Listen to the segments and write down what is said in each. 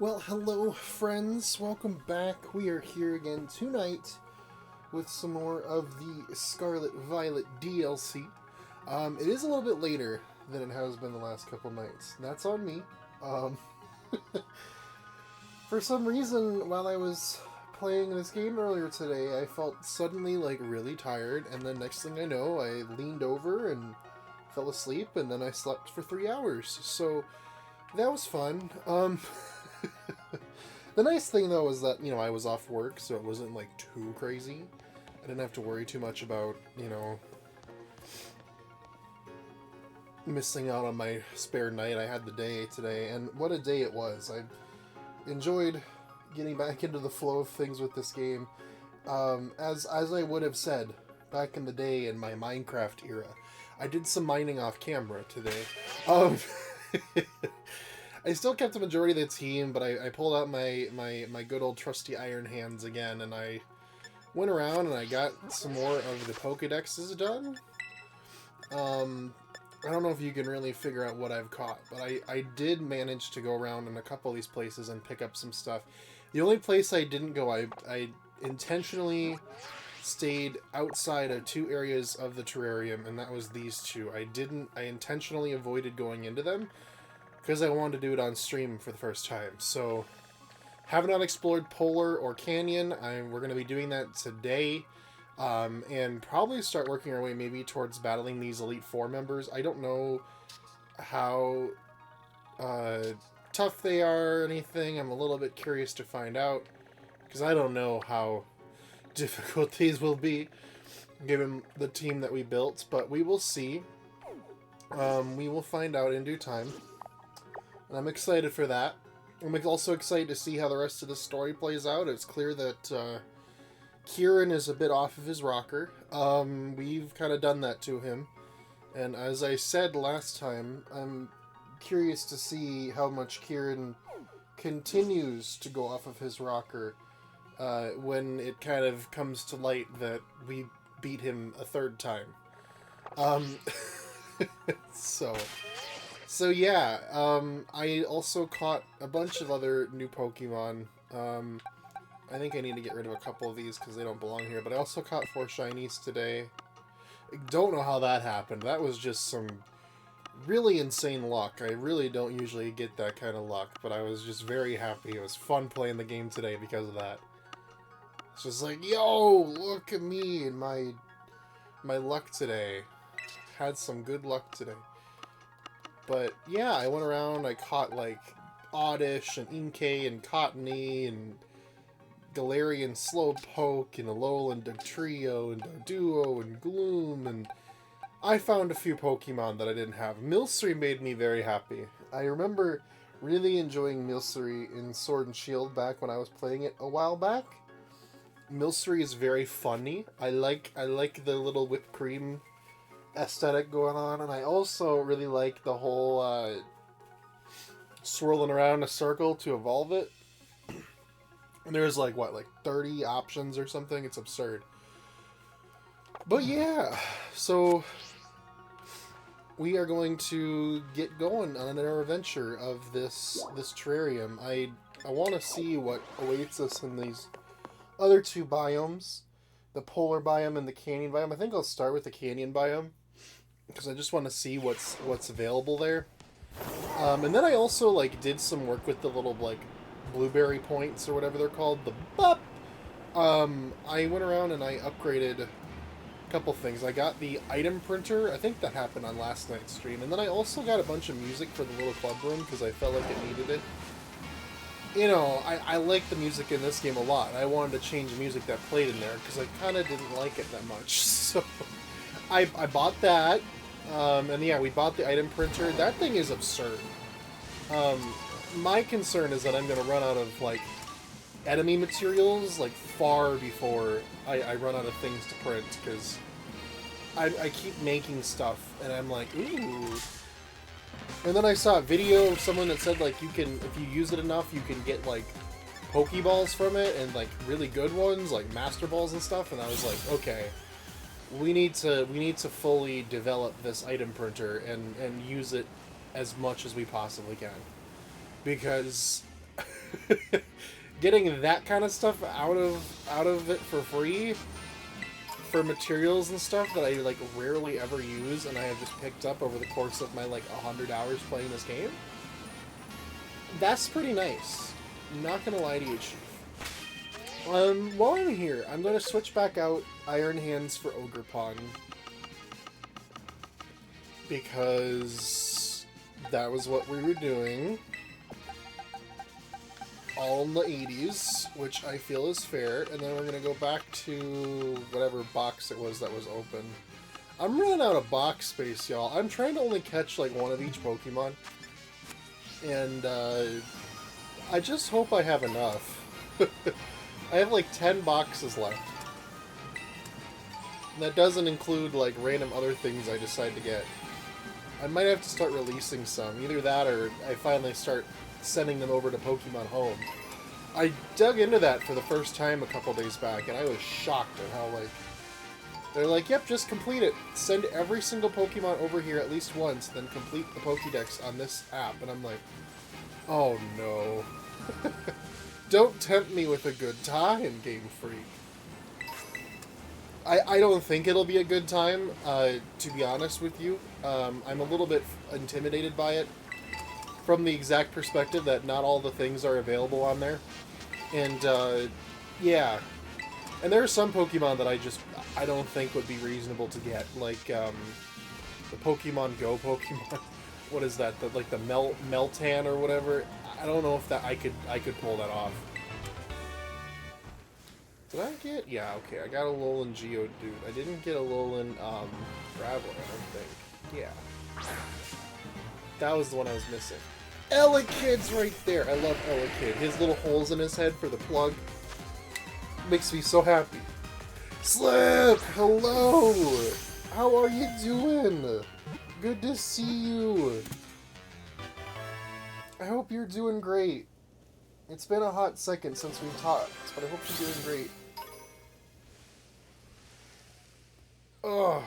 Well, hello, friends. Welcome back. We are here again tonight with some more of the Scarlet Violet DLC. It is a little bit later than it has been the last couple nights. That's on me. Um, for some reason, while I was playing this game earlier today, I felt suddenly really tired, and then next thing I know, I leaned over and fell asleep, and then I slept for 3 hours. So that was fun. The nice thing though is that I was off work, so it wasn't too crazy. I didn't have to worry too much about missing out on my spare night. I had the day today, and what a day it was! I enjoyed getting back into the flow of things with this game. As I would have said back in the day in my Minecraft era, I did some mining off camera today. Um, I still kept the majority of the team, but I pulled out my good old trusty iron hands again, and I went around and I got some more of the Pokedexes done. I don't know if you can really figure out what I've caught, but I did manage to go around in a couple of these places and pick up some stuff. The only place I didn't go, I intentionally stayed outside of two areas of the terrarium, and that was these two. I intentionally avoided going into them because I wanted to do it on stream for the first time. So, have not explored Polar or Canyon. We're going to be doing that today, and probably start working our way maybe towards battling these Elite Four members. I don't know how tough they are or anything. I'm a little bit curious to find out, because I don't know how difficult these will be, given the team that we built, but we will see. We will find out in due time. And I'm excited for that. I'm also excited to see how the rest of the story plays out. It's clear that Kieran is a bit off of his rocker. We've kind of done that to him. And as I said last time, I'm curious to see how much Kieran continues to go off of his rocker when it kind of comes to light that we beat him a third time. So yeah, I also caught a bunch of other new Pokemon. I think I need to get rid of a couple of these because they don't belong here, but I also caught 4 Shinies today. I don't know how that happened. That was just some really insane luck. I really don't usually get that kind of luck, but I was just very happy. It was fun playing the game today because of that. It's just like, yo, look at me and my luck today. Had some good luck today. But yeah, I went around, I caught Oddish and Inkay and Cottony and Galarian Slowpoke and Alolan Dugtrio and Doduo and Gloom, and I found a few Pokemon that I didn't have. Milcery made me very happy. I remember really enjoying Milcery in Sword and Shield back when I was playing it a while back. Milcery is very funny. I like the little whipped cream aesthetic going on, and I also really like the whole swirling around in a circle to evolve it. And there's 30 options or something. It's absurd. But yeah, so we are going to get going on our adventure of this terrarium. I want to see what awaits us in these other two biomes, the polar biome and the canyon biome. I think I'll start with the canyon biome, because I just want to see what's available there. And then I also did some work with the little blueberry points or whatever they're called, the bup. I went around and I upgraded a couple things. I got the item printer. I think that happened on last night's stream. And then I also got a bunch of music for the little club room because I felt like it needed it. I like the music in this game a lot. I wanted to change the music that played in there because I kind of didn't like it that much. So I bought that. And yeah, we bought the item printer. That thing is absurd. My concern is that I'm going to run out of, enemy materials, far before I run out of things to print, because I keep making stuff, and I'm like, ooh. And then I saw a video of someone that said, you can, if you use it enough, you can get, Pokeballs from it, and, really good ones, Master Balls and stuff, and I was like, okay. We need to fully develop this item printer and use it as much as we possibly can, because getting that kind of stuff out of it for free for materials and stuff that I like rarely ever use, and I have just picked up over the course of my like 100 hours playing this game. That's pretty nice. Not gonna lie to you, Chief. While I'm here, I'm gonna switch back out Iron Hands for Ogerpon, because that was what we were doing all in the 80s, which I feel is fair, and then we're gonna go back to whatever box it was that was open. I'm running out of box space, y'all. I'm trying to only catch like one of each Pokemon, and I just hope I have enough. I have like 10 boxes left. And that doesn't include like random other things I decide to get. I might have to start releasing some. Either that or I finally start sending them over to Pokemon Home. I dug into that for the first time a couple days back, and I was shocked at how, like, they're like, yep, just complete it. Send every single Pokemon over here at least once, then complete the Pokédex on this app. And I'm like, oh no. Don't tempt me with a good time, Game Freak. I don't think it'll be a good time, to be honest with you. I'm a little bit intimidated by it, from the exact perspective that not all the things are available on there. And, yeah. And there are some Pokemon that I don't think would be reasonable to get. Like, the Pokemon Go Pokemon. What is that? Like the Meltan or whatever? I don't know if that I could pull that off. Did I get? Yeah, okay. I got a Alolan Geodude. I didn't get a Alolan, Graveler, I don't think. Yeah. That was the one I was missing. Elekid's right there. I love Elekid. His little holes in his head for the plug makes me so happy. Slip! Hello! How are you doing? Good to see you. I hope you're doing great. It's been a hot second since we've talked, but I hope you're doing great. Ugh.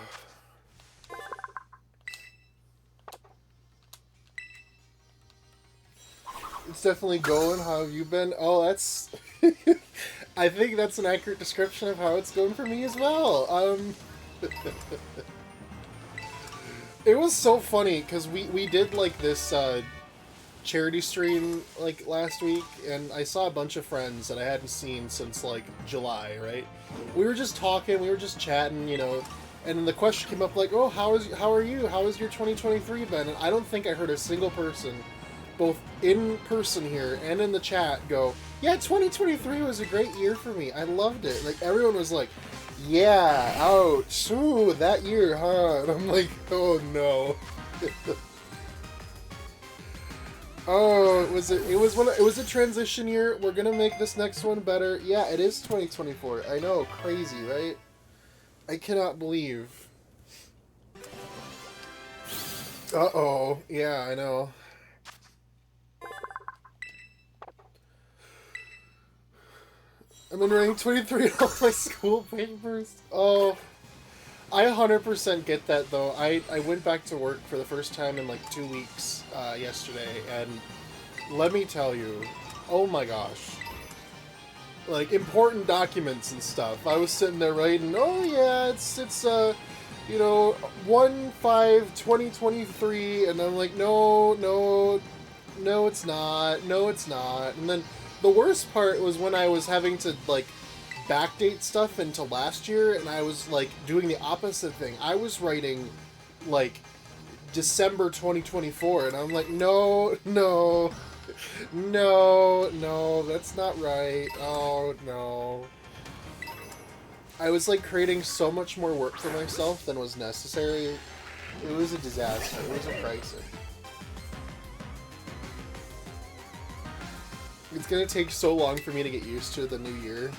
It's definitely going. How have you been? Oh, that's... I think that's an accurate description of how it's going for me as well. It was so funny, because we did, like, this, charity stream, like, last week, and I saw a bunch of friends that I hadn't seen since, like, July, right? We were just talking, we were just chatting, you know, and then the question came up, like, oh, how are you? How has your 2023 been? And I don't think I heard a single person, both in person here and in the chat, go, yeah, 2023 was a great year for me. I loved it. Like, everyone was like, yeah, ouch, ooh, that year, huh? And I'm like, oh no. Oh, it was a transition year. We're gonna make this next one better. Yeah, it is 2024. I know, crazy, right? I cannot believe. Uh-oh. Yeah, I know. I'm in rank 23 in all my school papers. Oh, I 100% get that, though. I went back to work for the first time in, like, 2 weeks yesterday, and let me tell you, oh my gosh. Like, important documents and stuff. I was sitting there writing, oh yeah, it's you know, 1/5/2023, and I'm like, no, it's not. And then the worst part was when I was having to, like, backdate stuff into last year, and I was, like, doing the opposite thing. I was writing, like, December 2024, and I'm like, no, that's not right. Oh, no. I was, like, creating so much more work for myself than was necessary. It was a disaster. It was a crisis. It's gonna take so long for me to get used to the new year.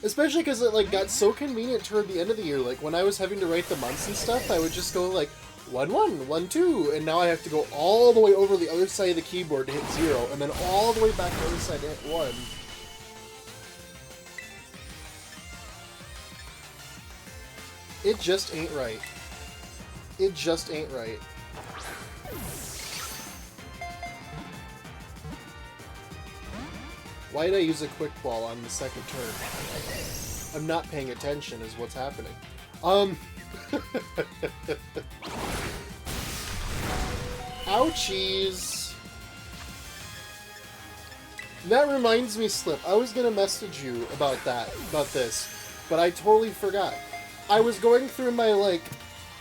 Especially because it, like, got so convenient toward the end of the year. Like, when I was having to write the months and stuff, I would just go, like, 1-1, 1-2, and now I have to go all the way over the other side of the keyboard to hit 0, and then all the way back to the other side to hit 1. It just ain't right. It just ain't right. Why did I use a quick ball on the second turn? I'm not paying attention is what's happening. Ouchies! That reminds me, Slip, I was gonna message you about this, but I totally forgot. I was going through my, like,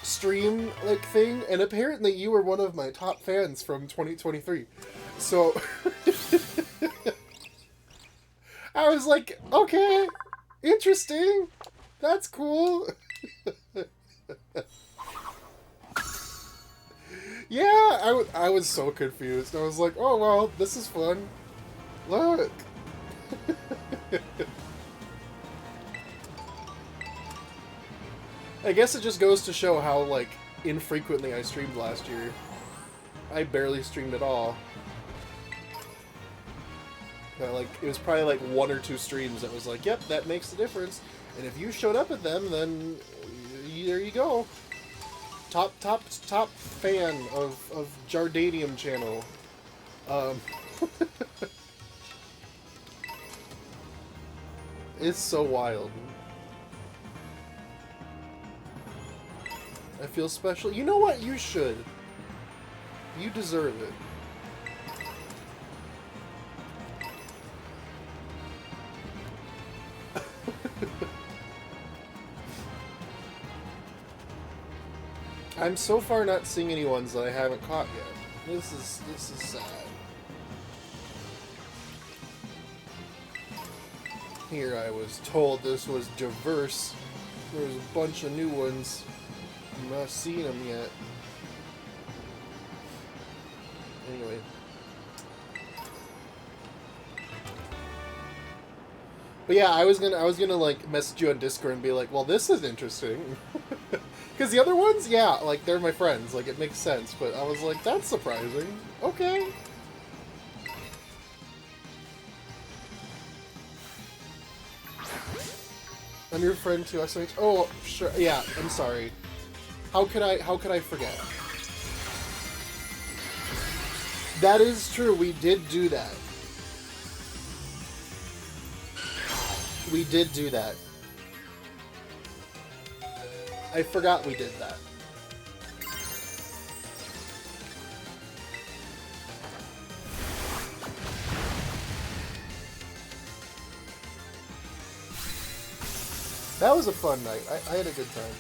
stream, like, thing, and apparently you were one of my top fans from 2023. So, I was like, okay, interesting, that's cool. Yeah, I was so confused. I was like, oh, well, this is fun. Look. I guess it just goes to show how, like, infrequently I streamed last year. I barely streamed at all. Like, it was probably like 1 or 2 streams that was like, yep, that makes the difference. And if you showed up at them, then there you go. Top fan of Jardanium channel. It's so wild. I feel special. You know what? You should. You deserve it. I'm so far not seeing any ones that I haven't caught yet. This is sad. Here I was told this was diverse. There was a bunch of new ones. I'm not seeing them yet. Anyway. But yeah, I was gonna like message you on Discord and be like, well, this is interesting. Because the other ones, yeah, like, they're my friends. Like, it makes sense. But I was like, that's surprising. Okay. I'm your friend too, SMH. Oh, sure. Yeah, I'm sorry. How could I forget? That is true. We did do that. We did do that. I forgot we did that. That was a fun night. I had a good time.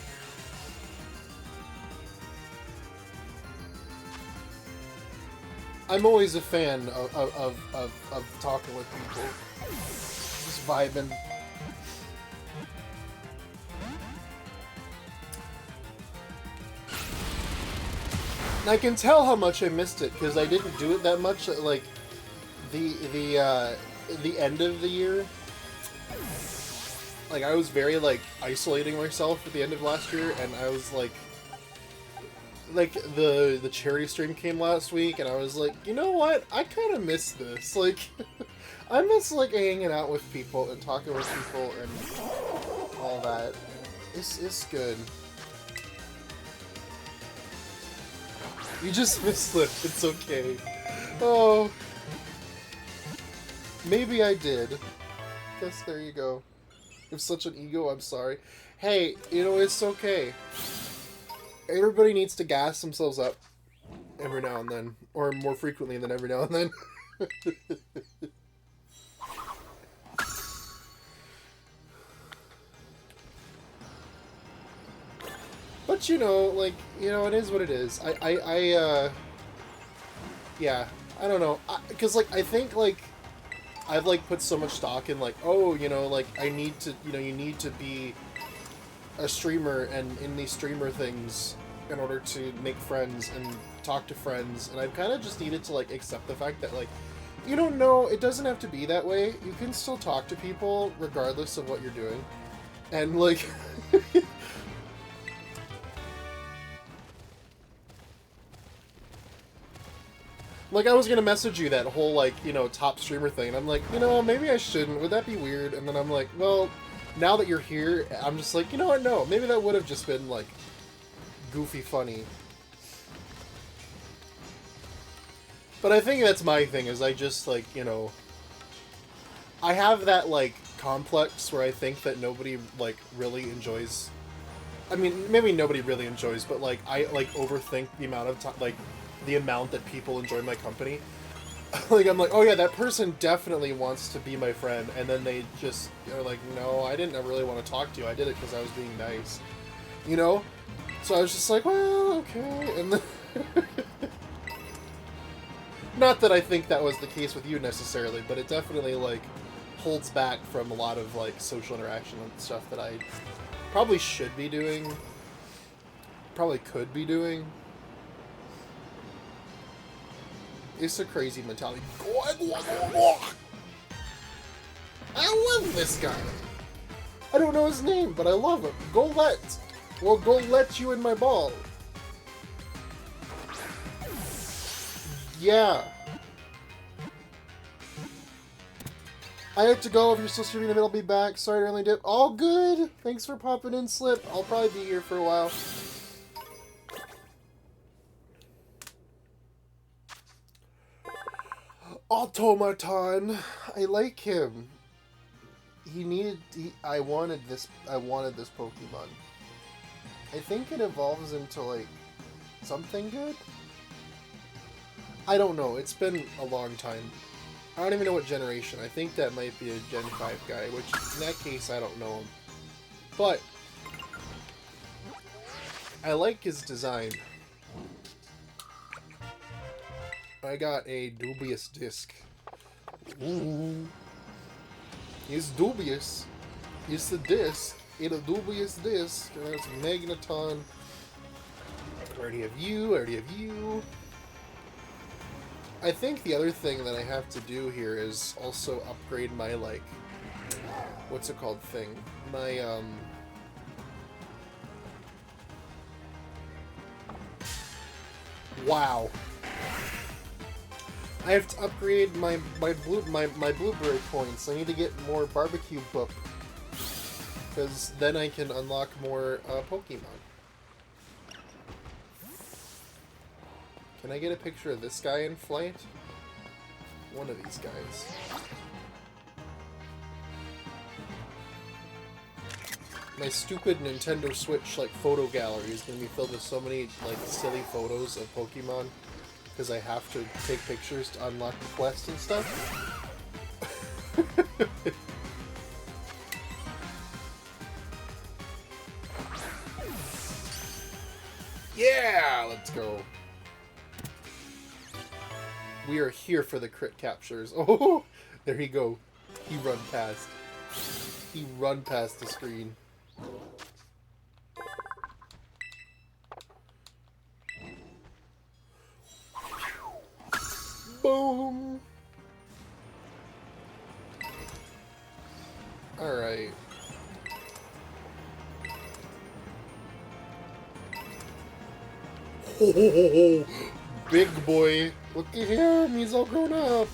I'm always a fan of talking with people. Just vibing. And I can tell how much I missed it because I didn't do it that much. Like the end of the year, like I was very like isolating myself at the end of last year, and I was like the charity stream came last week, and I was like, you know what? I kind of miss this. Like, I miss like hanging out with people and talking with people and all that. It's good. You just missed it. It's okay. Oh. Maybe I did. Guess there you go. With such an ego, I'm sorry. Hey, you know, it's okay. Everybody needs to gas themselves up every now and then. Or more frequently than every now and then. But, you know, like, you know, it is what it is. Yeah, I don't know. Because, like, I think, like, I've, like, put so much stock in, like, oh, you know, like, I need to, you know, you need to be a streamer and in these streamer things in order to make friends and talk to friends. And I've kind of just needed to, like, accept the fact that, like, you don't know, it doesn't have to be that way. You can still talk to people regardless of what you're doing. And, like... Like, I was gonna message you that whole, like, you know, top streamer thing, and I'm like, you know, maybe I shouldn't. Would that be weird? And then I'm like, well, now that you're here, I'm just like, you know what, no. Maybe that would have just been, like, goofy funny. But I think that's my thing, is I just, like, you know... I have that, like, complex where I think that nobody, like, really enjoys... I mean, maybe nobody really enjoys, but, like, I, like, overthink the amount of time, like, the amount that people enjoy my company. Like, I'm like, oh yeah, that person definitely wants to be my friend, and then they just are like, no, I didn't really want to talk to you, I did it because I was being nice. You know? So I was just like, well, okay, and then... Not that I think that was the case with you necessarily, but it definitely, like, holds back from a lot of, like, social interaction and stuff that I probably should be doing. Probably could be doing. It's a crazy mentality. I love this guy. I don't know his name, but I love him. Golett. Well, go let you in my ball. Yeah. I have to go. If you're still streaming, I'll be back. Sorry to only dip. All good. Thanks for popping in, Slip. I'll probably be here for a while. Automaton. I like him. I wanted this Pokemon. I think it evolves into, like, something good? I don't know. It's been a long time. I don't even know what generation. I think that might be a Gen 5 guy, which, in that case, I don't know him. But, I like his design. I got a dubious disc. Ooh. It's dubious. It's a disc. It's a dubious disc. And that's Magneton. I already have you. I already have you. I think the other thing that I have to do here is also upgrade my, like... What's it called thing? My, Wow. I have to upgrade my blueberry points. I need to get more barbecue book, because then I can unlock more Pokemon. Can I get a picture of this guy in flight? One of these guys. My stupid Nintendo Switch like photo gallery is gonna be filled with so many like silly photos of Pokemon. Because I have to take pictures to unlock the quest and stuff. Yeah! Let's go. We are here for the crit captures. Oh! There he go. He run past. He run past the screen. Boom! Alright. Oh, big boy. Look at him. He's all grown up.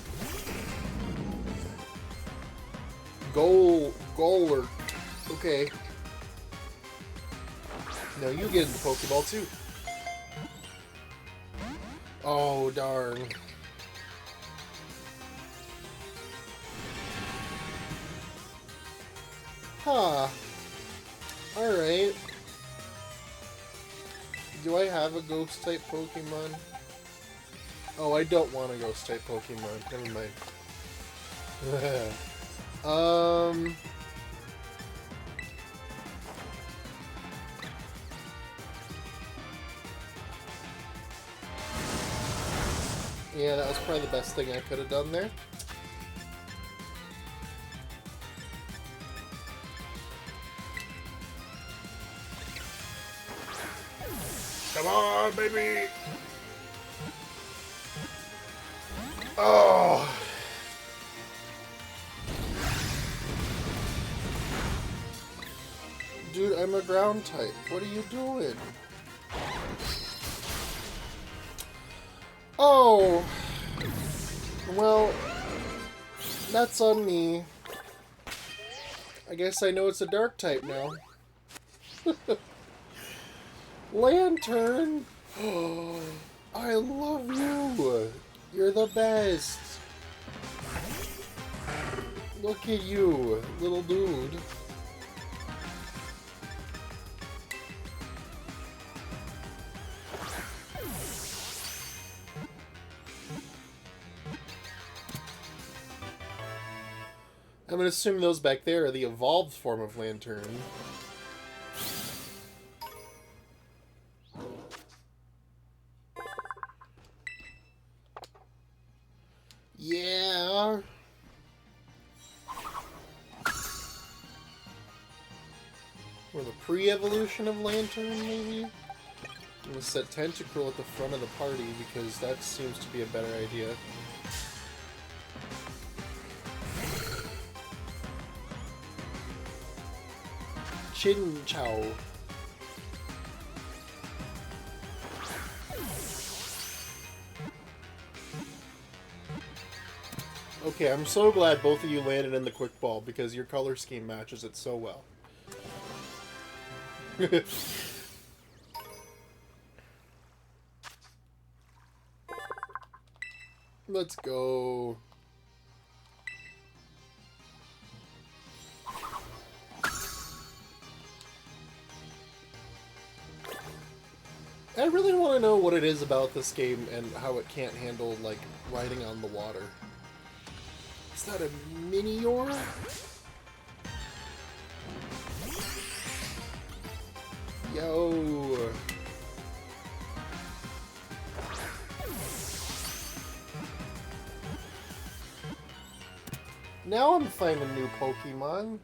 Goaler. Okay. Now you get into Pokeball too. Oh, darn. Huh. Alright. Do I have a ghost-type Pokemon? Oh, I don't want a ghost-type Pokemon. Never mind. Yeah, that was probably the best thing I could have done there. Come on, baby! Oh! Dude, I'm a ground type. What are you doing? Oh! Well, that's on me. I guess I know it's a dark type now. Lantern! Oh, I love you! You're the best! Look at you, little dude. I'm gonna assume those back there are the evolved form of Lantern. Yeah. Or the pre-evolution of Lantern, maybe? I'm gonna set Tentacruel at the front of the party because that seems to be a better idea. Chinchou. Okay, I'm so glad both of you landed in the quick ball because your color scheme matches it so well. Let's go. I really want to know what it is about this game and how it can't handle, like, riding on the water. Is that a Minior? Yo! Now I'm finding new Pokemon.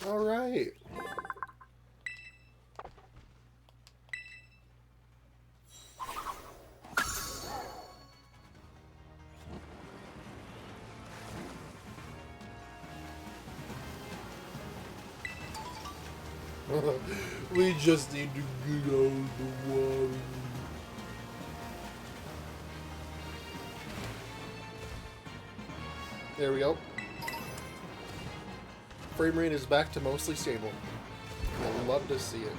Alright. We just need to get out of the water. There we go. Frame rate is back to mostly stable. I'd love to see it.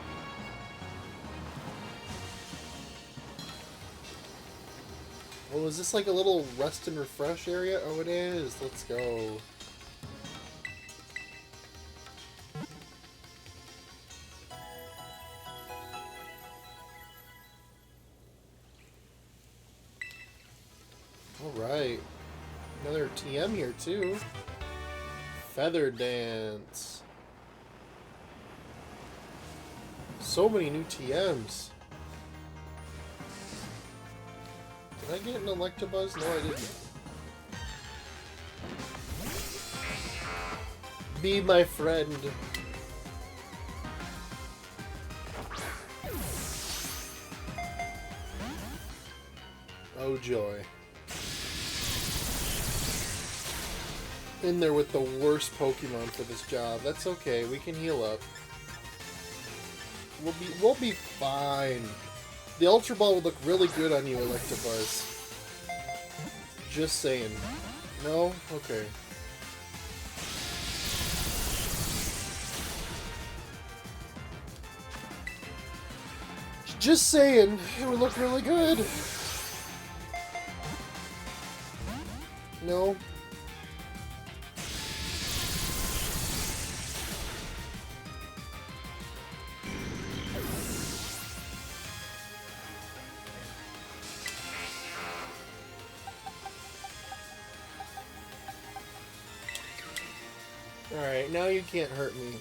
Well, is this like a little rest and refresh area? Oh, it is. Let's go. Alright. Another TM here, too. Feather Dance. So many new TMs. Did I get an Electabuzz? No, I didn't. Be my friend. Oh joy. In there with the worst Pokemon for this job. That's okay, we can heal up. We'll be fine. The Ultra Ball would look really good on you, Electabuzz. Just saying. No? Okay. Just saying, it would look really good. No? Alright, now you can't hurt me.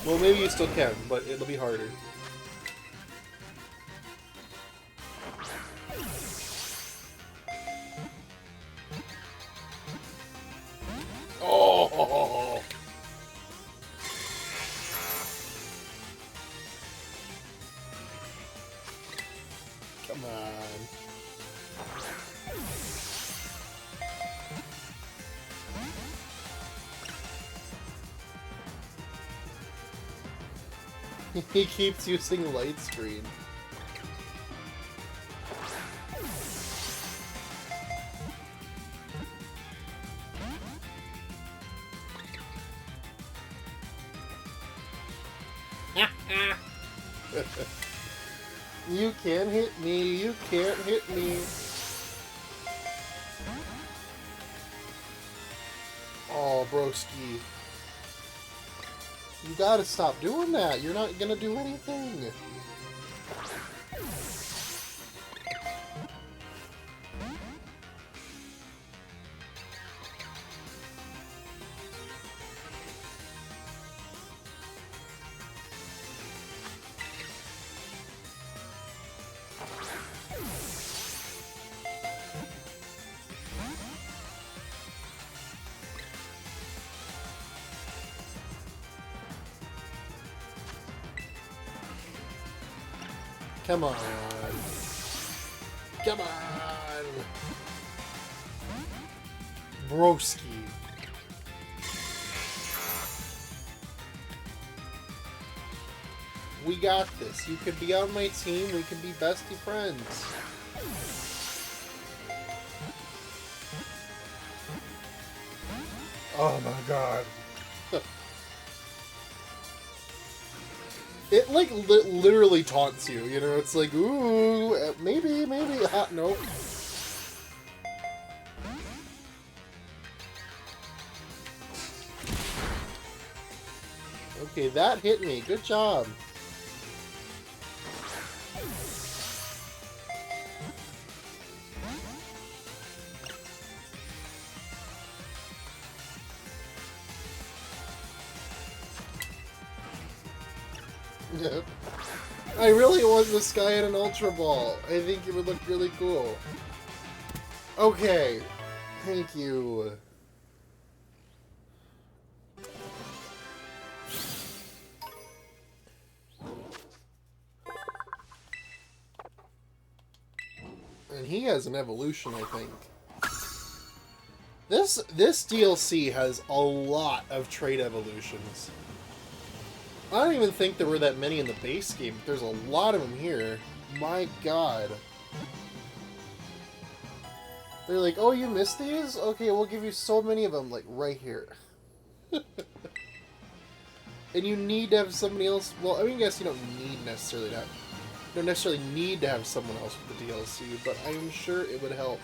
Well, maybe you still can, but it'll be harder. Oh! Come on. He keeps using light screen. You can't hit me, you can't hit me. Oh, broski. You gotta stop doing that. You're not gonna do anything. Come on. Come on. Broski. We got this. You could be on my team. We can be bestie friends. Oh my god. It, like, literally taunts you, you know? It's like, ooh, maybe, nope. Okay, that hit me. Good job. I really want this guy in an Ultra Ball. I think it would look really cool. Okay. Thank you. And he has an evolution, I think. This DLC has a lot of trait evolutions. I don't even think there were that many in the base game, but there's a lot of them here. My god. They're like, oh, you missed these? Okay, we'll give you so many of them, like, right here. And you need to have somebody else... Well, I mean, I guess you don't need necessarily to have... You don't necessarily need to have someone else with the DLC, but I'm sure it would help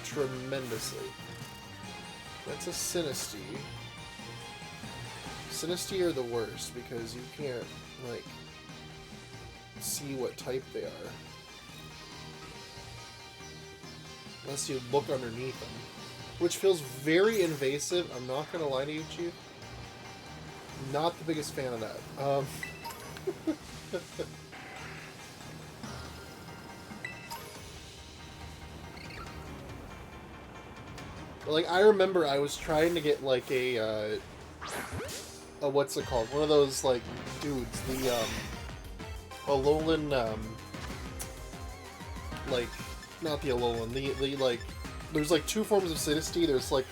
tremendously. That's a Sinistea. Sinistea are the worst because you can't, like, see what type they are. Unless you look underneath them. Which feels very invasive, I'm not gonna lie to you, Chief. Not the biggest fan of that. Like, I remember I was trying to get, like, a what's it called? One of those, like, dudes, the, Alolan, like, not the Alolan, the, like, there's, like, two forms of Sinistea. There's, like,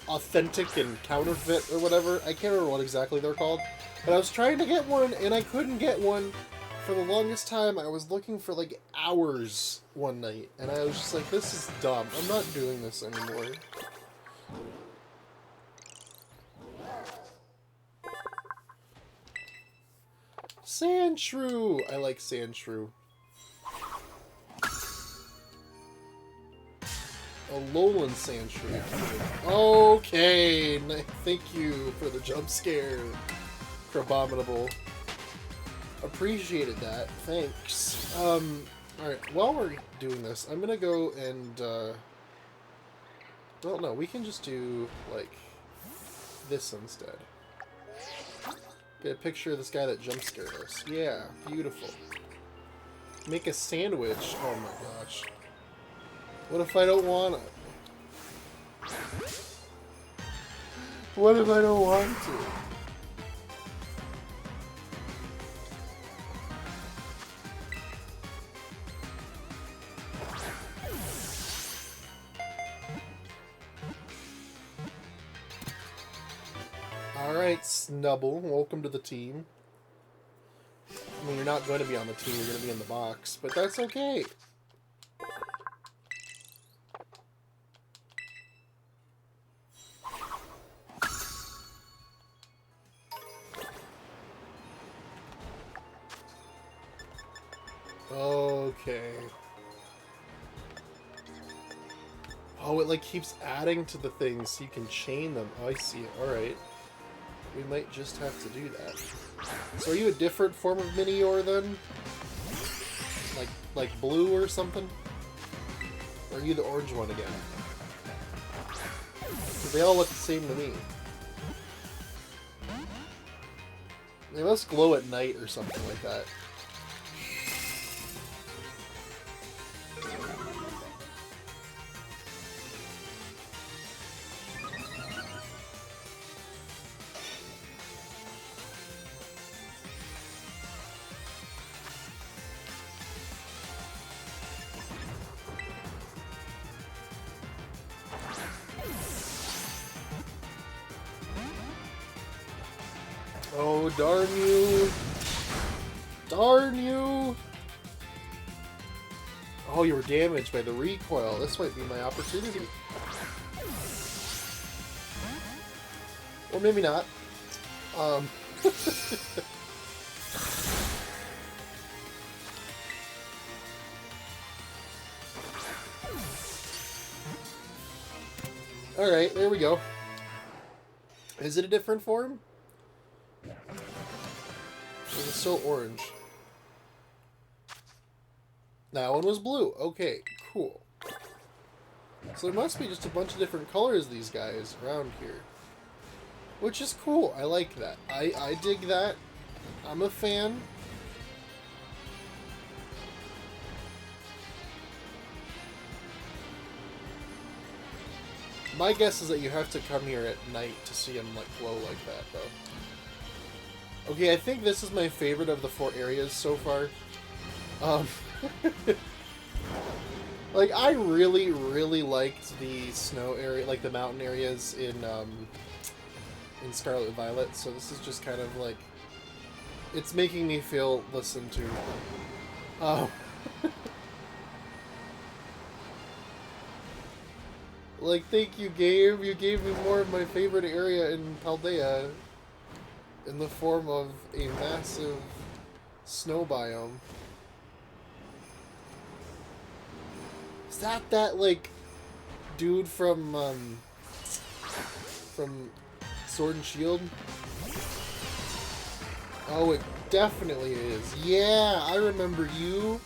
authentic and counterfeit or whatever. I can't remember what exactly they're called. But I was trying to get one, and I couldn't get one for the longest time. I was looking for, like, hours one night, and I was just like, this is dumb. I'm not doing this anymore. Sandshrew! I like Sandshrew. Alolan Sandshrew. Okay, thank you for the jump scare. Crabominable. Appreciated that. Thanks. Alright, while we're doing this, I'm gonna go and, well, no, we can just do, like, this instead. Get a picture of this guy that jump scared us. Yeah, beautiful. Make a sandwich. Oh my gosh. What if I don't want it? What if I don't want to? Alright, Snubble, welcome to the team. I mean, you're not going to be on the team, you're going to be in the box, but that's okay. Okay. Oh, it like keeps adding to the things so you can chain them. Oh, I see. Alright. We might just have to do that. So are you a different form of Minior then? Like blue or something? Or are you the orange one again? Because they all look the same to me. They must glow at night or something like that. Oh, darn you! Darn you! Oh, you were damaged by the recoil. This might be my opportunity. Or maybe not. Alright, there we go. Is it a different form? Is it still orange? That one was blue. Okay, cool. So there must be just a bunch of different colors of these guys around here. Which is cool. I like that. I dig that. I'm a fan. My guess is that you have to come here at night to see them like glow like that, though. Okay, I think this is my favorite of the 4 areas so far. Like, I really, really liked the snow area, like the mountain areas in Scarlet Violet, so this is just kind of like, it's making me feel listened to. Like, thank you, game. You gave me more of my favorite area in Paldea in the form of a massive snow biome. Is that like dude from Sword and Shield? Oh, it definitely is. Yeah, I remember you.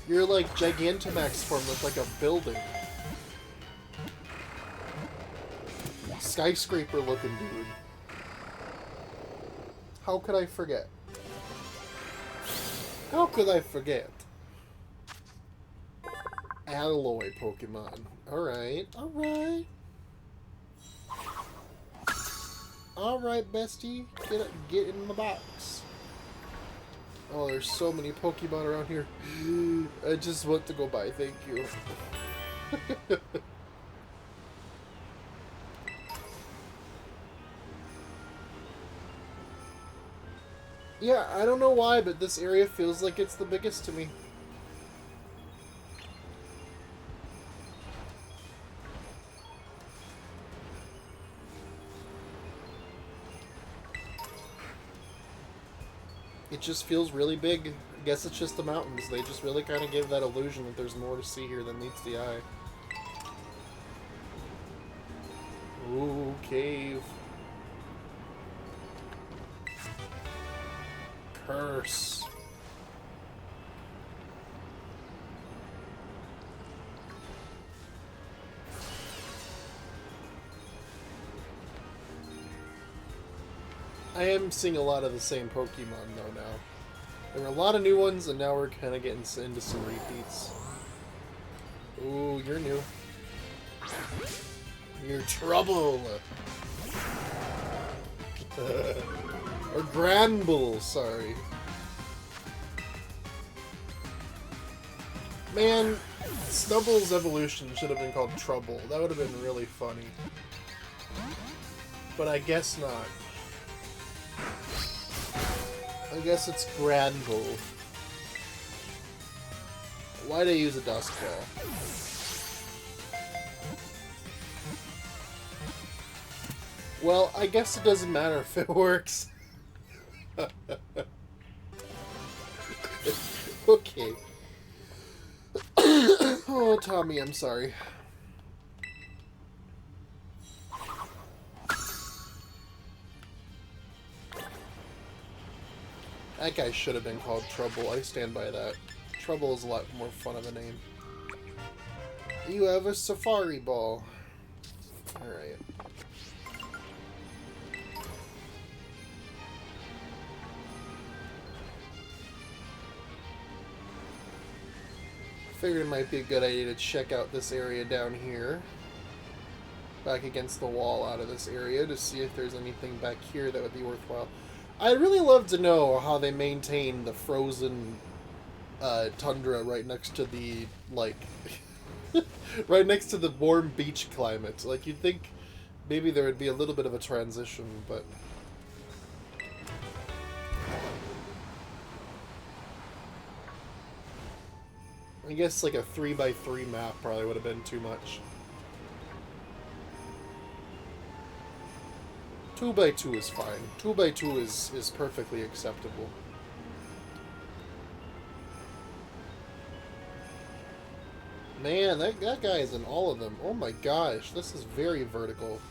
You're like Gigantamax form with like a building. Skyscraper looking dude. How could I forget? How could I forget? Alloy Pokemon. Alright, alright. Alright, bestie. Get in the box. Oh, there's so many Pokemon around here. I just want to go by, thank you. Yeah, I don't know why, but this area feels like it's the biggest to me. It just feels really big. I guess it's just the mountains. They just really kind of give that illusion that there's more to see here than meets the eye. Ooh, cave. Curse. I am seeing a lot of the same Pokemon though now. There were a lot of new ones, and now we're kind of getting into some repeats. Ooh, you're new. You're trouble. Or Granbull, sorry. Man, Snubble's evolution should have been called Trouble. That would have been really funny. But I guess not. I guess it's Granbull. Why'd I use a Dusk Ball? Well, I guess it doesn't matter if it works. Okay. Oh, Tommy, I'm sorry. That guy should have been called Trouble. I stand by that. Trouble is a lot more fun of a name. You have a safari ball. Alright. Figured it might be a good idea to check out this area down here. Back against the wall out of this area to see if there's anything back here that would be worthwhile. I'd really love to know how they maintain the frozen tundra right next to the, like, right next to the warm beach climate. Like, you'd think maybe there would be a little bit of a transition, but... I guess, like, a 3x3 map probably would have been too much. 2x2 is fine. 2x2 is perfectly acceptable. Man, that guy is in all of them. Oh my gosh, this is very vertical.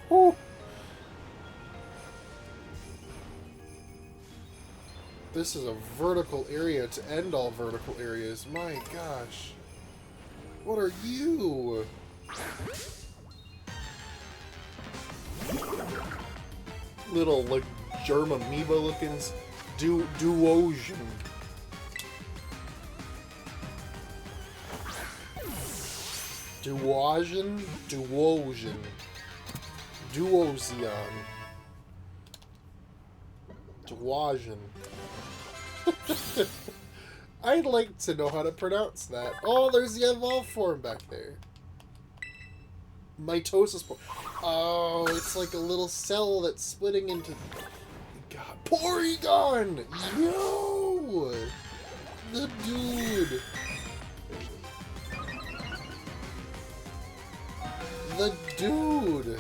Whew. This is a vertical area to end all vertical areas. My gosh. What are you? Little, like, germ amoeba lookings. Duosian. Duosian? Duosian. Duosian. Duosian. I'd like to know how to pronounce that. Oh, there's the evolved form back there. Mitosis. Oh, it's like a little cell that's splitting into... God, Porygon! Yo! The dude! The dude!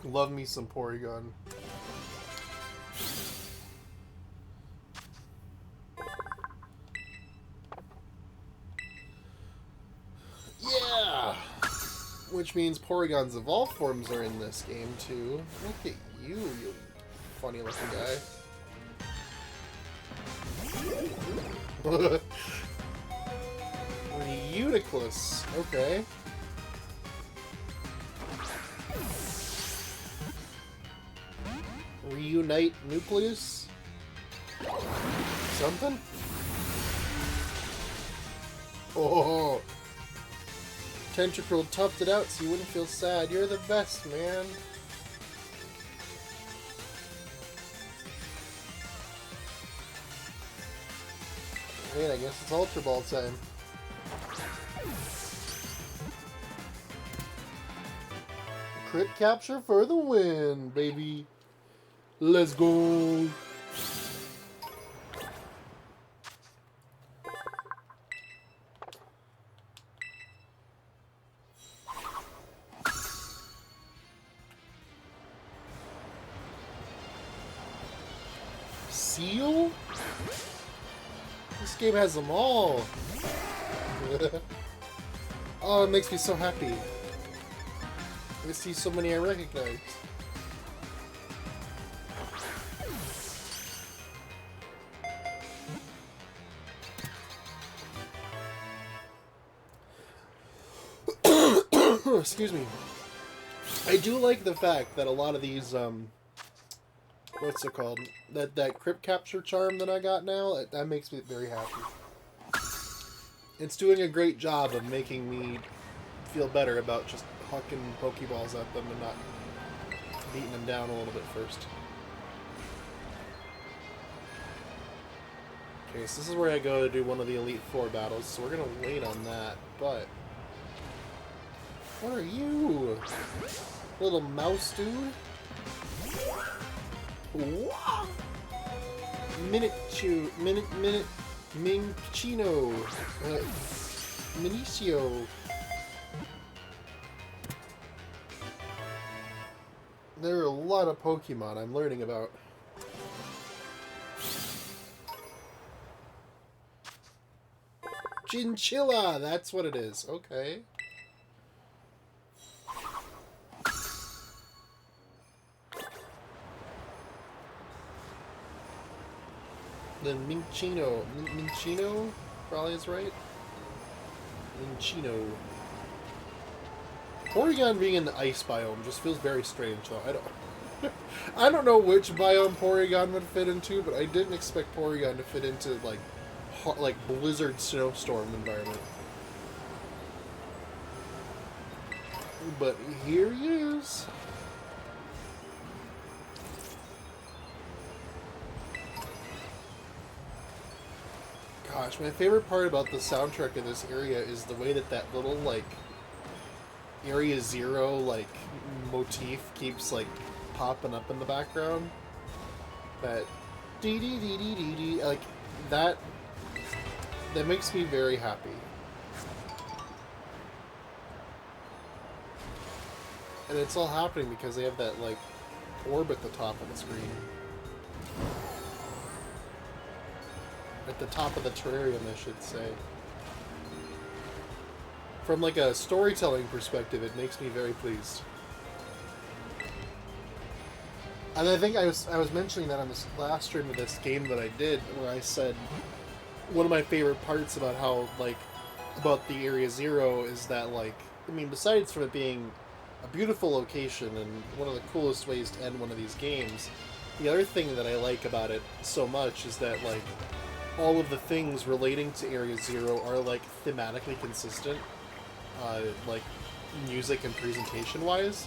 Love me some Porygon. Yeah! Which means Porygon's evolved forms are in this game too. Look at you, you funny looking guy. Euniclus, okay. Reunite Nucleus? Something? Oh! Tentacruel toughed it out so you wouldn't feel sad. You're the best, man. Man, I guess it's Ultra Ball time. Crit capture for the win, baby. Let's go. Seal? This game has them all. Oh, it makes me so happy. I see so many I recognize. Excuse me. I do like the fact that a lot of these, what's it called? That crypt capture charm that I got now, that makes me very happy. It's doing a great job of making me feel better about just hucking Pokeballs at them and not beating them down a little bit first. Okay, so this is where I go to do one of the Elite Four battles, so we're gonna wait on that, but... What are you? Little mouse dude? Wow. Minchino. Minicio. lot of Pokemon I'm learning about. Chinchilla! That's what it is. Okay. Then Minccino. Minccino? Probably is right. Minccino. Porygon being in the ice biome just feels very strange, though. I don't know which biome Porygon would fit into, but I didn't expect Porygon to fit into like blizzard snowstorm environment. But here he is. Gosh, my favorite part about the soundtrack of this area is the way that little, like, Area Zero, like, motif keeps, like, popping up in the background. That dee-dee-dee-dee-dee-dee, like, that makes me very happy. And it's all happening because they have that, like, orb at the top of the screen. At the top of the terrarium, I should say. From, like, a storytelling perspective, it makes me very pleased. And I think I was mentioning that on this last stream of this game that I did, where I said one of my favorite parts about how, like, about the Area Zero is that, like, I mean, besides from it being a beautiful location and one of the coolest ways to end one of these games, the other thing that I like about it so much is that, like, all of the things relating to Area Zero are, like, thematically consistent, like, music and presentation-wise.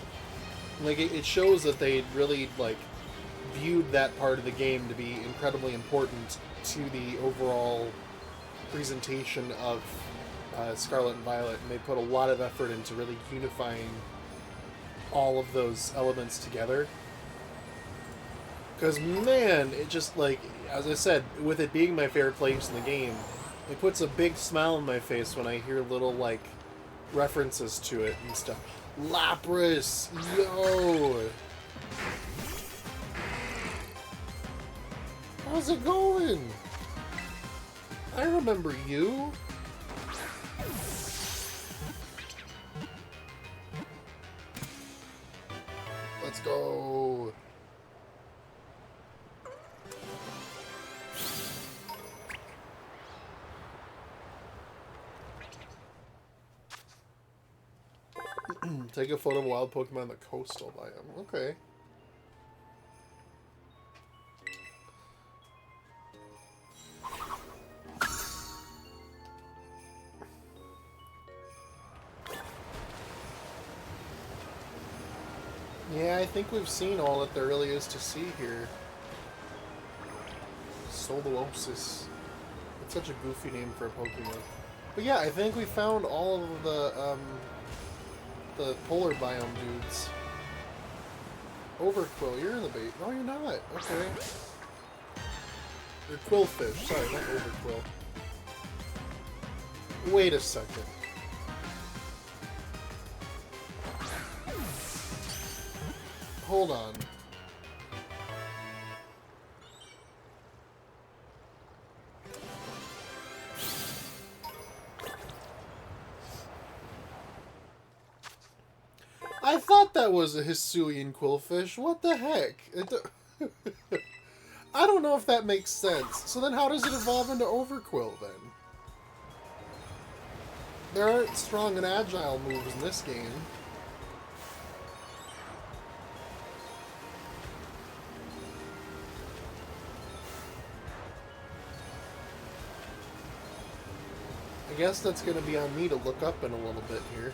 Like, it shows that they really, like, viewed that part of the game to be incredibly important to the overall presentation of Scarlet and Violet, and they put a lot of effort into really unifying all of those elements together. Because, man, it just, like, as I said, with it being my favorite place in the game, it puts a big smile on my face when I hear little, like, references to it and stuff. Lapras! Yo! How's it going? I remember you. Let's go. Take a photo of wild Pokemon in the coastal biome. Okay. Yeah, I think we've seen all that there really is to see here. Solosis. It's such a goofy name for a Pokemon. But yeah, I think we found all of the polar biome dudes. Overquill, you're in the bait. No, you're not. Okay. You're Quillfish. Sorry, not Overquill. Wait a second. Hold on. I thought that was a Hisuian Quillfish. What the heck? I don't know if that makes sense. So then how does it evolve into Overquill, then? There aren't strong and agile moves in this game. I guess that's going to be on me to look up in a little bit here.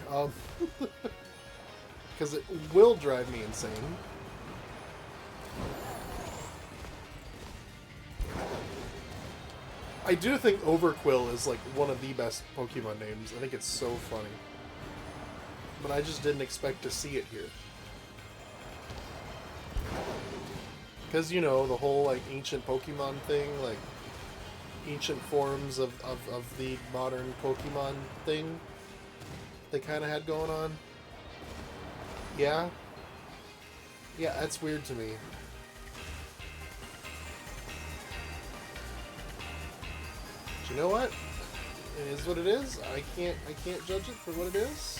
Because it will drive me insane. I do think Overquill is like one of the best Pokemon names. I think it's so funny. But I just didn't expect to see it here. Because, you know, the whole like ancient Pokemon thing, like ancient forms of the modern Pokemon thing they kind of had going on. Yeah. Yeah, that's weird to me. But you know what? It is what it is. I can't judge it for what it is.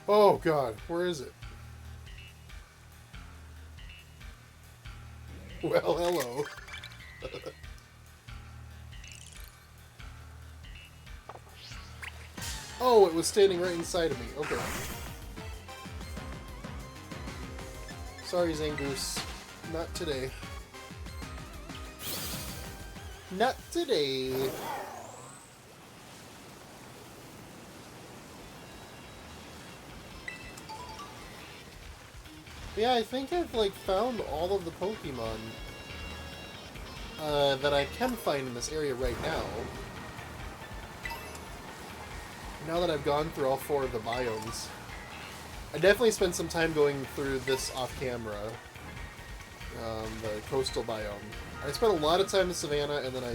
Oh god, where is it? Well, hello. Oh, it was standing right inside of me. Okay. Sorry, Zangoose. Not today. Not today. Yeah, I think I've, like, found all of the Pokemon that I can find in this area right now. Now that I've gone through all 4 of the biomes. I definitely spent some time going through this off-camera. The coastal biome. I spent a lot of time in Savannah, and then I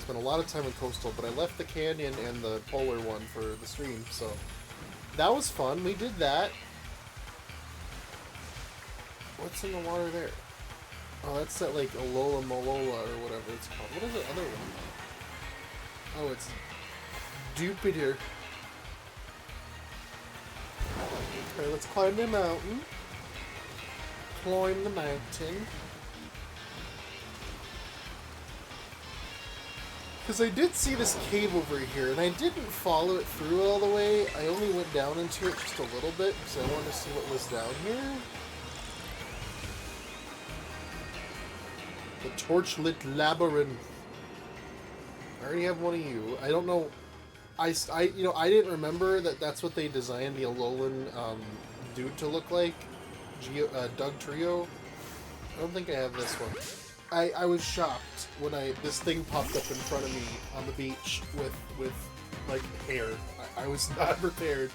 spent a lot of time in coastal, but I left the canyon and the polar one for the stream, so that was fun. We did that. What's in the water there? Oh, that's that, like, Alola Malola, or whatever it's called. What is the other one? Oh, it's Jupiter. Okay, let's climb the mountain. Climb the mountain. Because I did see this cave over here, and I didn't follow it through all the way. I only went down into it just a little bit, because I wanted to see what was down here. The Torchlit Labyrinth. I already have one of you. I don't know. I didn't remember that that's what they designed the Alolan dude to look like. Dugtrio. I don't think I have this one. I was shocked when this thing popped up in front of me on the beach with like hair. I was not prepared.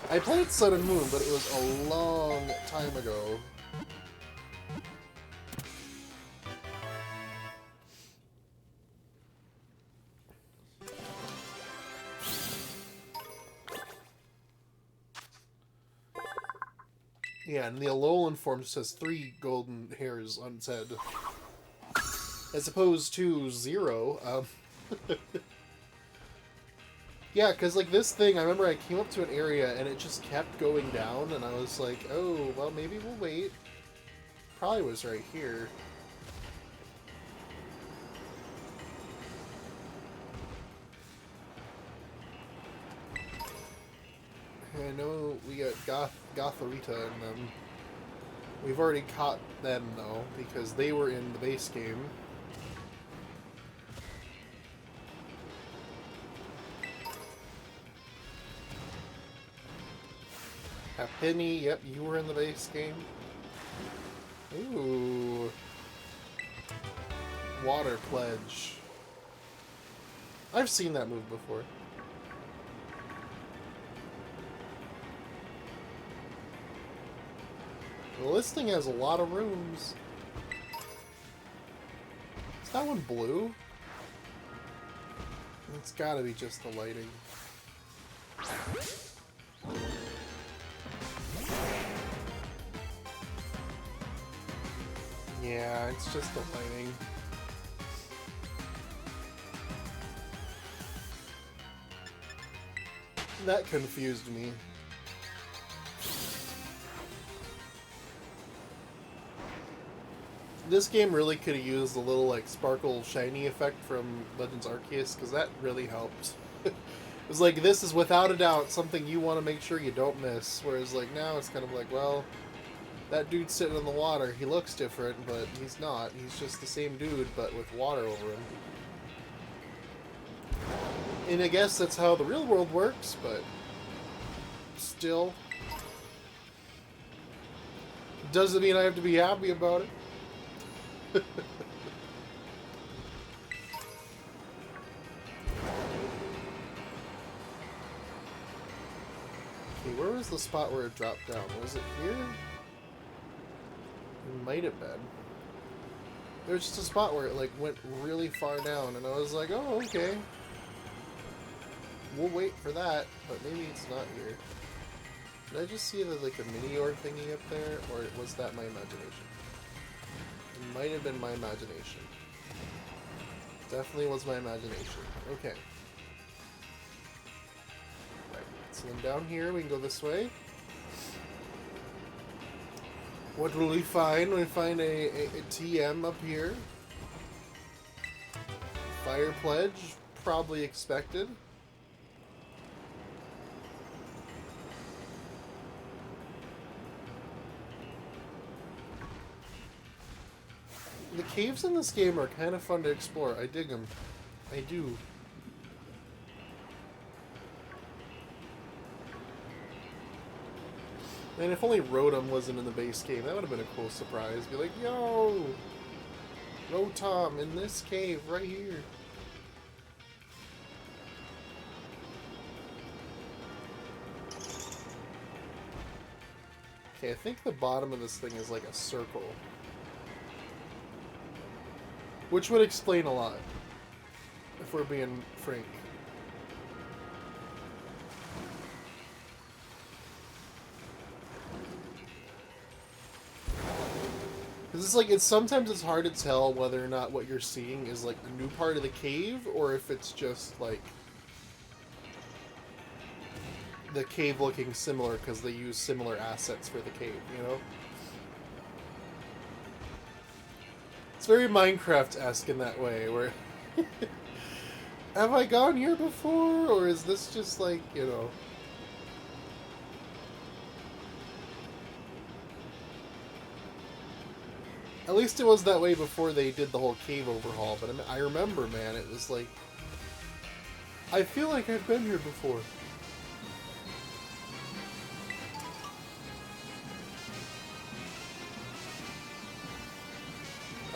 I played Sun and Moon, but it was a long time ago. Yeah, and the Alolan form just has 3 golden hairs on its head. As opposed to 0. Yeah, because, like, this thing, I remember I came up to an area and it just kept going down, and I was like, oh, well, maybe we'll wait. Probably was right here. I know we got Gothorita in them. We've already caught them, though, because they were in the base game. Happiny, yep, you were in the base game. Ooh. Water Pledge. I've seen that move before. Well, this thing has a lot of rooms. Is that one blue? It's gotta be just the lighting. Yeah, it's just the lighting. That confused me. This game really could have used a little, like, sparkle shiny effect from Legends Arceus, because that really helped. It was like, this is without a doubt something you want to make sure you don't miss, whereas, like, now it's kind of like, well, that dude's sitting in the water, he looks different, but he's not. He's just the same dude, but with water over him. And I guess that's how the real world works, but still. Doesn't mean I have to be happy about it. Okay, where was the spot where it dropped down? Was it here? It might have been. There was just a spot where it, like, went really far down, and I was like, oh, okay. We'll wait for that, but maybe it's not here. Did I just see like a Minior thingy up there, or was that my imagination? It might have been my imagination. Definitely was my imagination. Okay. Right. So then down here we can go this way. What will we find? We find a TM up here. Fire Pledge, probably expected. The caves in this game are kind of fun to explore. I dig them. I do. Man, if only Rotom wasn't in the base game, that would have been a cool surprise. Be like, yo! Rotom in this cave right here. Okay, I think the bottom of this thing is like a circle. Which would explain a lot, if we're being frank. Because it's like, sometimes it's hard to tell whether or not what you're seeing is like a new part of the cave, or if it's just like the cave looking similar because they use similar assets for the cave, you know? It's very Minecraft-esque in that way, where have I gone here before, or is this just like, you know... At least it was that way before they did the whole cave overhaul, but I remember, man, it was like... I feel like I've been here before.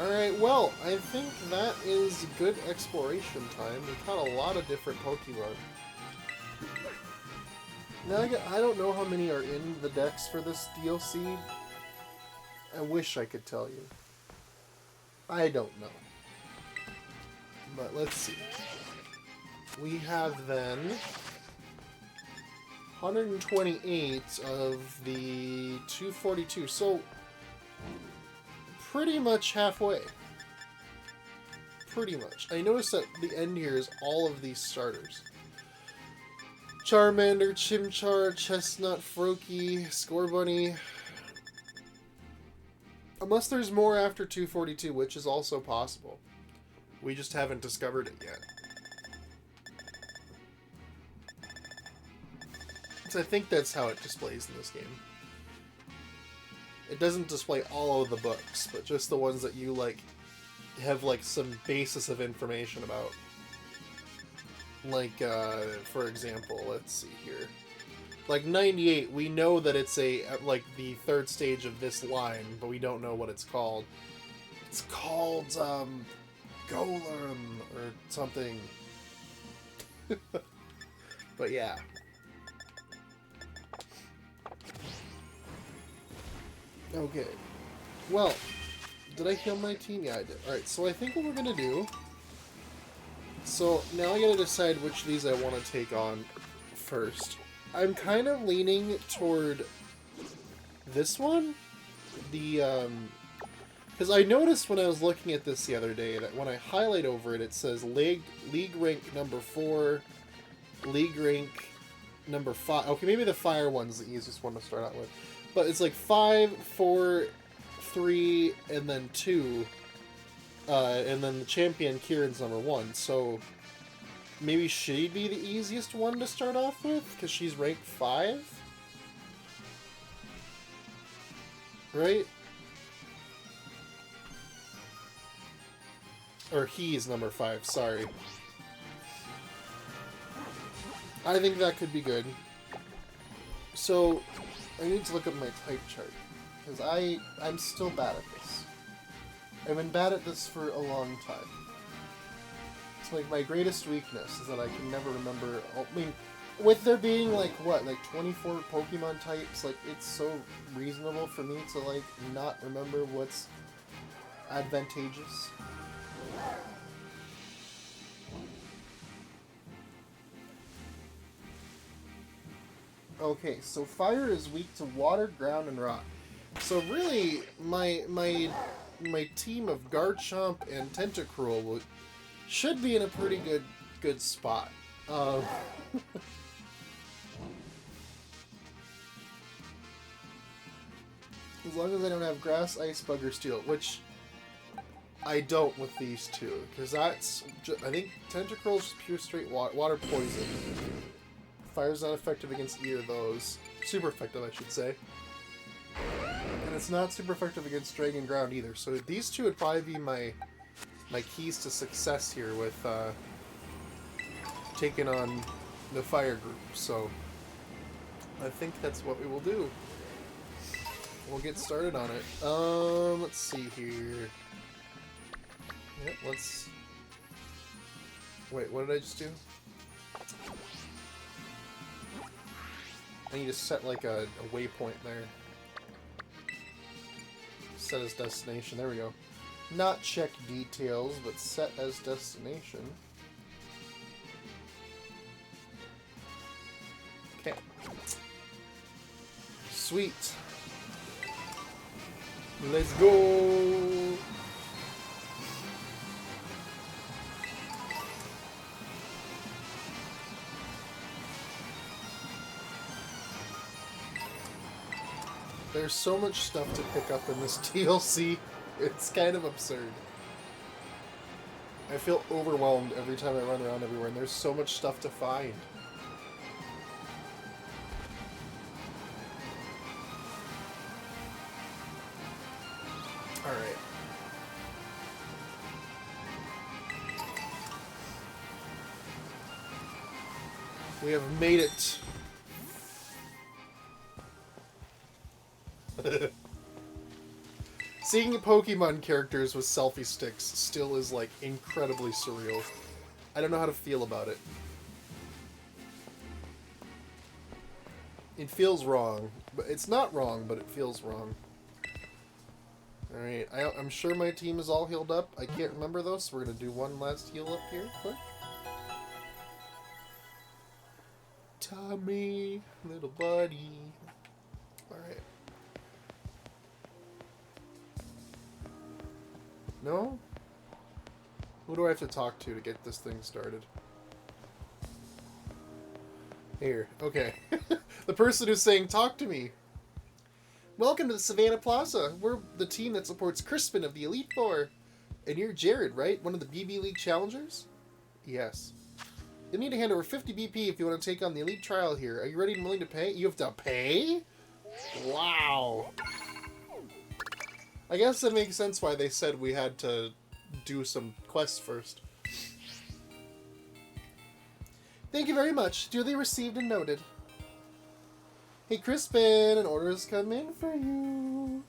Alright, well, I think that is good exploration time. We caught a lot of different Pokemon. Now, I don't know how many are in the decks for this DLC. I wish I could tell you. I don't know. But let's see. We have then 128 of the 242. So pretty much halfway. Pretty much. I noticed that the end here is all of these starters. Charmander, Chimchar, Chestnut, Froakie, Scorbunny. Unless there's more after 242, which is also possible. We just haven't discovered it yet. So I think that's how it displays in this game. It doesn't display all of the books, but just the ones that you, like, have, like, some basis of information about. Like, for example, let's see here. Like, 98, we know that it's like, the third stage of this line, but we don't know what it's called. It's called, Golem, or something. But yeah. Okay. Well, did I heal my team? Yeah, I did. Alright, so I think what we're gonna do... So, now I gotta decide which of these I want to take on first. I'm kind of leaning toward this one. The, because I noticed when I was looking at this the other day that when I highlight over it, it says League Rank number 4, League Rank number 5. Okay, maybe the Fire one's the easiest one to start out with. But it's like 5, 4, 3, and then 2. And then the champion, Kieran's number 1. So maybe she'd be the easiest one to start off with, because she's ranked 5? Right? Or he's number 5, sorry. I think that could be good. So, I need to look up my type chart, because I'm still bad at this. I've been bad at this for a long time. It's like my greatest weakness is that I can never remember. I mean, with there being like what, like 24 Pokemon types, like it's so reasonable for me to like not remember what's advantageous. Okay, so fire is weak to water, ground, and rock. So really, my team of Garchomp and Tentacruel should be in a pretty good spot. As long as I don't have Grass, Ice, Bug, or Steel, which I don't with these two, because that's I think Tentacruel is pure straight water poison. Fire's not effective against either of those. Super effective, I should say. And it's not super effective against Dragon Ground either. So these two would probably be my keys to success here with taking on the fire group. So I think that's what we will do. We'll get started on it. Let's see here. Yep, let's... Wait, what did I just do? I need to set like a waypoint there. Set as destination. There we go. Not check details, but set as destination. Okay. Sweet. Let's go. There's so much stuff to pick up in this DLC. It's kind of absurd. I feel overwhelmed every time I run around everywhere, and there's so much stuff to find. Alright. We have made it. Seeing Pokemon characters with selfie sticks still is, like, incredibly surreal. I don't know how to feel about it. It feels wrong. But it's not wrong, but it feels wrong. Alright, I'm sure my team is all healed up. I can't remember, though, so we're going to do one last heal up here, quick. Tommy, little buddy. Alright. No? Who do I have to talk to get this thing started? Here. Okay. The person who's saying, talk to me. Welcome to the Savannah Plaza. We're the team that supports Crispin of the Elite Four. And you're Jared, right? One of the BB League challengers? Yes. You'll need to hand over 50 BP if you want to take on the Elite Trial here. Are you ready and willing to pay? You have to pay? Wow. I guess that makes sense why they said we had to do some quests first. Thank you very much. Duly received and noted. Hey, Crispin, an order has come in for you.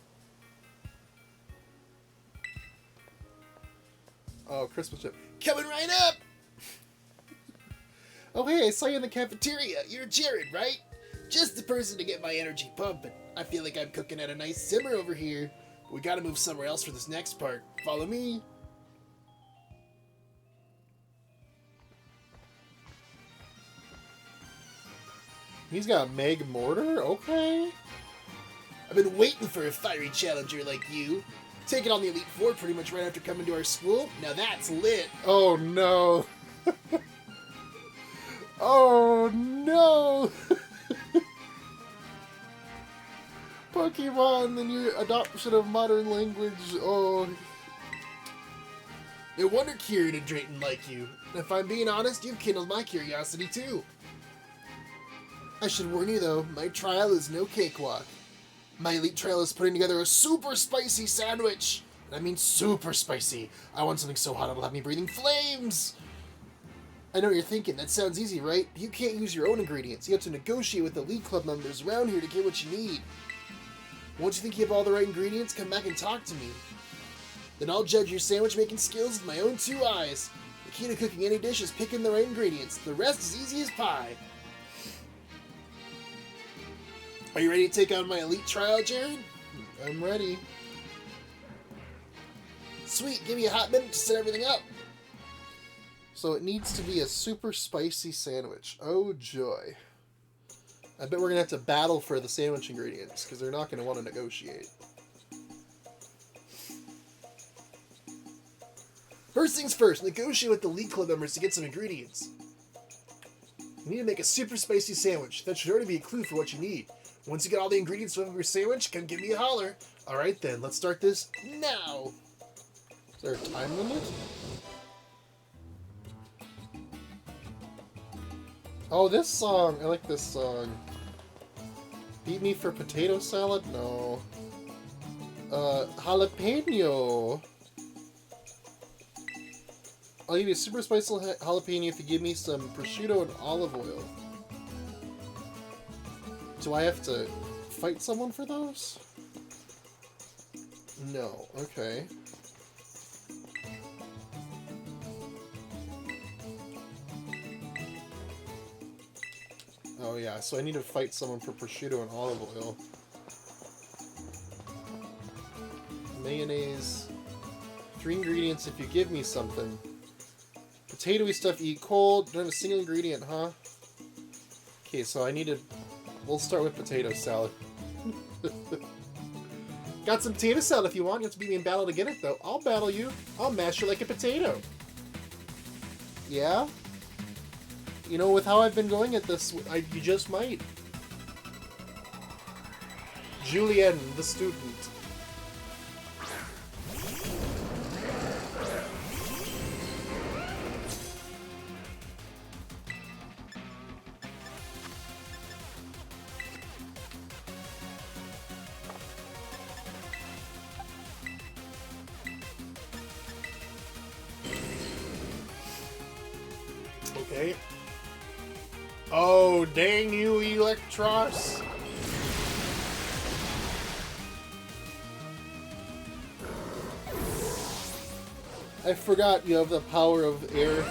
Oh, Crispin chip. Coming right up! Oh, hey, I saw you in the cafeteria. You're Jared, right? Just the person to get my energy pumping. I feel like I'm cooking at a nice simmer over here. We gotta move somewhere else for this next part. Follow me. He's got Meg Mortar? Okay. I've been waiting for a fiery challenger like you. Taking on the Elite Four pretty much right after coming to our school. Now that's lit. Oh no. Oh no. Pokemon and your adoption of modern language. Oh. No wonder Kieran and Drayton like you. If I'm being honest, you've kindled my curiosity too. I should warn you though, my trial is no cakewalk. My Elite Trial is putting together a super spicy sandwich. And I mean super spicy. I want something so hot it'll have me breathing flames. I know what you're thinking, that sounds easy, right? You can't use your own ingredients. You have to negotiate with the Elite Club members around here to get what you need. Once you think you have all the right ingredients, come back and talk to me. Then I'll judge your sandwich making skills with my own 2 eyes. The key to cooking any dish is picking the right ingredients. The rest is easy as pie. Are you ready to take on my Elite Trial, Jared? I'm ready. Sweet, give me a hot minute to set everything up. So it needs to be a super spicy sandwich. Oh joy. I bet we're gonna have to battle for the sandwich ingredients, because they're not gonna want to negotiate. First things first, negotiate with the League Club members to get some ingredients. You need to make a super spicy sandwich. That should already be a clue for what you need. Once you get all the ingredients from your sandwich, come give me a holler. Alright then, let's start this now. Is there a time limit? Oh, this song. I like this song. Beat me for potato salad? No. Jalapeno. I'll give you a super spicy jalapeno if you give me some prosciutto and olive oil. Do I have to fight someone for those? No. Okay. Oh yeah, so I need to fight someone for prosciutto and olive oil. Mayonnaise. 3 ingredients if you give me something. Potatoey stuff eat cold. Don't have a single ingredient, huh? Okay, so I need to... We'll start with potato salad. Got some potato salad if you want. You have to beat me in battle to get it, though. I'll battle you. I'll mash you like a potato. Yeah? You know, with how I've been going at this, you just might. Julien, the student. Okay. Oh, dang you, Electros! I forgot you have the power of air.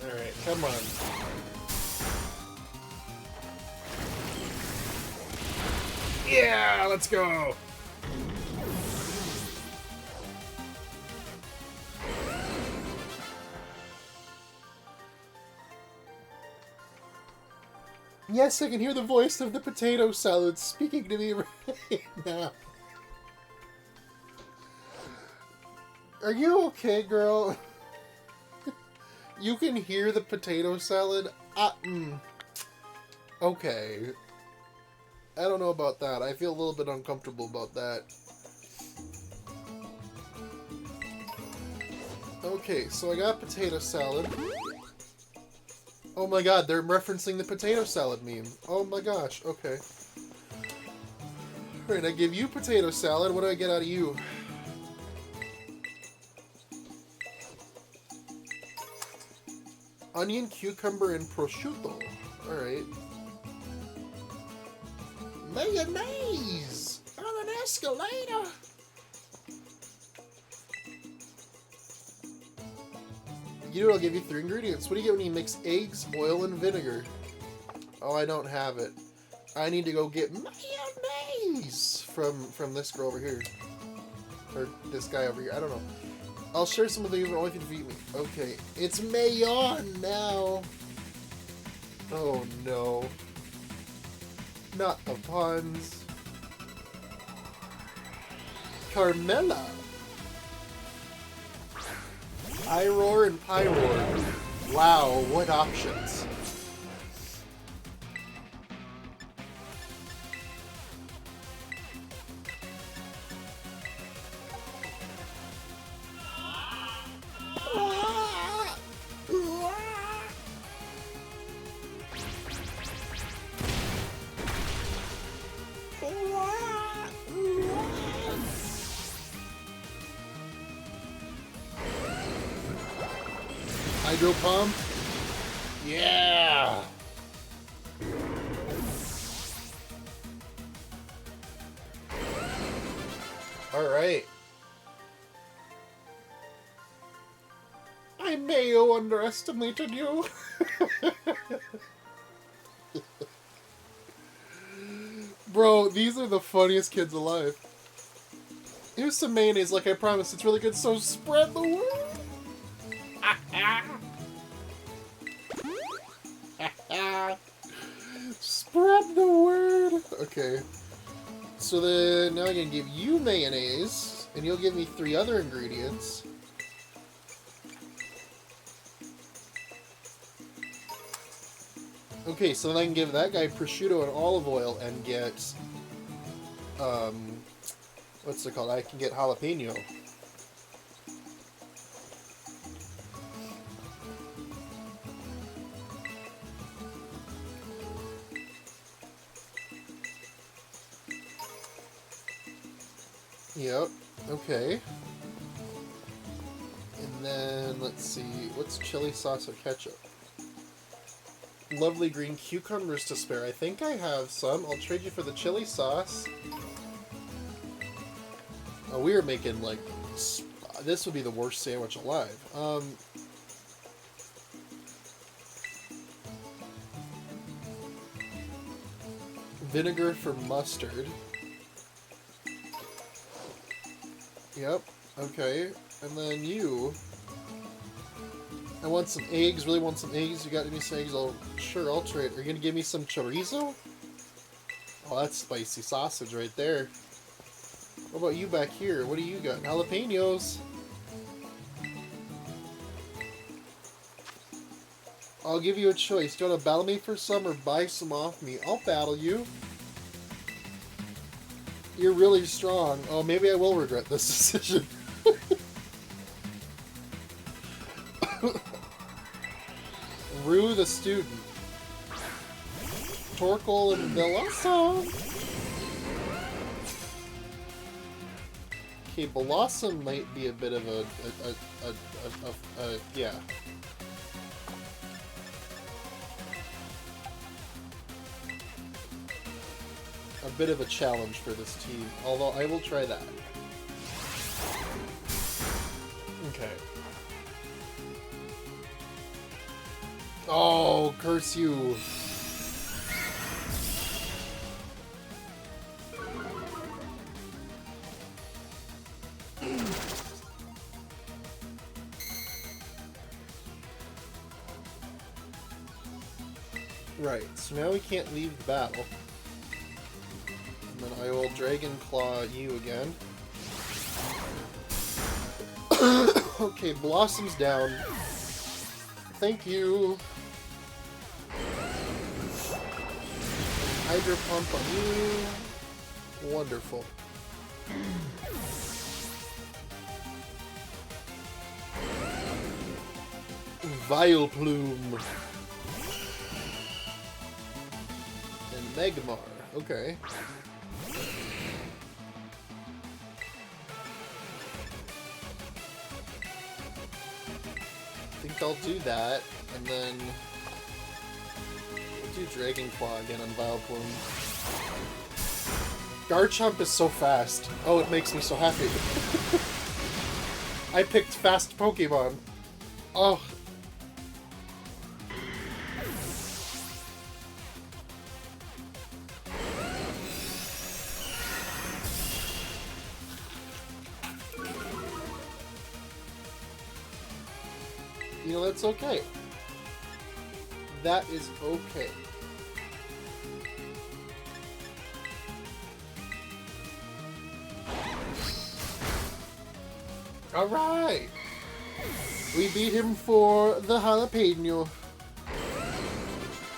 Alright, come on. Yeah, let's go! Yes, I can hear the voice of the potato salad speaking to me right now. Are you okay, girl? You can hear the potato salad? Okay. I don't know about that. I feel a little bit uncomfortable about that. Okay, so I got potato salad. Oh my god, they're referencing the potato salad meme. Oh my gosh, okay. Alright, I give you potato salad. What do I get out of you? Onion, cucumber, and prosciutto. Alright. Mayonnaise! On an escalator! You know what, I'll give you 3 ingredients. What do you get when you mix eggs, oil, and vinegar? Oh, I don't have it. I need to go get mayonnaise from this girl over here. Or this guy over here. I don't know. I'll share some of these only if you defeat me. Okay. It's Mayon now. Oh no. Not the puns. Carmella. Iroar and Pyroar. Wow, what options. Hydro Pump? Yeah! Alright. I may have underestimated you. Bro, these are the funniest kids alive. Here's some mayonnaise, like I promised. It's really good, so spread the word. Spread the word. Okay. So then now I'm gonna give you mayonnaise, and you'll give me 3 other ingredients. Okay, so then I can give that guy prosciutto and olive oil and get, what's it called? I can get jalapeno. Yep, okay. And then, let's see, what's chili sauce or ketchup? Lovely green cucumbers to spare. I think I have some. I'll trade you for the chili sauce. Oh, we are making, like, this would be the worst sandwich alive. Vinegar for mustard. Yep, okay. And then you... I want some eggs, really want some eggs. You got me some eggs? Sure, I'll trade. Are you gonna give me some chorizo? Oh, that's spicy sausage right there. What about you back here? What do you got? Jalapenos. I'll give you a choice. Do you want to battle me for some or buy some off me? I'll battle you. You're really strong. Oh, maybe I will regret this decision. Rue the student. Torkoal and Blossom. Okay, Blossom might be a bit of a yeah. A bit of a challenge for this team, although I will try that. Okay. Oh, curse you. Right, so now we can't leave the battle. And then I will Dragon Claw you again. Okay, Blossom's down. Thank you. Hydro Pump on you. Wonderful. Vileplume. And Magmar. Okay. I think I'll do that, and then we'll do Dragon Claw again on Vileplume. Garchomp is so fast. Oh, it makes me so happy. I picked fast Pokemon. Oh. You know, that's okay. That is okay. Alright! We beat him for the jalapeno.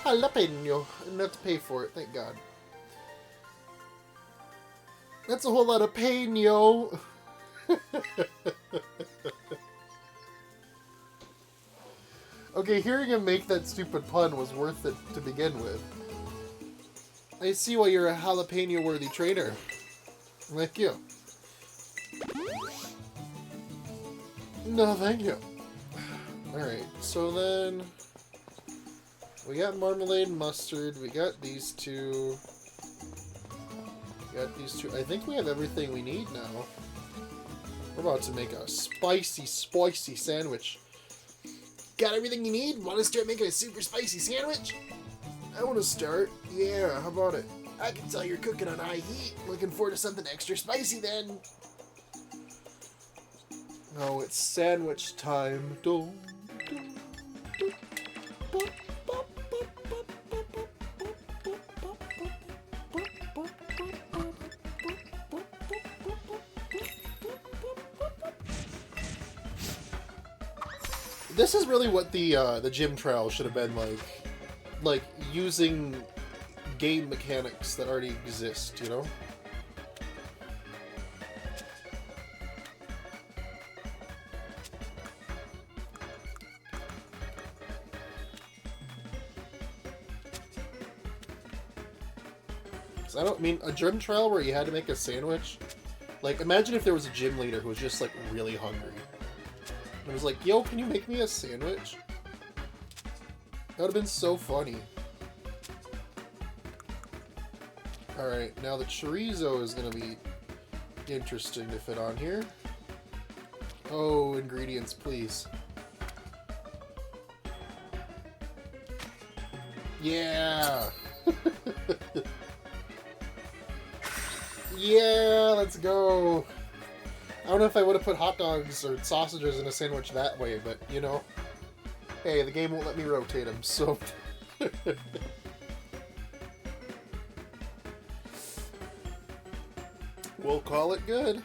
Jalapeno. I didn't have to pay for it, thank God. That's a whole lot of pain, yo! Okay, hearing him make that stupid pun was worth it to begin with. I see why you're a jalapeno-worthy trader. Thank you. No, thank you. Alright, so then... we got marmalade and mustard, we got these two... we got these two. I think we have everything we need now. We're about to make a spicy, spicy sandwich. Got everything you need? Want to start making a super spicy sandwich? I want to start. Yeah, how about it? I can tell you're cooking on high heat. Looking forward to something extra spicy then. Oh, it's sandwich time. Dum, dum, dum, bop, bop, bop, bop, bop, bop, bop, bop, bop, bop, bop. This is really what the gym trial should have been like using game mechanics that already exist, you know? I don't mean a gym trial where you had to make a sandwich. Like, imagine if there was a gym leader who was just like really hungry. And was like, yo, can you make me a sandwich? That would have been so funny. Alright, now the chorizo is going to be interesting to fit on here. Oh, ingredients, please. Yeah! Yeah, let's go! I don't know if I would have put hot dogs or sausages in a sandwich that way, but, you know. Hey, the game won't let me rotate them, so... We'll call it good.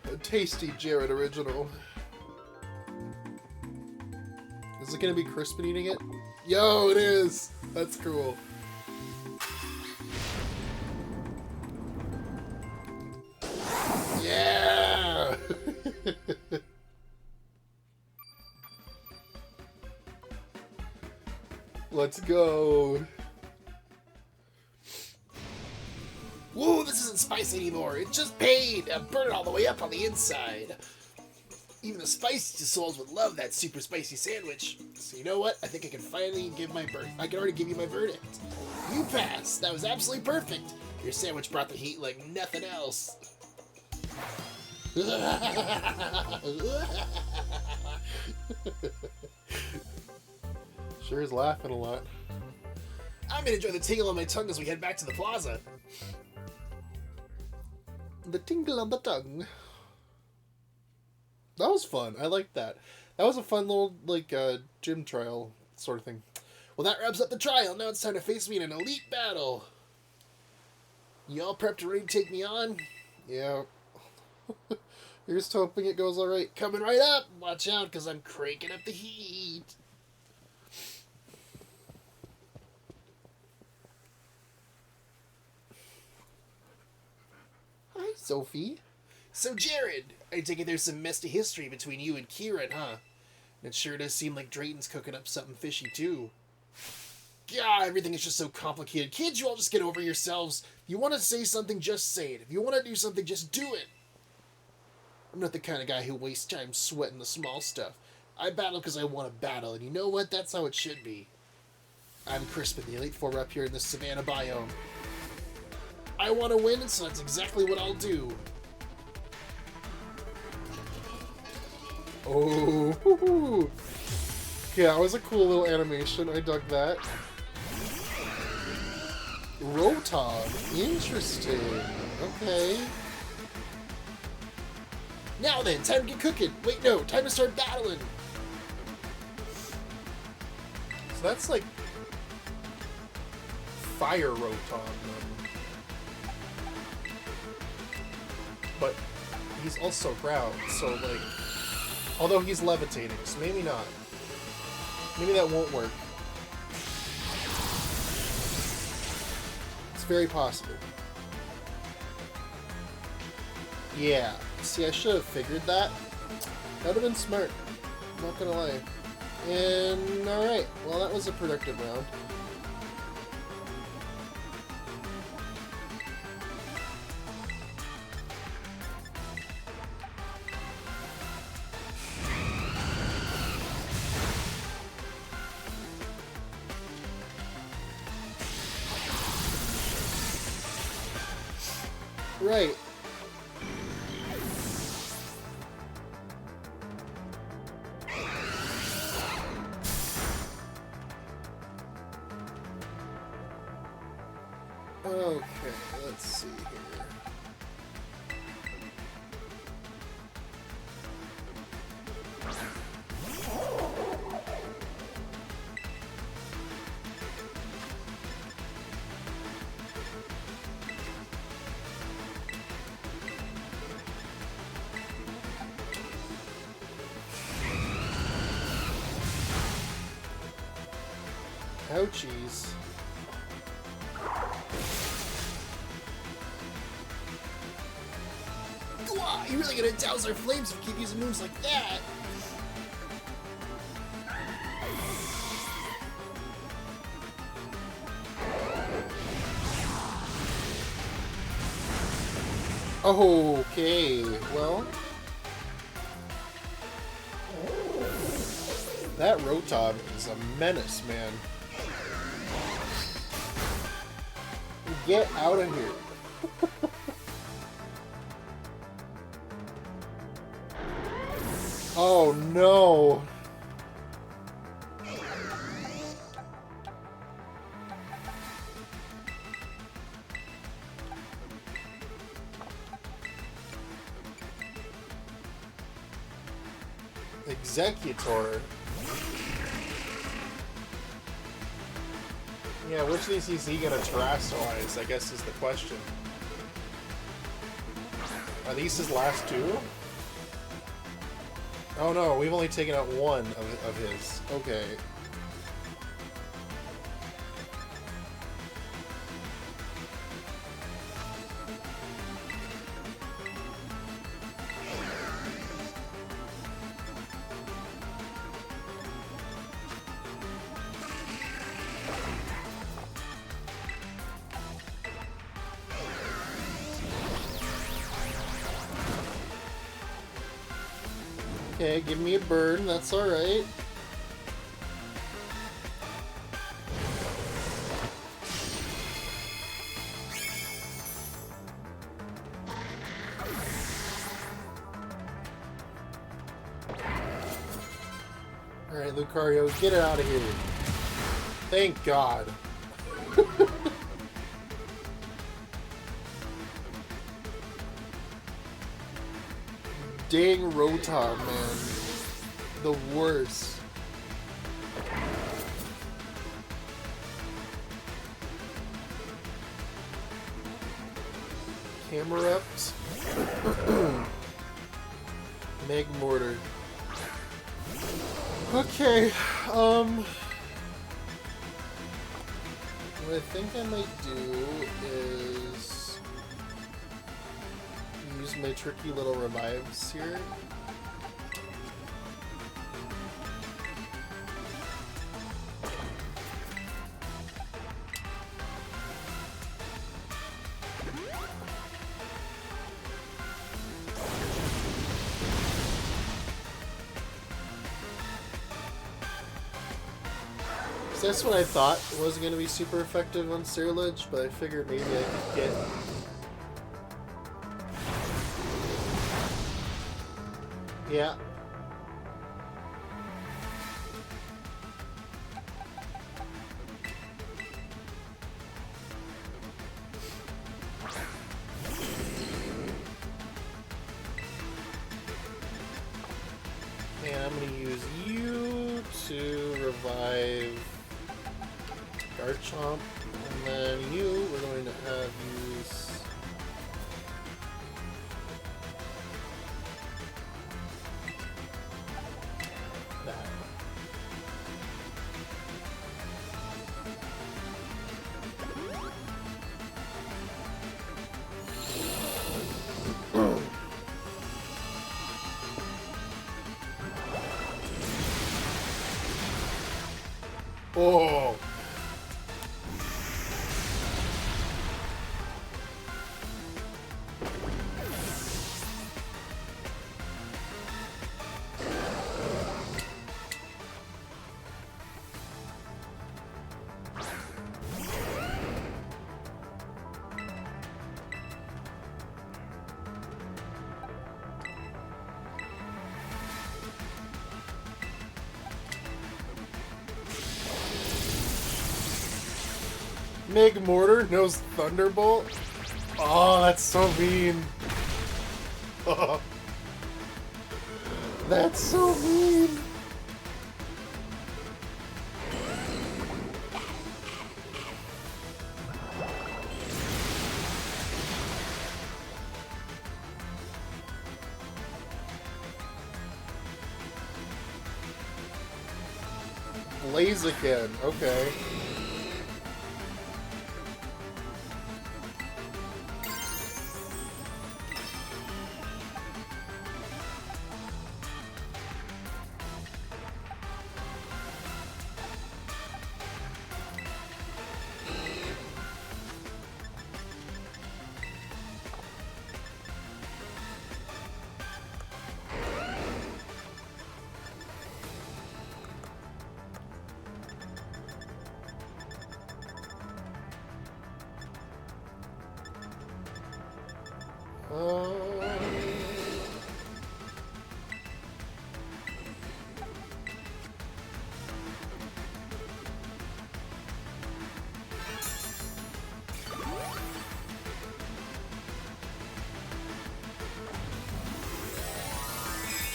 A tasty Jared original. Is it gonna be Crispin eating it? Yo, it is! That's cool. Yeah! Let's go. Whoa, this isn't spicy anymore. It's just pain. I burn it all the way up on the inside. Even the spiciest souls would love that super spicy sandwich. So you know what? I think I can finally give my I can already give you my verdict. You passed. That was absolutely perfect. Your sandwich brought the heat like nothing else. Sure is laughing a lot. I'm gonna enjoy the tingle on my tongue as we head back to the plaza. The tingle on the tongue. That was fun. I liked that. That was a fun little, like, gym trial sort of thing. Well, that wraps up the trial. Now it's time to face me in an elite battle. You all prepped and ready to take me on? Yeah. You're just hoping it goes alright. Coming right up. Watch out, because I'm cranking up the heat. Hi, Sophie. So, Jared, I take it there's some messy history between you and Kieran, huh? And it sure does seem like Drayton's cooking up something fishy, too. God, everything is just so complicated. Kids, you all just get over yourselves. If you want to say something, just say it. If you want to do something, just do it. I'm not the kind of guy who wastes time sweating the small stuff. I battle because I want to battle, and you know what? That's how it should be. I'm Crispin, the Elite Four rep here in the Savannah biome. I want to win, so that's exactly what I'll do. Oh, hoo-hoo. Yeah, that was a cool little animation. I dug that. Rotom. Interesting. Okay. Now then, time to get cooking. Wait, no, time to start battling. So that's like Fire Rotom. But he's also ground, so like... Although he's levitating, so maybe not. Maybe that won't work. It's very possible. Yeah. See, I should have figured that. That would have been smart. Not gonna lie. And, alright. Well, that was a productive round. Right. Okay, let's see here. Ouchies. You're really gonna douse our flames if you keep using moves like that! Okay, well... That Rotom is a menace, man. Get out of here. Oh no! Executor? Yeah, which of these is he gonna terrestrialize, I guess is the question. Are these his last two? Oh no, we've only taken out one of his. Okay. Okay, give me a burn, that's alright. Alright, Lucario, get it out of here. Thank God. Dang Rotom, man. The worst. Camerupt. Magmortar. Okay, what I think I might do is use my tricky little revives here. So that's what I thought wasn't going to be super effective on Sterilage, but I figured maybe I could get... Yeah. And I'm going to use you to revive Garchomp, and then you, we're going to have use... that. Oh! Meg Mortar knows Thunderbolt? Oh, that's so mean. Oh, that's so mean. Blaziken, okay.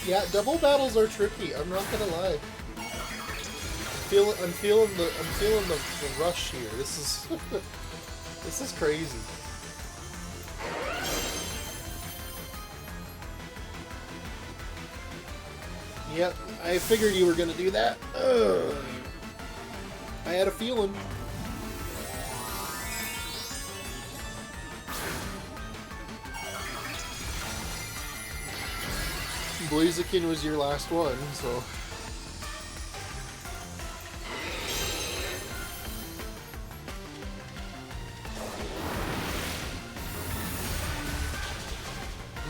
Yeah, double battles are tricky. I'm not gonna lie. I'm feeling the rush here. This is this is crazy. Yep, I figured you were gonna do that. Ugh. I had a feeling. Blaziken was your last one, so...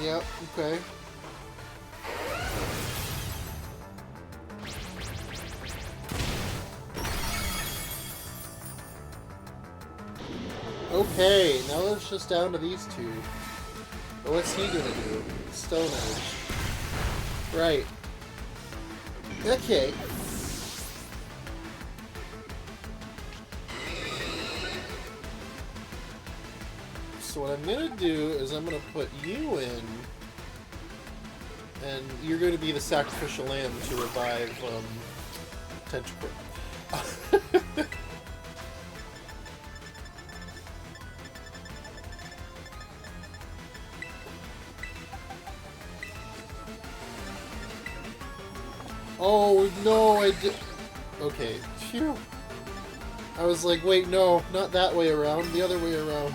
Yep, okay. Okay, now it's just down to these two. But what's he gonna do? Stone Edge. Right. Okay. So what I'm gonna do is I'm gonna put you in, and you're gonna be the sacrificial lamb to revive, Tentacruel. Oh, no, I did... Okay, phew. I was like, wait, no, not that way around, the other way around.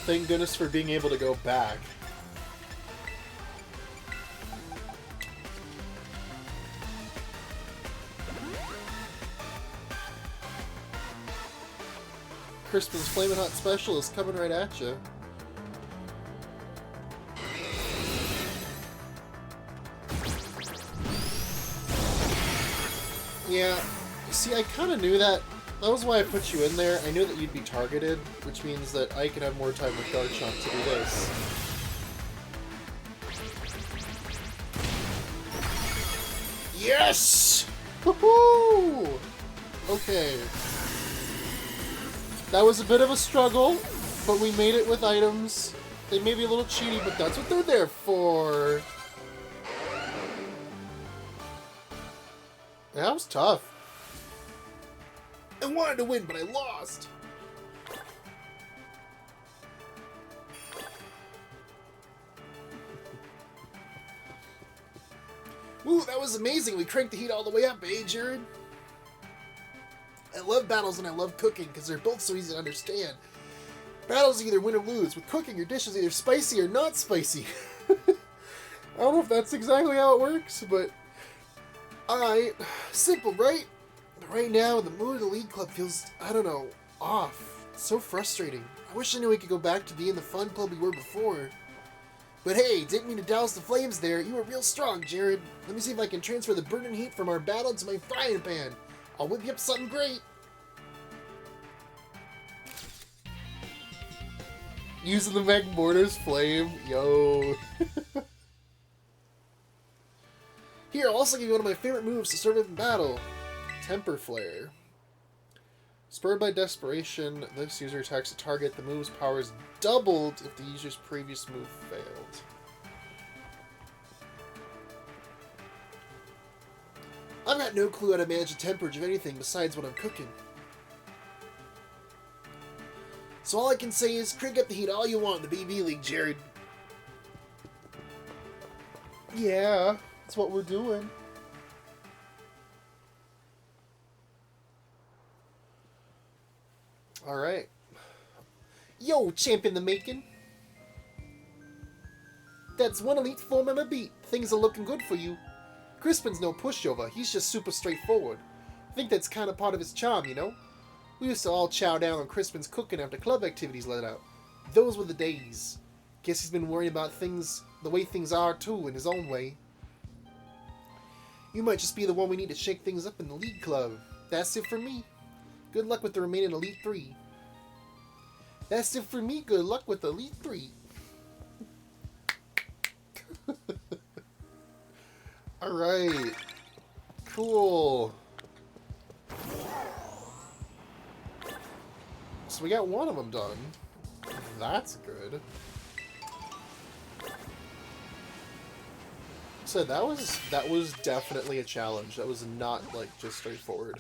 Thank goodness for being able to go back. Crispin's Flamin' Hot Special is coming right at you. Yeah, see, I kind of knew that. That was why I put you in there. I knew that you'd be targeted, which means that I could have more time with Garchomp to do this. Yes! Woohoo! Okay. That was a bit of a struggle, but we made it with items. They may be a little cheaty, but that's what they're there for. That was tough. I wanted to win, but I lost. Woo, that was amazing. We cranked the heat all the way up, eh, Jared? I love battles and I love cooking because they're both so easy to understand. Battles either win or lose. With cooking, your dish is either spicy or not spicy. I don't know if that's exactly how it works, but... Alright. Simple, right? But right now, the mood of the League Club feels, I don't know, off. It's so frustrating. I wish I knew we could go back to being the fun club we were before. But hey, didn't mean to douse the flames there. You were real strong, Jared. Let me see if I can transfer the burning heat from our battle to my frying pan. I'll whip you up something great. Using the Magmortar's flame. Yo. Here, I'll also give you one of my favorite moves to survive in battle. Temper Flare. Spurred by desperation, this user attacks a target. The move's power is doubled if the user's previous move failed. I've got no clue how to manage the temperage of anything besides what I'm cooking. So all I can say is, crank up the heat all you want in the BB League, Jared. Yeah, that's what we're doing. Alright. Yo, champ in the making. That's one Elite Four member beat. Things are looking good for you. Crispin's no pushover, he's just super straightforward. I think that's kind of part of his charm, you know? We used to all chow down on Crispin's cooking after club activities let out. Those were the days. Guess he's been worrying about things the way things are too, in his own way. You might just be the one we need to shake things up in the League Club. That's it for me. Good luck with the remaining Elite Three. That's it for me. Good luck with Elite Three. Alright. Cool. So we got one of them done. That's good. So that was definitely a challenge. That was not like just straightforward.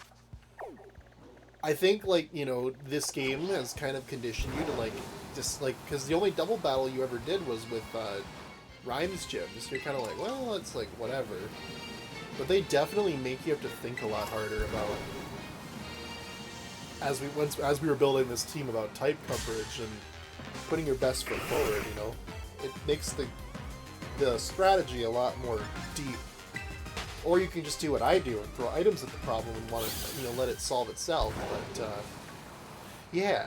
I think, like, you know, this game has kind of conditioned you to, like, just, like, because the only double battle you ever did was with Rhymes Gyms. So you're kind of like, well, it's, like, whatever. But they definitely make you have to think a lot harder about, as we were building this team, about type coverage and putting your best foot forward, you know? It makes the strategy a lot more deep. Or you can just do what I do and throw items at the problem and want to, you know, let it solve itself. But, yeah.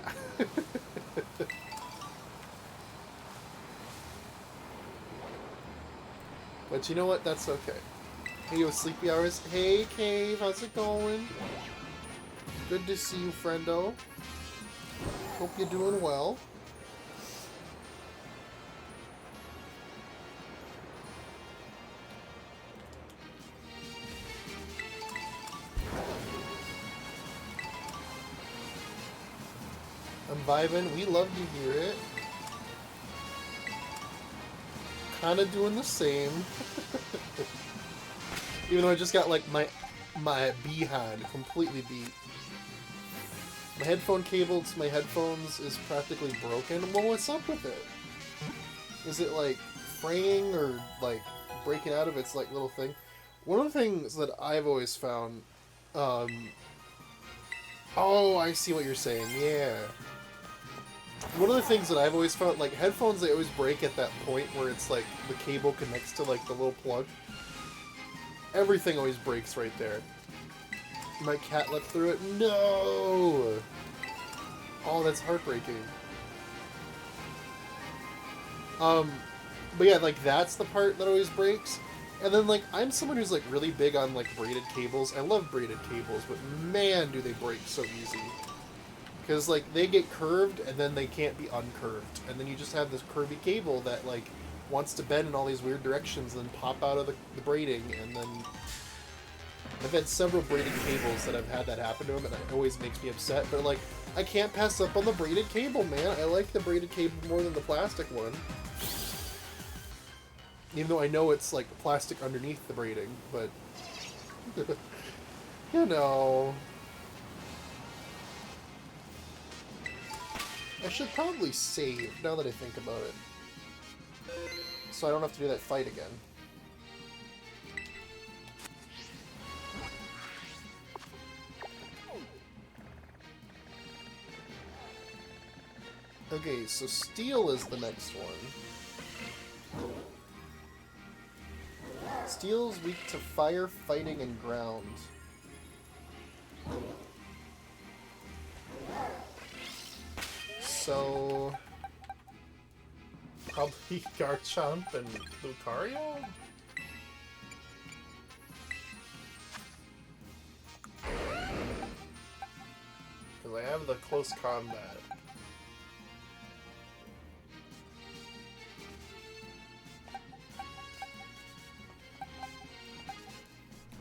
But you know what? That's okay. Hey, yo, Sleepy Hours. Hey, Cave. How's it going? Good to see you, friendo. Hope you're doing well. I'm vibing. We love to hear it. Kind of doing the same. Even though I just got like my behind completely beat. My headphone cable to my headphones is practically broken. Well, what's up with it? Is it like fraying or like breaking out of its like little thing? One of the things that I've always found. Oh, I see what you're saying. Yeah. One of the things that I've always found, like, headphones, they always break at that point where it's, like, the cable connects to, like, the little plug. Everything always breaks right there. My cat leapt through it. No! Oh, that's heartbreaking. But yeah, like, that's the part that always breaks. And then, like, I'm someone who's, like, really big on, like, braided cables. I love braided cables, but man, do they break so easy. Because, like, they get curved, and then they can't be uncurved. And then you just have this curvy cable that, like, wants to bend in all these weird directions and then pop out of the braiding, and then... I've had several braided cables that I've had that happen to them, and it always makes me upset. But, like, I can't pass up on the braided cable, man. I like the braided cable more than the plastic one. Even though I know it's, like, plastic underneath the braiding, but... you know... I should probably save, now that I think about it. So I don't have to do that fight again. Okay, so Steel is the next one. Steel's weak to fire, fighting, and ground. So... probably Garchomp and Lucario? Because I have the close combat.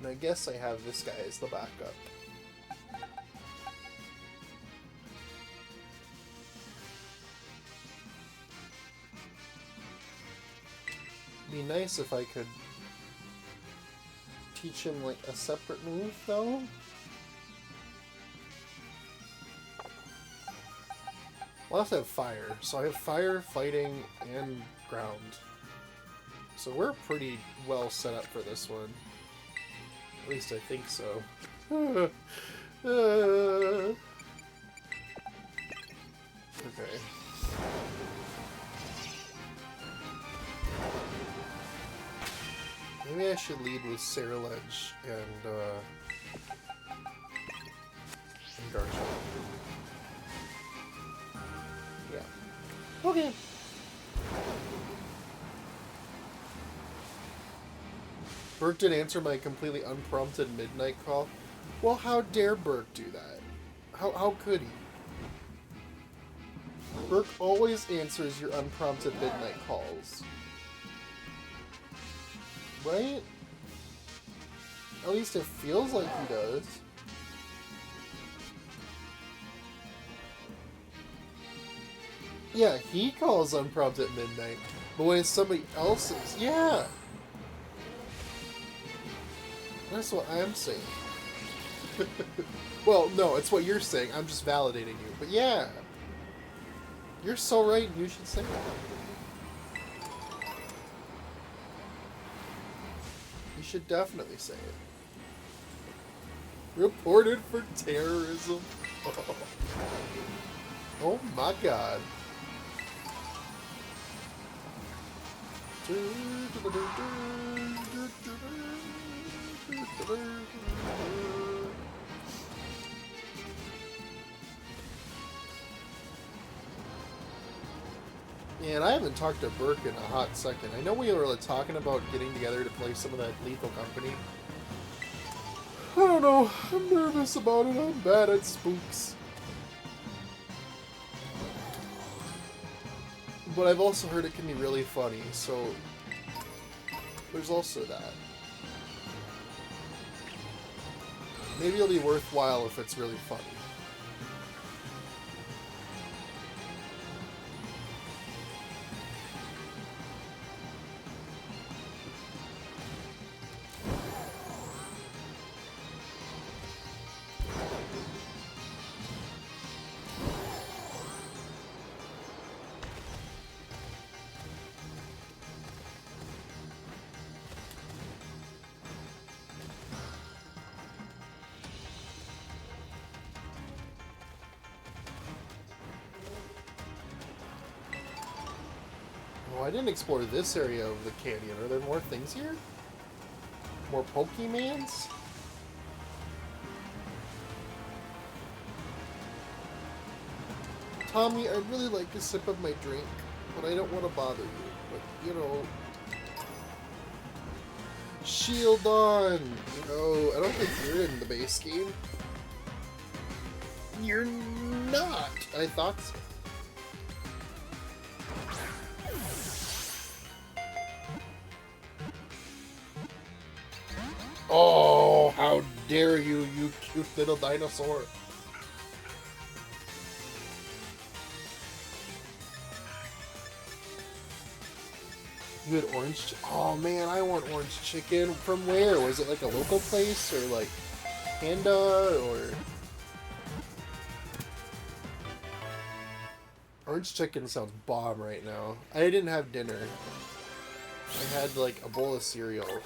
And I guess I have this guy as the backup. Be nice if I could teach him like a separate move though. Well, I also have fire, so I have fire, fighting, and ground. So we're pretty well set up for this one. At least I think so. Okay. Maybe I should lead with Ceruledge and Garchomp. Yeah. Okay. Burke did answer my completely unprompted midnight call. Well, how dare Burke do that? How could he? Burke always answers your unprompted midnight calls. Right? At least it feels like he does. Yeah, he calls unprompted at midnight. But when it's somebody else's, yeah! That's what I'm saying. Well, no, it's what you're saying. I'm just validating you. But yeah! You're so right, and you should say it. You should definitely say it. Reported for terrorism. Oh my god. Yeah, and I haven't talked to Burke in a hot second. I know we were talking about getting together to play some of that Lethal Company. I don't know. I'm nervous about it. I'm bad at spooks. But I've also heard it can be really funny, so there's also that. Maybe it'll be worthwhile if it's really funny. Oh, I didn't explore this area of the canyon. Are there more things here? More Pokemans? Tommy, I'd really like a sip of my drink, but I don't want to bother you. But, you know... Shieldon! No, I don't think you're in the base game. You're not! I thought so. Oh, how dare you, you cute little dinosaur. You had orange oh man, I want orange chicken. From where? Was it like a local place or like Panda or... Orange chicken sounds bomb right now. I didn't have dinner. I had like a bowl of cereal,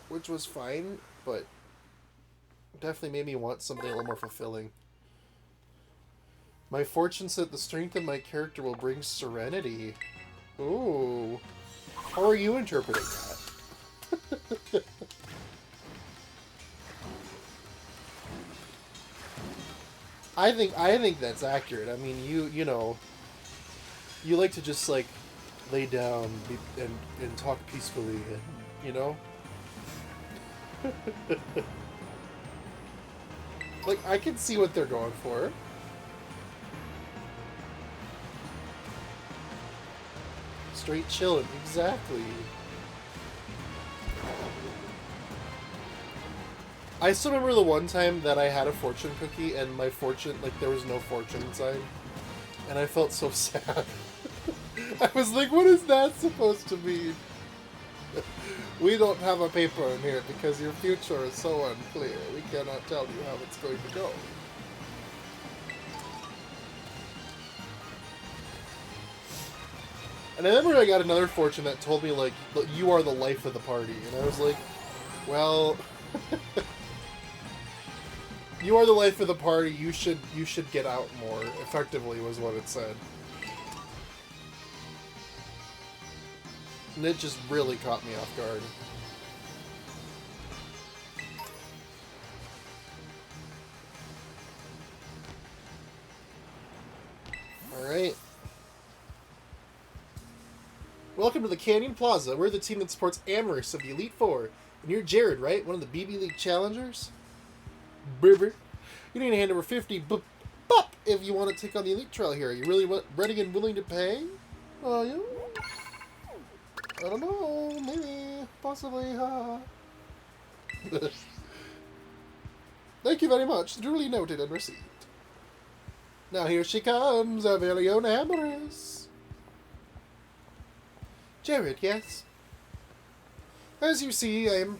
which was fine, but definitely made me want something a little more fulfilling. My fortune said the strength of my character will bring serenity. Ooh. How are you interpreting that? I think that's accurate. I mean, you know, you like to just like lay down and talk peacefully, and, you know. Like, I can see what they're going for. Straight chillin', exactly. I still remember the one time that I had a fortune cookie and my fortune, like, there was no fortune inside. And I felt so sad. I was like, what is that supposed to mean? We don't have a paper in here because your future is so unclear. We cannot tell you how it's going to go. And I remember I got another fortune that told me, like, you are the life of the party. And I was like, well... you are the life of the party, you should get out more, effectively, was what it said. And it just really caught me off guard. Alright. Welcome to the Canyon Plaza. We're the team that supports Amherst of the Elite Four. And you're Jared, right? One of the BB League challengers? Brr. You need a hand over 50 bup if you want to take on the Elite Trial here. Are you really ready and willing to pay? Oh, yeah? I don't know. Maybe. Possibly. Thank you very much. Duly noted and received. Now here she comes, Avelion Amorous. Jared, yes? As you see, I am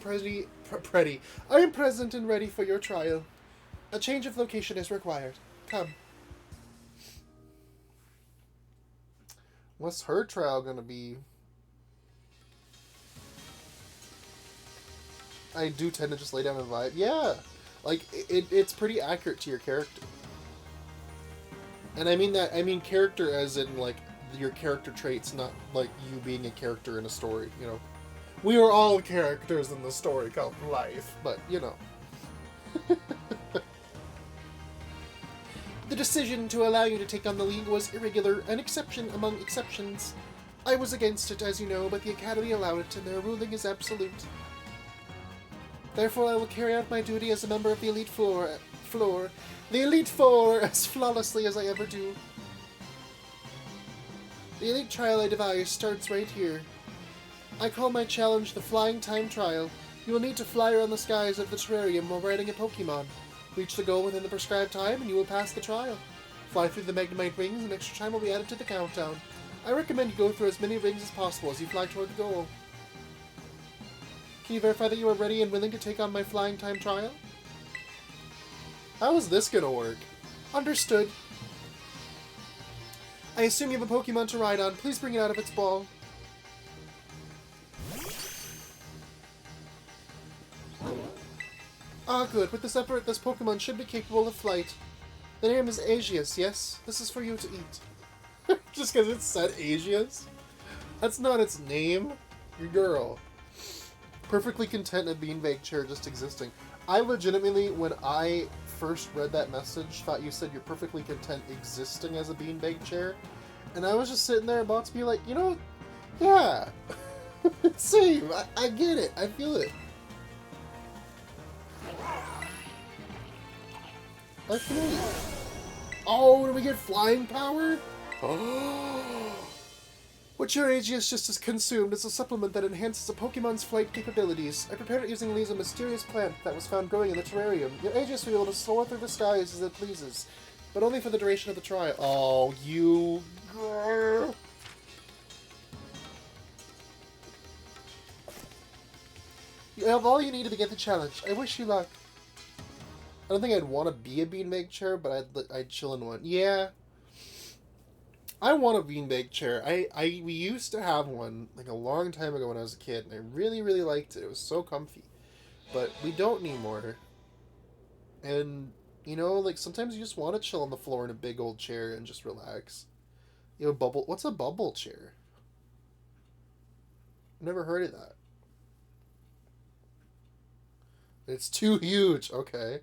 I am present and ready for your trial. A change of location is required. Come. What's her trial gonna be? I do tend to just lay down a vibe. Yeah! Like, it's pretty accurate to your character. And I mean character as in, like, your character traits, not, like, you being a character in a story, you know. We are all characters in the story called life, but, you know. The decision to allow you to take on the League was irregular, an exception among exceptions. I was against it, as you know, but the Academy allowed it, and their ruling is absolute. Therefore, I will carry out my duty as a member of the Elite Four, the Elite Four, as flawlessly as I ever do. The Elite Trial I devised starts right here. I call my challenge the Flying Time Trial. You will need to fly around the skies of the terrarium while riding a Pokemon. Reach the goal within the prescribed time, and you will pass the trial. Fly through the Magnemite rings, and extra time will be added to the countdown. I recommend you go through as many rings as possible as you fly toward the goal. Can you verify that you are ready and willing to take on my Flying Time Trial? How is this gonna work? Understood. I assume you have a Pokemon to ride on. Please bring it out of its ball. Ah, good. With this effort, this Pokemon should be capable of flight. The name is Aegius, yes? This is for you to eat. Just because it said Aegius? That's not its name. Your girl. Perfectly content at beanbag chair just existing. I legitimately, when I first read that message, thought you said you're perfectly content existing as a beanbag chair. And I was just sitting there about to be like, you know, yeah. Same. I get it. I feel it. I feel it. Oh, do we get flying power? Oh. What your Aegius just has consumed is a supplement that enhances a Pokemon's flight capabilities. I prepared it using leaves of a mysterious plant that was found growing in the terrarium. Your Aegius will be able to soar through the skies as it pleases, but only for the duration of the trial. Oh, you... You have all you need to begin the challenge. I wish you luck. I don't think I'd want to be a beanbag chair, but I'd chill in one. Yeah. I want a beanbag chair. We used to have one like a long time ago when I was a kid, and I really, really liked it. It was so comfy. But we don't anymore. And, you know, like sometimes you just want to chill on the floor in a big old chair and just relax. You have a bubble. What's a bubble chair? I've never heard of that. It's too huge. Okay.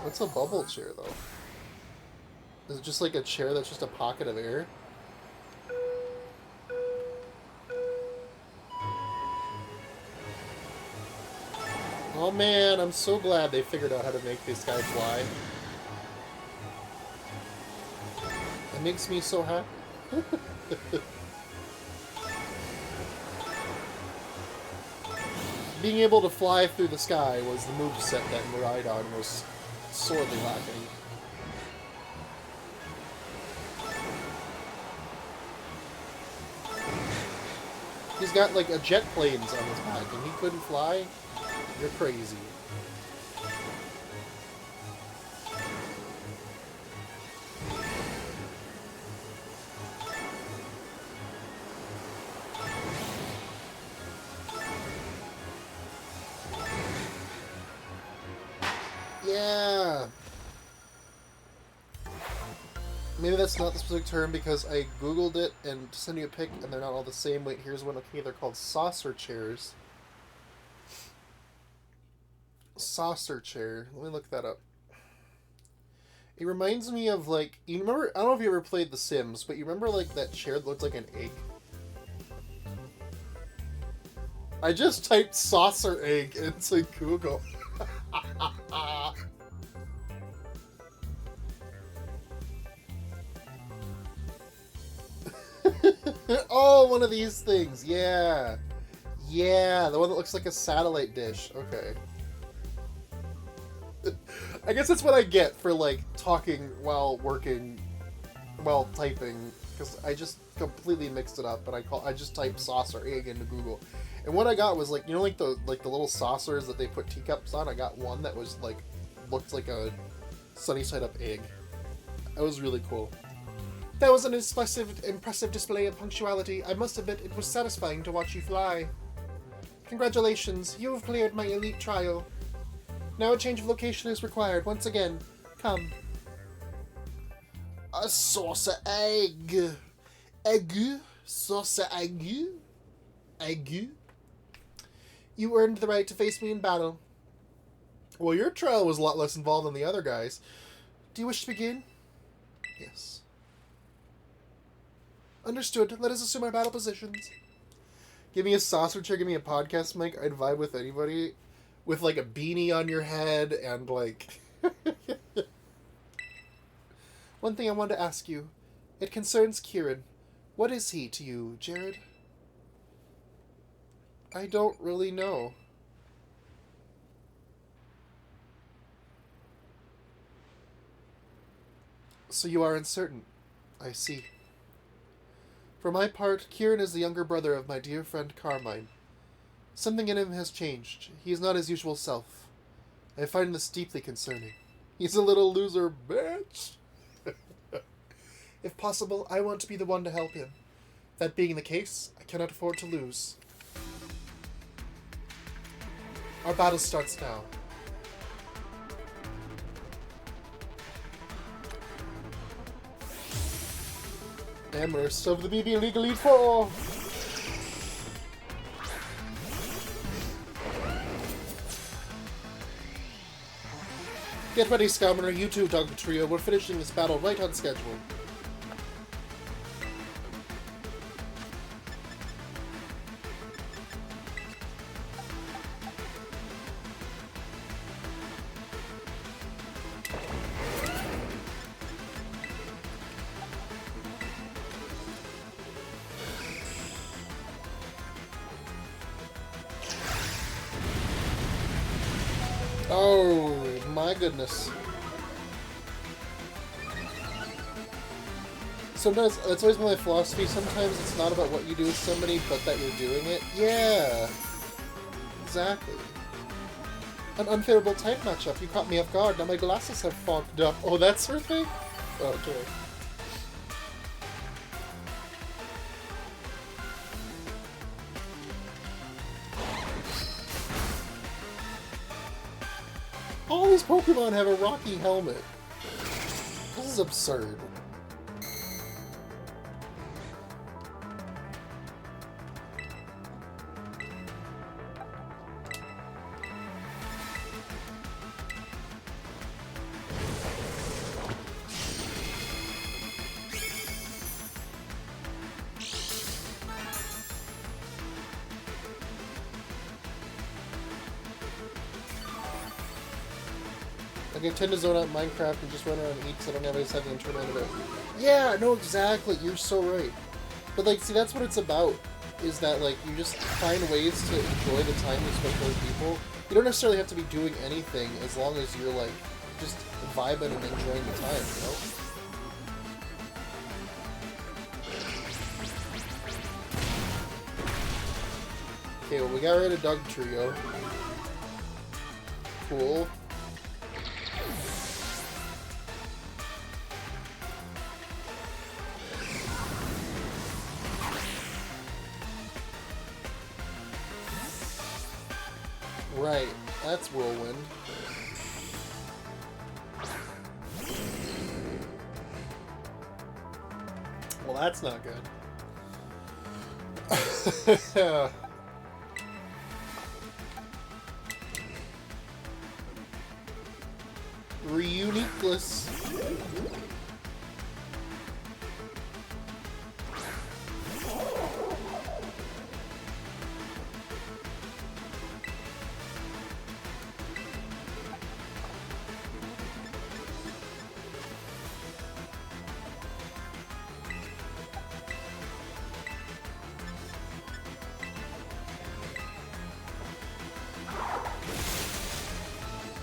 What's a bubble chair, though? Is it just like a chair that's just a pocket of air? Oh man, I'm so glad they figured out how to make this guy fly. It makes me so happy. being able to fly through the sky was the moveset that Miraidon was sorely lacking. He's got like a jet planes on his back and he couldn't fly? You're crazy. Yeah. Maybe that's not the specific term because I googled it and to send you a pic and they're not all the same. Wait, here's one. Okay, they're called saucer chairs. Saucer chair. Let me look that up. It reminds me of like, you remember, I don't know if you ever played The Sims, but you remember like that chair that looked like an egg? I just typed saucer egg into Google. Oh, one of these things. Yeah. Yeah, the one that looks like a satellite dish. Okay. I guess that's what I get for, like, talking while working, while typing, because I just completely mixed it up, and I just typed saucer egg into Google. And what I got was, like, you know, like the little saucers that they put teacups on? I got one that was, like, looked like a sunny side up egg. That was really cool. That was an impressive display of punctuality. I must admit, it was satisfying to watch you fly. Congratulations, you have cleared my elite trial. Now a change of location is required. Once again, come. A saucer egg. Egg. Saucer egg. Egg. You earned the right to face me in battle. Well, your trial was a lot less involved than the other guys. Do you wish to begin? Yes. Understood. Let us assume our battle positions. Give me a saucer chair, give me a podcast mic. I'd vibe with anybody. With, like, a beanie on your head and, like... One thing I wanted to ask you. It concerns Kieran. What is he to you, Jared? I don't really know. So you are uncertain. I see. For my part, Kieran is the younger brother of my dear friend Carmine. Something in him has changed. He is not his usual self. I find this deeply concerning. He's a little loser, bitch. If possible, I want to be the one to help him. That being the case, I cannot afford to lose. Our battle starts now. Amherst of the BB League Elite Four! Get ready, Scouter. You too, Dog Trio. We're finishing this battle right on schedule. Oh, my goodness. Sometimes, that's always been my philosophy, sometimes it's not about what you do with somebody, but that you're doing it. Yeah! Exactly. An unfavorable type matchup. You caught me off guard. Now my glasses have fogged up. Oh, that's her thing? Okay. All these Pokemon have a rocky helmet. This is absurd. I tend to zone out Minecraft and just run around and eat because I don't have any second internet of it. Yeah, no, exactly. You're so right. But, like, see, that's what it's about. is that like you just find ways to enjoy the time you spend with other people. You don't necessarily have to be doing anything as long as you're like just vibing and enjoying the time, you know? Okay, well we got rid of Dugtrio. Cool. Right, that's Whirlwind. Well, that's not good. Reuniqueless.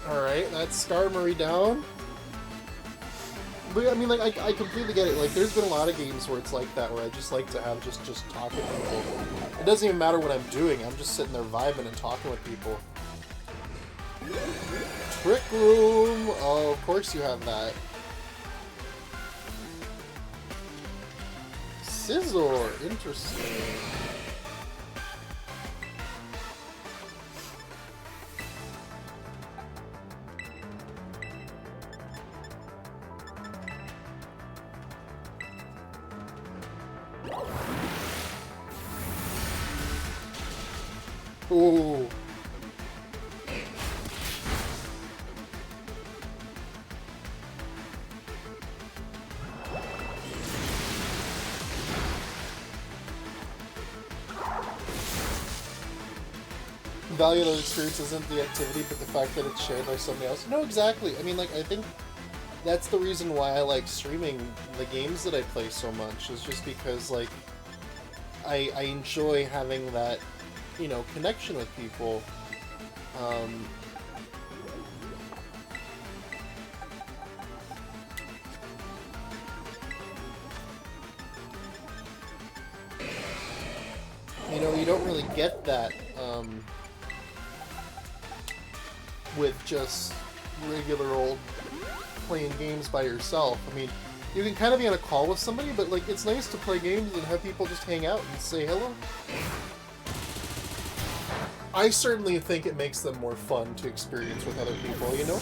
Alright, that's Skarmory down. But I mean, like, I completely get it. Like, there's been a lot of games where it's like that, where I just like to have just talk with people. It doesn't even matter what I'm doing, I'm just sitting there vibing and talking with people. Trick Room! Oh, of course you have that. Scizor! Interesting. Ooh. The value of those experience isn't the activity, but the fact that it's shared by somebody else. No, exactly. I mean, like, I think that's the reason why I like streaming the games that I play so much, is just because, like, I enjoy having that, you know, connection with people. You know, you don't really get that with just regular old playing games by yourself. I mean, you can kind of be on a call with somebody, but like it's nice to play games and have people just hang out and say hello. I certainly think it makes them more fun to experience with other people, you know?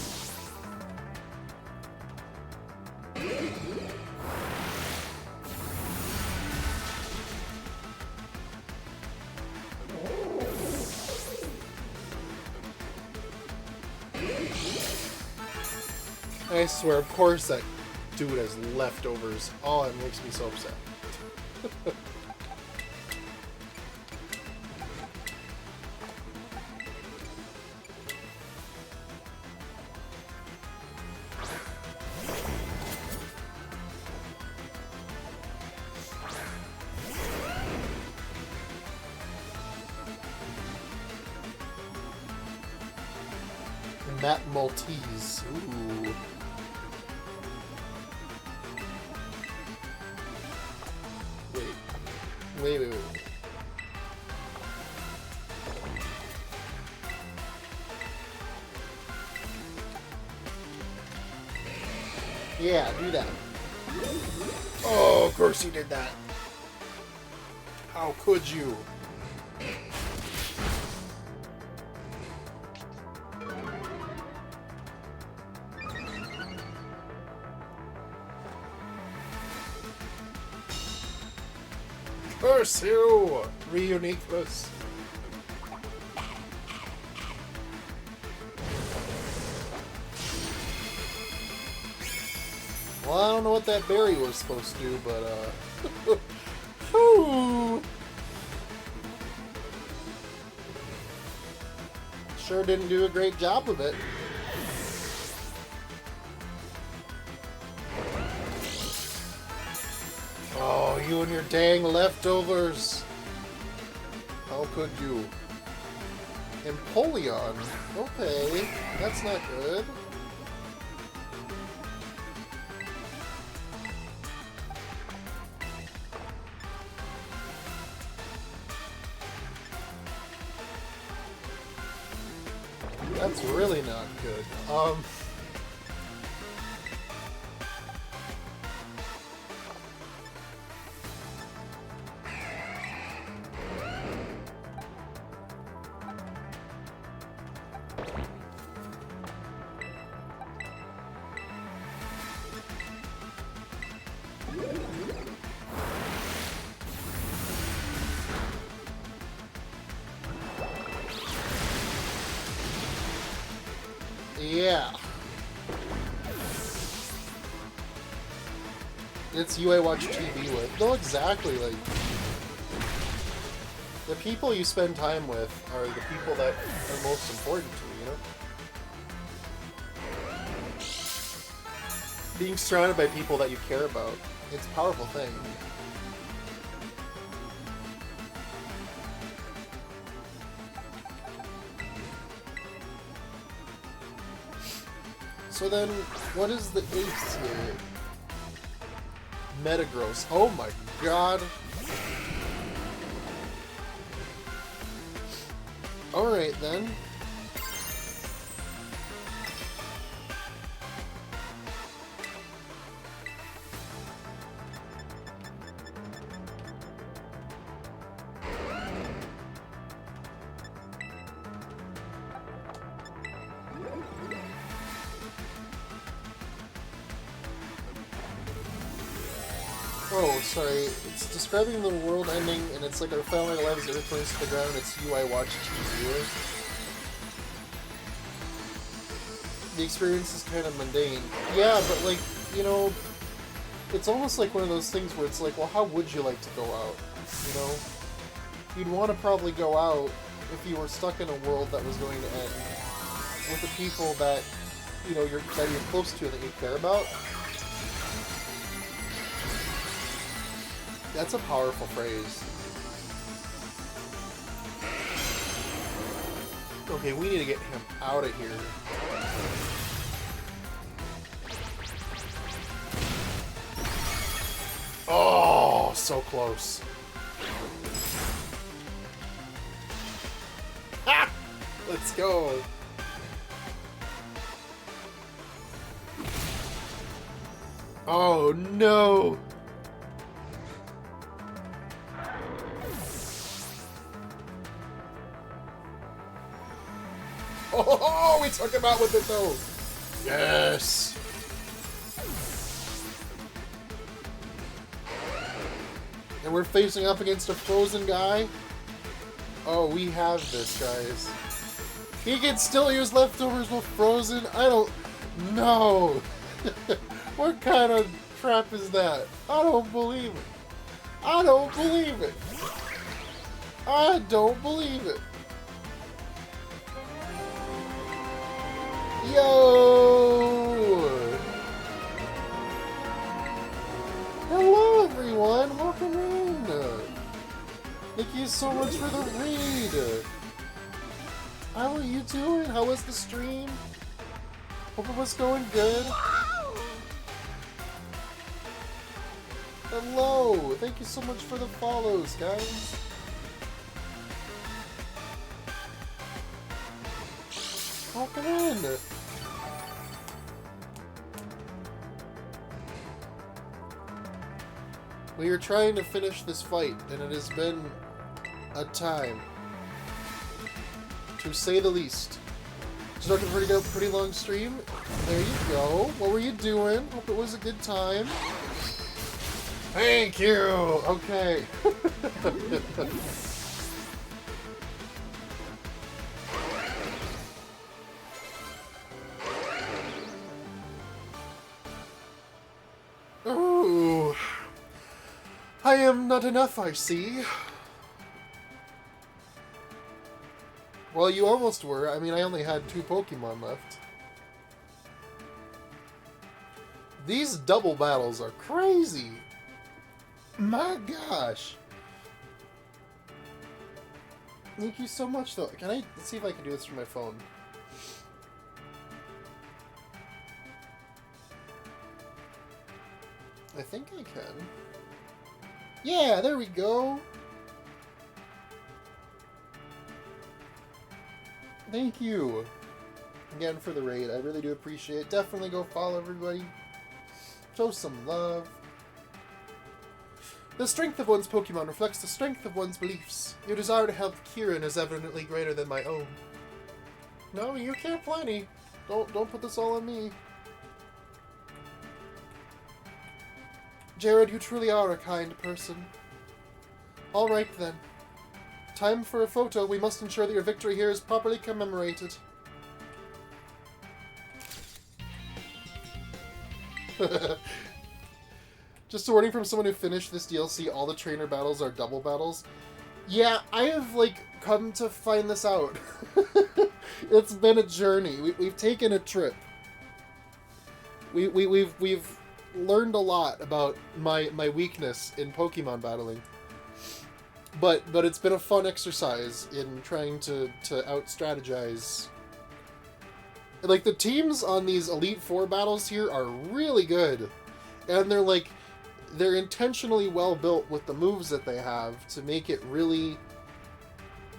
I swear, of course that dude has leftovers. Oh, it makes me so upset. Matt Maltese. Ooh. Wait. Yeah, do that. Oh, of course you did that. How could you? Curse you! Reuniqueness. Well, I don't know what that berry was supposed to do, but, whew. Sure didn't do a great job of it. Oh, you and your dang leftovers. How could you? Empoleon. Okay, that's not good. That's really not good. Yeah. It's you I watch TV with. No, exactly, like... The people you spend time with are the people that are most important to you, you know? Being surrounded by people that you care about. It's a powerful thing. So then, what is the ace here? Metagross. Oh my god. Alright then. Oh, sorry. It's describing the world ending, and it's like our family lives Earth turns to the ground. It's you I watch TV with. The experience is kind of mundane. Yeah, but like, you know, it's almost like one of those things where it's like, well, how would you like to go out? You know? You'd want to probably go out if you were stuck in a world that was going to end with the people that, you know, you're close to and that you care about. That's a powerful phrase. Okay, we need to get him out of here. Oh, so close. Ha! Let's go. Oh no. Oh, we took him out with it though. Yes. And we're facing up against a frozen guy. Oh, we have this, guys. He can still use leftovers with frozen. I don't know. What kind of crap is that? I don't believe it. I don't believe it. I don't believe it. Yo! Hello, everyone. Welcome in. Thank you so much for the raid. How are you doing? How was the stream? Hope it was going good. Hello. Thank you so much for the follows, guys. Welcome in. We are trying to finish this fight, and it has been a time, to say the least. Just looking for a pretty long stream. There you go. What were you doing? Hope it was a good time. Thank you. Okay. Ooh. I am not enough, I see. Well, you almost were. I mean, I only had 2 Pokemon left. These double battles are crazy. My gosh. Thank you so much, though. Let's see if I can do this from my phone. I think I can. Yeah, there we go. Thank you again for the raid. I really do appreciate it. Definitely go follow everybody. Show some love. The strength of one's Pokemon reflects the strength of one's beliefs. Your desire to help Kieran is evidently greater than my own. No, you care plenty. Don't put this all on me. Jared, you truly are a kind person. Alright then. Time for a photo. We must ensure that your victory here is properly commemorated. Just a warning from someone who finished this DLC, all the trainer battles are double battles. Yeah, I have, like, come to find this out. It's been a journey. We've taken a trip. We've learned a lot about my weakness in Pokemon battling. But it's been a fun exercise in trying to out-strategize. Like, the teams on these Elite Four battles here are really good. And they're intentionally well built with the moves that they have to make it really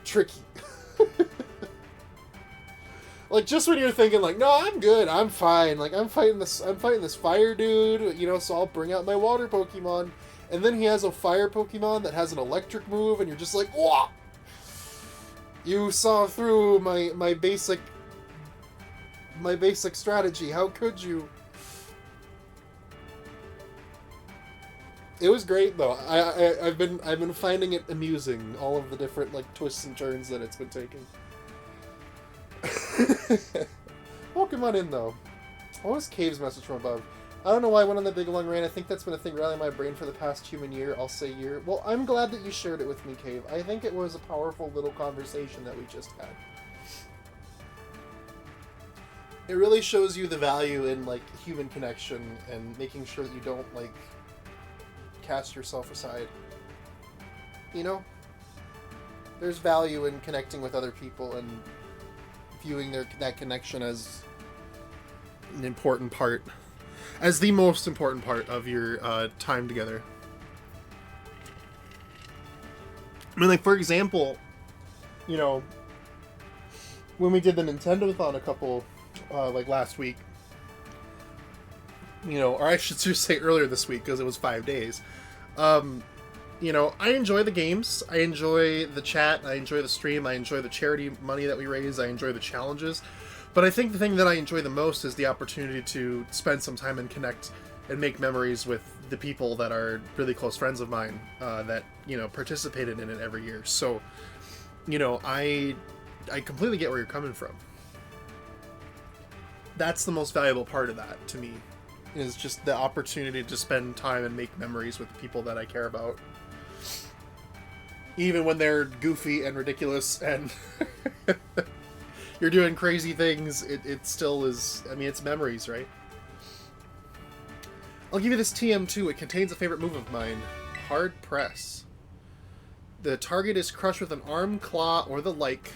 tricky. Like, just when you're thinking, like, no, I'm good, I'm fine, like, I'm fighting this fire dude, you know, so I'll bring out my water Pokemon. And then he has a fire Pokemon that has an electric move, and you're just like, whoa! You saw through my basic strategy. How could you? It was great though. I've been finding it amusing, all of the different like twists and turns that it's been taking. Pokemon in though. What was Cave's message from above? I don't know why I went on that big long rant. I think that's been a thing rallying my brain for the past human year. I'll say year. Well, I'm glad that you shared it with me, Cave. I think it was a powerful little conversation that we just had. It really shows you the value in like human connection and making sure that you don't like cast yourself aside. You know? There's value in connecting with other people and viewing that connection as an important part. As the most important part of your time together. I mean, like, for example, you know, when we did the Nintendo-thon a couple, like, last week, you know, or I should just say earlier this week, because it was 5 days, you know, I enjoy the games, I enjoy the chat, I enjoy the stream, I enjoy the charity money that we raise, I enjoy the challenges. But I think the thing that I enjoy the most is the opportunity to spend some time and connect and make memories with the people that are really close friends of mine that, you know, participated in it every year. So, you know, I completely get where you're coming from. That's the most valuable part of that to me, is just the opportunity to spend time and make memories with the people that I care about. Even when they're goofy and ridiculous and... you're doing crazy things, it still is... I mean, it's memories, right? I'll give you this TM2. It contains a favorite move of mine. Hard Press. The target is crushed with an arm, claw, or the like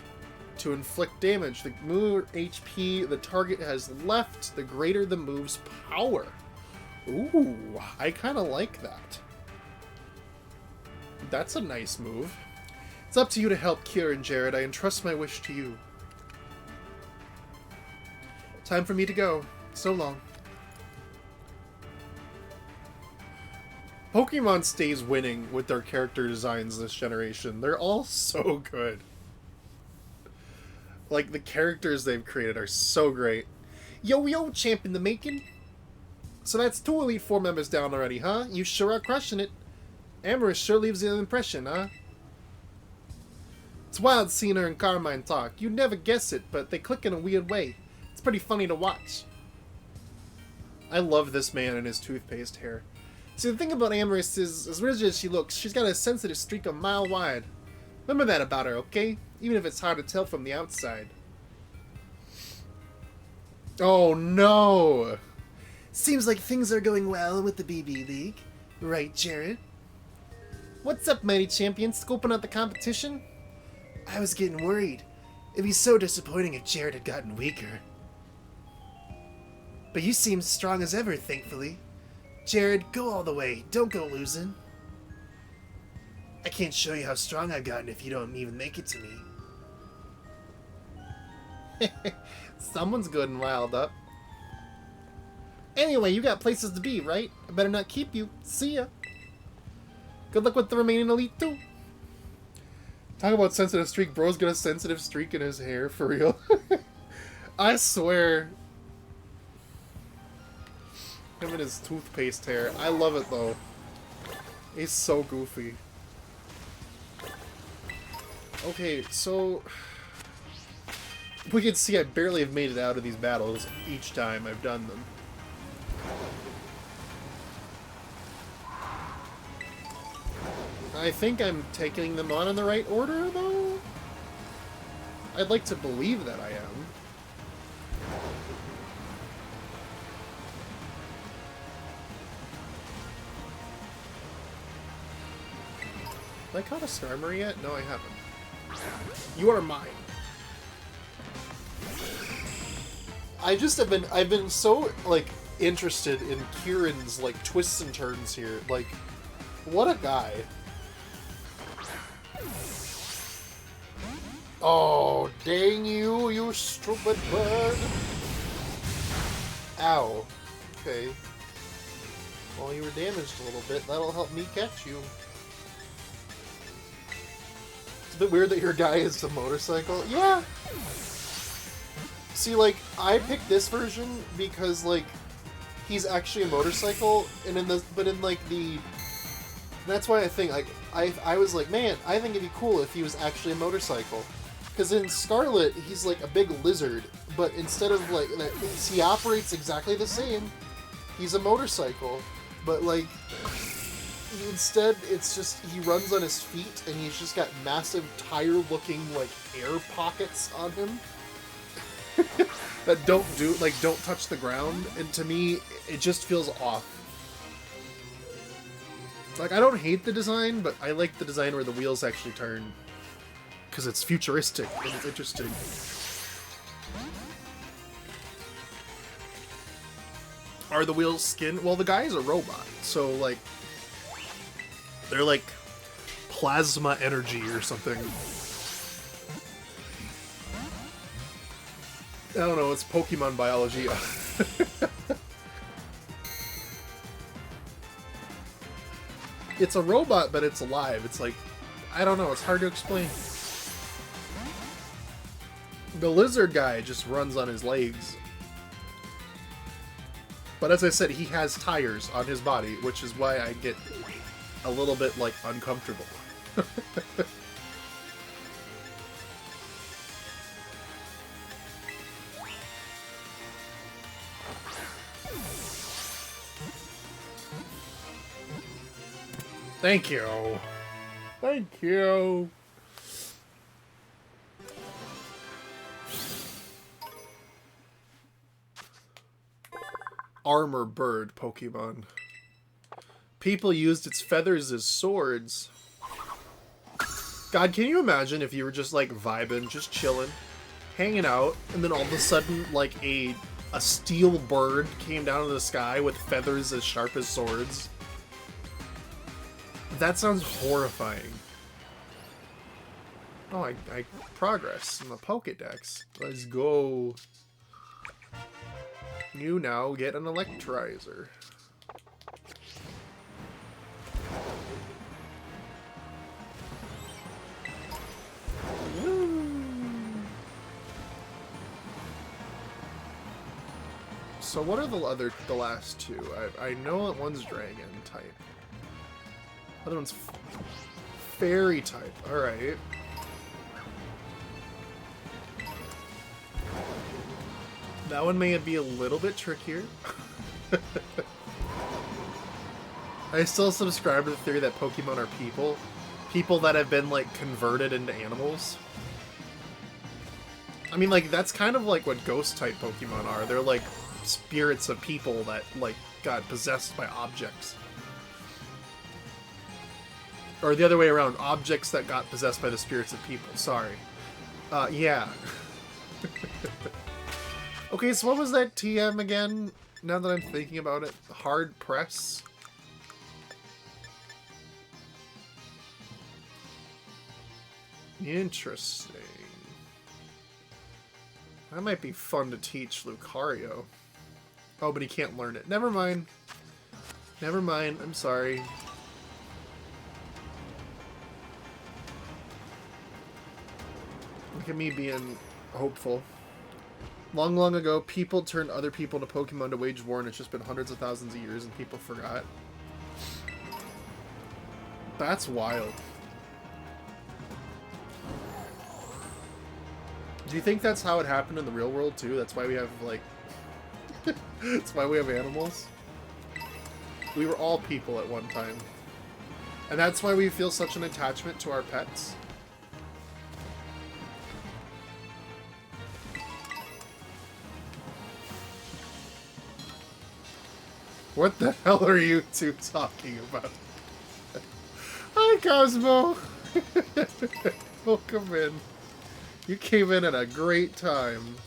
to inflict damage. The more HP the target has left, the greater the move's power. Ooh, I kind of like that. That's a nice move. It's up to you to help Kieran, Jared. I entrust my wish to you. Time for me to go. So long. Pokemon stays winning with their character designs this generation. They're all so good. Like, the characters they've created are so great. Yo, champ in the making. So that's 2 Elite Four members down already, huh? You sure are crushing it. Amorous sure leaves an impression, huh? It's wild seeing her and Carmine talk. You'd never guess it, but they click in a weird way. It's pretty funny to watch. I love this man and his toothpaste hair. See, the thing about Amorous is, as rigid as she looks, she's got a sensitive streak a mile wide. Remember that about her, okay? Even if it's hard to tell from the outside. Oh no! Seems like things are going well with the BB League. Right, Jared? What's up, mighty champion? Scoping out the competition? I was getting worried. It'd be so disappointing if Jared had gotten weaker. But you seem strong as ever, thankfully. Jared, go all the way. Don't go losing. I can't show you how strong I've gotten if you don't even make it to me. Someone's good and riled up. Anyway, you got places to be, right? I better not keep you. See ya. Good luck with the remaining Elite too. Talk about sensitive streak. Bro's got a sensitive streak in his hair, for real. I swear. Him and his toothpaste hair. I love it, though. He's so goofy. Okay, so... we can see I barely have made it out of these battles each time I've done them. I think I'm taking them on in the right order, though? I'd like to believe that I am. Have I caught a Skarmory yet? No, I haven't. You are mine. I've been so, like, interested in Kieran's, like, twists and turns here. Like, what a guy. Oh, dang you, you stupid bird. Ow. Okay. Well, you were damaged a little bit. That'll help me catch you. It's a bit weird that your guy is the motorcycle. Yeah. See, like, I picked this version because, like, he's actually a motorcycle, and that's why I think, like, I was like, man, I think it'd be cool if he was actually a motorcycle. Because in Scarlet, he's like a big lizard, but instead of like, he operates exactly the same. He's a motorcycle, but like, instead it's just, he runs on his feet and he's just got massive tire-looking like air pockets on him that don't touch the ground, and to me, it just feels off. Like, I don't hate the design, but I like the design where the wheels actually turn. Because it's futuristic and it's interesting. Are the wheels skin? Well, the guy's a robot, so, like, they're like plasma energy or something. I don't know, it's Pokemon biology. It's a robot, but it's alive. It's like, I don't know, it's hard to explain. The lizard guy just runs on his legs. But as I said, he has tires on his body, which is why I get a little bit, like, uncomfortable. Thank you. Thank you. Armor bird Pokemon. People used its feathers as swords. God, can you imagine if you were just like vibing, just chilling, hanging out, and then all of a sudden like a steel bird came down to the sky with feathers as sharp as swords? That sounds horrifying. Oh, I progress in the Pokédex. Let's go. You now get an Electrizer. Woo. So what are the last two? I know that one's Dragon type. Other one's Fairy type. All right. That one may be a little bit trickier. I still subscribe to the theory that Pokemon are people. People that have been, like, converted into animals. I mean, like, that's kind of like what ghost-type Pokemon are. They're, like, spirits of people that, like, got possessed by objects. Or the other way around, objects that got possessed by the spirits of people. Sorry. Yeah. Okay, so what was that TM again? Now that I'm thinking about it. Hard press? Interesting. That might be fun to teach Lucario. Oh, but he can't learn it. Never mind. Never mind. I'm sorry. Look at me being hopeful. Long, long ago, people turned other people into Pokemon to wage war, and it's just been hundreds of thousands of years, and people forgot. That's wild. Do you think that's how it happened in the real world, too? That's why we have, like... That's why we have animals? We were all people at one time. And that's why we feel such an attachment to our pets. What the hell are you two talking about? Hi, Cosmo! Welcome in. You came in at a great time.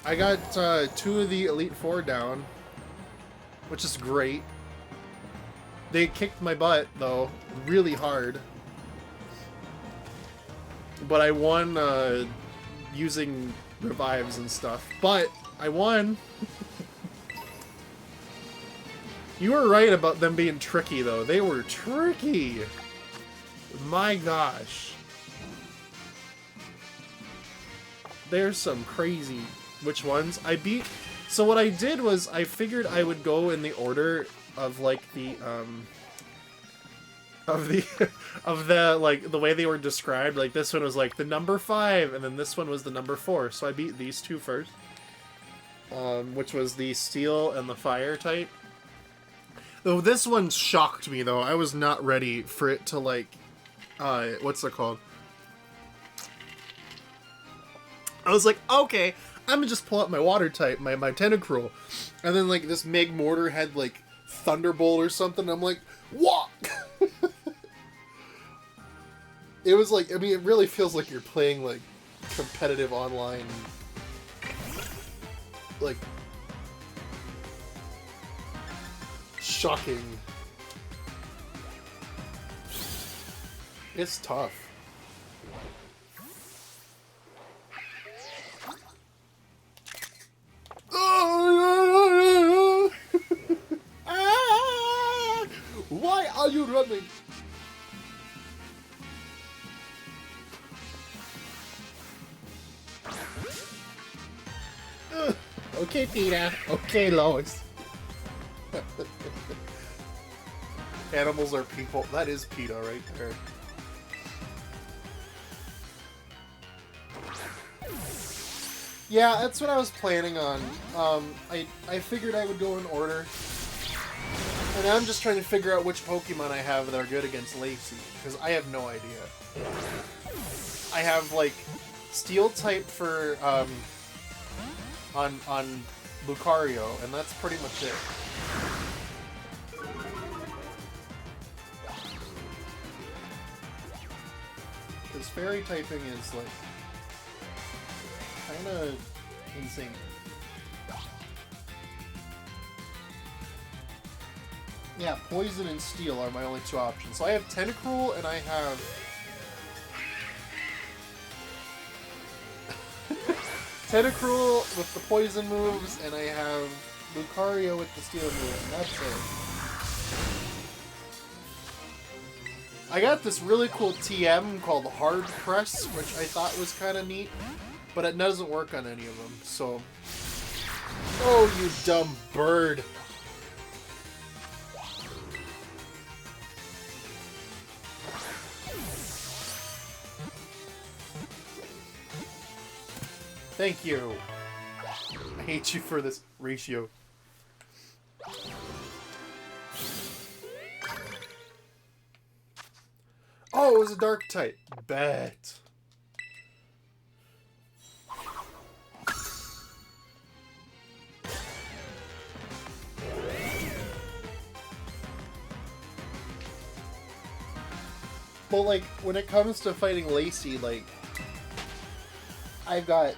I got 2 of the Elite Four down, which is great. They kicked my butt, though, really hard. But I won using revives and stuff. But I won. You were right about them being tricky, though. They were tricky. My gosh. There's some crazy... Which ones? I beat... So what I did was I figured I would go in the order of, like, the, of the, like, the way they were described. Like, this one was, like, the number 5, and then this one was the number 4. So I beat these 2 first. Which was the Steel and the Fire type. Though this one shocked me, though. I was not ready for it to, like, what's it called? I was like, okay, I'm gonna just pull out my water type, my Tentacruel. And then, like, this Magmortar had, like, Thunderbolt or something. I'm like, what? It was like, I mean, it really feels like you're playing, like, competitive online. Like, shocking. It's tough. Why are you running? Okay, Peter. Okay, Lois. Animals are people. That is PETA right there. Yeah, that's what I was planning on. I figured I would go in order. And I'm just trying to figure out which Pokemon I have that are good against Lacey, because I have no idea. I have, like, Steel type for, on Lucario, and that's pretty much it. Because Fairy typing is, like, kinda insane. Yeah, Poison and Steel are my only 2 options. So I have Tentacruel and I have... Tentacruel with the Poison moves, and I have Lucario with the Steel moves, and that's it. I got this really cool TM called Hard Press, which I thought was kind of neat, but it doesn't work on any of them, so... Oh, you dumb bird! Thank you. I hate you for this ratio. Oh, it was a dark type. Bet. Well, like, when it comes to fighting Lacey, like, I've got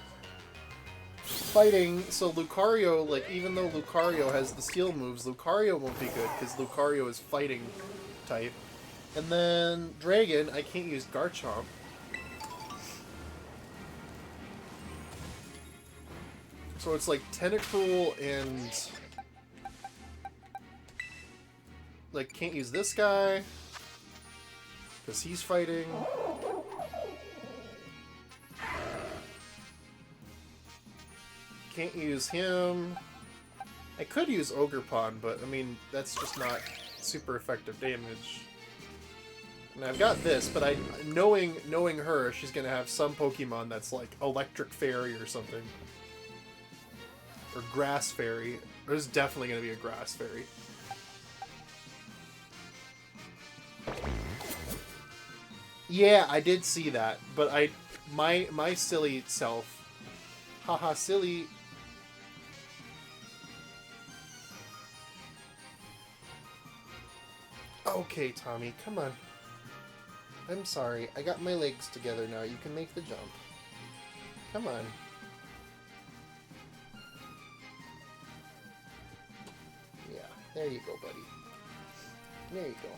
fighting, so Lucario, like, even though Lucario has the steel moves, Lucario won't be good, because Lucario is fighting type. And then Dragon, I can't use Garchomp. So it's like Tentacruel and... like, can't use this guy, because he's fighting. Can't use him. I could use Ogerpon, but I mean, that's just not super effective damage. And I've got this, but knowing her, she's gonna have some Pokemon that's like Electric Fairy or something. Or Grass Fairy. There's definitely gonna be a Grass Fairy. Yeah, I did see that, but my silly self, haha, silly. Okay, Tommy, come on. I'm sorry, I got my legs together now. You can make the jump. Come on. Yeah, there you go, buddy. There you go.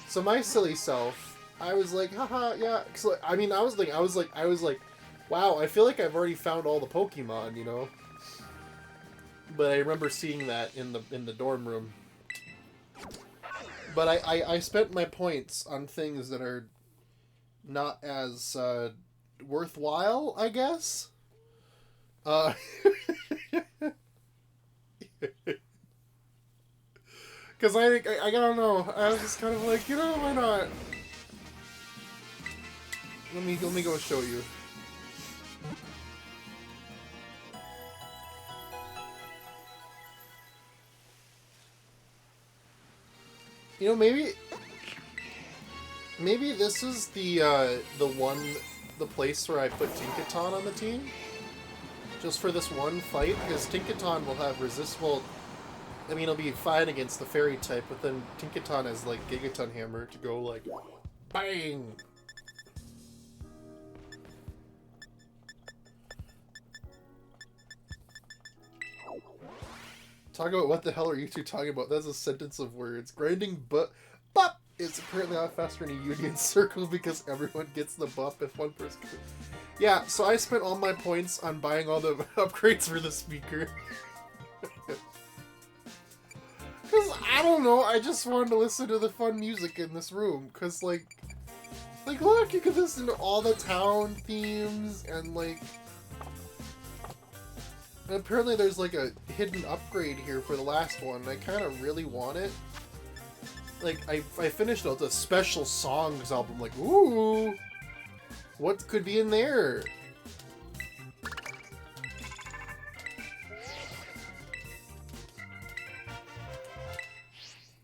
So my silly self, I was like, haha, yeah. So, I mean, I was like, wow, I feel like I've already found all the Pokemon, you know. But I remember seeing that in the dorm room. But I spent my points on things that are not as worthwhile, I guess. Because I don't know. I was just kind of like, you know, why not? Let me go show you. You know, maybe this is the place where I put Tinkaton on the team, just for this one fight, because Tinkaton will have resist. Well, I mean, it'll be fine against the Fairy type, but then Tinkaton has like Gigaton Hammer to go like, bang. Talk about what the hell are you two talking about? That's a sentence of words. Grinding but is apparently not faster in a union circle because everyone gets the buff if one person... Yeah, so I spent all my points on buying all the upgrades for the speaker. Because, I don't know, I just wanted to listen to the fun music in this room. Because, like, look, you can listen to all the town themes and, like... And apparently there's like a hidden upgrade here for the last one. I kind of really want it. Like, I finished out the special songs album, like, ooh! What could be in there?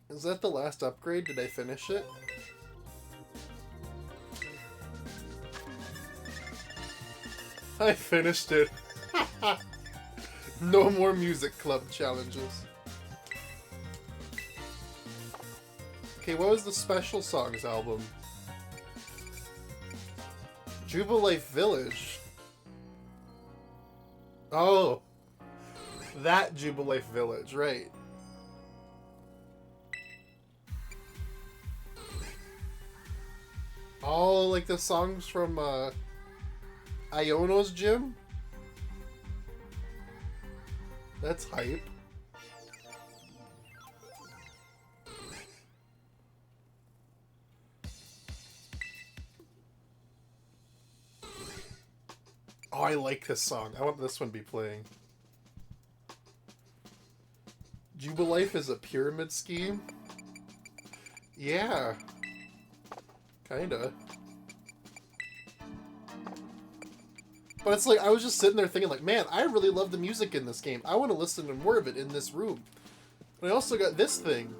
Is that the last upgrade? Did I finish it? I finished it. No more music club challenges. Okay, what was the special songs album? Jubilife Village. Oh, that Jubilife Village, right. Oh, like the songs from Iono's gym? That's hype. Oh, I like this song. I want this one to be playing. Jubilife is a pyramid scheme? Yeah. Kinda. But it's like, I was just sitting there thinking like, man, I really love the music in this game. I want to listen to more of it in this room. And I also got this thing,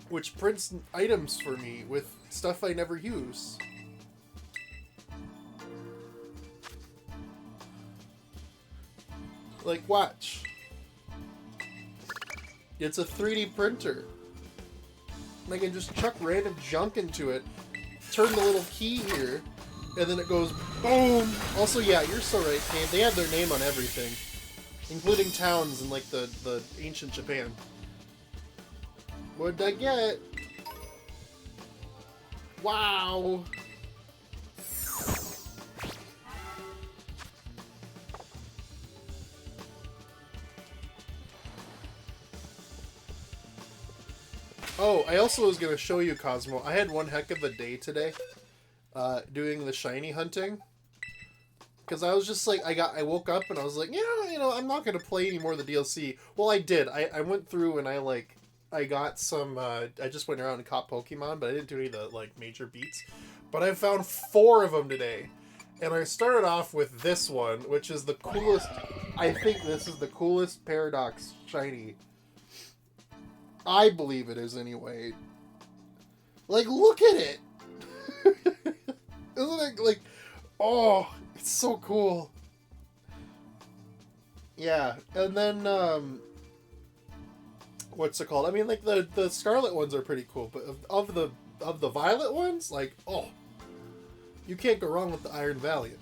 which prints items for me with stuff I never use. Like, watch. It's a 3D printer. I can just chuck random junk into it, turn the little key here, and then it goes boom. Also, yeah, you're so right, Kane. They have their name on everything, including towns in like the ancient Japan. What'd I get? Wow. Oh, I also was going to show you, Cosmo. I had one heck of a day today doing the shiny hunting. Because I was just like, I woke up and I was like, yeah, you know, I'm not going to play any more of the DLC. Well, I did. I went through and I got some, I just went around and caught Pokemon, but I didn't do any of the, like, major beats. But I found 4 of them today. And I started off with this one, which is the coolest, I think this is the coolest Paradox shiny. I believe it is anyway. Like, look at it! Isn't it, like, oh, it's so cool. Yeah, and then, what's it called? I mean, like, the Scarlet ones are pretty cool, but of the Violet ones, like, oh, you can't go wrong with the Iron Valiant.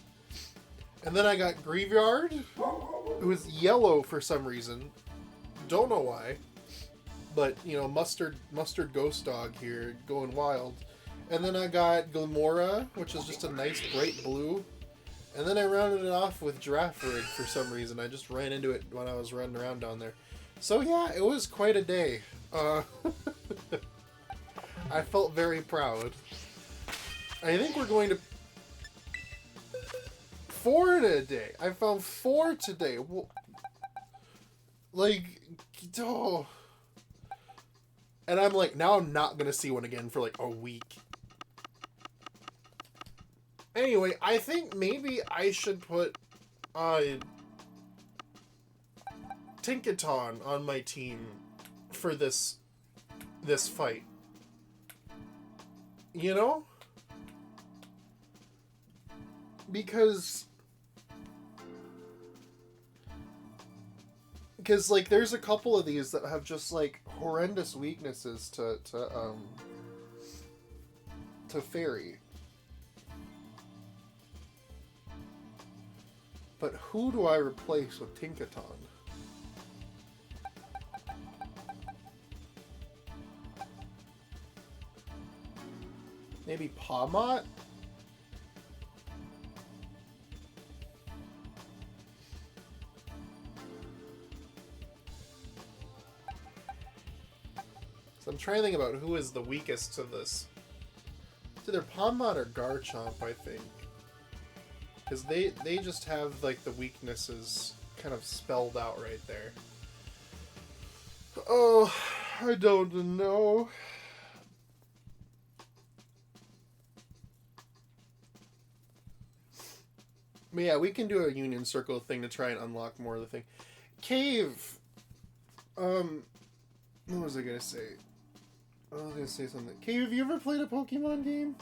And then I got Graveyard, who is yellow for some reason. Don't know why. But, you know, mustard ghost dog here, going wild. And then I got Glamora, which is just a nice bright blue. And then I rounded it off with Girafarig for some reason. I just ran into it when I was running around down there. So yeah, it was quite a day. I felt very proud. I think we're going to... 4 in a day. I found 4 today. Like, oh... And I'm like, now I'm not going to see one again for like a week. Anyway, I think maybe I should put Tinkaton on my team for this fight. You know? Because like there's a couple of these that have just like horrendous weaknesses to Fairy. But who do I replace with Tinkaton? Maybe Pawmot? So I'm trying to think about who is the weakest to this. It's either Pawmot or Garchomp, I think. Because they just have, like, the weaknesses kind of spelled out right there. Oh, I don't know. But yeah, we can do a Union Circle thing to try and unlock more of the thing. Cave! What was I gonna say? I was gonna say something. Cave, have you ever played a Pokemon game?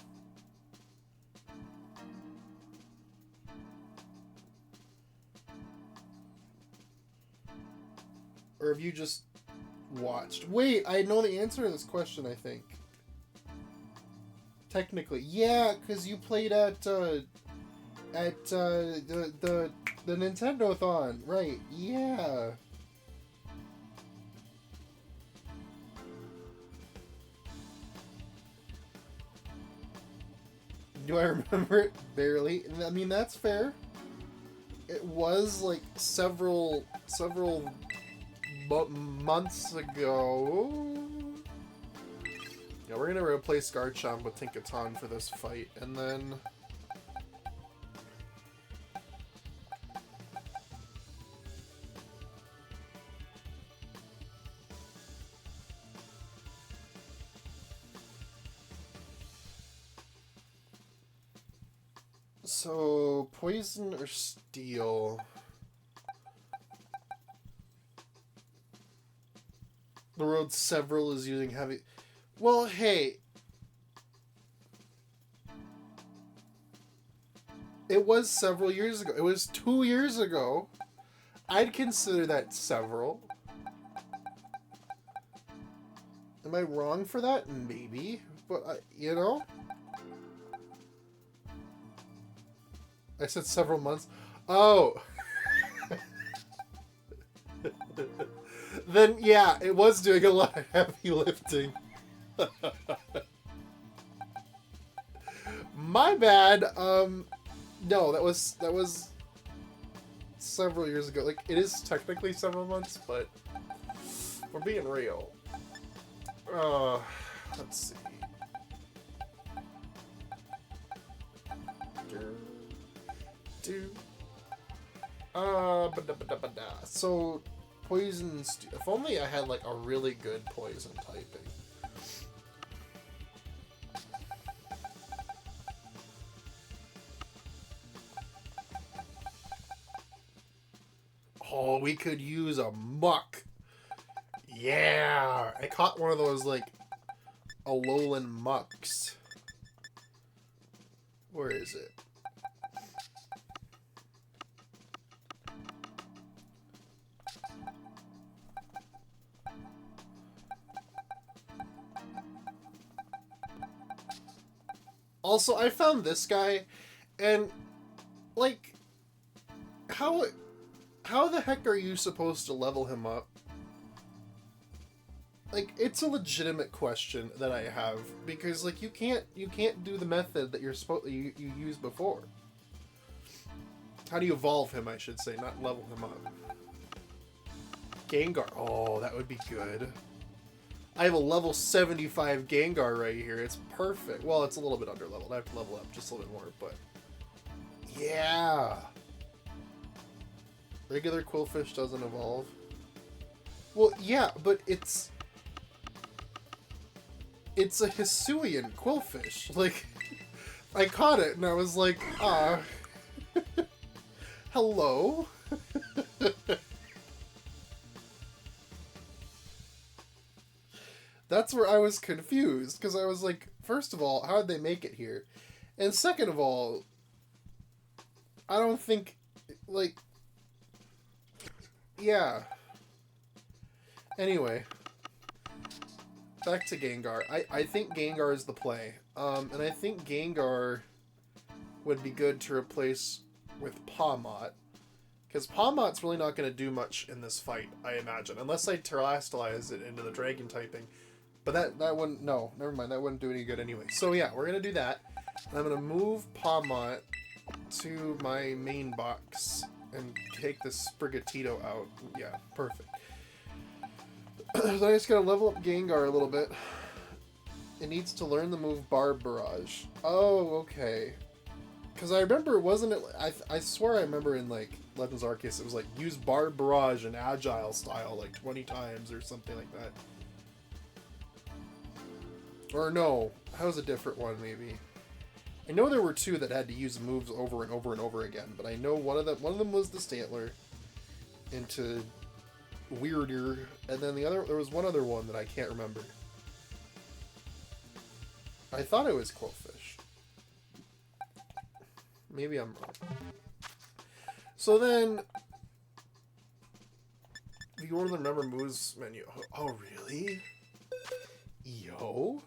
Or have you just watched? Wait, I know the answer to this question, I think. Technically. Yeah, because you played at the Nintendo-thon. Right, yeah. Do I remember it? Barely. I mean, that's fair. It was like several months ago. Yeah, we're gonna replace Garchomp with Tinkaton for this fight, and then... So, Poison or Steel? The road several is using heavy... Well, hey. It was several years ago. It was 2 years ago. I'd consider that several. Am I wrong for that? Maybe. But, you know? I said several months. Oh! Then, yeah, it was doing a lot of heavy lifting. My bad. No, that was several years ago. Like, it is technically several months, but we're being real. Let's see. So, poison. If only I had like a really good poison typing. Oh, we could use a muck. Yeah, I caught one of those like Alolan mucks. Where is it? Also, I found this guy, and like, how the heck are you supposed to level him up? Like, it's a legitimate question that I have, because like you can't do the method that you used before. How do you evolve him, I should say, not level him up? Gengar. Oh, that would be good. I have a level 75 Gengar right here. It's perfect. Well, it's a little bit under leveled. I have to level up just a little bit more, but yeah. Regular Quillfish doesn't evolve. Well, yeah, but it's a Hisuian Quillfish. Like, I caught it and I was like, hello? That's where I was confused, because I was like, first of all, how did they make it here? And second of all, I don't think, like, yeah. Anyway, back to Gengar. I think Gengar is the play. And I think Gengar would be good to replace with Pawmot. Because Pawmot's really not going to do much in this fight, I imagine. Unless I terrestrialize it into the dragon typing. But that wouldn't... No, never mind. That wouldn't do any good anyway. So yeah, we're going to do that. And I'm going to move Pawmot to my main box and take this Sprigatito out. Yeah, perfect. Then I just got to level up Gengar a little bit. It needs to learn the move Barb Barrage. Oh, okay. Because I remember, wasn't it... I swear I remember in, like, Legends Arceus, it was like, use Barb Barrage in Agile style, like, 20 times or something like that. Or no, that was a different one, maybe. I know there were two that had to use moves over and over and over again, but I know one of them was the Stantler into Weirder, and then there was one other one that I can't remember. I thought it was Quillfish. Maybe I'm wrong. So then, if you want to remember moves menu. Oh, really? Yo?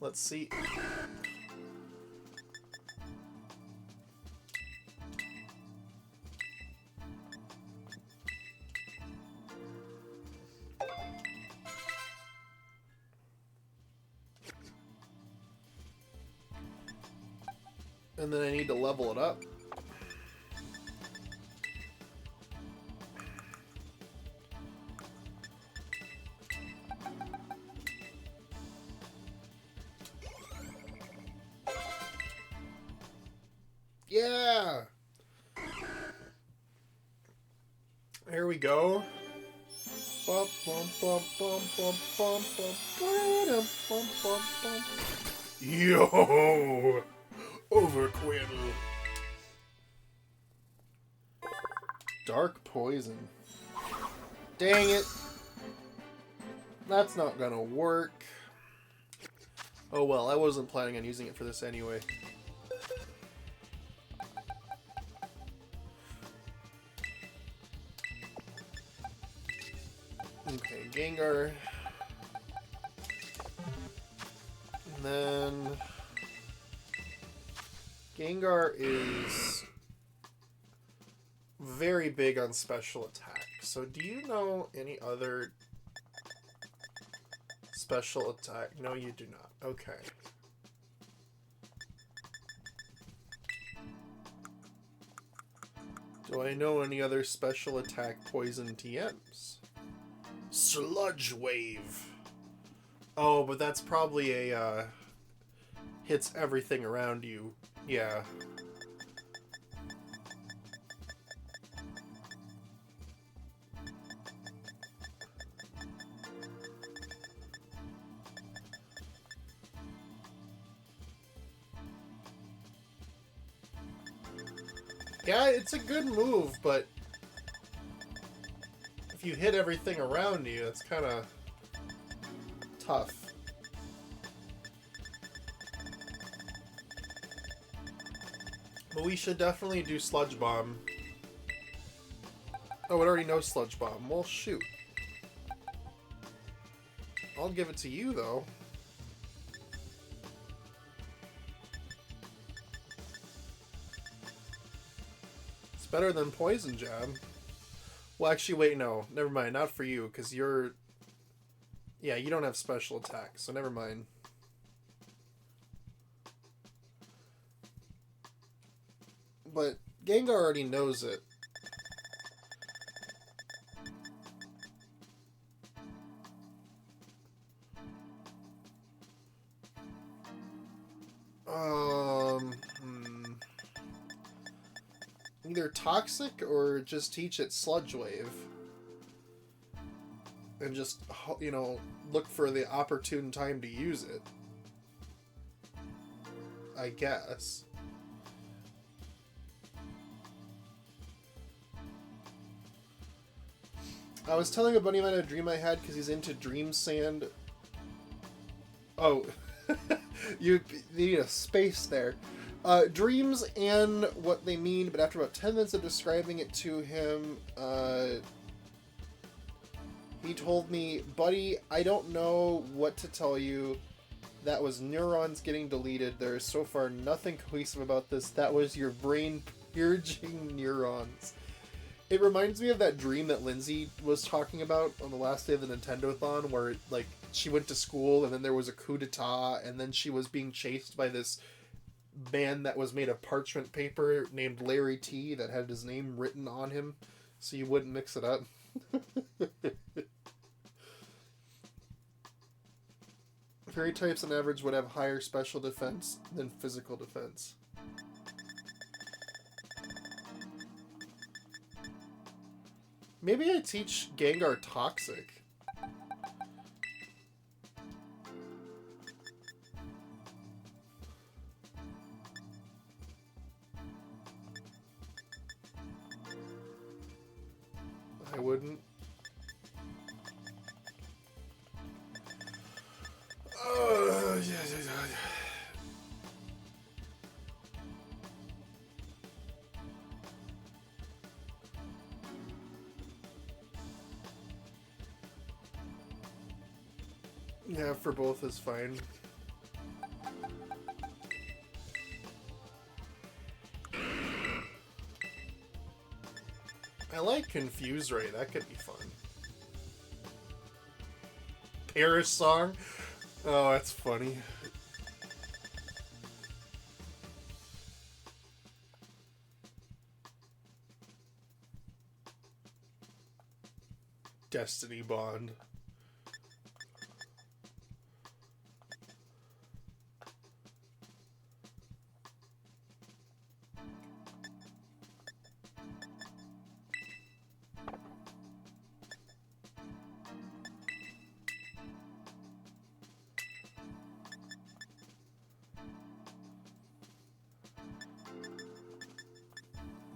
Let's see. And then I need to level it up. Yeah! There we go. Bum, bum, bum, bum, bum, bum, bum, bum, bum, bum. Yo! Overquill. Dark Poison. Dang it. That's not gonna work. Oh well, I wasn't planning on using it for this anyway. Okay, Gengar. And then Gengar is very big on special attack. So do you know any other special attack? No, you do not. Okay. Do I know any other special attack poison TMs? Sludge Wave. Oh, but that's probably a, hits everything around you. Yeah. Yeah, it's a good move, but if you hit everything around you, it's kind of tough. But we should definitely do Sludge Bomb. Oh, it already knows Sludge Bomb. Well, shoot. I'll give it to you, though. It's better than Poison Jab. Well, actually, wait, no. Never mind. Not for you, because you're... Yeah, you don't have special attack, so never mind. But Gengar already knows it. Either Toxic or just teach it Sludge Wave. And just, you know, look for the opportune time to use it. I guess. I was telling a buddy of mine a dream I had because he's into Dream Sand. Oh, you need a space there. Dreams and what they mean, but after about 10 minutes of describing it to him, he told me, buddy, I don't know what to tell you. That was neurons getting deleted. There is so far nothing cohesive about this. That was your brain purging neurons. It reminds me of that dream that Lindsay was talking about on the last day of the Nintendo-thon, where, like, she went to school and then there was a coup d'etat and then she was being chased by this man that was made of parchment paper named Larry T that had his name written on him so you wouldn't mix it up. Fairy types on average would have higher special defense than physical defense. Maybe I teach Gengar Toxic. I wouldn't. Yeah, for both is fine. I like Confuse Ray, that could be fun. Paris song? Oh, that's funny. Destiny Bond.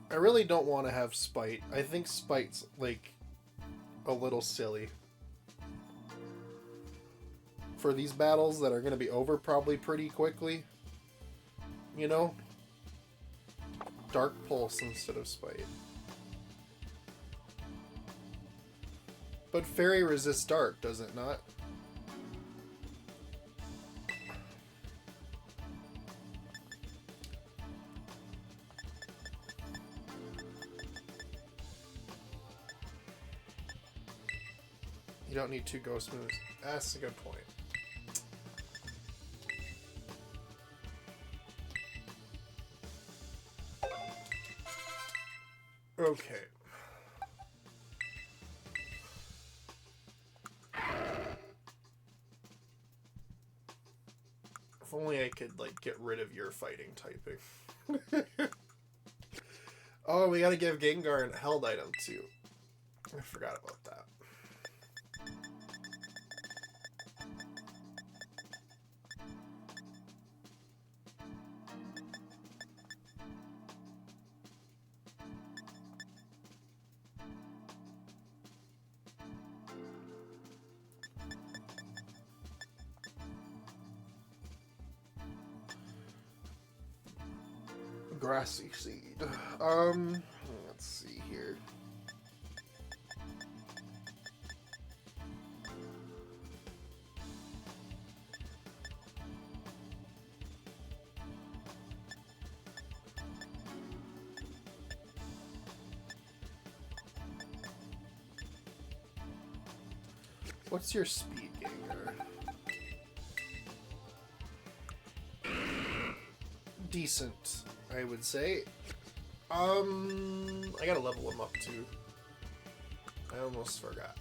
I really don't want to have Spite. I think Spite's, like, a little silly. for these battles that are going to be over probably pretty quickly. You know? Dark Pulse instead of Spite. But Fairy resists Dark, does it not? You don't need 2 Ghost moves. That's a good point. Okay. If only I could, like, get rid of your fighting typing. Oh, we gotta give Gengar a held item, too. I forgot about that. Grassy Seed. Let's see here. What's your speed, Gengar? Decent, I would say. I gotta level him up too. I almost forgot.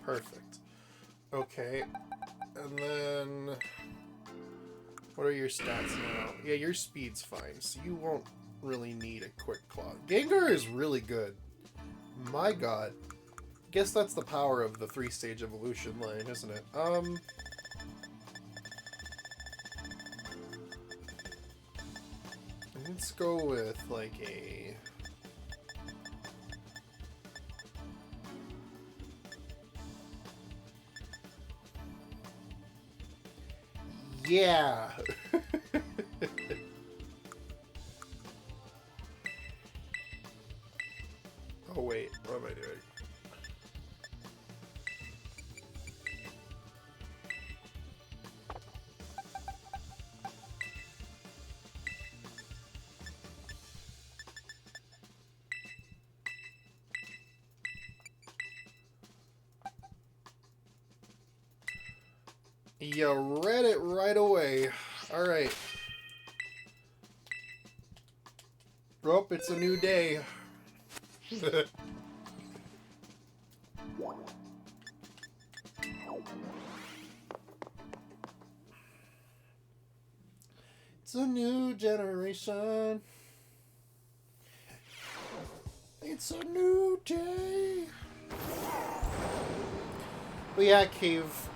Perfect. Okay. And then... what are your stats now? Yeah, your speed's fine, so you won't really need a Quick Claw. Gengar is really good. My god. Guess that's the power of the 3-stage evolution line, isn't it? Let's go with, like, a... yeah! Oh wait, what am I doing? You read it right away. Alright. Rope, it's a new day. It's a new generation. It's a new day. But yeah, Cave.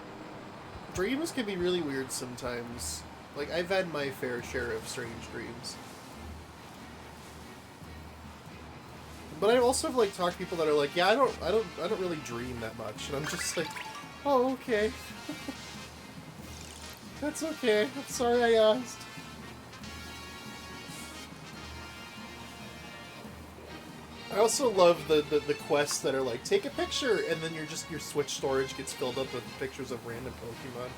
Dreams can be really weird sometimes. Like, I've had my fair share of strange dreams. But I also have, like, talked to people that are like, yeah, I don't really dream that much. And I'm just like, oh, okay. That's okay. I'm sorry I asked. I also love the quests that are like, take a picture, and then your Switch storage gets filled up with pictures of random Pokemon.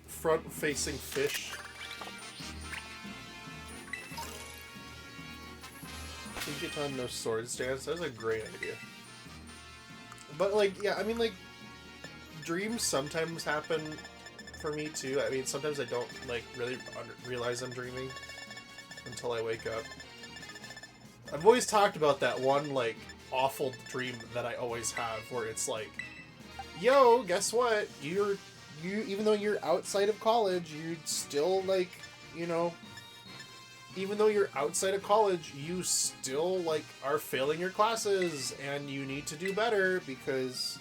Front-facing fish. Get on no sword stance. That's a great idea. But, like, yeah, I mean, like, dreams sometimes happen for me, too. I mean, sometimes I don't, like, really realize I'm dreaming until I wake up. I've always talked about that one, like, awful dream that I always have, where it's like, yo, guess what? You even though you're outside of college, you still, like, you know, even though you're outside of college, you still, like, are failing your classes, and you need to do better because,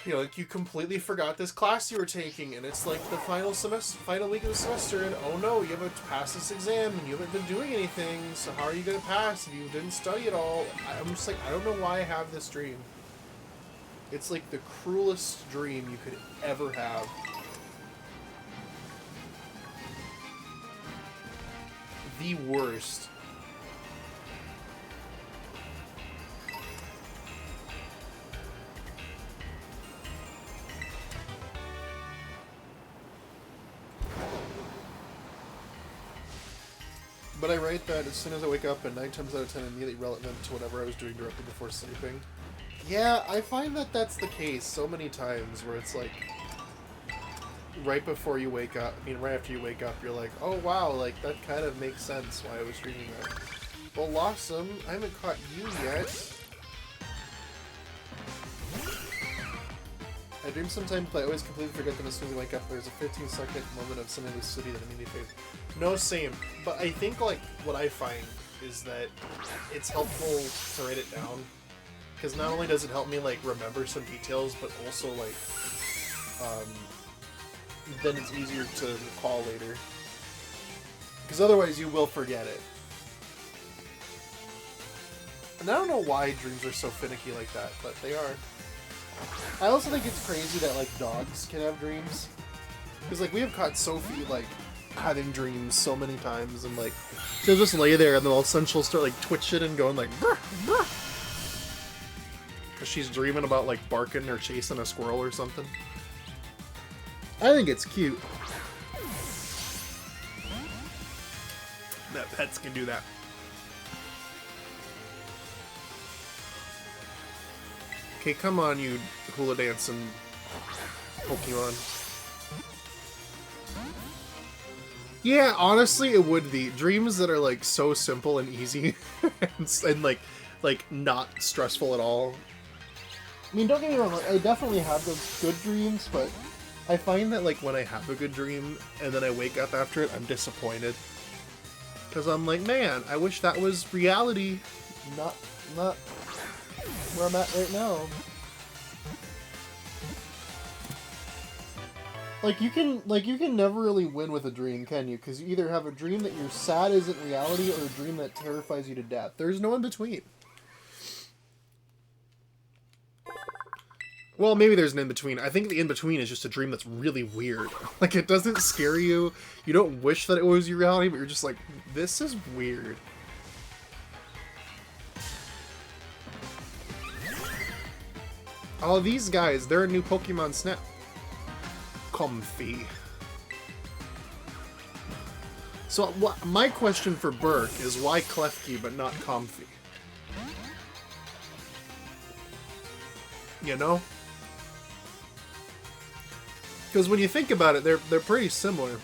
you know, like, you completely forgot this class you were taking, and it's, like, the final week of the semester, and oh no, you haven't passed this exam, and you haven't been doing anything, so how are you gonna pass if you didn't study at all? I'm just like, I don't know why I have this dream. It's like the cruelest dream you could ever have. The worst. But I write that as soon as I wake up, and 9 times out of 10 immediately relevant to whatever I was doing directly before sleeping. Yeah, I find that that's the case so many times, where it's like, right before you wake up, I mean, right after you wake up, you're like, oh wow, like, that kind of makes sense why I was dreaming that. Well, Lawsome, I haven't caught you yet. I dream sometimes, but I always completely forget them as soon as I wake up. There's a 15-second moment of something lucidity that immediately fades. No, same. But I think, like, what I find is that it's helpful to write it down. Because not only does it help me, like, remember some details, but also, like, then it's easier to recall later. Because otherwise you will forget it. And I don't know why dreams are so finicky like that, but they are. I also think it's crazy that, like, dogs can have dreams. Because, like, we have caught Sophie, like, having dreams so many times, and, like, she'll just lay there, and then all of a sudden she'll start, like, twitching and going, like, brr, brr. Because she's dreaming about, like, barking or chasing a squirrel or something. I think it's cute. That pets can do that. Okay, come on, you hula dancing Pokemon. Yeah, honestly, it would be. Dreams that are, like, so simple and easy and like, not stressful at all. I mean, don't get me wrong, like, I definitely have those good dreams, but I find that, like, when I have a good dream and then I wake up after it, I'm disappointed. Because I'm like, man, I wish that was reality, not where I'm at right now. Like, you can never really win with a dream, can you? Because you either have a dream that you're sad isn't reality, or a dream that terrifies you to death. There's no in between. Well, maybe there's an in-between. I think the in-between is just a dream that's really weird. Like, it doesn't scare you. You don't wish that it was your reality, but you're just like, this is weird. Oh, these guys, they're a new Pokemon Snap. Comfy. So, my question for Burke is why Klefki but not Comfy? You know? Because when you think about it, they're pretty similar.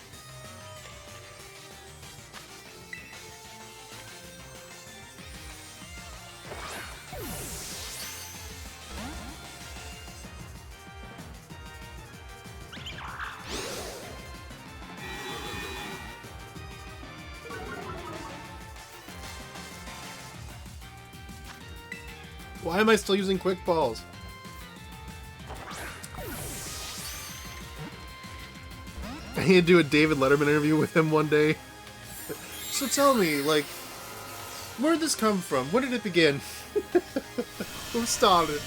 Why am I still using quick balls? I need to do a David Letterman interview with him one day. So tell me, like, where did this come from? When did it begin? Who started?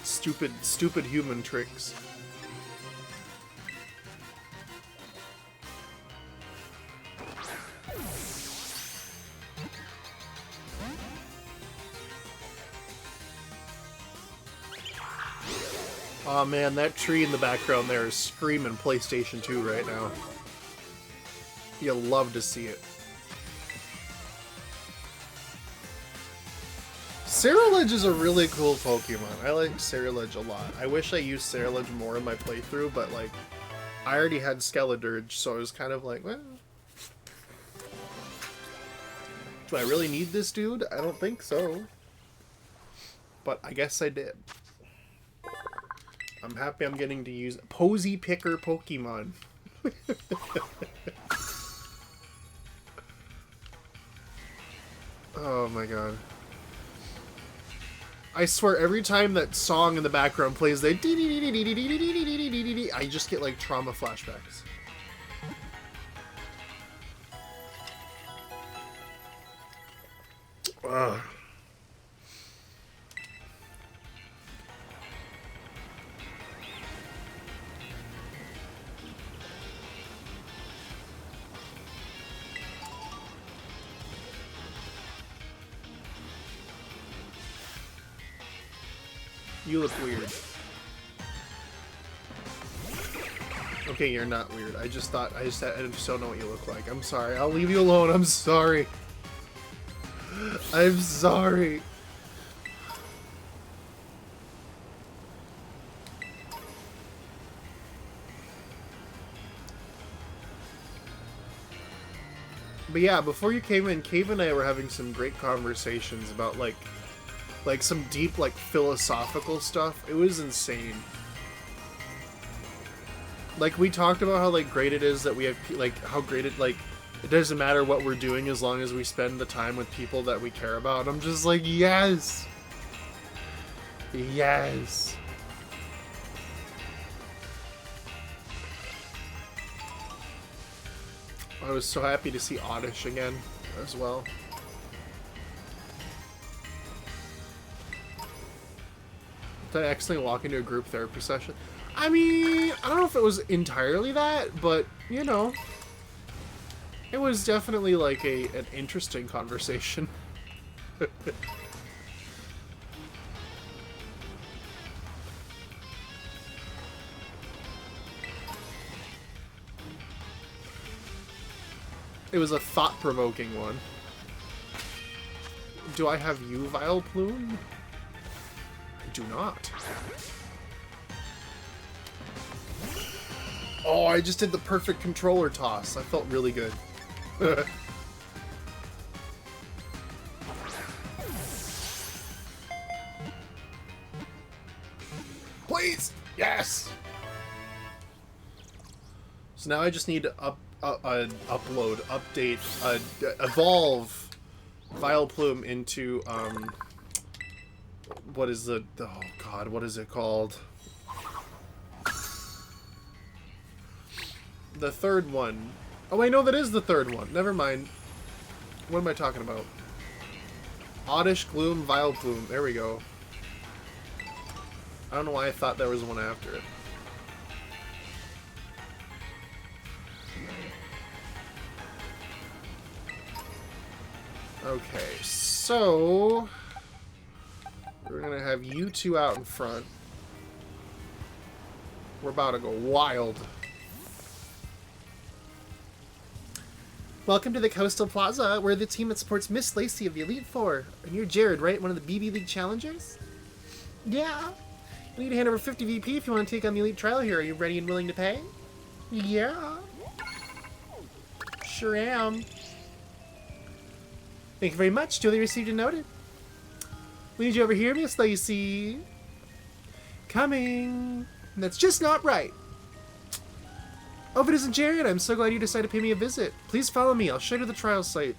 Stupid human tricks. Oh man, that tree in the background there is screaming PlayStation 2 right now. You'll love to see it. Cerulege is a really cool Pokemon. I like Cerulege a lot. I wish I used Cerulege more in my playthrough, but like, I already had Skeledirge, so I was kind of like, well, do I really need this dude? I don't think so. But I guess I did. I'm happy I'm getting to use Posy Picker Pokemon. Oh my god. I swear, every time that song in the background plays, I just get like trauma flashbacks. Ugh. You look weird. Okay, you're not weird. I just don't know what you look like. I'm sorry. I'll leave you alone. I'm sorry. I'm sorry. But yeah, before you came in, Cave and I were having some great conversations about like some deep like philosophical stuff. It was insane. Like we talked about how like great it is that we have like how great it like it doesn't matter what we're doing as long as we spend the time with people that we care about. I'm just like, yes. Yes. I was so happy to see Oddish again as well. Did I accidentally walk into a group therapy session? I mean, I don't know if it was entirely that, but, you know, it was definitely like an interesting conversation. It was a thought-provoking one. Do I have you, Vileplume? I do not. Oh, I just did the perfect controller toss. I felt really good. Please! Yes! So now I just need to evolve Vileplume into, what is the, oh god, what is it called? The third one. Oh, wait, no, that is the third one. Never mind. What am I talking about? Oddish, Gloom, Vileplume. There we go. I don't know why I thought there was one after it. Okay, so we're gonna have you two out in front. We're about to go wild. Welcome to the Coastal Plaza. We're the team that supports Miss Lacey of the Elite Four. And you're Jared, right? One of the BB League challengers? Yeah. I need to hand over 50 VP if you want to take on the Elite Trial here. Are you ready and willing to pay? Yeah. Sure am. Thank you very much. Duly received and noted. We need you over here, Miss Lacey. Coming. That's just not right. Oh, if it isn't Jared, I'm so glad you decided to pay me a visit. Please follow me. I'll show you the trial site.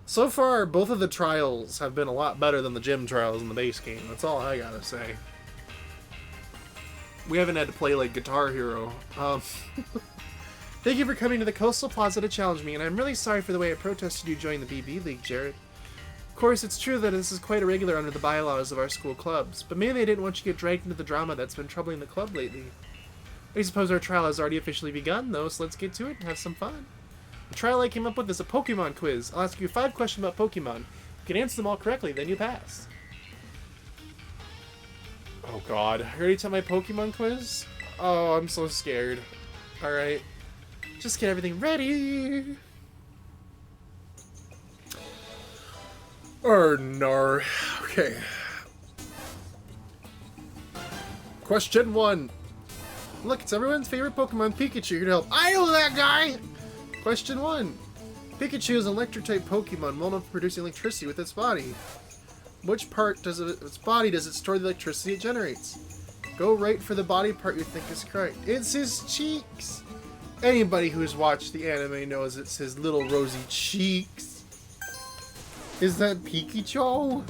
So far, both of the trials have been a lot better than the gym trials in the base game. That's all I gotta say. We haven't had to play like Guitar Hero. Thank you for coming to the Coastal Plaza to challenge me, and I'm really sorry for the way I protested you joining the BB League, Jared. Of course, it's true that this is quite irregular under the bylaws of our school clubs, but mainly I didn't want you to get dragged into the drama that's been troubling the club lately. I suppose our trial has already officially begun, though, so let's get to it and have some fun. The trial I came up with is a Pokemon quiz. I'll ask you 5 questions about Pokemon. If you can answer them all correctly, then you pass. Oh god, I already took my Pokemon quiz? Oh, I'm so scared. Alright. Just get everything ready! No. Okay. Question 1. Look, it's everyone's favorite Pokemon, Pikachu, here to help. I know that guy! Question 1. Pikachu is an electric-type Pokemon, well known for producing electricity with its body. Which part of its body does it store the electricity it generates? Go right for the body part you think is correct. It's his cheeks! Anybody who's watched the anime knows it's his little rosy cheeks. Is that Pikachu?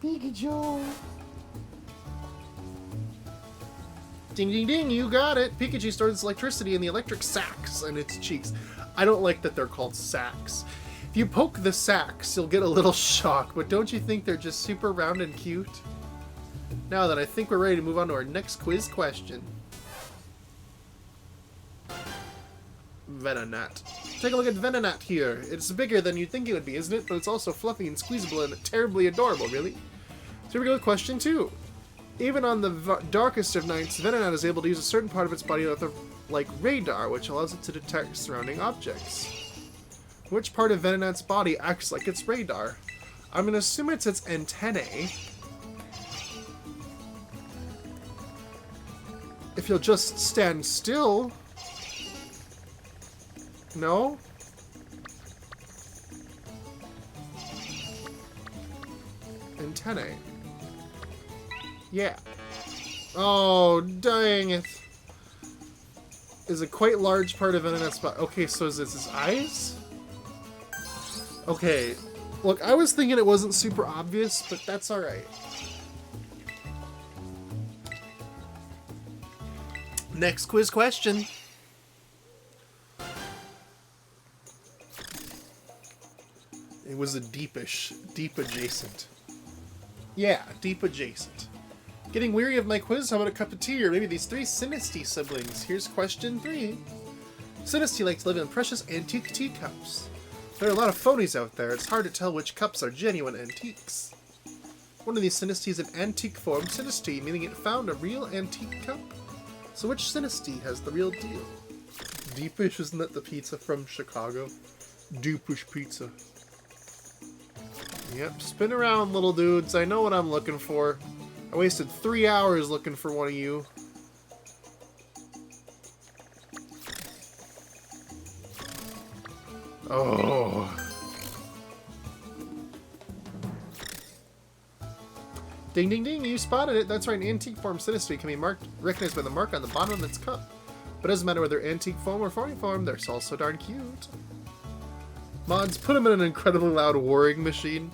Pikachu! Ding ding ding, you got it! Pikachu stores its electricity in the electric sacs in its cheeks. I don't like that they're called sacs. If you poke the sacs, you'll get a little shock, but don't you think they're just super round and cute? Now then, I think we're ready to move on to our next quiz question. Venonat. Take a look at Venonat here. It's bigger than you'd think it would be, isn't it? But it's also fluffy and squeezable and terribly adorable, really. So here we go with question 2. Even on the darkest of nights, Venonat is able to use a certain part of its body like radar, which allows it to detect surrounding objects. Which part of Venonat's body acts like its radar? I'm gonna assume it's its antennae. If you'll just stand still... No? Antennae. Yeah. Oh, dang it. Is a quite large part of Venonat's body. Okay, so is this his eyes? Okay. Look, I was thinking it wasn't super obvious, but that's alright. Next quiz question. It was a deep adjacent. Yeah, deep adjacent. Getting weary of my quiz? How about a cup of tea or maybe these 3 Sinistea siblings? Here's question 3. Sinistea like to live in precious antique teacups. There are a lot of phonies out there. It's hard to tell which cups are genuine antiques. One of these Sinistea is an antique form Sinistea, meaning it found a real antique cup. So which Sinistea has the real deal? Deepish, isn't that the pizza from Chicago? Deepish pizza. Yep, spin around, little dudes. I know what I'm looking for. I wasted 3 hours looking for one of you. Oh. Ding ding ding, you spotted it. That's right, an antique form Sinistea can be recognized by the mark on the bottom of its cup. But it doesn't matter whether antique form or phony form, they're all so darn cute. Mods, put them in an incredibly loud whirring machine.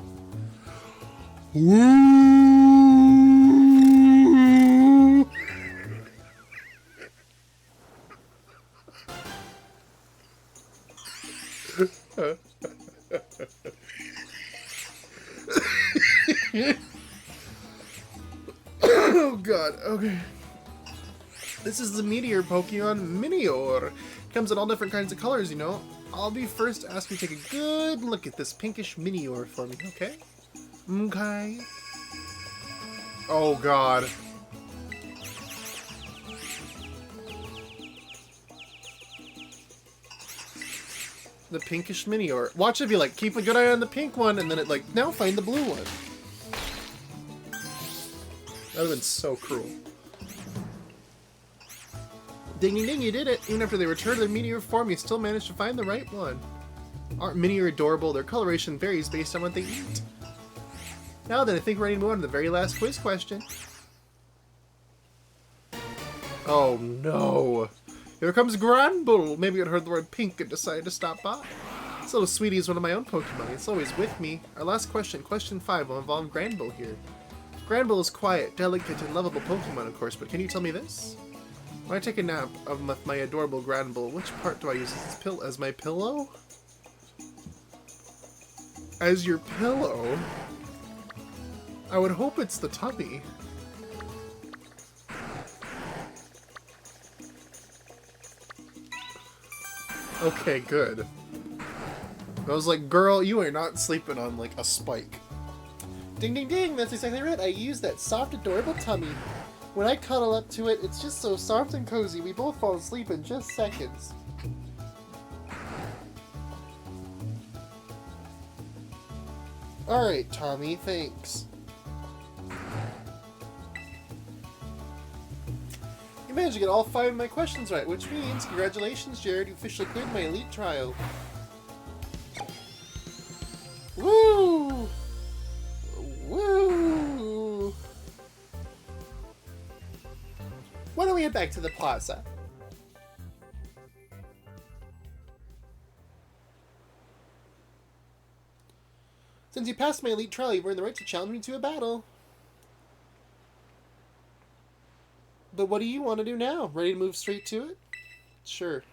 Oh god, okay. This is the Meteor Pokemon Minior. Comes in all different kinds of colors, you know. I'll be first to ask you to take a good look at this pinkish Minior for me, okay? Okay. Oh god. The pinkish Minior. Watch if you like keep a good eye on the pink one and then it like now find the blue one. That would have been so cruel. Ding ding ding, you did it! Even after they return to their Meteor form, you still managed to find the right one. Aren't Minior adorable? Their coloration varies based on what they eat. Now then, I think we're ready to move on to the very last quiz question. Oh no! Here comes Granbull! Maybe it heard the word pink and decided to stop by. This little sweetie is one of my own Pokemon. It's always with me. Our last question, question 5, will involve Granbull here. Granbull is quiet, delicate, and lovable Pokemon, of course, but can you tell me this? When I take a nap of my adorable Granbull, which part do I use as my pillow? As your pillow? I would hope it's the tummy. Okay, good. I was like, girl, you are not sleeping on, like, a spike. Ding ding ding, that's exactly right. I use that soft, adorable tummy. When I cuddle up to it, it's just so soft and cozy. We both fall asleep in just seconds. Alright, Tommy, thanks. You managed to get all 5 of my questions right, which means, congratulations, Jared, you officially cleared my elite trial. Woo! Woo! Why don't we head back to the plaza? Since you passed my elite trial, you've earned the right to challenge me to a battle. But what do you want to do now? Ready to move straight to it? Sure.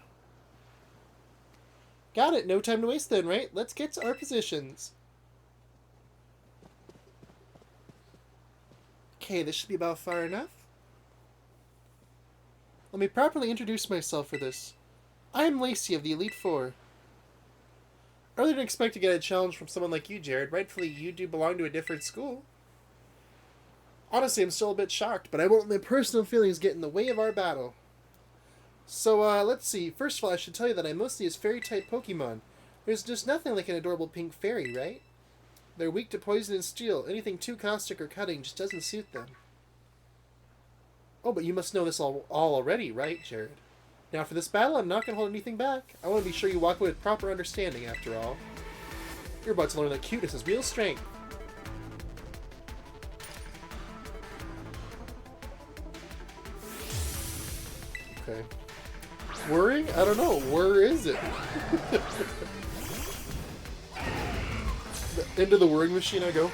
Got it. No time to waste then, right? Let's get to our positions. Okay, this should be about far enough. Let me properly introduce myself for this. I am Lacey of the Elite Four. I really didn't expect to get a challenge from someone like you, Jared. Rightfully, you do belong to a different school. Honestly, I'm still a bit shocked, but I won't let my personal feelings get in the way of our battle. So, let's see. First of all, I should tell you that I mostly use fairy-type Pokemon. There's just nothing like an adorable pink fairy, right? They're weak to poison and steel. Anything too caustic or cutting just doesn't suit them. Oh, but you must know this all already, right, Jared? Now, for this battle, I'm not going to hold anything back. I want to be sure you walk away with proper understanding, after all. You're about to learn that cuteness is real strength. Okay. Whirring? I don't know. Where is it? Into the whirring machine I go.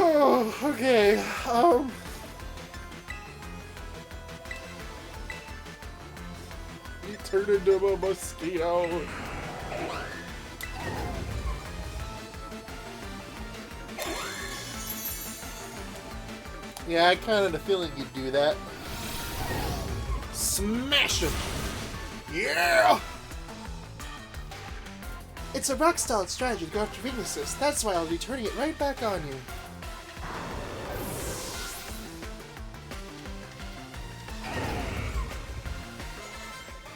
Oh, okay. He turned into a mosquito. Yeah, I kind of had a feeling you'd do that. Smash him! Yeah! It's a rock-style strategy to go after weaknesses. That's why I'll be turning it right back on you.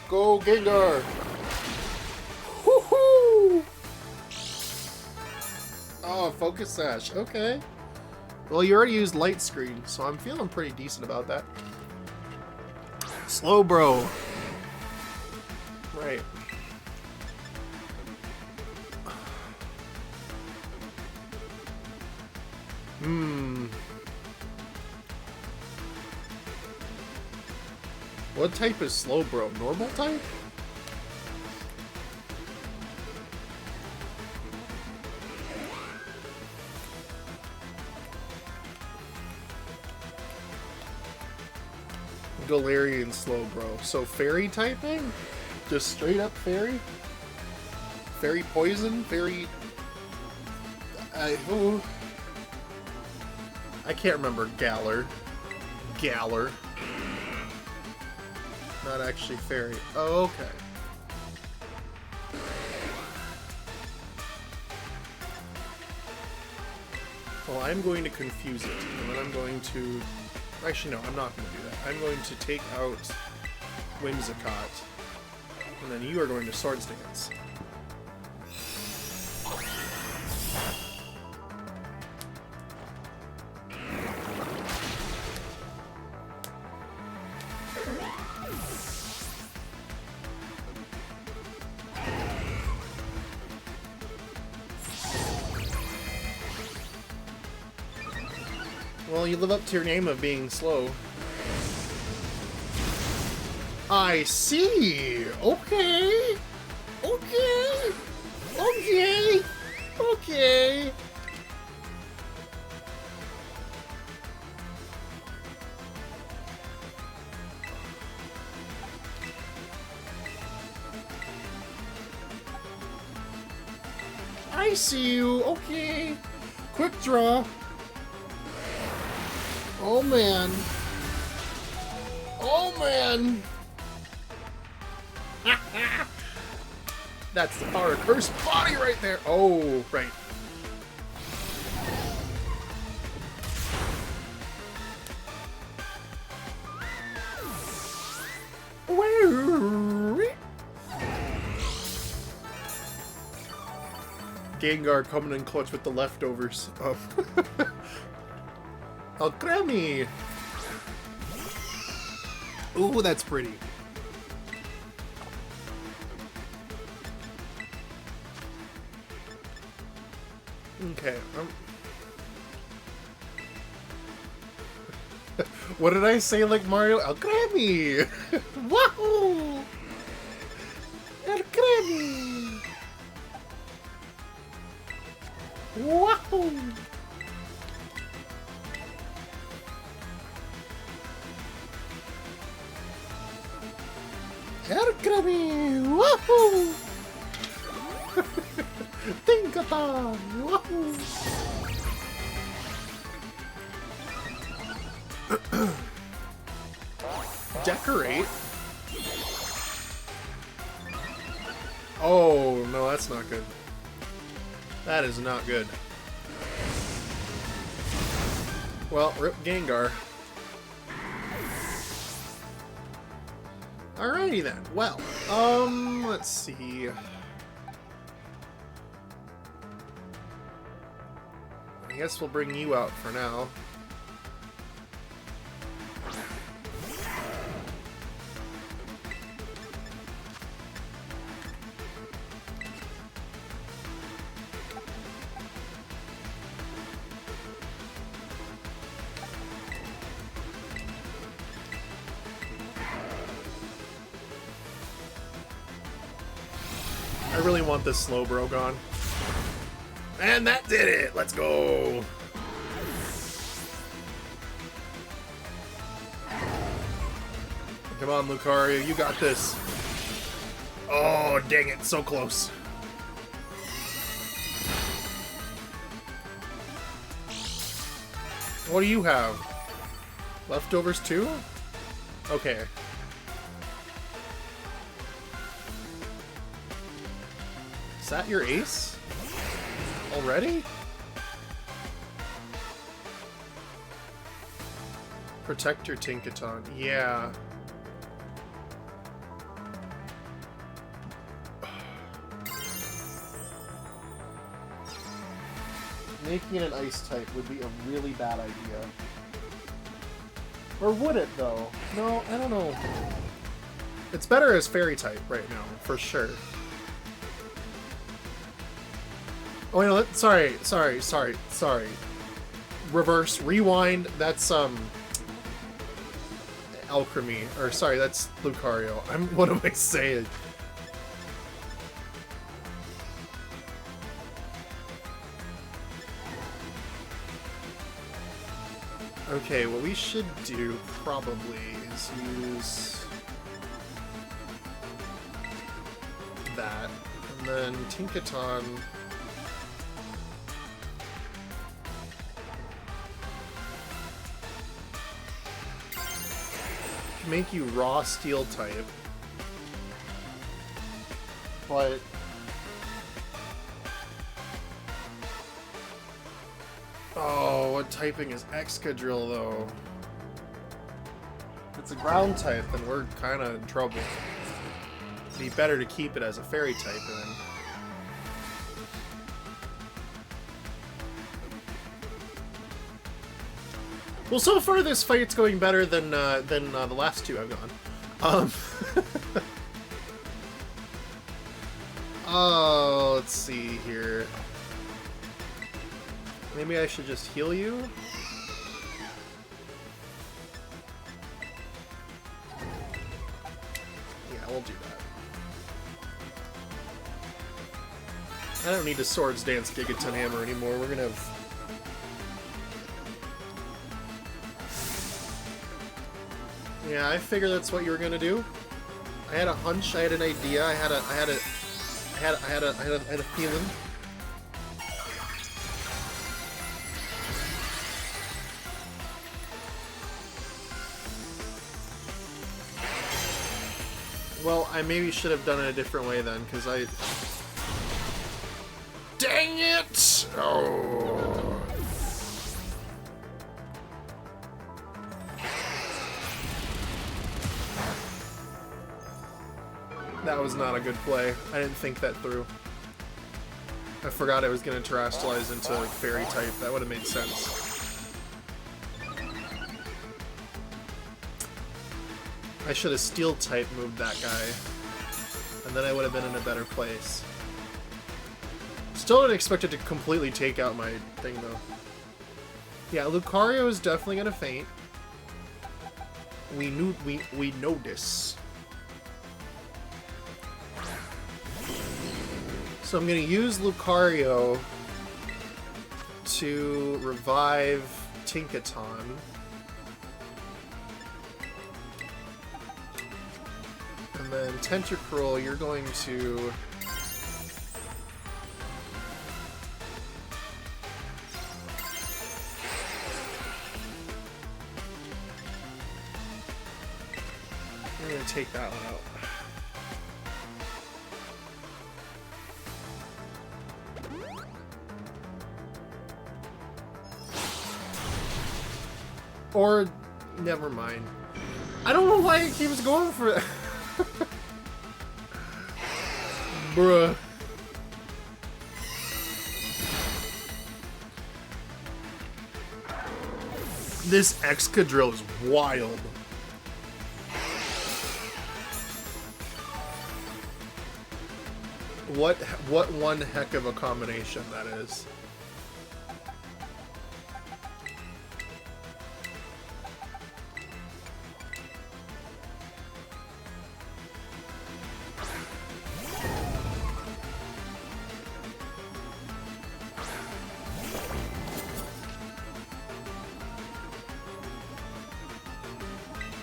Go, Gengar! Woohoo! Oh, Focus Sash. Okay. Well, you already used Light Screen, so I'm feeling pretty decent about that. Slowbro. Right. What type is Slowbro? Normal type? Galarian Slowbro. So fairy typing? Just straight up fairy? Fairy poison? Fairy... I can't remember. Galar. Not actually fairy. Oh, okay. Well, I'm going to confuse it, and then I'm going to... Actually, no, I'm not going to do that. I'm going to take out Whimsicott, and then you are going to Swords Dance. Well, you live up to your name of being slow. I see! Okay! Okay! Okay! Okay! I see you! Okay! Quick draw! Oh man. Oh man. That's the power of Cursed Body right there. Oh, right. Gengar coming in clutch with the leftovers. Alcremie! Ooh, that's pretty. Okay. What did I say like Mario? Alcremie! Wahoo! Alcremie! Wahoo! Alcremie! Wahoo! Tinkaton! Wahoo! Decorate? Oh, no, that's not good. That is not good. Well, rip Gengar. Alrighty then. Well, let's see. I guess we'll bring you out for now. I really want this Slowbro gone. And that did it! Let's go! Come on, Lucario, you got this. Oh, dang it, so close. What do you have? Leftovers too? Okay. Is that your ace? Already? Protect your Tinkaton. Yeah. Making it an ice type would be a really bad idea. Or would it, though? No, I don't know. It's better as fairy type right now, for sure. Oh, wait, no, sorry. Reverse, rewind, that's, Alcremie. Or, sorry, that's Lucario. What am I saying? Okay, what we should do, probably, is use that. And then Tinkaton... make you raw steel type, but oh, what typing is Excadrill though? If it's a ground type, then we're kind of in trouble. It'd be better to keep it as a fairy type then. Well, so far this fight's going better than the last two I've gone. Oh, let's see here. Maybe I should just heal you? Yeah, we'll do that. I don't need to Swords Dance Gigaton Hammer anymore. We're gonna have... Yeah, I figured that's what you were gonna do. I had a hunch, I had an idea, I had a feeling. Well, I maybe should have done it a different way then, because I... Dang it! Oh. That was not a good play. I didn't think that through. I forgot I was going to terrestrialize into like, fairy type. That would have made sense. I should have steel type moved that guy. And then I would have been in a better place. Still didn't expect it to completely take out my thing though. Yeah, Lucario is definitely going to faint. We know this. So I'm going to use Lucario to revive Tinkaton. And then Tentacruel, you're going to... I'm going to take that one out. Or, never mind. I don't know why it keeps going for that. Bruh. This Excadrill is wild. What one heck of a combination that is.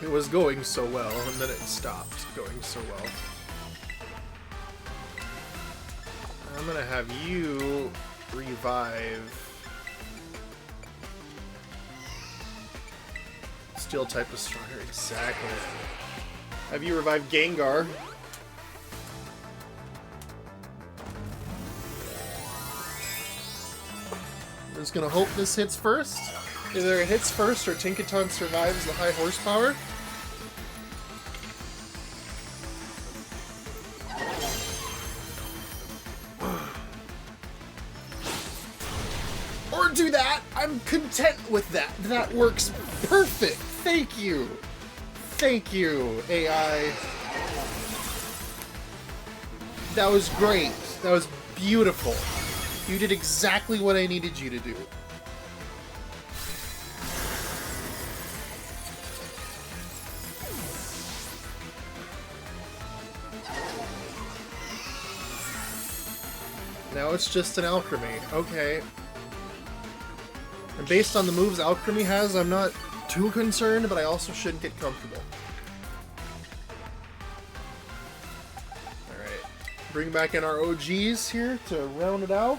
It was going so well, and then it stopped going so well. I'm gonna have you revive. Steel type is stronger, exactly. Have you revive Gengar. I'm just gonna hope this hits first. Either it hits first or Tinkaton survives the high horsepower. Or do that. I'm content with that. That works perfect. Thank you. Thank you, AI. That was great. That was beautiful. You did exactly what I needed you to do. Now it's just an Alchemy. Okay. And based on the moves Alchemy has, I'm not too concerned, but I also shouldn't get comfortable. Alright. Bring back in our OGs here to round it out.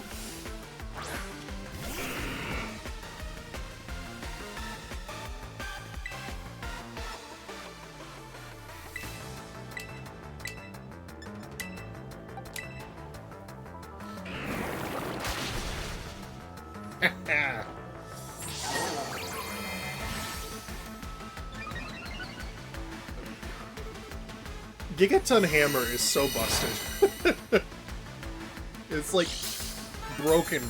Gigaton Hammer is so busted. It's like broken.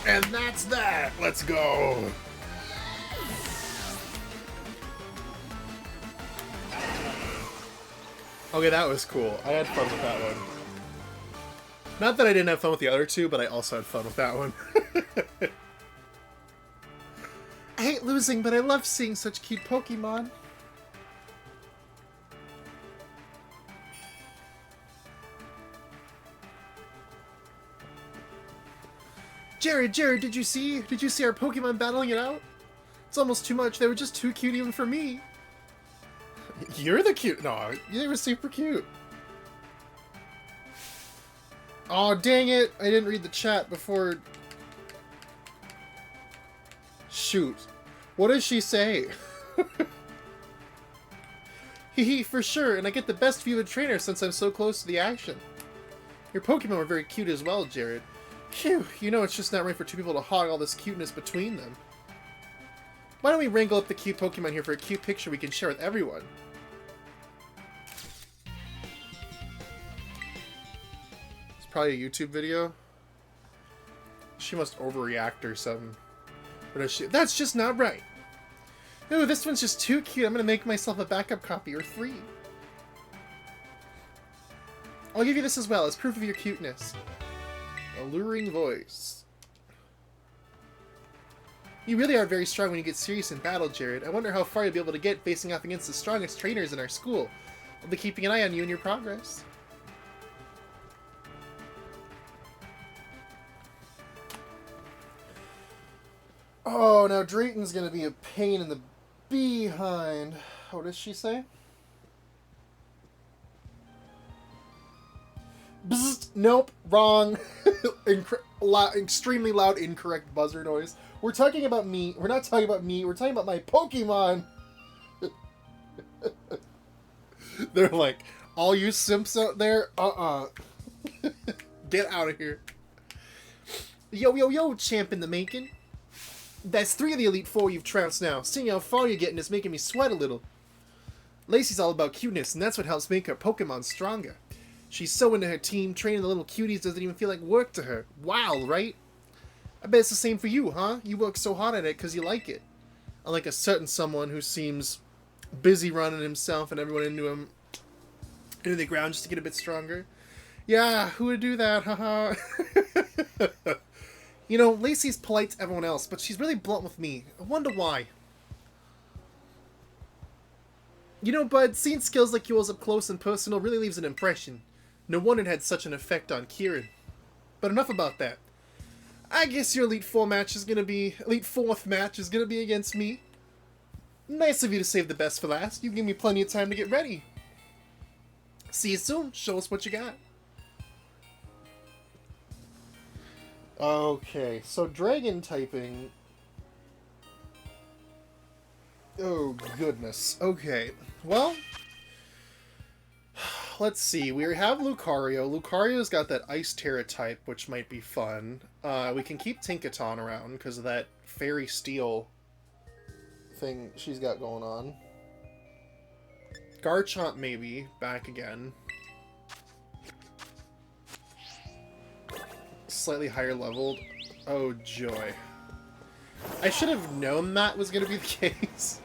And that's that. Let's go. Okay, that was cool. I had fun with that one. Not that I didn't have fun with the other two, but I also had fun with that one. I hate losing, but I love seeing such cute Pokemon. Jared, did you see our Pokemon battling it out? It's almost too much. They were just too cute even for me. You're the cute. No, they were super cute. Oh, dang it. I didn't read the chat before. Shoot. What does she say? Hehe, for sure, and I get the best view of the trainer since I'm so close to the action. Your Pokemon were very cute as well, Jared. Phew, you know it's just not right for two people to hog all this cuteness between them. Why don't we wrangle up the cute Pokemon here for a cute picture we can share with everyone? It's probably a YouTube video. She must overreact or something. Or does she? That's just not right. Ooh, this one's just too cute. I'm gonna make myself a backup copy or 3. I'll give you this as well as proof of your cuteness. Alluring voice. You really are very strong when you get serious in battle, Jared. I wonder how far you'll be able to get facing off against the strongest trainers in our school. I'll be keeping an eye on you and your progress. Oh, now Drayton's gonna be a pain in the behind. What does she say? Bzzzt, nope, wrong. Extremely loud, incorrect buzzer noise. We're talking about me. We're not talking about me. We're talking about my Pokemon. They're like, all you simps out there, get out of here. Yo, yo, yo, champ in the making. That's 3 of the Elite Four you've trounced now. Seeing how far you're getting is making me sweat a little. Lacey's all about cuteness, and that's what helps make her Pokemon stronger. She's so into her team, training the little cuties doesn't even feel like work to her. Wow, right? I bet it's the same for you, huh? You work so hard at it because you like it. Unlike a certain someone who seems busy running himself and everyone into the ground just to get a bit stronger. Yeah, who would do that, haha? You know, Lacey's polite to everyone else, but she's really blunt with me. I wonder why. You know, Bud, seeing skills like yours up close and personal really leaves an impression. No wonder it had such an effect on Kieran. But enough about that. I guess your Elite Fourth match is gonna be against me. Nice of you to save the best for last. You gave me plenty of time to get ready. See you soon. Show us what you got. Okay, so dragon typing. Oh, goodness. Okay, well, let's see. We have Lucario. Lucario's got that Ice Terra type, which might be fun. We can keep Tinkaton around because of that Fairy Steel thing she's got going on. Garchomp maybe, back again. Slightly higher leveled. Oh, joy. I should have known that was going to be the case.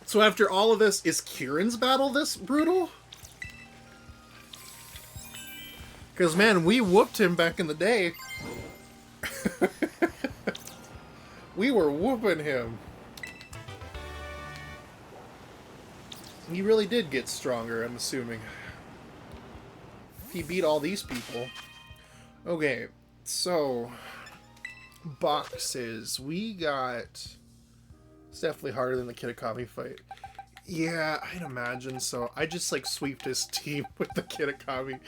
So after all of this, is Kieran's battle this brutal? Because, man, we whooped him back in the day. We were whooping him. He really did get stronger, I'm assuming. He beat all these people. Okay, so... boxes. We got... It's definitely harder than the Kitakami fight. Yeah, I'd imagine so. I just, like, sweeped his team with the Kitakami.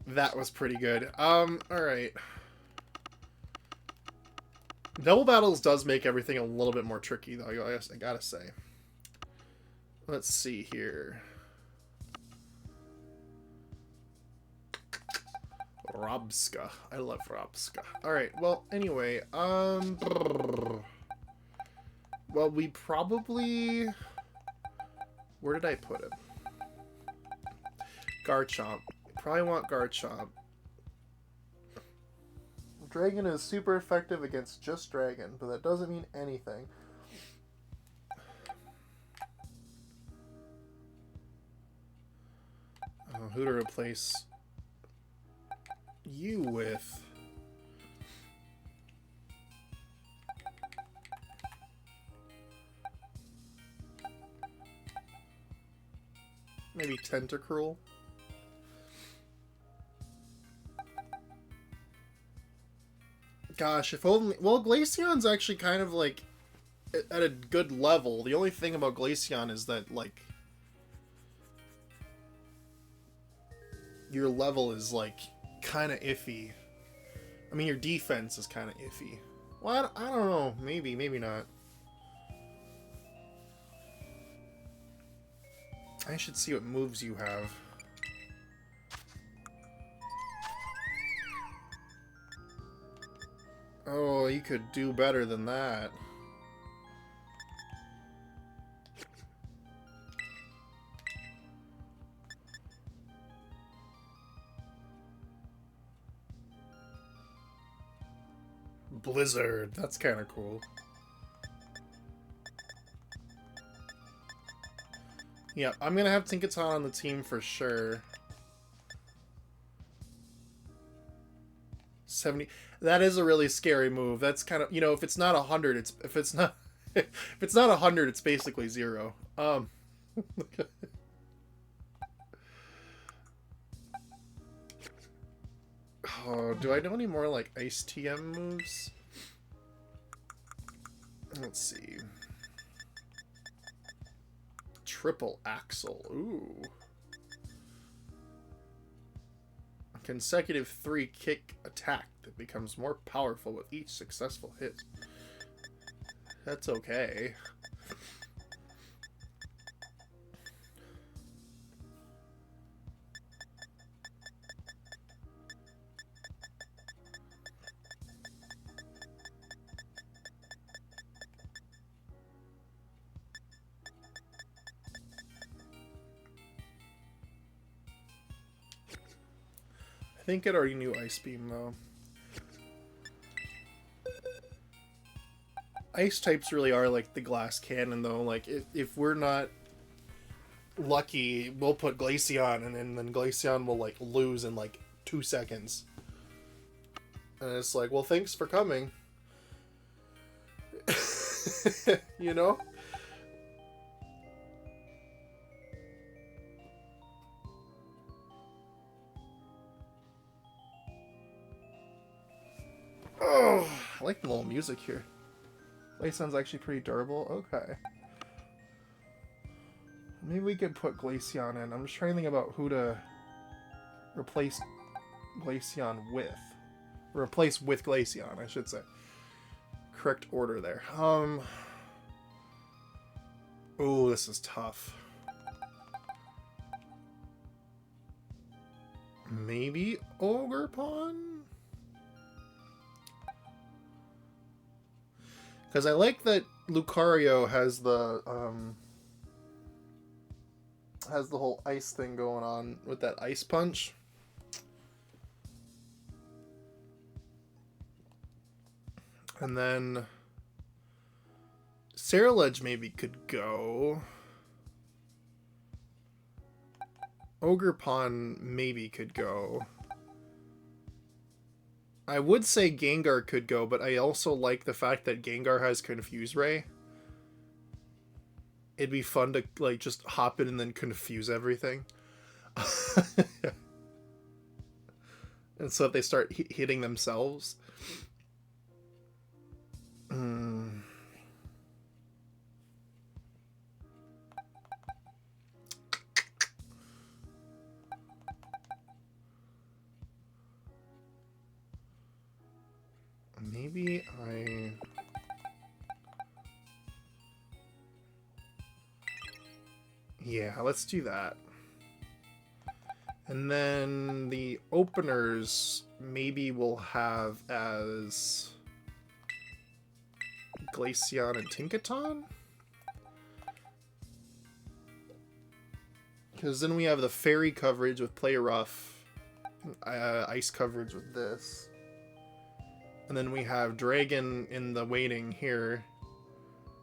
That was pretty good. Alright. Double battles does make everything a little bit more tricky, though, I gotta say. Let's see here. Robska. I love Robska. Alright, well, anyway, well, we probably... Where did I put him? Garchomp. Probably want Garchomp. Dragon is super effective against just Dragon, but that doesn't mean anything. Who to replace you with? Maybe Tentacruel. Gosh, if only... Well, Glaceon's actually kind of, like, at a good level. The only thing about Glaceon is that, like... your level is, like, kind of iffy. I mean, your defense is kind of iffy. Well, I don't know. Maybe, maybe not. I should see what moves you have. Oh, you could do better than that. Blizzard. That's kind of cool. Yeah, I'm gonna have Tinkaton on the team for sure. 70. That is a really scary move. That's kind of, you know, if it's not 100, it's if it's not if it's not 100, it's basically 0. Oh, do I know any more like Ice TM moves? Let's see. Triple Axle. Ooh. A consecutive 3 kick attack that becomes more powerful with each successful hit. That's okay. I think it already knew Ice Beam, though. Ice types really are like the glass cannon, though. Like, if we're not lucky, we'll put Glaceon, and then Glaceon will, like, lose in, like, 2 seconds. And it's like, well, thanks for coming. You know? Oh, I like the little music here. Glaceon's actually pretty durable. Okay. Maybe we could put Glaceon in. I'm just trying to think about who to replace Glaceon with. Replace with Glaceon, I should say. Correct order there. Ooh, this is tough. Maybe Ogerpon? Because I like that Lucario has the whole ice thing going on with that ice punch. And then Ceruledge maybe could go. Ogerpon maybe could go. I would say Gengar could go, but I also like the fact that Gengar has Confuse Ray. It'd be fun to, like, just hop in and then confuse everything. And so if they start hitting themselves. Maybe I... Yeah, let's do that. And then the openers maybe we'll have as Glaceon and Tinkaton? Because then we have the fairy coverage with Play Rough, ice coverage with this. And then we have Dragon in the waiting here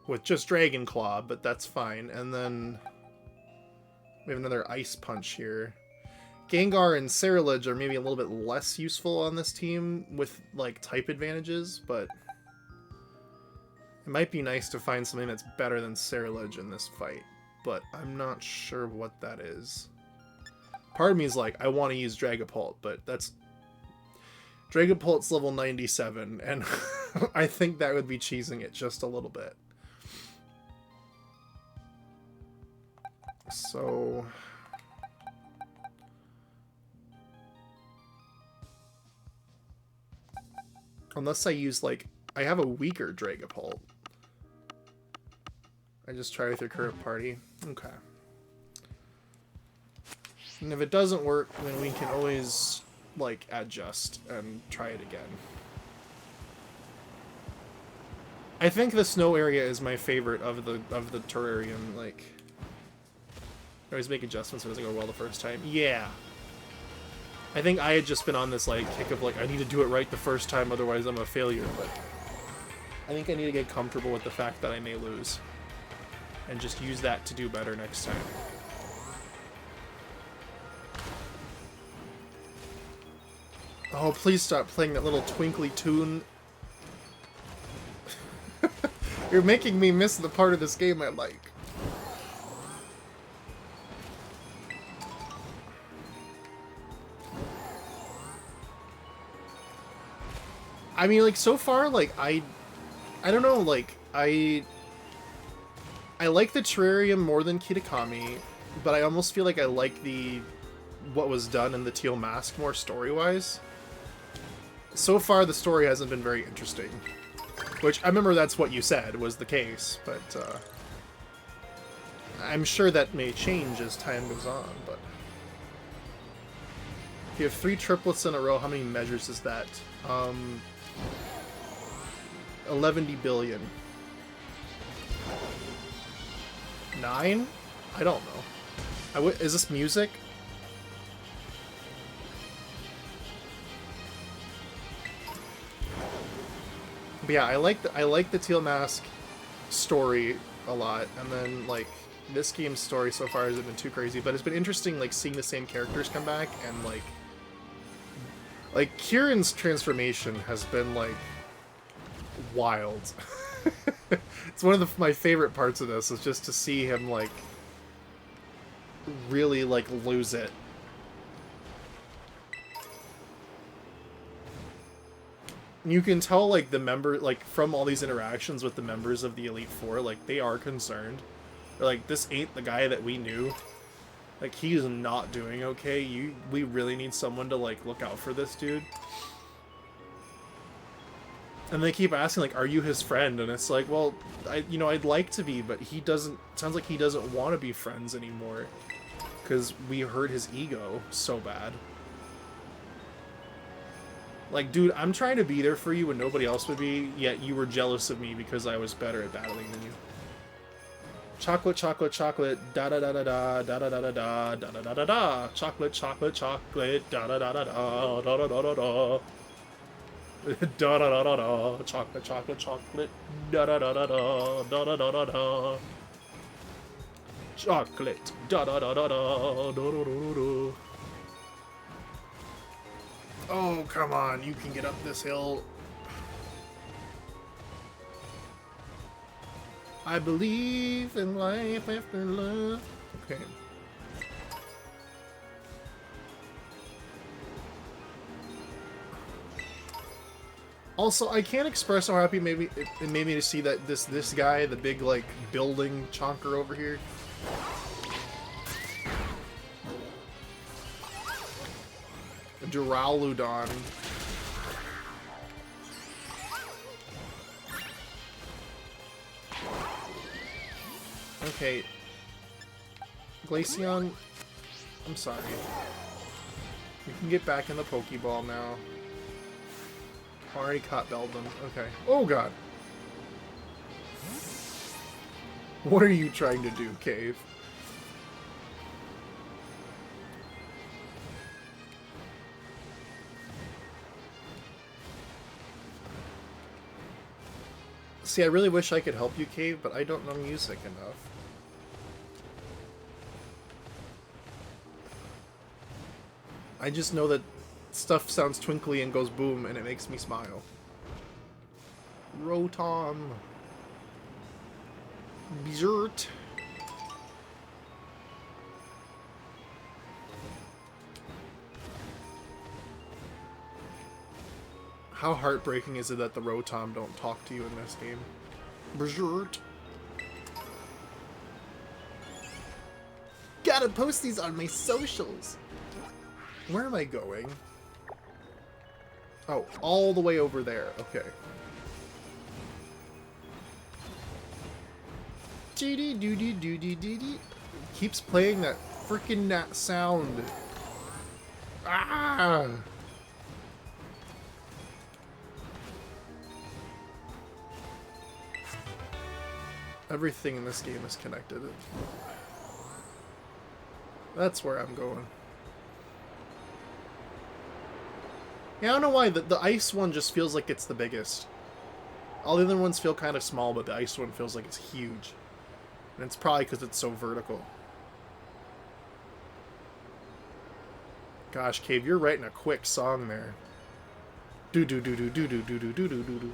with just Dragon Claw, but that's fine. And then we have another Ice Punch here. Gengar and Ceruledge are maybe a little bit less useful on this team with, like, type advantages, but it might be nice to find something that's better than Ceruledge in this fight. but I'm not sure what that is. Part of me is like, I want to use Dragapult, but that's... Dragapult's level 97, and I think that would be cheesing it just a little bit. So... Unless I use, like... I have a weaker Dragapult. I just try with your current party. Okay. And if it doesn't work, then we can always, like, adjust and try it again. I think the snow area is my favorite of the terrarium, like... I always make adjustments when it doesn't go well the first time. Yeah. I think I had just been on this, like, kick of, like, I need to do it right the first time, otherwise I'm a failure, but... I think I need to get comfortable with the fact that I may lose. And just use that to do better next time. Oh, please stop playing that little twinkly tune. You're making me miss the part of this game I like. I mean, like, so far, like, I don't know, like, I like the terrarium more than Kitakami, but I almost feel like I like what was done in the Teal Mask more story-wise. So far, the story hasn't been very interesting. Which, I remember that's what you said was the case, but, I'm sure that may change as time goes on, but... If you have 3 triplets in a row, how many measures is that? 11 billion. 9? I don't know. Is this music? But yeah, I like the Teal Mask story a lot, and then like this game's story so far hasn't been too crazy, but it's been interesting like seeing the same characters come back and like Kieran's transformation has been like wild. It's one of my favorite parts of this is just to see him like really like lose it. You can tell like the member like from all these interactions with the members of the Elite Four, like they are concerned. They're like, this ain't the guy that we knew. Like he's not doing okay. We really need someone to like look out for this dude. And they keep asking like, are you his friend? And it's like, well, I'd like to be, but he doesn't. Sounds like he doesn't want to be friends anymore, because we hurt his ego so bad. Like, dude, I'm trying to be there for you when nobody else would be, yet you were jealous of me because I was better at battling than you. Chocolate, chocolate, chocolate, da da da da da da da da da da da da da da. Chocolate, chocolate, chocolate, da da da da da da da da da da. Da da da da da. Chocolate, chocolate, chocolate, da da da da da da da da da da. Chocolate, da da da da da da da da da. Oh, come on, you can get up this hill. I believe in life after love. Okay. Also, I can't express how happy it made me to see that this guy, the big, like, building chonker over here. Duraludon. Okay. Glaceon, I'm sorry. You can get back in the Pokeball now. Already caught Beldum. Okay. Oh god. What are you trying to do, Cave? See, I really wish I could help you, Cave, but I don't know music enough. I just know that stuff sounds twinkly and goes boom, and it makes me smile. Rotom. Bizert. How heartbreaking is it that the Rotom don't talk to you in this game? Berserk. Gotta post these on my socials. Where am I going? Oh, all the way over there. Okay. Keeps playing that freaking sound. Ah! Everything in this game is connected. That's where I'm going. Yeah, I don't know why. The ice one just feels like it's the biggest. All the other ones feel kind of small, but the ice one feels like it's huge. And it's probably because it's so vertical. Gosh, Cave, you're writing a quick song there. Do do do do do do do do do do do do.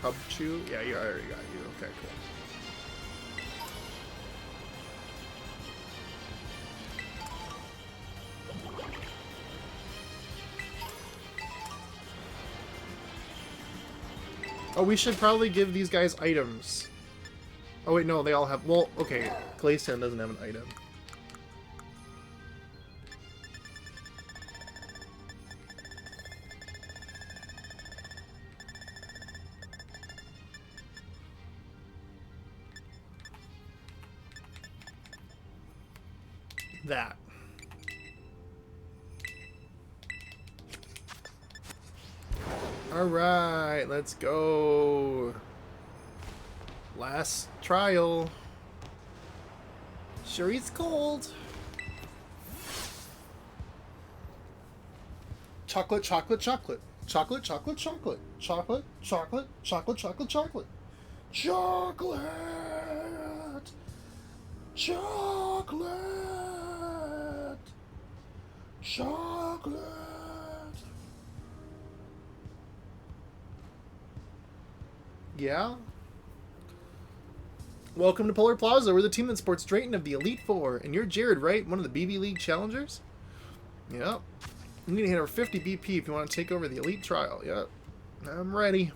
Cubchoo? Yeah, I already got you. Okay, cool. Oh, we should probably give these guys items. Oh wait, no, they all have... Well, okay, Glaceon doesn't have an item. That. Alright, let's go. Last trial. Sure, he's cold. Chocolate, chocolate, chocolate. Chocolate, chocolate, chocolate. Chocolate, chocolate, chocolate, chocolate, chocolate. Chocolate! Chocolate! Chocolate! Yeah? Welcome to Polar Plaza. We're the team that sports Drayton of the Elite Four. And you're Jared, right? One of the BB League challengers? Yep. You need to hit over 50 BP if you want to take over the Elite Trial. Yep. I'm ready.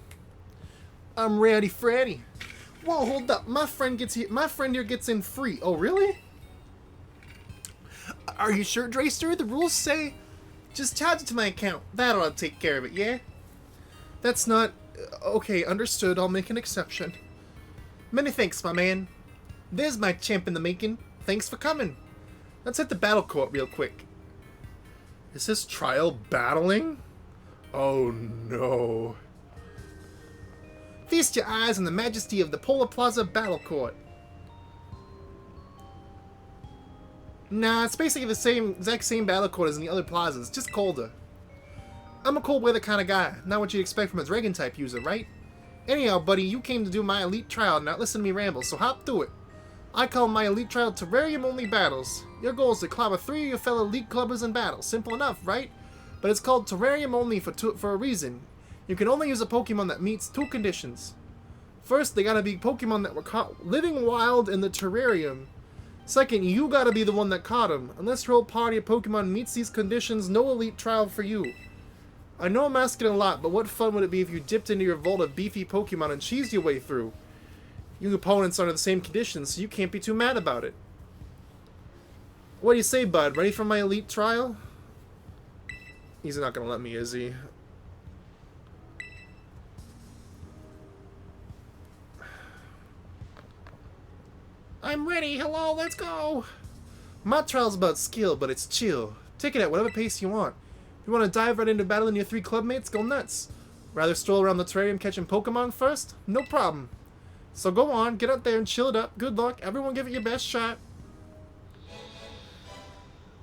I'm ready, Freddy. Whoa, hold up. My friend here gets in free. Oh, really? Are you sure, Drayster? The rules say just charge it to my account. That ought to take care of it, yeah? That's not... Okay, understood. I'll make an exception. Many thanks, my man. There's my champ in the making. Thanks for coming. Let's hit the battle court real quick. Is this trial battling? Oh no. Feast your eyes on the majesty of the Polar Plaza battle court. Nah, it's basically the exact same battle court as in the other plazas, just colder. I'm a cold weather kind of guy, not what you'd expect from a dragon type user, right? Anyhow, buddy, you came to do my elite trial, not listen to me ramble, so hop through it. I call my elite trial Terrarium only battles. Your goal is to clobber 3 of your fellow elite clubbers in battle. Simple enough, right? But it's called Terrarium only for a reason. You can only use a Pokemon that meets 2 conditions. First, they gotta be Pokemon that were caught living wild in the terrarium. Second, you gotta be the one that caught them. Unless your whole party of Pokemon meets these conditions, no elite trial for you. I know I'm asking a lot, but what fun would it be if you dipped into your vault of beefy Pokemon and cheesed your way through? Your opponents are under the same conditions, so you can't be too mad about it. What do you say, bud? Ready for my elite trial? He's not gonna let me, is he? I'm ready. Hello, let's go. My trial's about skill, but it's chill. Take it at whatever pace you want. If you want to dive right into battling your 3 clubmates, go nuts. Rather stroll around the terrarium catching Pokemon first? No problem. So go on, get out there and chill it up. Good luck. Everyone give it your best shot.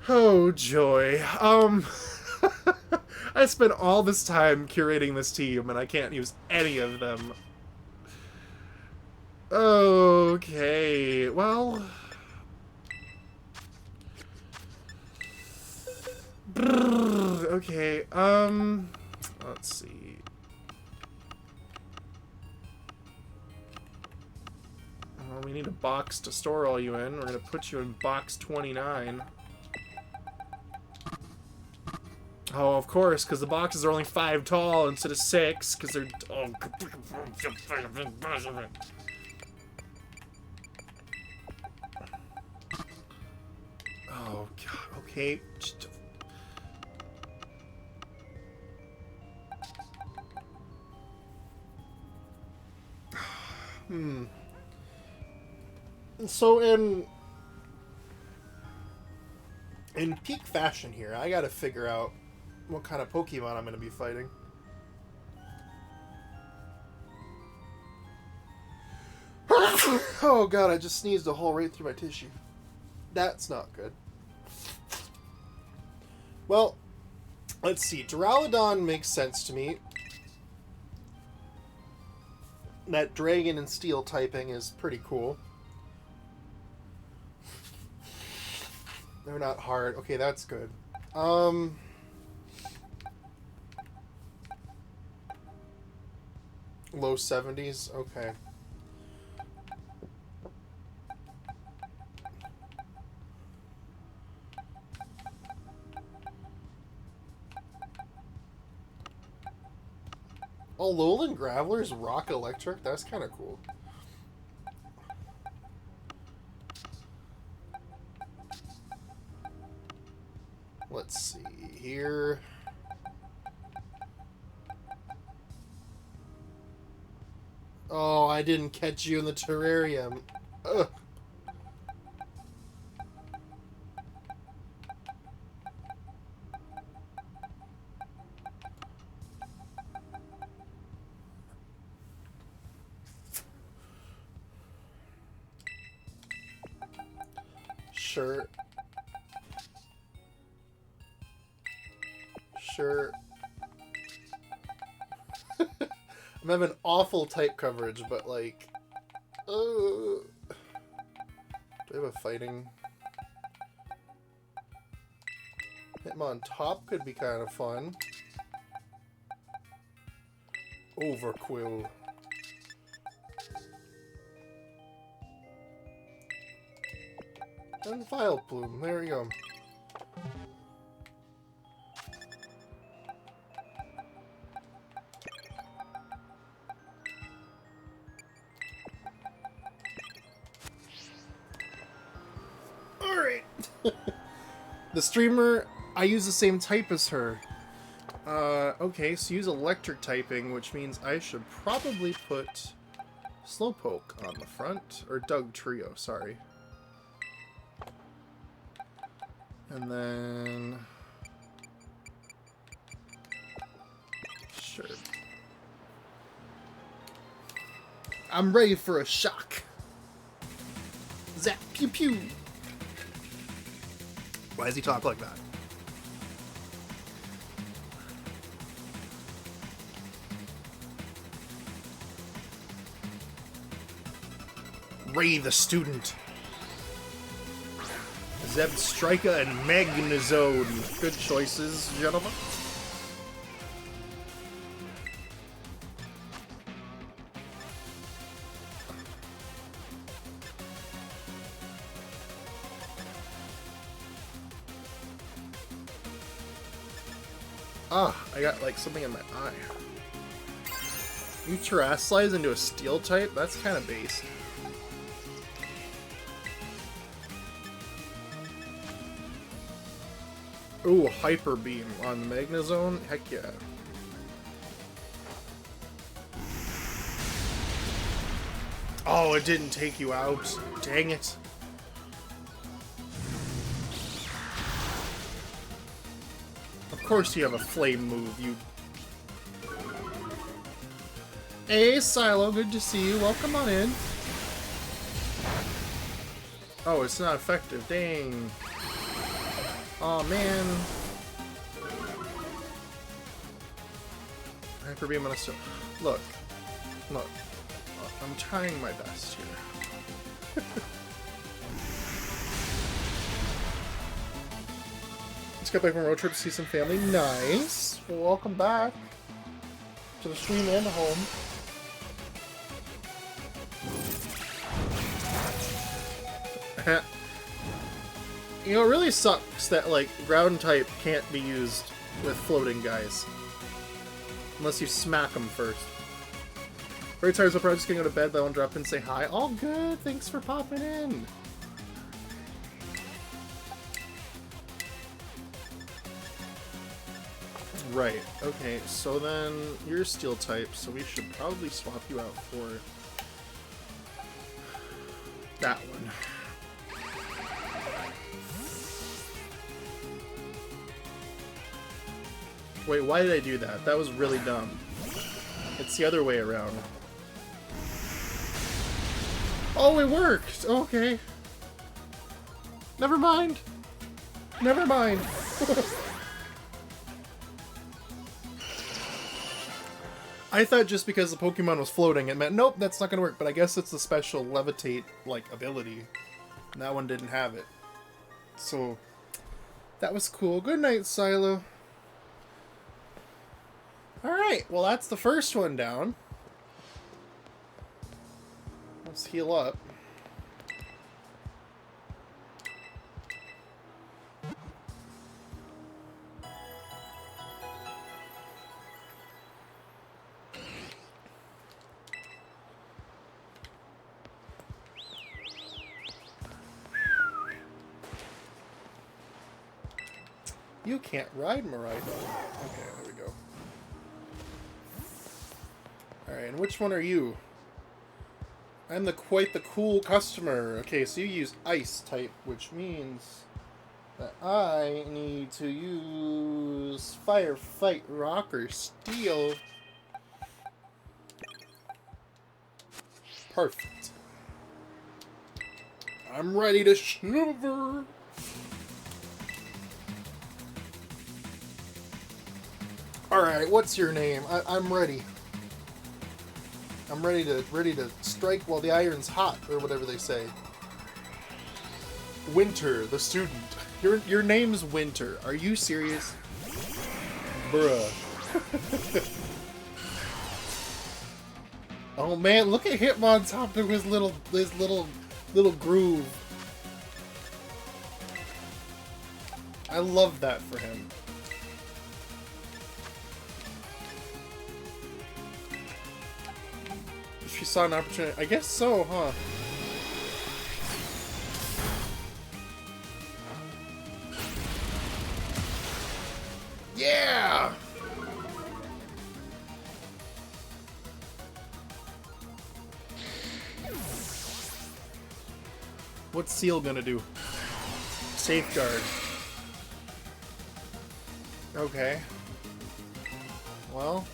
Oh, joy. I spent all this time curating this team, and I can't use any of them. Okay, well... Okay, let's see. Well, we need a box to store all you in. We're gonna put you in box 29. Oh, of course, because the boxes are only 5 tall instead of 6, because they're... Oh, oh God, okay. So in peak fashion here, I gotta figure out what kind of Pokemon I'm gonna be fighting. Oh God, I just sneezed a hole right through my tissue. That's not good. Well, let's see. Duraludon makes sense to me. That Dragon and Steel typing is pretty cool. They're not hard. Okay, that's good. Low 70s? Okay. Oh, Alolan Graveler's Rock Electric? That's kind of cool. Let's see here. Oh, I didn't catch you in the terrarium. Ugh. Sure. Sure. I'm having awful type coverage, but like... do I have a fighting? Hitmontop could be kind of fun. Overquill. And Vileplume. There we go. Alright. The streamer, I use the same type as her. Okay, so use electric typing, which means I should probably put Slowpoke on the front. Or Dugtrio, sorry. And then... Sure. I'm ready for a shock. Zap, pew pew. Why does he talk like that? Ray the student. Zebstrika and Magnezone. Good choices, gentlemen. Ah, I got like something in my eye. You Terrasilize into a steel type? That's kind of base. Ooh, Hyper Beam on Magnezone? Heck yeah. Oh, it didn't take you out. Dang it. Of course you have a flame move, you... Hey, Silo, good to see you. Welcome on in. Oh, it's not effective. Dang. Oh man. Hyper Beam on a still. Look. Look. I'm trying my best here. Let's get back from a road trip to see some family. Nice. Well, welcome back to the stream and the home. You know, it really sucks that, like, ground type can't be used with floating guys. Unless you smack them first. Very tired, so probably just getting out of bed, but I want to drop in and say hi. All good, thanks for popping in. Right, okay, so then you're steel type, so we should probably swap you out for that one. Wait, why did I do that? That was really dumb. It's the other way around. Oh, it worked! Okay. Never mind. Never mind. I thought just because the Pokemon was floating, it meant, nope, that's not gonna work. But I guess it's a special levitate, like, ability. And that one didn't have it. So, that was cool. Good night, Silo. Alright, well that's the first one down. Let's heal up. You can't ride Miraidon. Okay, there we go. Alright, and which one are you? I'm quite the cool customer. Okay, so you use Ice type, which means that I need to use Fire, Fight, Rock, or Steel. Perfect. I'm ready to shiver. Alright, what's your name? I'm ready. I'm ready to strike while the iron's hot, or whatever they say. Winter, the student. Your name's Winter. Are you serious? Bruh. Oh man, look at Hitmonchan through his little groove. I love that for him. She saw an opportunity. I guess so, huh? Yeah! What's Seal gonna do? Safeguard. Okay. Well.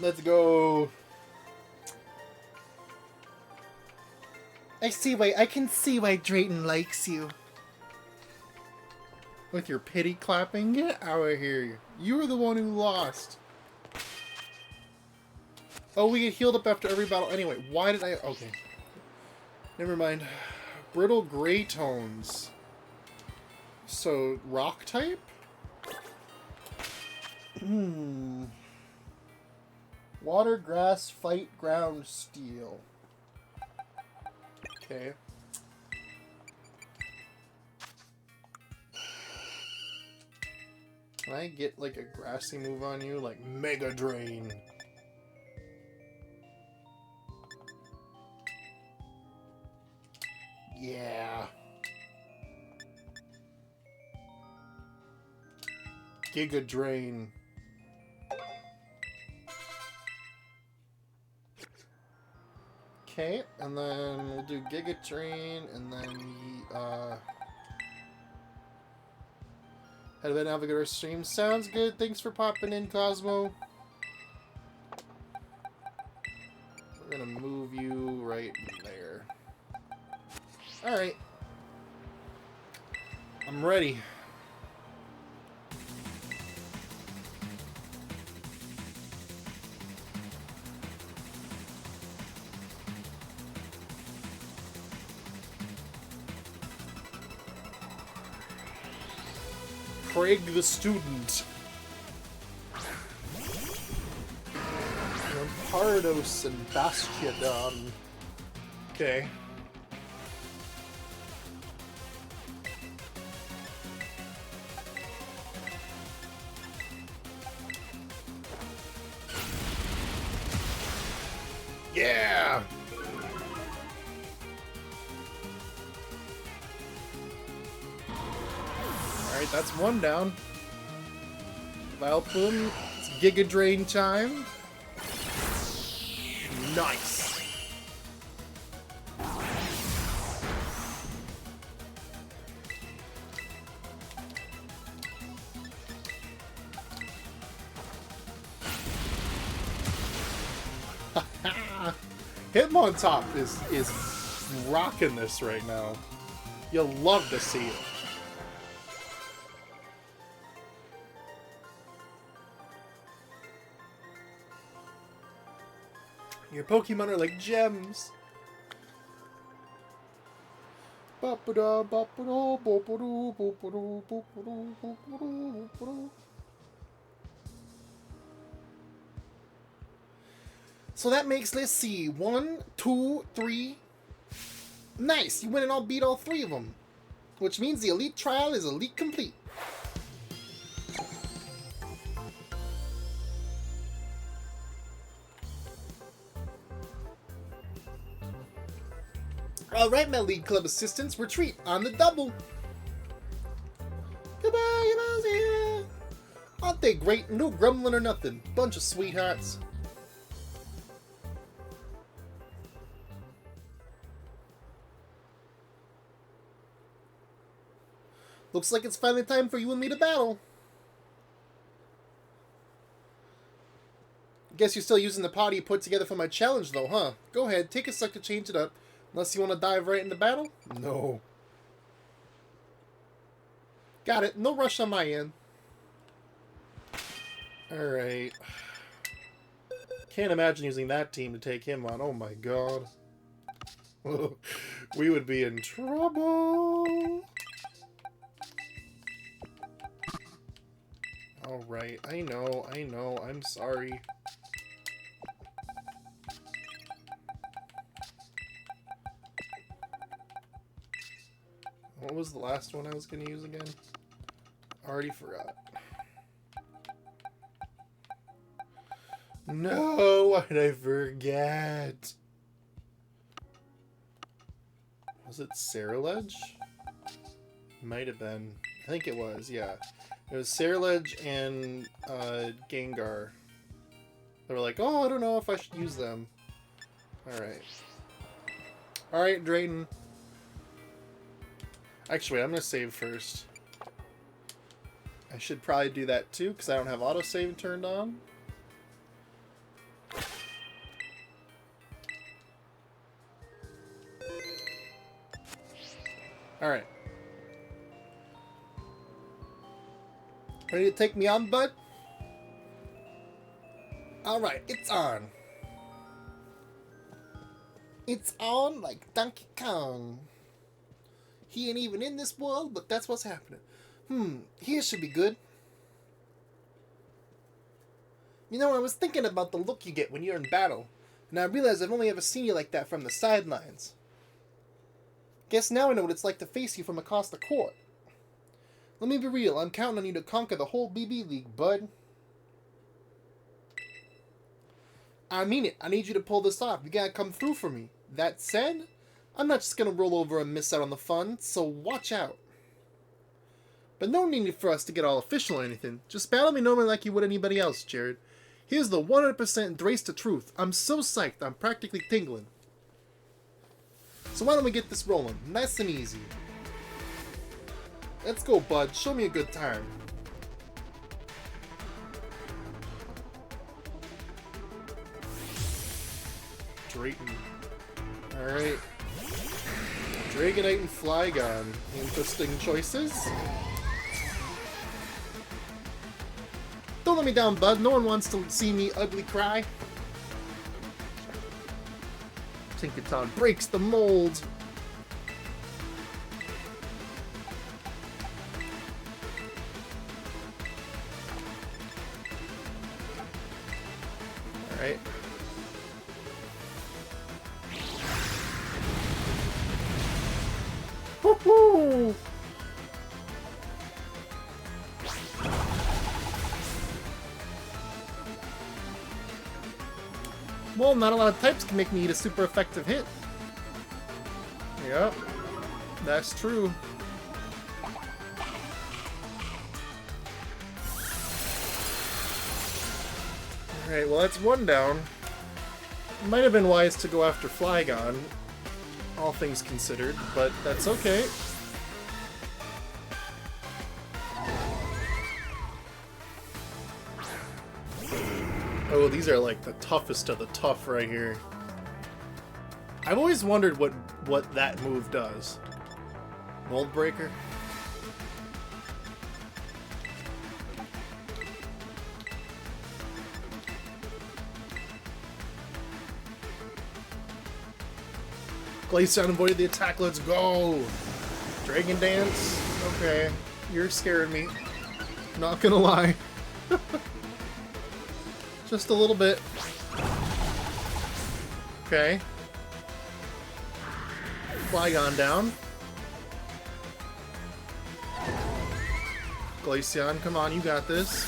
Let's go. I can see why Drayton likes you. With your pity clapping? Get out of here. You were the one who lost. Oh, we get healed up after every battle. Anyway, why did I... Okay. Never mind. Brittle gray tones. So, rock type? Water, grass, fight, ground, steel. Okay. Can I get like a grassy move on you? Like Mega Drain. Yeah. Giga Drain. Okay, and then we'll do Giga Drain, and then Had a bit navigator stream. Sounds good. Thanks for popping in, Cosmo. We're gonna move you right there. Alright. I'm ready. Craig the student. Rampardos and Bastiodon. Okay. Yeah! Alright, that's one down. Vileplume, it's Giga Drain time. Nice! Hitmontop is rocking this right now. You'll love to see it. Your Pokemon are like gems. So that makes, let's see, 1, 2, 3. Nice, you went and all beat all 3 of them. Which means the Elite Trial is Elite Complete. Alright, my League Club assistants, retreat on the double. Goodbye, Yamazia. Aren't they great? No grumbling or nothing. Bunch of sweethearts. Looks like it's finally time for you and me to battle. Guess you're still using the potty you put together for my challenge though, huh? Go ahead, take a sec to change it up. Unless you want to dive right into battle? No. Got it. No rush on my end. Alright. Can't imagine using that team to take him on. Oh my god. We would be in trouble. Alright. I know. I'm sorry. What was the last one I was going to use again? Already forgot. No, why did I forget? Was it Ceruledge? Might have been. I think it was, yeah. It was Ceruledge and Gengar. They were like, oh, I don't know if I should use them. Alright. Alright, Drayden. Actually, I'm going to save first. I should probably do that too, because I don't have autosave turned on. Alright. Ready to take me on, bud? Alright, it's on. It's on like Donkey Kong. He ain't even in this world, but that's what's happening. Here should be good. You know, I was thinking about the look you get when you're in battle, and I realized I've only ever seen you like that from the sidelines. Guess now I know what it's like to face you from across the court. Let me be real, I'm counting on you to conquer the whole BB League, bud. I mean it, I need you to pull this off. You gotta come through for me. That said, I'm not just gonna roll over and miss out on the fun, so watch out. But no need for us to get all official or anything. Just battle me normally like you would anybody else, Jared. Here's the 100% Drace to truth. I'm so psyched, I'm practically tingling. So why don't we get this rolling? Nice and easy. Let's go, bud. Show me a good time. Drayton. Alright. Dragonite and Flygon. Interesting choices. Don't let me down, bud. No one wants to see me ugly cry. Tinkaton breaks the mold. Right? Woohoo! Well, not a lot of types can make me eat a super effective hit. Yep, that's true. Alright, well that's one down. Might have been wise to go after Flygon, all things considered, but that's okay. Oh, these are like the toughest of the tough right here. I've always wondered what that move does. Mold Breaker? Glaceon avoided the attack, let's go! Dragon Dance? Okay. You're scaring me. Not gonna lie. Just a little bit. Okay. Flygon down. Glaceon, come on, you got this.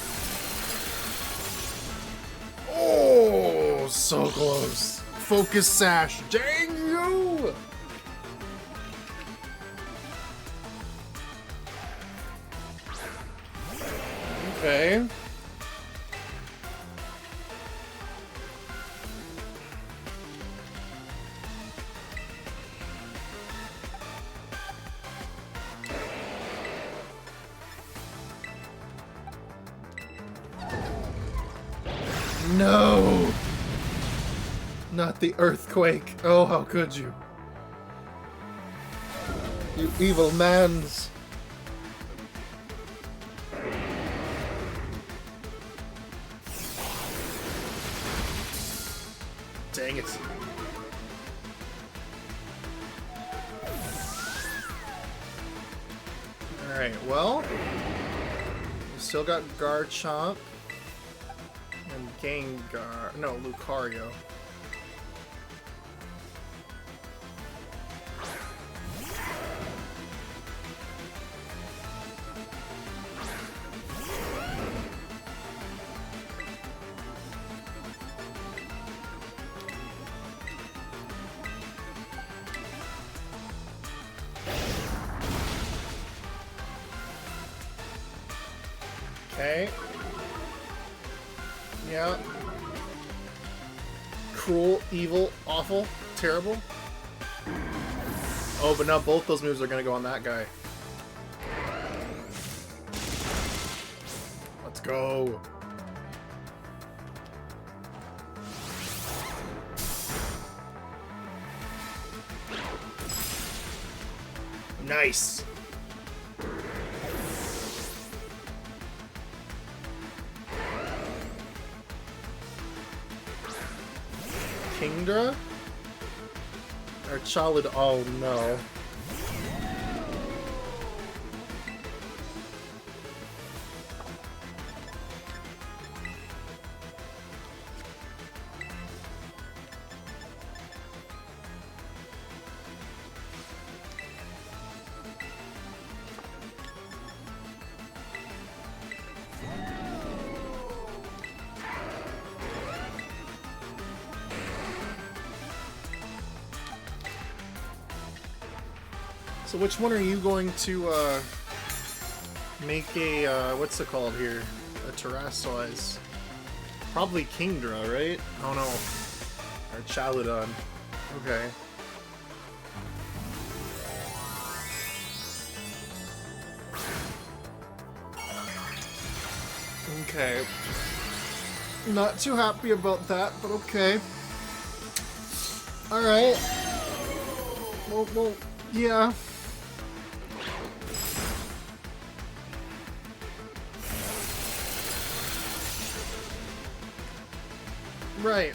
Oh, so close. Focus Sash. Dang you! Okay. No! Not the earthquake. Oh, how could you? You evil mans. Dang it. Alright, well, we still got Garchomp and Gengar. No, Lucario. Okay. Yeah. Cruel, evil, awful, terrible. Oh, but now both those moves are gonna go on that guy. Let's go. Nice. Kingdra? Or Chalud? Oh no. So which one are you going to make a, what's it called here? A Terrasilize? Probably Kingdra, right? Oh no. Or Chaludon. Okay. Okay. Not too happy about that, but okay. Alright. Well, yeah. Right.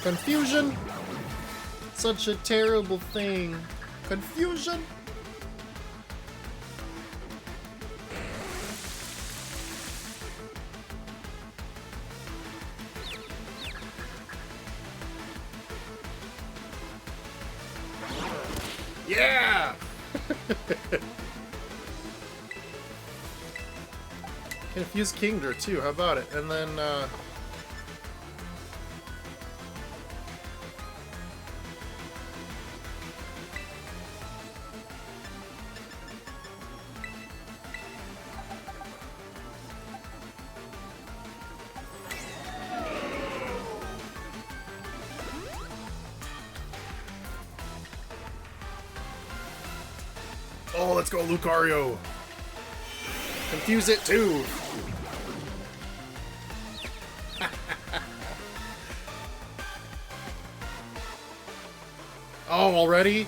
Confusion! Such a terrible thing. Confusion! Yeah! Confuse Kingdra too, how about it? And then, oh, let's go, Lucario! Confuse it too! Oh, already?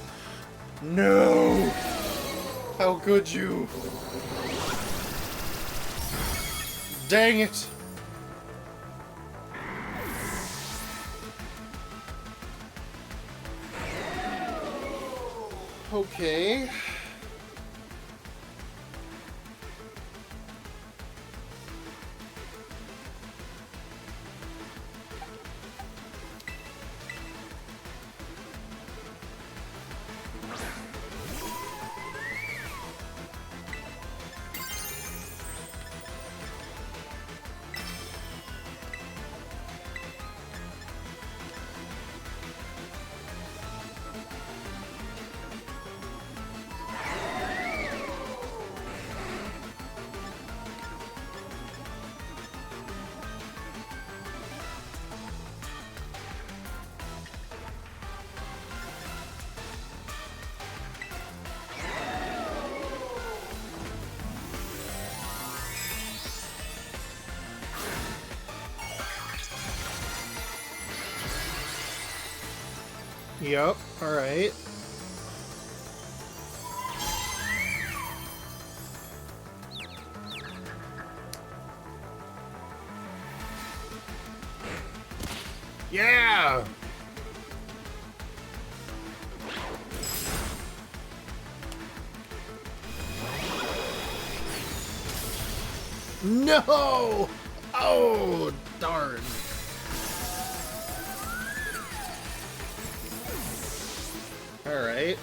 No! How could you? Dang it! Okay. Yep, alright. Yeah! No! Oh, darn. Alright.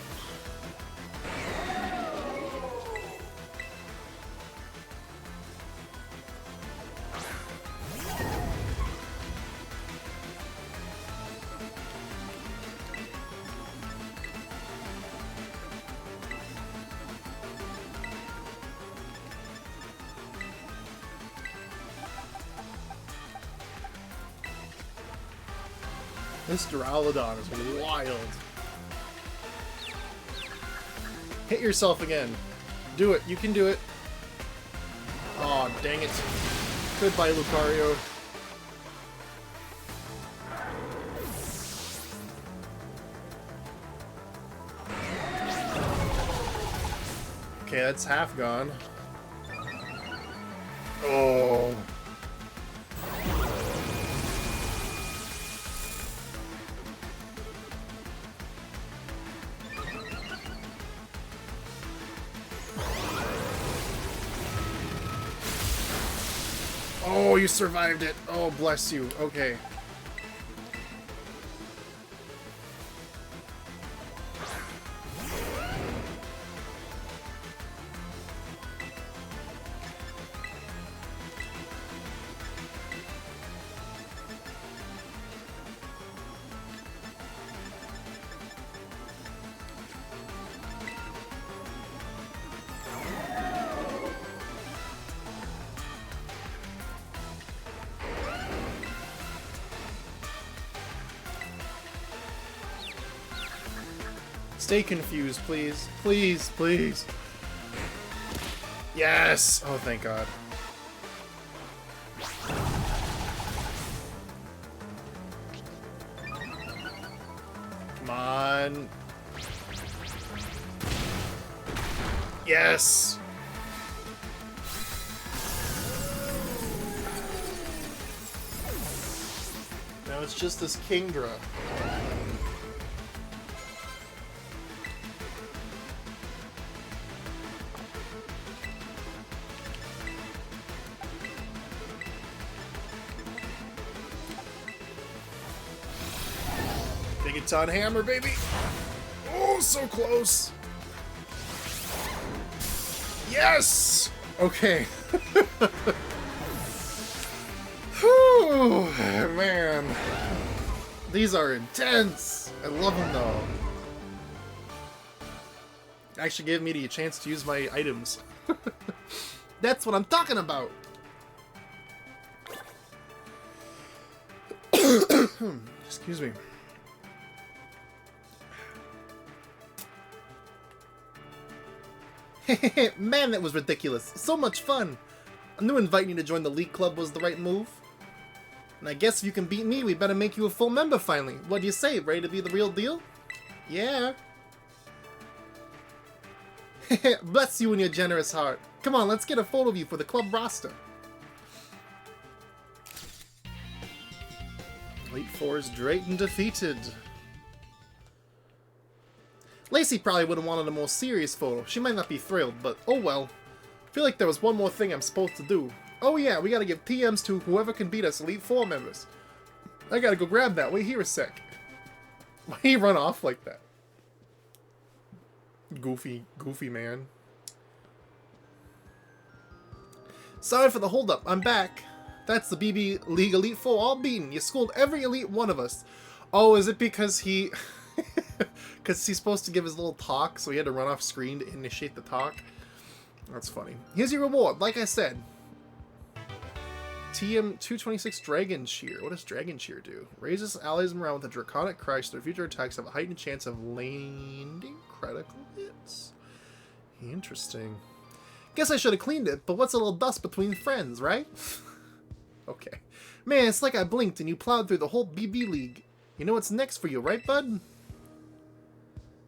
This Duraludon is wild. Hit yourself again. Do it. You can do it. Aw, oh, dang it. Goodbye, Lucario. Okay, that's half gone. Oh. Oh, you survived it. Oh, bless you. Okay. Stay confused, please. Please, please. Yes! Oh, thank God. Come on. Yes! Now it's just this Kingdra. Bigoton Hammer, baby! Oh, so close! Yes! Okay. Whew, man. These are intense! I love them though. Actually gave me the chance to use my items. That's what I'm talking about! Excuse me. Man, that was ridiculous. So much fun. I knew inviting you to join the Elite Club was the right move. And I guess if you can beat me, we better make you a full member finally. What do you say? Ready to be the real deal? Yeah. Bless you and your generous heart. Come on, let's get a photo of you for the club roster. Elite Four's Drayton defeated. Lacey probably would have wanted a more serious photo. She might not be thrilled, but oh well. I feel like there was one more thing I'm supposed to do. Oh yeah, we gotta give TMs to whoever can beat us Elite Four members. I gotta go grab that. Wait here a sec. Why did he run off like that? Goofy man. Sorry for the holdup. I'm back. That's the BB League Elite Four all beaten. You schooled every Elite one of us. Oh, is it because he... Because he's supposed to give his little talk, so he had to run off screen to initiate the talk. That's funny. Here's your reward, like I said. TM226 Dragon Cheer. What does Dragon Cheer do? Raises allies morale with a Draconic Crush. Their future attacks have a heightened chance of landing critical hits. Interesting. Guess I should have cleaned it, but what's a little dust between friends, right? Okay. Man, it's like I blinked and you plowed through the whole BB League. You know what's next for you, right, bud?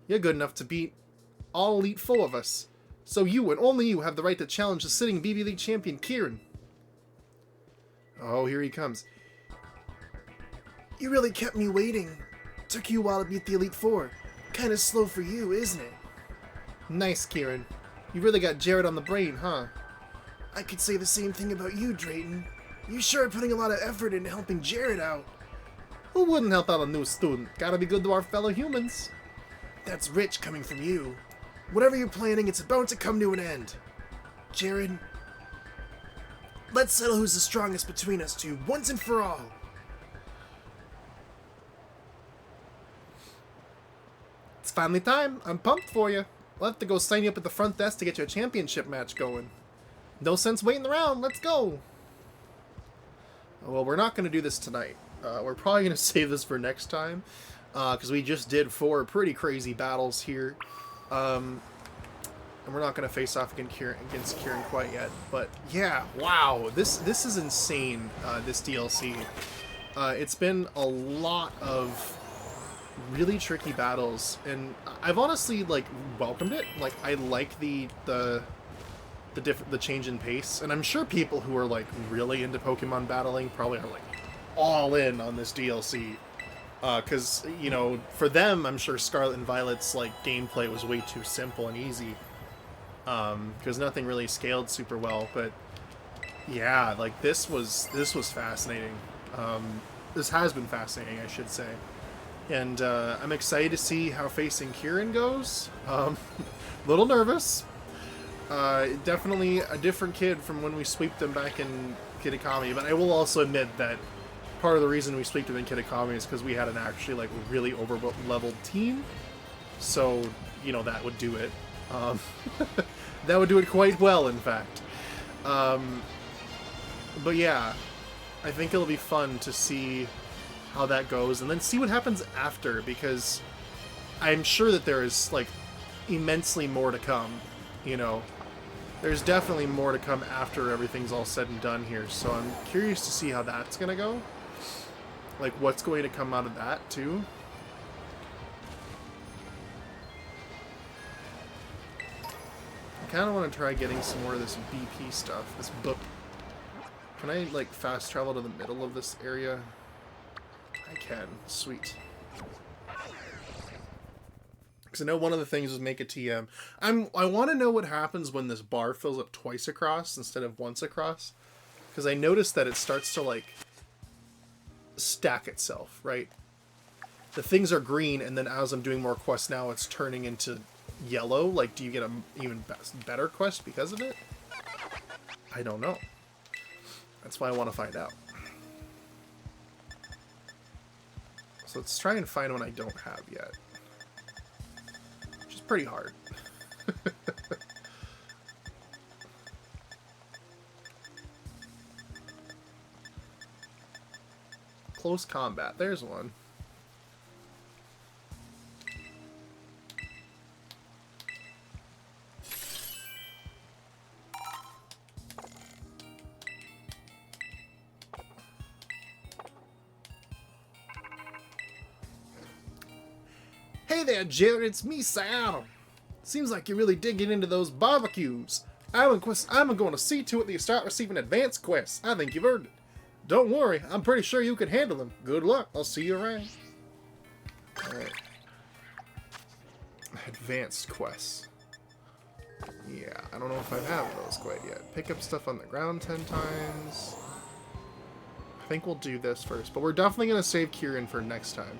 You're good enough to beat all Elite Four of us. So you, and only you, have the right to challenge the sitting BB League champion, Kieran. Oh, here he comes. You really kept me waiting. Took you a while to beat the Elite Four. Kinda slow for you, isn't it? Nice, Kieran. You really got Jared on the brain, huh? I could say the same thing about you, Drayton. You sure are putting a lot of effort into helping Jared out. Who wouldn't help out a new student? Gotta be good to our fellow humans. That's rich coming from you. Whatever you're planning, it's about to come to an end. Jared, let's settle who's the strongest between us two, once and for all. It's finally time. I'm pumped for you. We'll have to go sign you up at the front desk to get your championship match going. No sense waiting around. Let's go. Well, we're not going to do this tonight. We're probably going to save this for next time. Because we just did 4 pretty crazy battles here. And we're not going to face off against Kieran quite yet. But yeah, wow. This is insane, this DLC. It's been a lot of really tricky battles. And I've honestly, like, welcomed it. Like, I like the change in pace. And I'm sure people who are, like, really into Pokemon battling probably are, like, all in on this DLC. Because, you know, for them, I'm sure Scarlet and Violet's, like, gameplay was way too simple and easy. Because nothing really scaled super well, but yeah, like, this was fascinating. This has been fascinating, I should say. And, I'm excited to see how facing Kieran goes. Little nervous. Definitely a different kid from when we sweeped him back in Kitakami, but I will also admit that part of the reason we sweeped him in Kitakami is because we had an actually, like, really over-leveled team. So, you know, that would do it. That would do it quite well, in fact. But yeah, I think it'll be fun to see how that goes, and then see what happens after, because I'm sure that there is, like, immensely more to come, you know. There's definitely more to come after everything's all said and done here, so I'm curious to see how that's gonna go. Like, what's going to come out of that, too. I kind of want to try getting some more of this BP stuff, this book. Can I, like, fast travel to the middle of this area? I can. Sweet. Because I know one of the things is make a TM. I want to know what happens when this bar fills up twice across instead of once across. Because I noticed that it starts to, like, stack itself, right? The things are green, and then as I'm doing more quests now, it's turning into yellow. Like, do you get an even better quest because of it? I don't know. That's why I want to find out. So let's try and find one I don't have yet. Which is pretty hard. Close combat. There's one. Hey there, Jared, it's me, Sam. Seems like you're really digging into those barbecues. I'm going to see to it that you start receiving advanced quests. I think you've earned it. Don't worry, I'm pretty sure you can handle them. Good luck, I'll see you around. Alright. Advanced quests. Yeah, I don't know if I have those quite yet. Pick up stuff on the ground 10 times. I think we'll do this first, but we're definitely going to save Kieran for next time.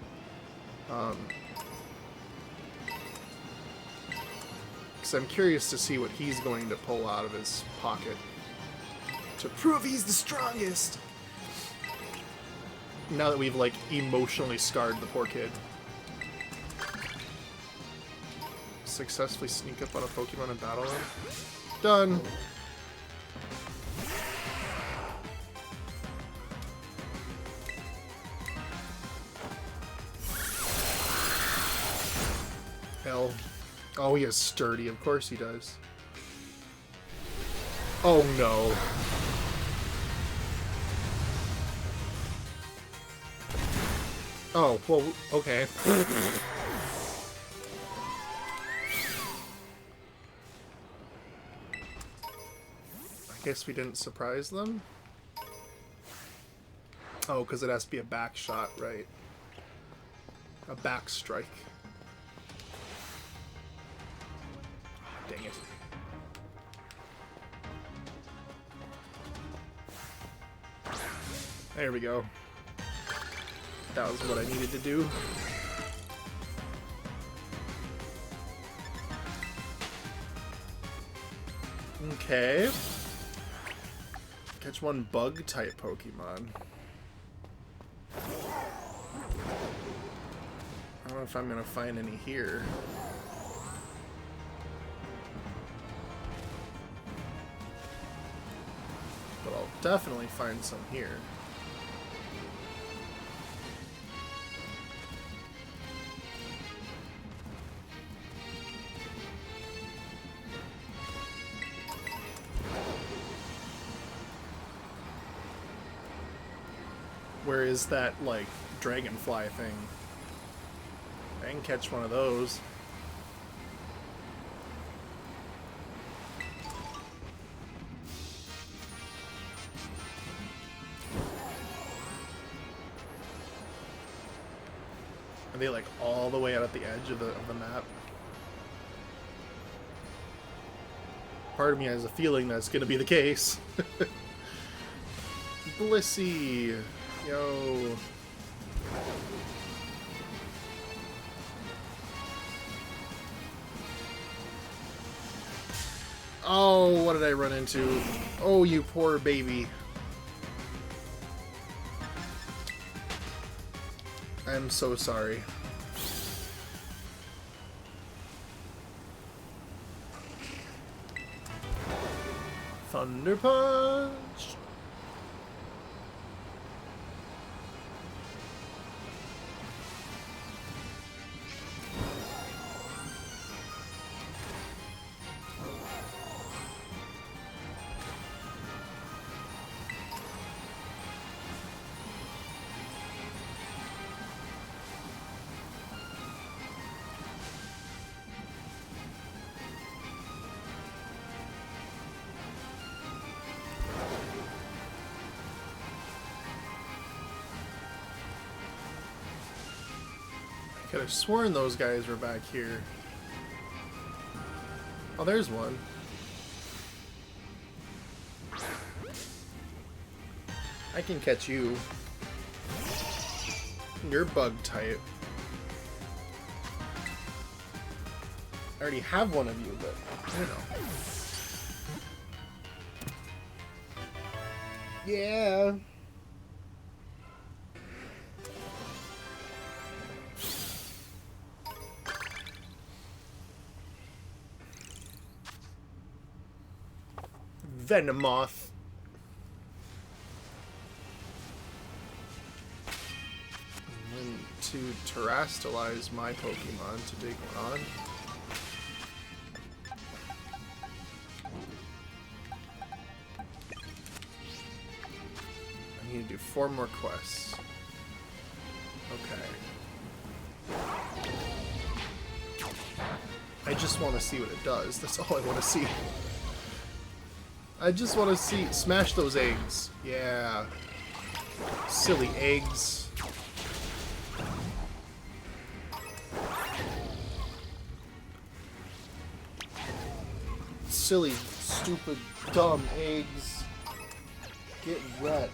Because I'm curious to see what he's going to pull out of his pocket. To prove he's the strongest! Now that we've, like, emotionally scarred the poor kid. Successfully sneak up on a Pokemon in battle. Done! Hell. Oh, he is sturdy. Of course he does. Oh, no. Oh, well, okay. I guess we didn't surprise them? Oh, because it has to be a back shot, right? A back strike. Oh, dang it. There we go. That was what I needed to do. Okay. Catch one bug-type Pokemon. I don't know if I'm gonna find any here. But I'll definitely find some here. Where is that, like, dragonfly thing? I can catch one of those. Are they, like, all the way out at the edge of the map? Part of me has a feeling that's gonna be the case. Blissey! Yo. Oh, what did I run into? Oh, you poor baby. I'm so sorry. Thunder Punch! Could have sworn those guys were back here. Oh, there's one. I can catch you. You're bug type. I already have one of you, but you know. Yeah. Venomoth. And then to terrestrialize my Pokemon to take one on. I need to do 4 more quests. Okay. I just want to see what it does. That's all I want to see. I just want to see. Smash those eggs. Yeah. Silly eggs. Silly, stupid, dumb eggs. Get wrecked.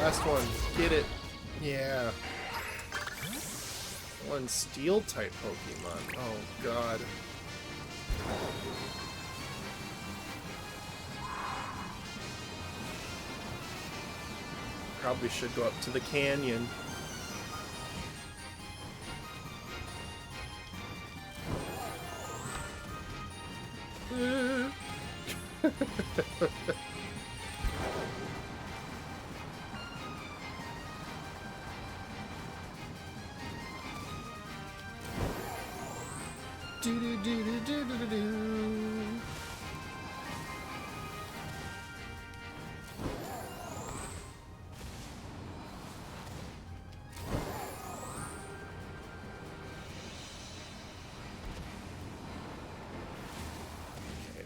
Last one. Get it. Yeah. One steel type Pokemon. Oh god. Probably should go up to the canyon.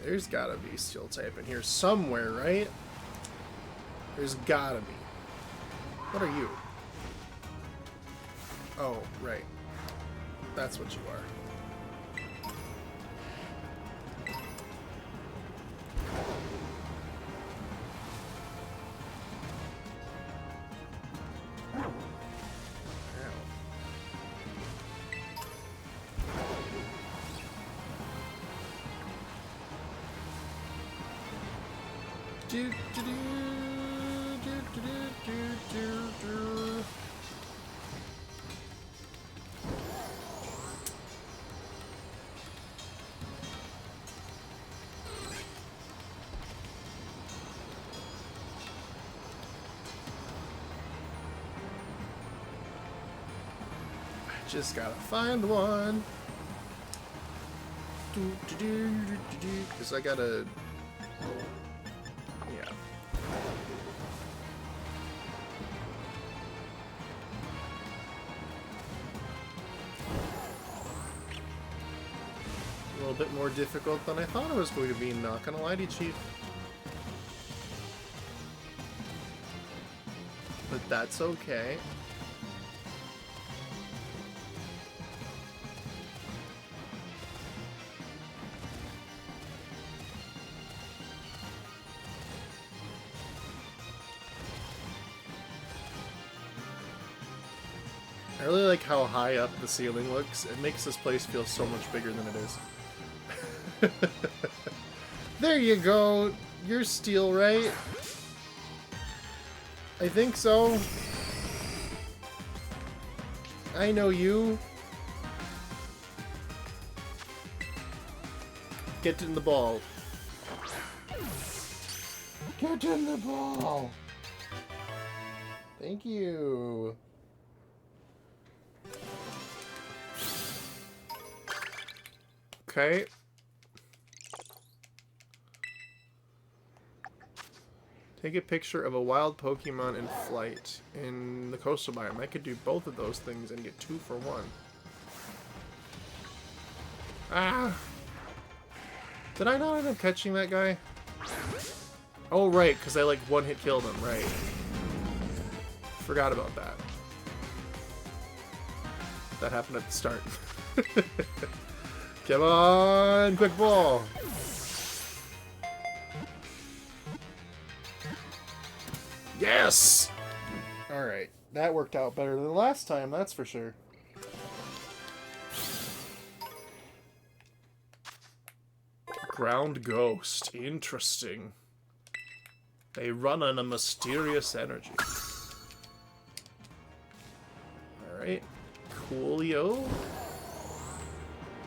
There's gotta be steel type in here somewhere, right? There's gotta be. What are you? Oh, right. That's what you are. Just gotta find one. Because I gotta... Yeah. A little bit more difficult than I thought it was going to be, not gonna lie to you, Chief. But that's okay. I really like how high up the ceiling looks. It makes this place feel so much bigger than it is. There you go. You're steel, right? I think so. I know you. Get in the ball. Get in the ball. Thank you. Okay. Take a picture of a wild Pokemon in flight in the coastal biome. I could do both of those things and get 2 for 1. Ah! Did I not end up catching that guy? Oh, right, because I, like, one-hit killed him, right. Forgot about that. That happened at the start. Come on, quick ball! Yes! Alright, that worked out better than last time, that's for sure. Ground Ghost. Interesting. They run on a mysterious energy. Alright. Coolio.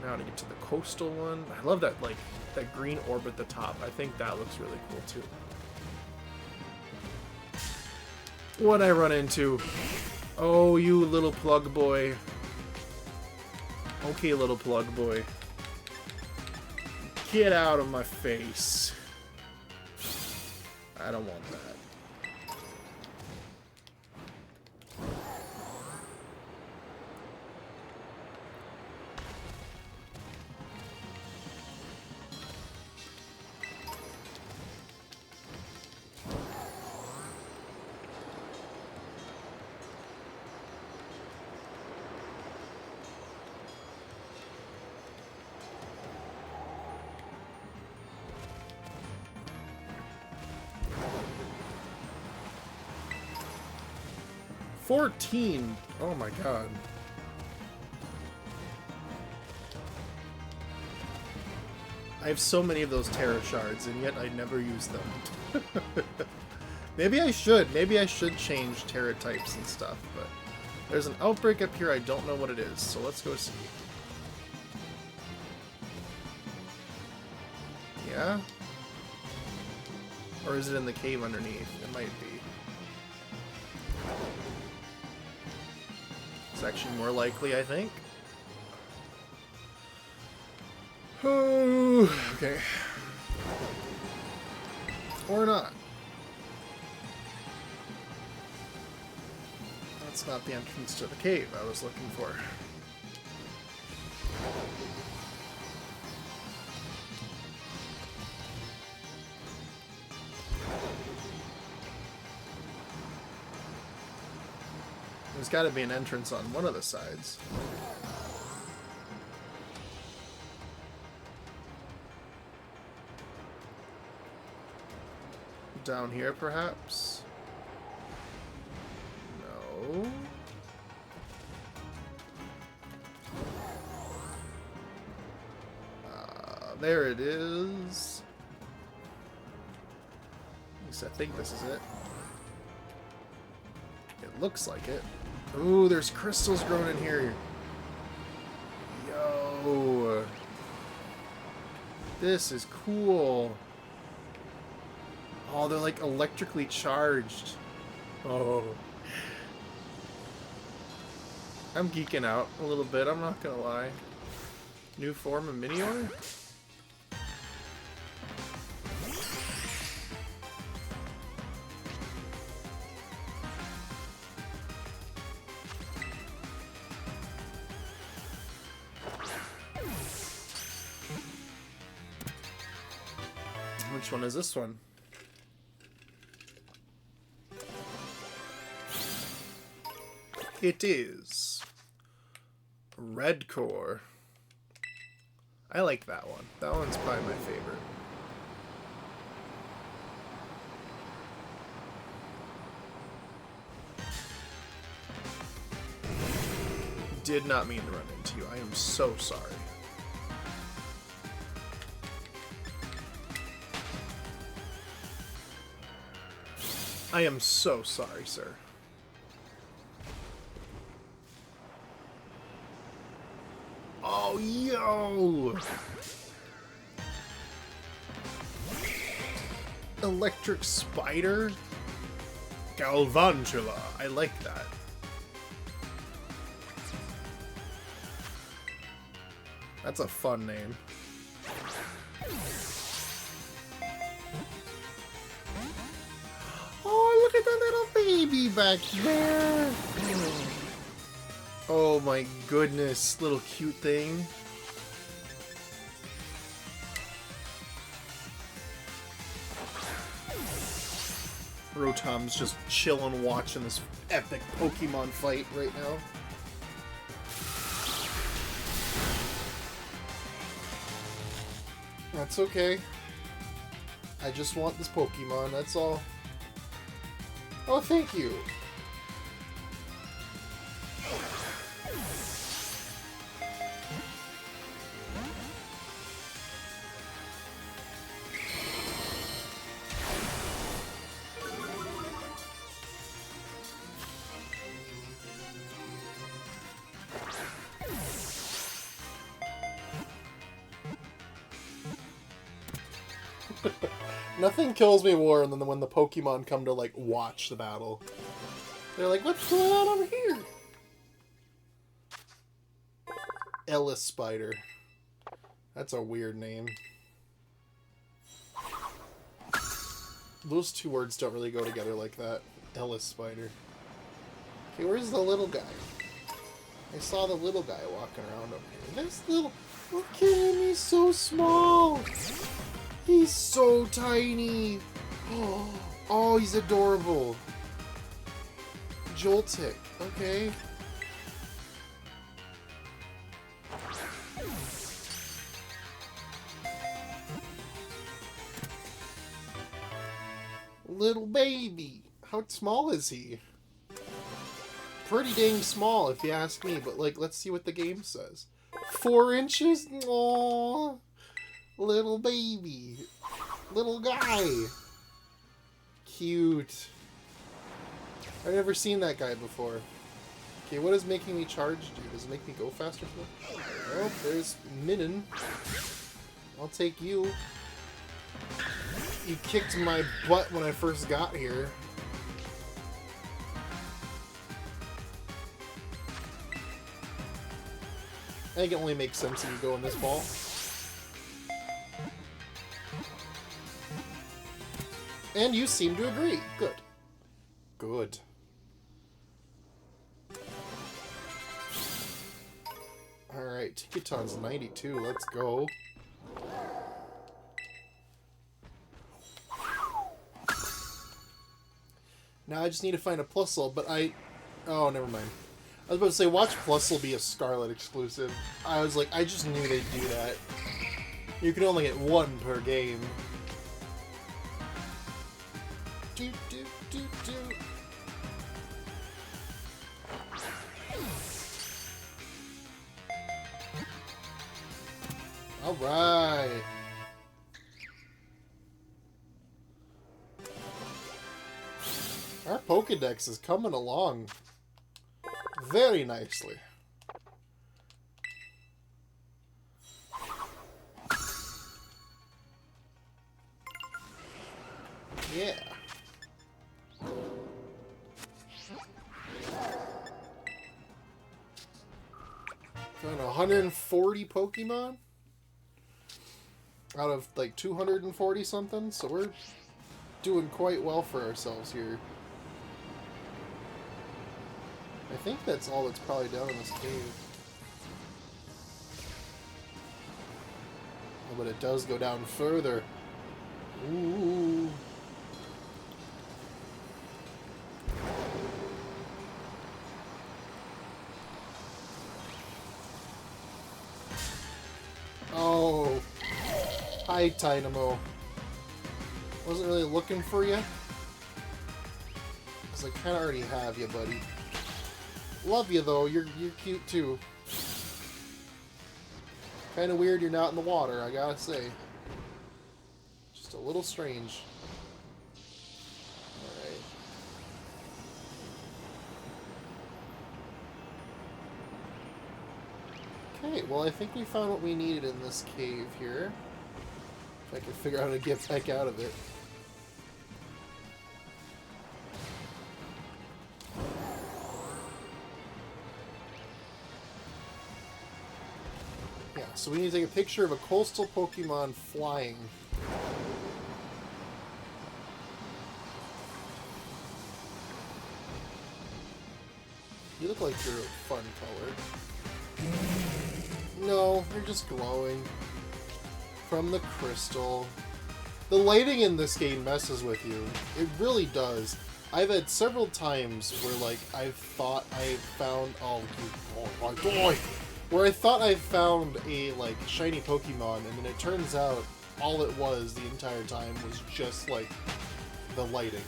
Now to get to the coastal one. I love that, like, that green orb at the top. I think that looks really cool, too. What'd I run into? Oh, you little plug boy. Okay, little plug boy. Get out of my face. I don't want that. $14. Oh my god. I have so many of those Terra shards, and yet I never use them. Maybe I should. Maybe I should change Terra types and stuff, but there's an outbreak up here. I don't know what it is, so let's go see. Yeah? Or is it in the cave underneath? It might be. It's actually more likely, I think. Oh, okay. Or not. That's not the entrance to the cave I was looking for. There's got to be an entrance on one of the sides. Down here, perhaps? No. There it is. At least I think this is it. It looks like it. Ooh, there's crystals growing in here. Yo. This is cool. Oh, they're like electrically charged. Oh. I'm geeking out a little bit, I'm not gonna lie. New form of Minior? Which one is this one? It is Red Core. I like that one. That one's probably my favorite. Did not mean to run into you. I am so sorry. I am so sorry, sir. Oh, yo! Electric Spider? Galvantula. I like that. That's a fun name. baby back there. Oh my goodness, little cute thing. Rotom's just chilling watching this epic Pokemon fight right now. That's okay. I just want this Pokemon, that's all. Oh, thank you. Nothing kills me more than when the Pokemon come to, like, watch the battle. They're like, what's going on over here? Ellis Spider. That's a weird name. Those two words don't really go together like that. Ellis Spider. Okay, where's the little guy? I saw the little guy walking around over here. This little... Look at him, he's so small! He's so tiny! Oh, he's adorable. Joltik, okay. Little baby. How small is he? Pretty dang small if you ask me, but like, let's see what the game says. 4 inches? Aww. Little baby. Little guy. Cute. I've never seen that guy before. Okay, what is making me charge do? Does it make me go faster? Oh, there's Minun. I'll take you. You kicked my butt when I first got here. I think it only makes sense if you go in this ball. And you seem to agree. Good. Good. Alright, Tikaton's 92. Let's go. Now I just need to find a Plusle, but oh, never mind. I was about to say, watch Plusle be a Scarlet exclusive. I was like, I just knew they'd do that. You can only get 1 per game. Do, do, do, do. Alright. Our Pokedex is coming along very nicely. Yeah. Found 140 Pokemon out of like 240 something, so we're doing quite well for ourselves here. I think that's all that's probably down in this cave. Oh, but it does go down further. Ooh. Oh. Hi, Tynamo. Wasn't really looking for you. Because I kind of already have you, buddy. Love you, though. You're cute, too. Kind of weird you're not in the water, I gotta say. Just a little strange. Alright. Okay, well, I think we found what we needed in this cave here. If I can figure out how to get back out of it. Yeah, so we need to take a picture of a coastal Pokemon flying. look like you're a fun color. No, you're just glowing. From the crystal. The lighting in this game messes with you. It really does. I've had several times where, like, I've thought I found... Oh, my boy! Where I thought I found a, like, shiny Pokemon, and then it turns out all it was the entire time was just, like, the lighting.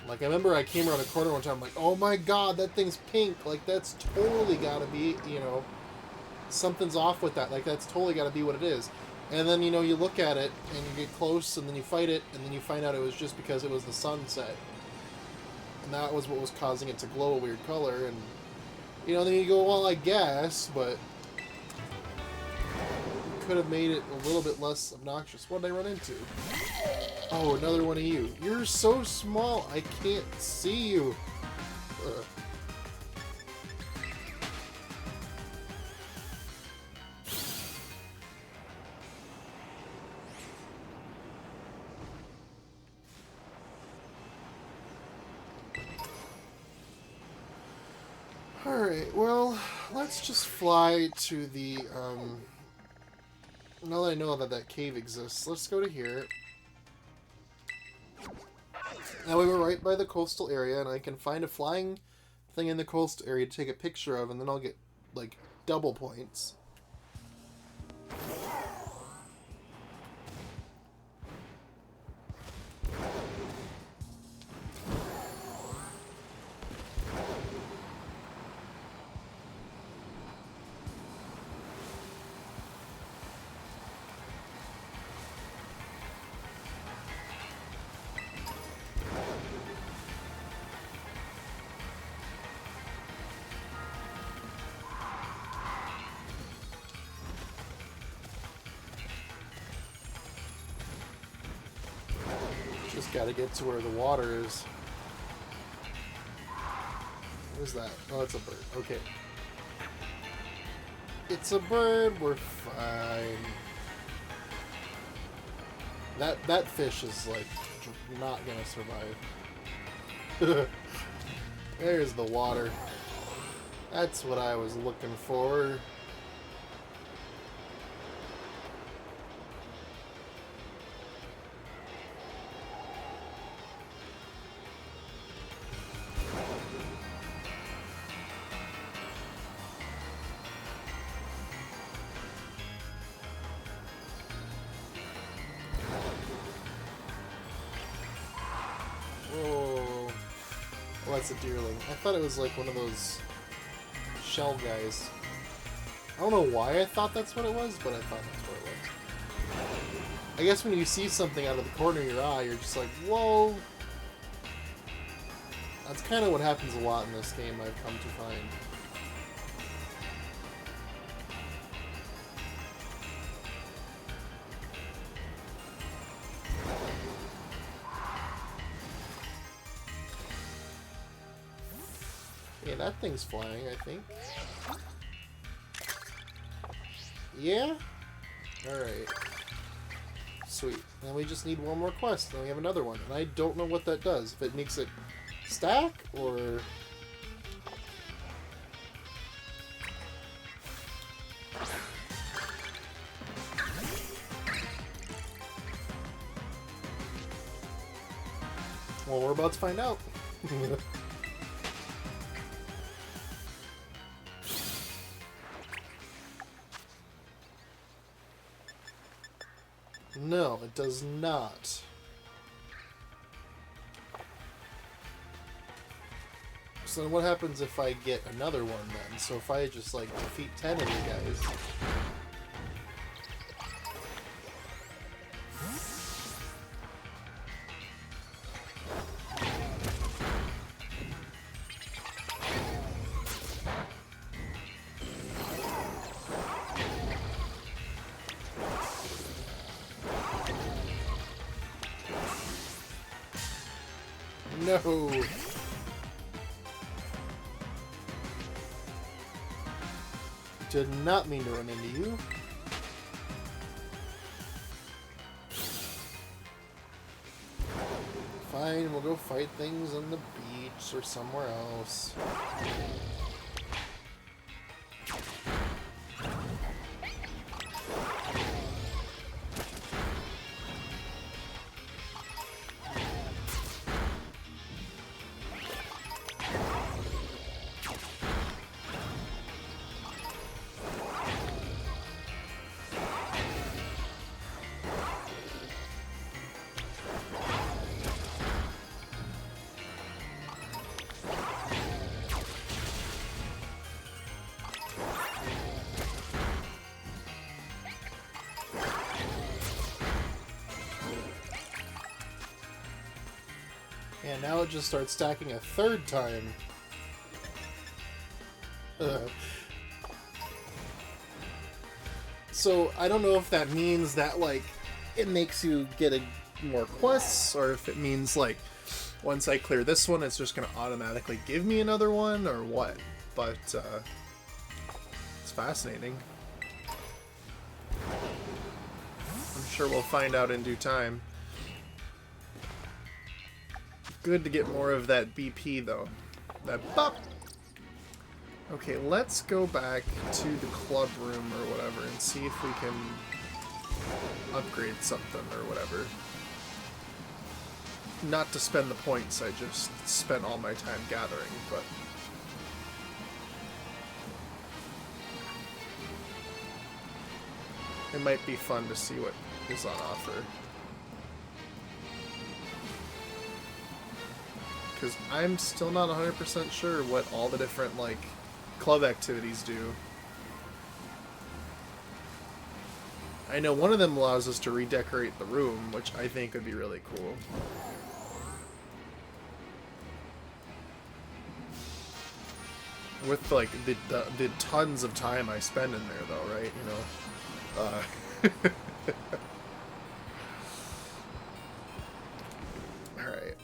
Like, I remember I came around a corner one time, I'm like, oh my god, that thing's pink! Like, that's totally gotta be, you know, something's off with that. Like, that's totally gotta be what it is. And then, you know, you look at it, and you get close, and then you fight it, and then you find out it was just because it was the sunset. And that was what was causing it to glow a weird color, and, you know, then you go, well, I guess, but could have made it a little bit less obnoxious. What did I run into? Oh, another one of you. You're so small, I can't see you. Ugh. Alright, well, let's just fly to the, now that I know that that cave exists, let's go to here. Now we were right by the coastal area, and I can find a flying thing in the coastal area to take a picture of, and then I'll get, like, double points. Just gotta get to where the water is. What is that? Oh, it's a bird. Okay. It's a bird. We're fine. That fish is, like, not gonna survive. There's the water. That's what I was looking for. Oh, that's a deerling. I thought it was like one of those shell guys. I don't know why I thought that's what it was, but I thought that's what it was. I guess when you see something out of the corner of your eye, you're just like, whoa! That's kind of what happens a lot in this game, I've come to find. Yeah, that thing's flying, I think. Yeah? Alright. Sweet. Then we just need one more quest, then we have another one. And I don't know what that does. If it makes it stack, or... Well, we're about to find out. No, it does not. So then what happens if I get another one then? So if I just, like, defeat 10 of you guys... No! Did not mean to run into you. Fine, we'll go fight things on the beach. beach or somewhere else. And now it just starts stacking a third time. So I don't know if that means that, like, it makes you get more quests, or if it means, like, once I clear this one, it's just going to automatically give me another one, or what. But, it's fascinating. I'm sure we'll find out in due time. Good to get more of that BP, though. That bop! Okay, let's go back to the club room or whatever and see if we can upgrade something or whatever. Not to spend the points I just spent all my time gathering, but... it might be fun to see what is on offer. Because I'm still not 100% sure what all the different, like, club activities do. I know one of them allows us to redecorate the room, which I think would be really cool. With, like, the tons of time I spend in there, though, right? You know? Alright.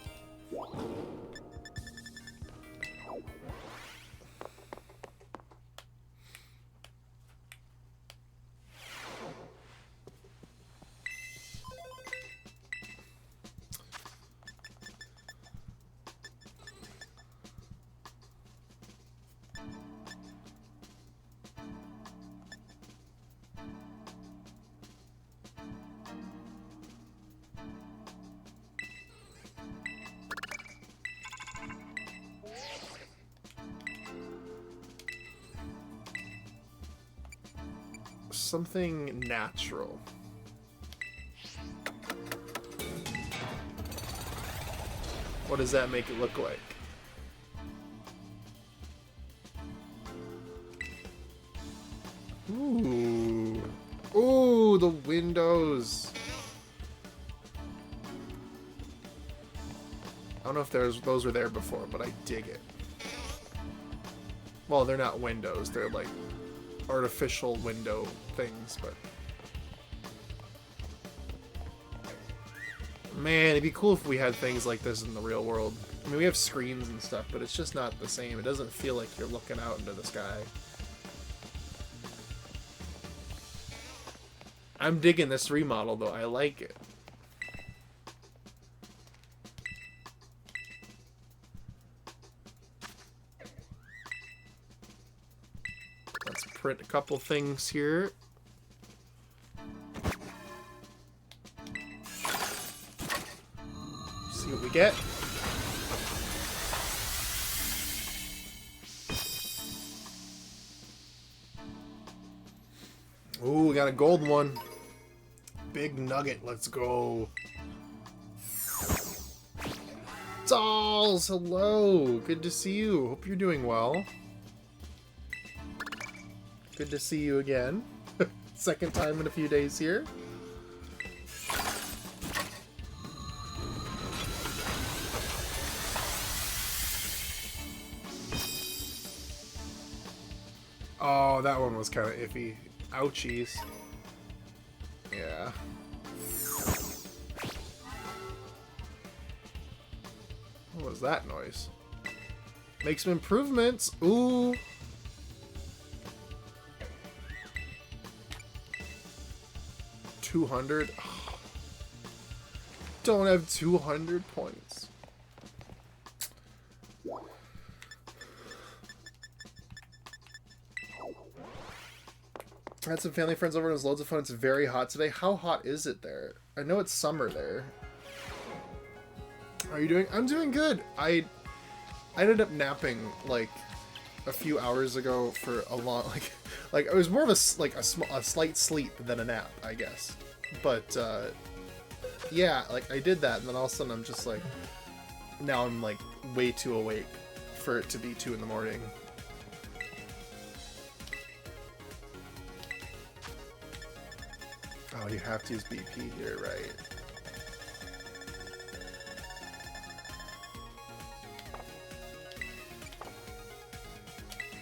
Something natural. What does that make it look like? Ooh. Ooh, the windows. I don't know if those were there before, but I dig it. Well, they're not windows, they're like artificial window things, but man, it'd be cool if we had things like this in the real world. I mean, we have screens and stuff, but it's just not the same. It doesn't feel like you're looking out into the sky. I'm digging this remodel, though. I like it. Let's print a couple things here. See what we get. Ooh, we got a gold one. Big nugget, let's go. Dolls, hello. Good to see you. Hope you're doing well. Good to see you again. Second time in a few days here. Oh, that one was kind of iffy. Ouchies. Yeah. What was that noise? Make some improvements. Ooh. $200. Oh. Don't have 200 points. I had some family friends over and it was loads of fun. It's very hot today. How hot is it there? I know it's summer there. How are you doing? I'm doing good. I ended up napping like a few hours ago for a long like it was more of a slight sleep than a nap, I guess. But yeah, like I did that and then all of a sudden I'm just like now I'm like way too awake for it to be 2 in the morning. Oh, you have to use BP here, right?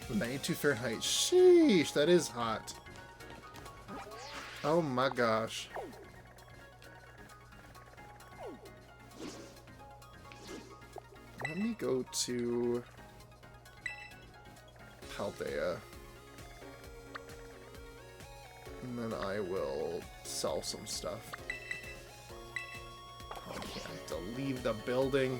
"92 Fahrenheit. Sheesh, that is hot. Oh my gosh. Let me go to Paldea. And then I will sell some stuff. Oh, I have to leave the building.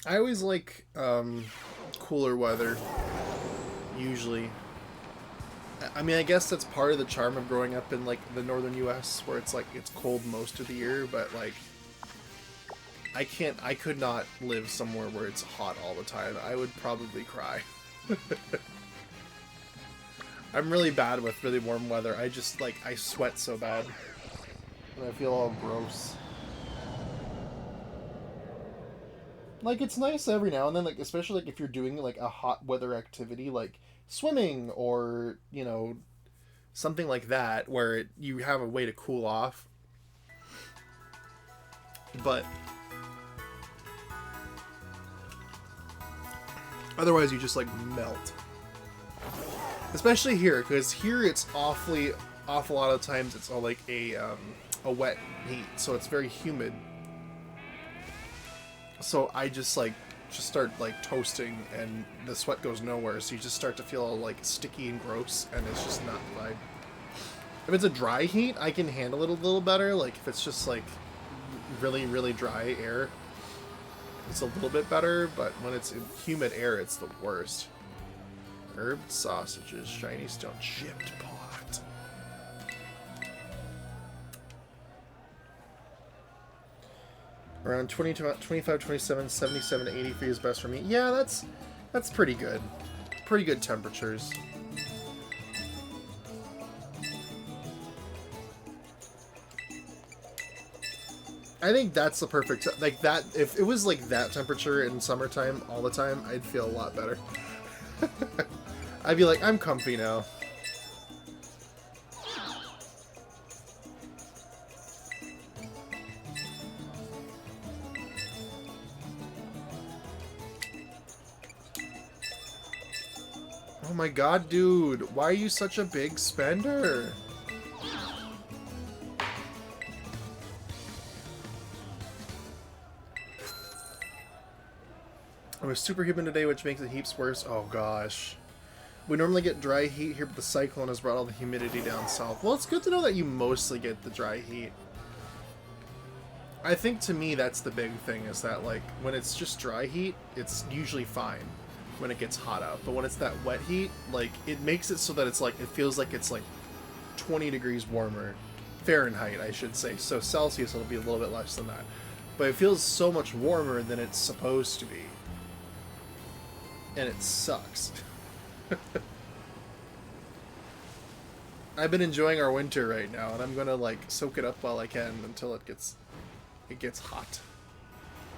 I always like cooler weather, usually. I mean, I guess that's part of the charm of growing up in like the northern US where it's like it's cold most of the year, but like I could not live somewhere where it's hot all the time. I would probably cry. I'm really bad with really warm weather. I just like I sweat so bad and I feel all gross. Like, it's nice every now and then, like, especially, like, if you're doing, like, a hot weather activity, like swimming or, you know, something like that, where you have a way to cool off. But otherwise, you just, like, melt. Especially here, because here it's awful lot of times it's all, like, a wet heat, so it's very humid. So I just start like toasting and the sweat goes nowhere, so you just start to feel all like sticky and gross and it's just not the vibe. If it's a dry heat, I can handle it a little better. Like if it's just like really, really dry air, it's a little bit better, but when it's in humid air, it's the worst. Herbed sausages, shiny stone, chipped pot. Around 25, 27, 77 to 80 for you is best for me. Yeah, that's pretty good. Pretty good temperatures. I think that's the perfect, like that, if it was like that temperature in summertime all the time, I'd feel a lot better. I'd be like, I'm comfy now. Oh my god, dude, why are you such a big spender? It was superhuman today, which makes it heaps worse. Oh gosh. We normally get dry heat here, but the cyclone has brought all the humidity down south. Well, it's good to know that you mostly get the dry heat. I think to me that's the big thing, is that like when it's just dry heat, it's usually fine when it gets hot out. But when it's that wet heat, like it makes it so that it's like, it feels like it's like 20 degrees warmer. Fahrenheit, I should say. So Celsius, it'll be a little bit less than that. But it feels so much warmer than it's supposed to be. And it sucks. I've been enjoying our winter right now, and I'm gonna like soak it up while I can until it gets hot.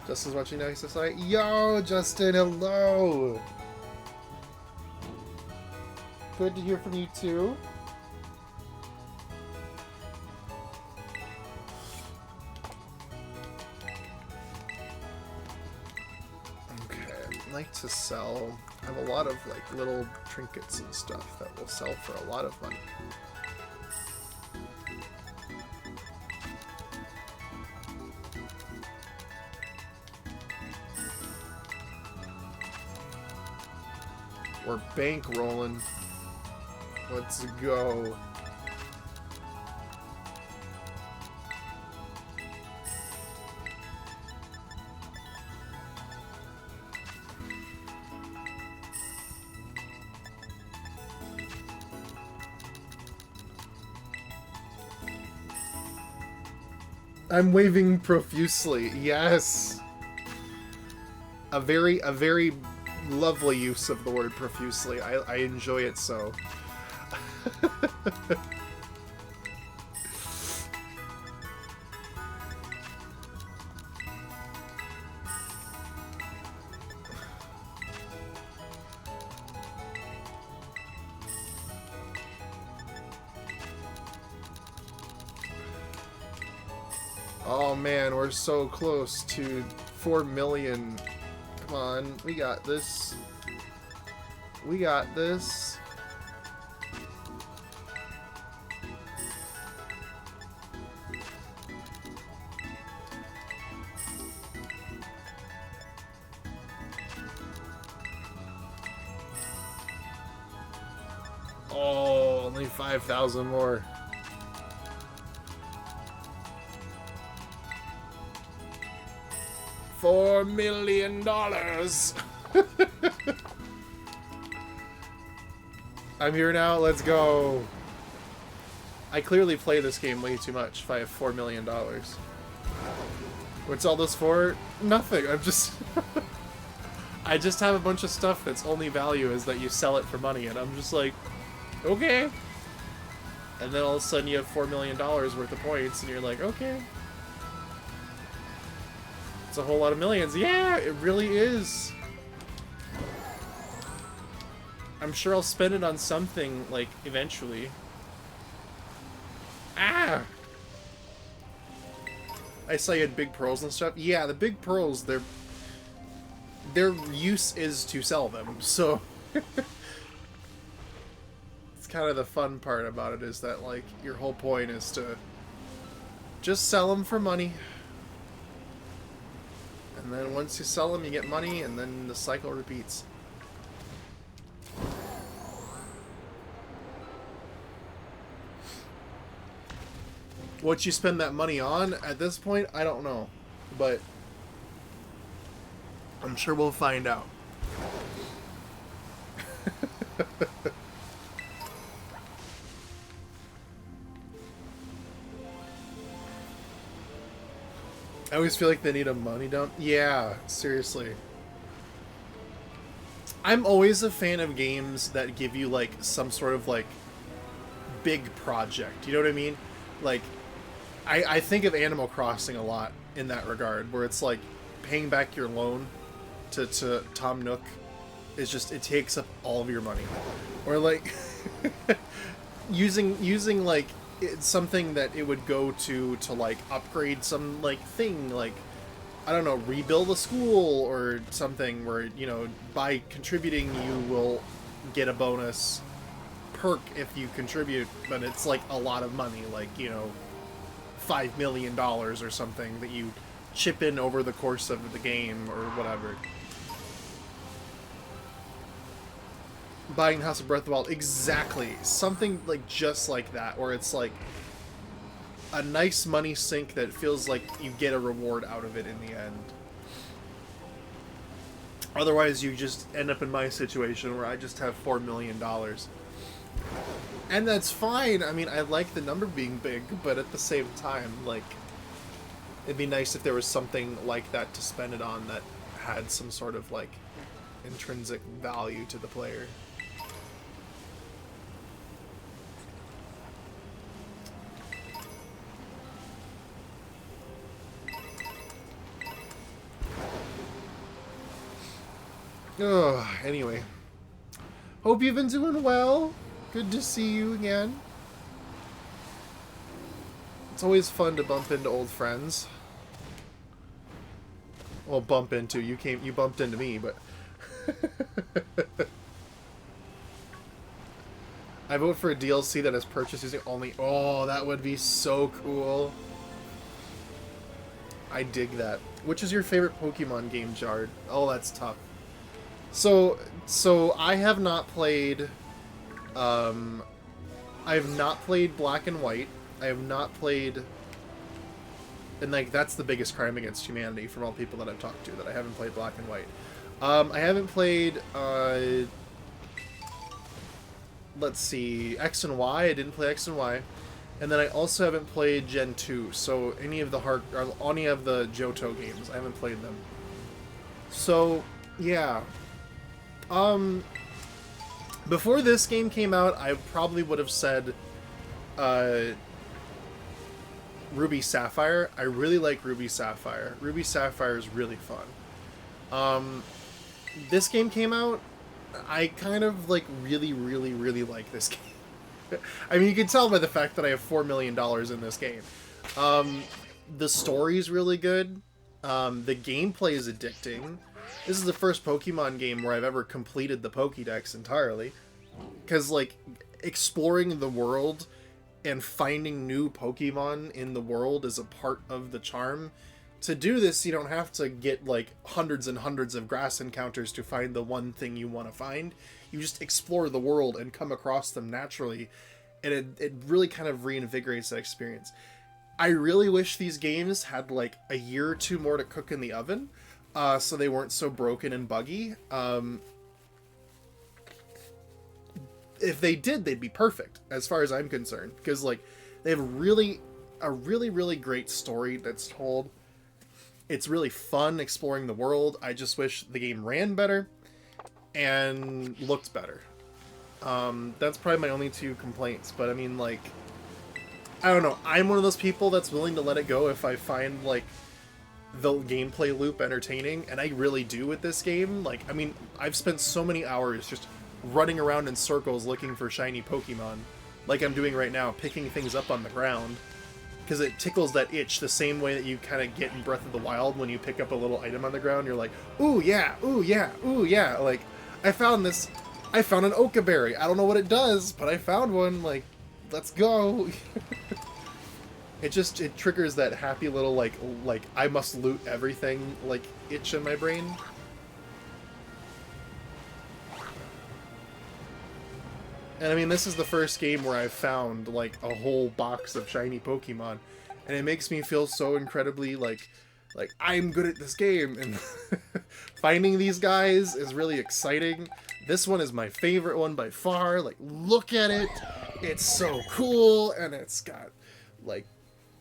Justin's watching now. He says, "Hi, yo, Justin, hello. Good to hear from you too." I like to sell. I have a lot of like little trinkets and stuff that will sell for a lot of money. We're bankrolling. Let's go. I'm waving profusely. Yes. A very lovely use of the word profusely. I enjoy it so. Oh man, we're so close to 4 million. Come on, we got this. We got this. Oh, only 5,000 more. $4 million. I'm here now. Let's go. I clearly play this game way too much if I have $4 million. What's all this for? Nothing. I'm just... I just have a bunch of stuff that's only value is that you sell it for money, and I'm just like, okay. And then all of a sudden you have $4 million worth of points, and you're like, okay. It's a whole lot of millions. Yeah, it really is. I'm sure I'll spend it on something, like, eventually. Ah! I saw you had big pearls and stuff. Yeah, the big pearls, their use is to sell them, so... It's kind of the fun part about it, is that, like, your whole point is to just sell them for money. And then once you sell them, you get money, and then the cycle repeats. What you spend that money on at this point, I don't know. But I'm sure we'll find out. I always feel like they need a money dump. Yeah, seriously. I'm always a fan of games that give you, like, some sort of, like, big project. You know what I mean? Like, I think of Animal Crossing a lot in that regard, where it's like paying back your loan to Tom Nook is just, it takes up all of your money. Or like using like something that it would go to like upgrade some like thing, like, I don't know, rebuild a school or something where, you know, by contributing you will get a bonus perk if you contribute, but it's like a lot of money, like, you know, $5 million or something that you chip in over the course of the game or whatever. Buying House of Breath of the Wild, exactly. Something like just like that, where it's like a nice money sink that feels like you get a reward out of it in the end. Otherwise, you just end up in my situation where I just have $4 million. And that's fine. I mean, I like the number being big, but at the same time, like, it'd be nice if there was something like that to spend it on that had some sort of, like, intrinsic value to the player. Oh, anyway. Hope you've been doing well. Good to see you again. It's always fun to bump into old friends. Well, bump into. You bumped into me, but... I vote for a DLC that is purchased using only... Oh, that would be so cool. I dig that. Which is your favorite Pokemon game, Jard? Oh, that's tough. So I have not played... I have not played Black and White. I have not played... And, like, that's the biggest crime against humanity from all people that I've talked to, that I haven't played Black and White. I haven't played, let's see, X and Y. I didn't play X and Y. And then I also haven't played Gen 2, so any of the Johto games, I haven't played them. So, yeah. Before this game came out, I probably would have said Ruby Sapphire. I really like Ruby Sapphire. Ruby Sapphire is really fun. This game came out, I kind of like really like this game. I mean, you can tell by the fact that I have $4 million in this game. The story's really good. The gameplay is addicting. This is the first Pokemon game where I've ever completed the Pokédex entirely. Because, like, exploring the world and finding new Pokemon in the world is a part of the charm. To do this, you don't have to get, like, hundreds and hundreds of grass encounters to find the one thing you want to find. You just explore the world and come across them naturally, and it really kind of reinvigorates that experience. I really wish these games had, like, a year or two more to cook in the oven, so they weren't so broken and buggy. If they did, they'd be perfect, as far as I'm concerned, because, like, they have a really great story that's told. It's really fun exploring the world. I just wish the game ran better and looked better. That's probably my only two complaints, but I mean, like, I don't know. I'm one of those people that's willing to let it go if I find, like, the gameplay loop entertaining, and I really do with this game. Like, I mean, I've spent so many hours just running around in circles looking for shiny Pokemon, like I'm doing right now, picking things up on the ground, because it tickles that itch the same way that you kind of get in Breath of the Wild when you pick up a little item on the ground. You're like, ooh yeah, ooh yeah, ooh yeah. Like, I found an Oka Berry. I don't know what it does, but I found one. Like, let's go. It triggers that happy little like I must loot everything like itch in my brain. And I mean, this is the first game where I've found, like, a whole box of shiny Pokemon. And it makes me feel so incredibly, like I'm good at this game. And finding these guys is really exciting. This one is my favorite one by far. Like, look at it. It's so cool. And it's got, like,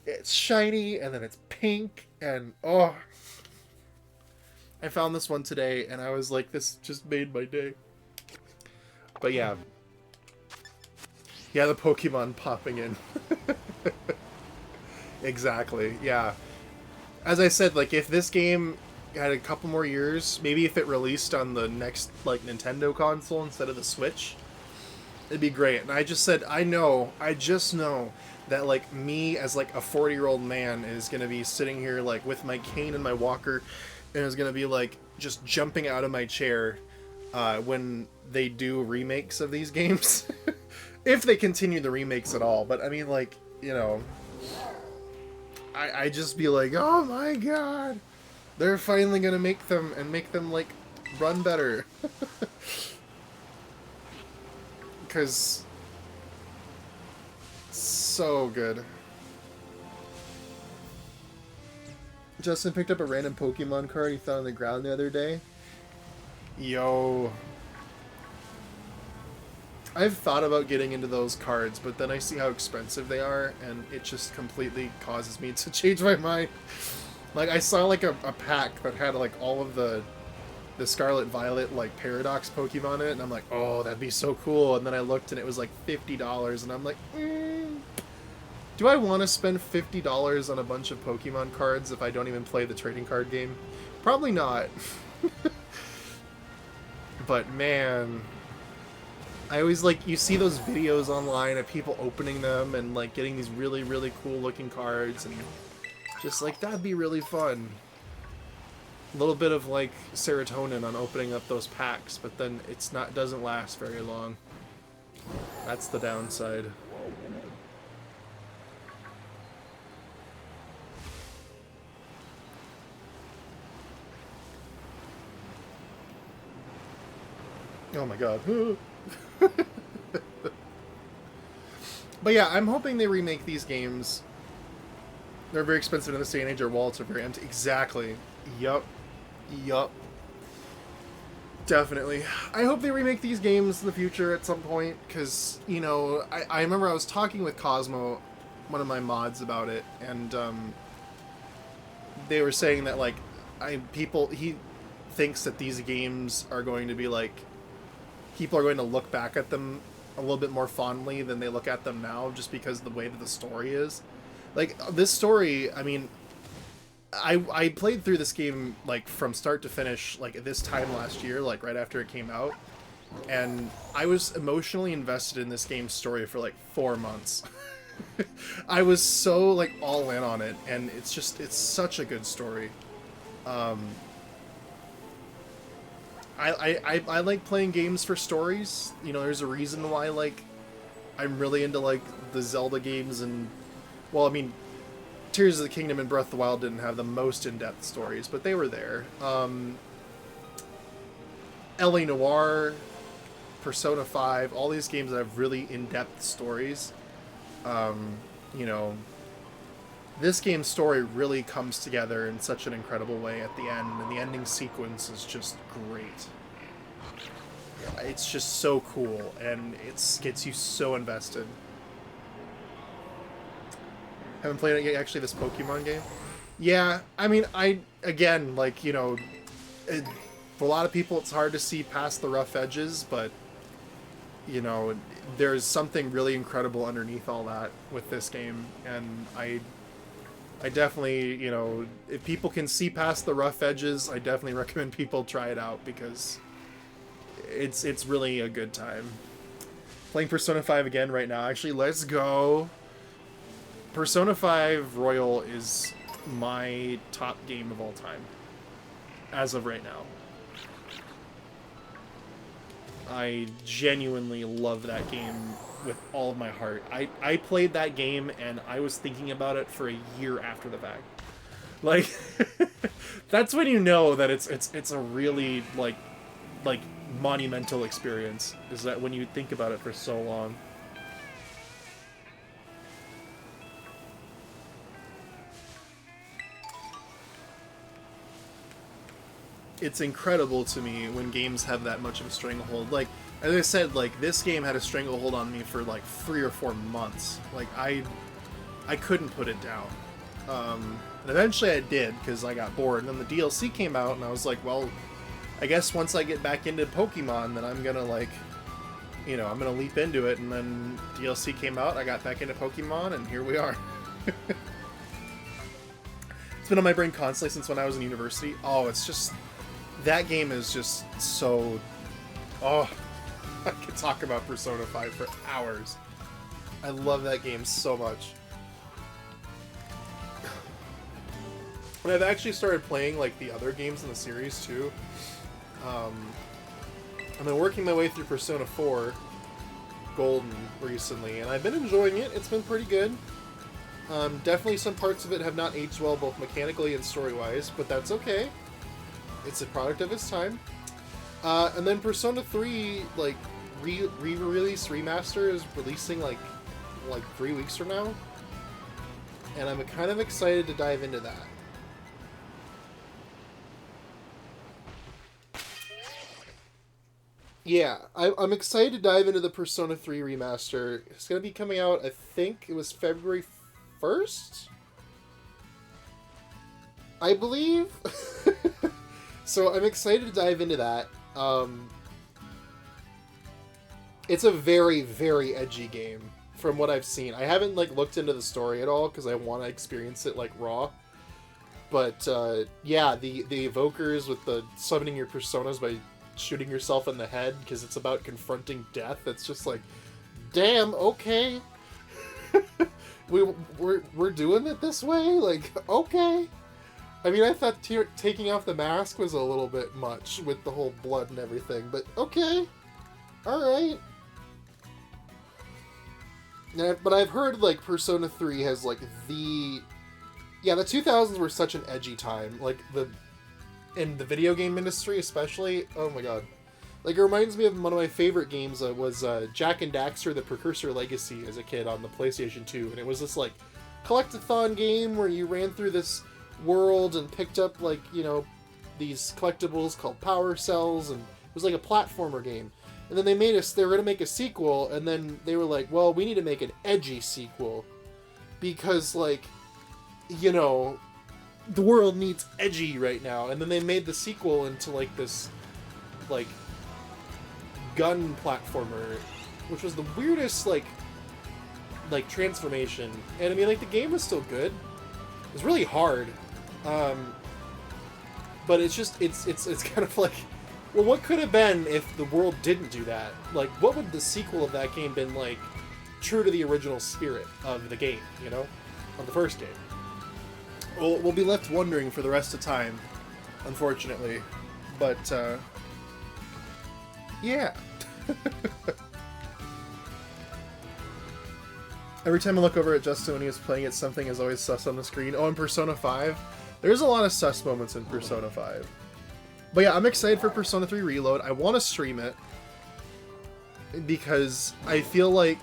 it's shiny. And then it's pink. And, oh. I found this one today. And I was like, this just made my day. But yeah. Yeah, the Pokemon popping in. Exactly, yeah. As I said, like, if this game had a couple more years, maybe if it released on the next, like, Nintendo console instead of the Switch, it'd be great. And I just said, I just know that, like, me as, like, a 40-year-old man is gonna be sitting here, like, with my cane and my walker, and is gonna be, like, just jumping out of my chair when they do remakes of these games. If they continue the remakes at all. But I mean, like, you know, I just be like, oh my god, they're finally gonna make them like run better. Because so good. Justin picked up a random Pokemon card he found on the ground the other day. Yo. I've thought about getting into those cards, but then I see how expensive they are, and it just completely causes me to change my mind. Like, I saw, like, a pack that had, like, all of the Scarlet Violet, like, Paradox Pokemon in it, and I'm like, oh, that'd be so cool. And then I looked, and it was, like, $50, and I'm like, do I want to spend $50 on a bunch of Pokemon cards if I don't even play the trading card game? Probably not. But, man, I always, like, you see those videos online of people opening them and, like, getting these really, really cool looking cards, and just, like, that'd be really fun. A little bit of, like, serotonin on opening up those packs, but then doesn't last very long. That's the downside. Oh my god. But yeah, I'm hoping they remake these games. They're very expensive in this day and age. Our wallets are very empty. Exactly. Yup. Definitely. I hope they remake these games in the future at some point, because, you know, I remember I was talking with Cosmo one of my mods about it, and they were saying that like he thinks that these games are going to be like people are going to look back at them a little bit more fondly than they look at them now, just because of the way that the story is. Like this story, I mean, I played through this game like from start to finish like at this time last year, like right after it came out, and I was emotionally invested in this game's story for like 4 months. I was so like all in on it, and it's such a good story. I like playing games for stories. You know, there's a reason why like I'm really into like the Zelda games, and well, I mean, Tears of the Kingdom and Breath of the Wild didn't have the most in-depth stories, but they were there. L.A. Noire, Persona 5, all these games that have really in-depth stories. You know, this game's story really comes together in such an incredible way at the end, and the ending sequence is just great. It's just so cool, and it gets you so invested. Haven't played it yet, actually, this Pokemon game? Yeah, I mean, again, like, you know, for a lot of people it's hard to see past the rough edges, but, you know, there's something really incredible underneath all that with this game, and I definitely, you know, if people can see past the rough edges, I definitely recommend people try it out, because it's really a good time. Playing Persona 5 again right now. Actually, let's go. Persona 5 Royal is my top game of all time, as of right now. I genuinely love that game with all of my heart. I played that game and I was thinking about it for a year after the fact. Like, that's when you know that it's a really like monumental experience, is that when you think about it for so long. It's incredible to me when games have that much of a stranglehold. Like, as I said, like, this game had a stranglehold on me for like 3 or 4 months. Like, I couldn't put it down. And eventually I did, because I got bored. And then the DLC came out, and I was like, well, I guess once I get back into Pokemon, then I'm gonna, like, you know, I'm gonna leap into it. And then DLC came out, I got back into Pokemon, and here we are. It's been on my brain constantly since when I was in university. Oh, it's just... that game is just so... oh, I could talk about Persona 5 for hours. I love that game so much. And I've actually started playing like the other games in the series too. I've been working my way through Persona 4 Golden recently, and I've been enjoying it. It's been pretty good. Definitely some parts of it have not aged well, both mechanically and story-wise, but that's okay. It's a product of its time. And then Persona 3, like, re-release, remaster is releasing, like 3 weeks from now. And I'm kind of excited to dive into that. Yeah, I'm excited to dive into the Persona 3 remaster. It's going to be coming out, I think it was February 1st? I believe? So I'm excited to dive into that. It's a very, very edgy game from what I've seen. I haven't like looked into the story at all because I want to experience it like raw. But yeah, the evokers with the summoning your personas by shooting yourself in the head because it's about confronting death. It's just like, damn, okay. we're doing it this way? Like, okay. I mean, I thought taking off the mask was a little bit much with the whole blood and everything, but okay. Alright. But I've heard, like, Persona 3 has, like, the... yeah, the 2000s were such an edgy time. Like, in the video game industry especially, oh my god. Like, it reminds me of one of my favorite games was Jak and Daxter: The Precursor Legacy as a kid on the PlayStation 2. And it was this, like, collect-a-thon game where you ran through this world and picked up, like, you know, these collectibles called power cells, and it was like a platformer game. And then they were going to make a sequel, and then they were like, well, we need to make an edgy sequel. because, like, you know, the world needs edgy right now. And then they made the sequel into, like, this, like, gun platformer, which was the weirdest, like transformation. And I mean, like, the game was still good. It was really hard. But it's just, it's kind of like, well, what could have been if the world didn't do that? Like, what would the sequel of that game been like, true to the original spirit of the game, you know? Of the first game. Well, we'll be left wondering for the rest of time, unfortunately. But, yeah. Every time I look over at Justin when he was playing it, something is always sus on the screen. Oh, in Persona 5? There's a lot of sus moments in Persona 5. But yeah, I'm excited for Persona 3 Reload. I want to stream it because I feel like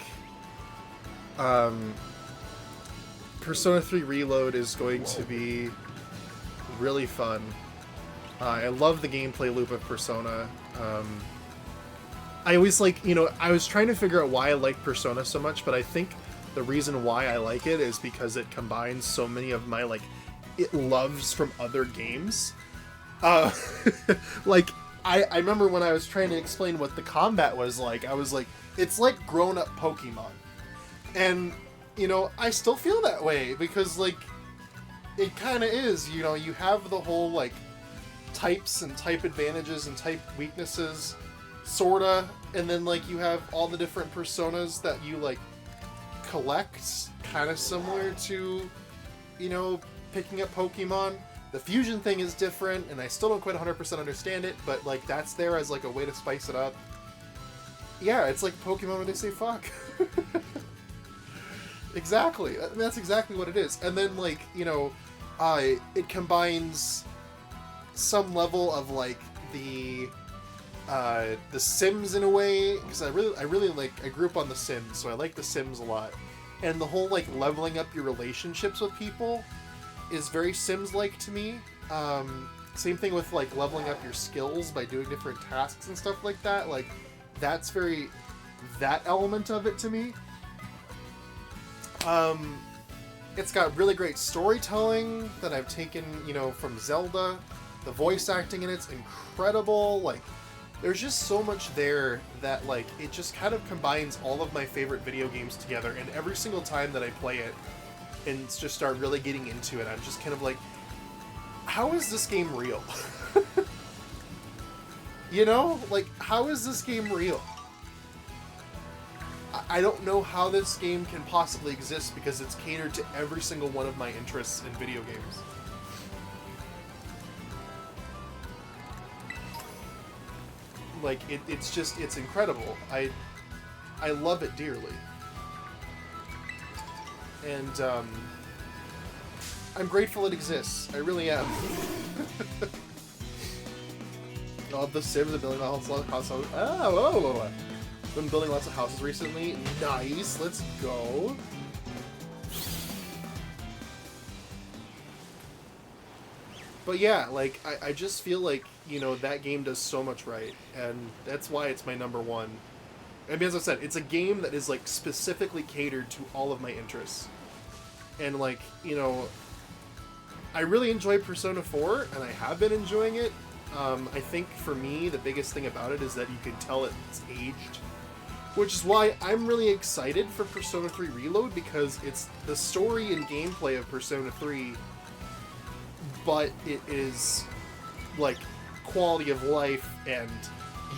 Persona 3 Reload is going to be really fun. I love the gameplay loop of Persona. I always like, you know, I was trying to figure out why I like Persona so much, but I think the reason why I like it is because it combines so many of my, like, it loves from other games. Like, I remember when I was trying to explain what the combat was like, I was like, it's like grown-up Pokemon. And, you know, I still feel that way, because, like, it kind of is, you know, you have the whole, like, types and type advantages and type weaknesses, sorta, and then, like, you have all the different personas that you, like, collect, kind of similar to, you know, picking up Pokemon. The fusion thing is different, and I still don't quite 100% understand it, but, like, that's there as, like, a way to spice it up. Yeah, it's like Pokemon when they say fuck. Exactly. That's exactly what it is. And then, like, you know, it combines some level of, like, the Sims in a way, because I really like, I grew up on The Sims, so I like The Sims a lot. And the whole, like, leveling up your relationships with people is very Sims-like to me. Same thing with, like, leveling up your skills by doing different tasks and stuff like that. Like, that's very, that element of it to me. It's got really great storytelling that I've taken, you know, from Zelda. The voice acting in it's incredible. Like, there's just so much there that, like, it just kind of combines all of my favorite video games together, and every single time that I play it and just start really getting into it, I'm just kind of like, how is this game real? You know? Like, how is this game real? I don't know how this game can possibly exist because it's catered to every single one of my interests in video games. Like, it's just, it's incredible. I love it dearly. And, I'm grateful it exists. I really am. I love The Sims and building houses. Oh! Been building lots of houses recently. Nice, let's go. But yeah, like, I just feel like, you know, that game does so much right, and that's why it's my number one. I mean, as I said, it's a game that is, like, specifically catered to all of my interests. And, like, you know, I really enjoy Persona 4, and I have been enjoying it. I think, for me, the biggest thing about it is that you can tell it's aged. Which is why I'm really excited for Persona 3 Reload, because it's the story and gameplay of Persona 3, but it is, like, quality of life and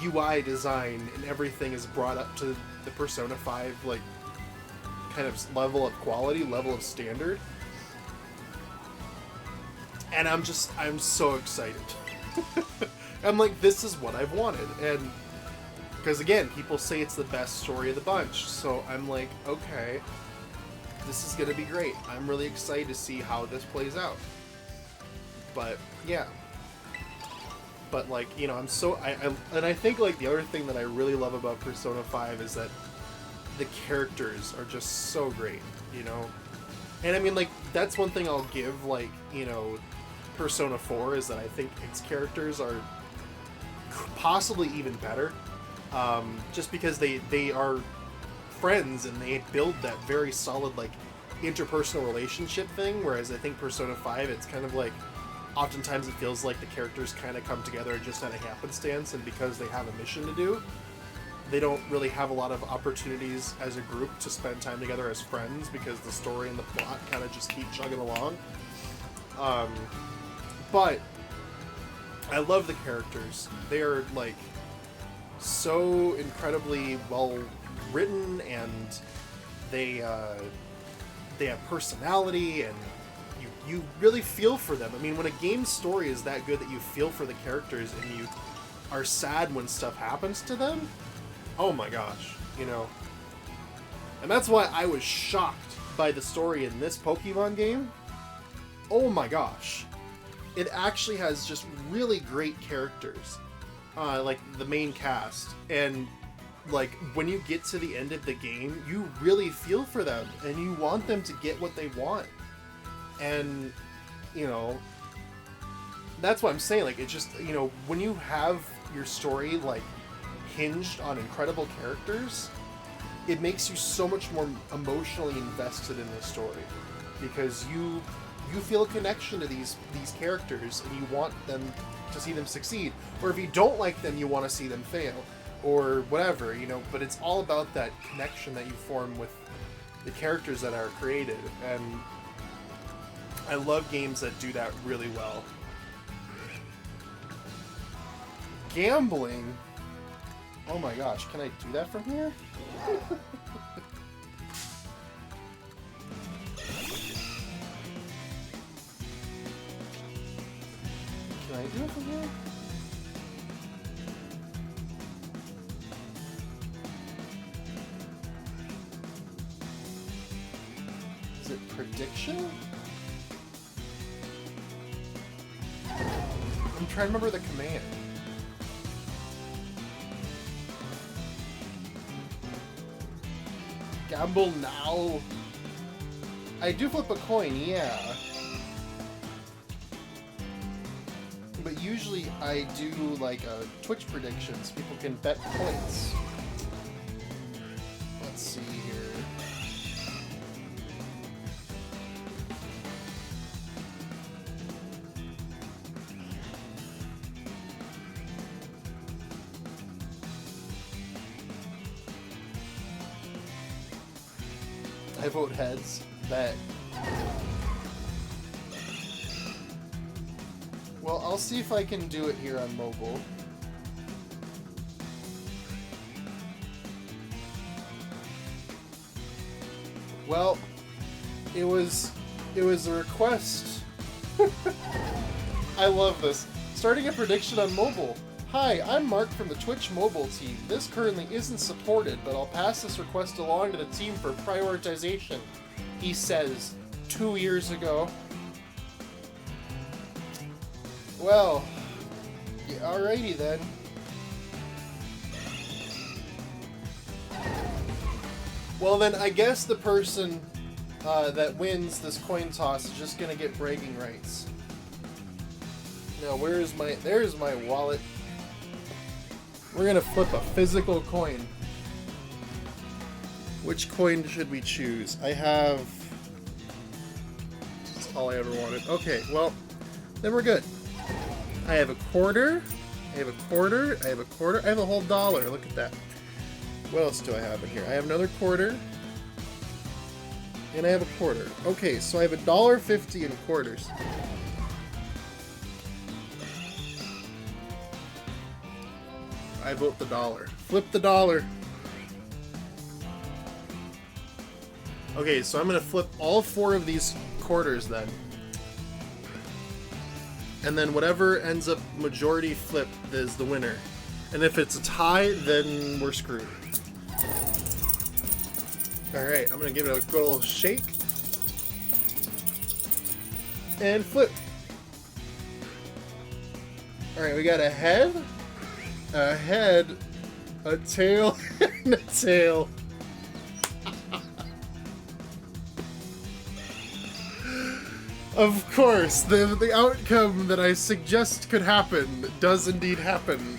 UI design and everything is brought up to the Persona 5, like, kind of level of quality, level of standard. And I'm so excited. I'm like, this is what I've wanted, and because, again, people say it's the best story of the bunch, so I'm like, okay, this is gonna be great. I'm really excited to see how this plays out. But, yeah. But, like, you know, and I think, like, the other thing that I really love about Persona 5 is that the characters are just so great, you know? And, I mean, like, that's one thing I'll give, like, you know, Persona 4, is that I think its characters are possibly even better. Just because they are friends and they build that very solid, like, interpersonal relationship thing, whereas I think Persona 5, it's kind of like, oftentimes it feels like the characters kind of come together just out of happenstance, and because they have a mission to do, they don't really have a lot of opportunities as a group to spend time together as friends, because the story and the plot kind of just keep chugging along. But I love the characters. They are, like, so incredibly well written, and they have personality, and you really feel for them. I mean, when a game's story is that good that you feel for the characters and you are sad when stuff happens to them, oh my gosh, you know. And that's why I was shocked by the story in this Pokemon game. Oh my gosh. It actually has just really great characters, like the main cast, and like when you get to the end of the game, you really feel for them and you want them to get what they want. And, you know, that's what I'm saying. Like, it's just, you know, when you have your story like hinged on incredible characters, it makes you so much more emotionally invested in the story, because you feel a connection to these characters and you want them to see them succeed, or if you don't like them, you want to see them fail, or whatever, you know. But it's all about that connection that you form with the characters that are created, and I love games that do that really well. Gambling. Oh my gosh, can I do that from here? Can I do it from here? Is it prediction? I'm trying to remember the command. Gamble now. I do flip a coin, yeah. But usually I do like Twitch predictions. People can bet points. Let's see here. I vote heads. Bet. Well, I'll see if I can do it here on mobile. Well, it was a request. I love this. Starting a prediction on mobile. Hi, I'm Mark from the Twitch mobile team. This currently isn't supported, but I'll pass this request along to the team for prioritization. He says 2 years ago. Well, yeah, alrighty then. Well then, I guess the person that wins this coin toss is just gonna get bragging rights. Now, there's my wallet. We're gonna flip a physical coin. Which coin should we choose? That's all I ever wanted. Okay, well, then we're good. I have a quarter, I have a quarter, I have a quarter, I have a whole dollar. Look at that. What else do I have in here? I have another quarter, and I have a quarter. Okay, so I have $1.50 in quarters. I vote the dollar. Flip the dollar. Okay, so I'm gonna flip all 4 of these quarters then. And then whatever ends up majority flip is the winner. And if it's a tie, then we're screwed. Alright, I'm gonna give it a good old shake. And flip. Alright, we got a head, a tail, and a tail. Of course, the outcome that I suggest could happen does indeed happen.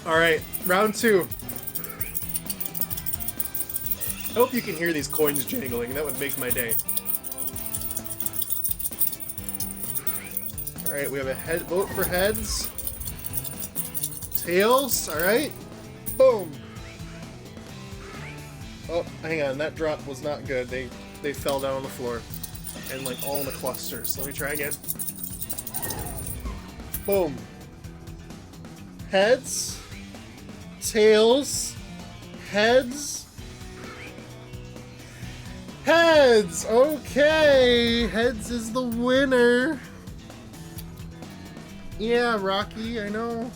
Alright, round 2. I hope you can hear these coins jangling. That would make my day. Alright, we have a head vote for heads. Tails, alright. Boom. Oh, hang on, that drop was not good. They fell down on the floor. And like all in the clusters. Let me try again. Boom. Heads. Tails. Heads. Heads! Okay! Heads is the winner. Yeah, Rocky, I know.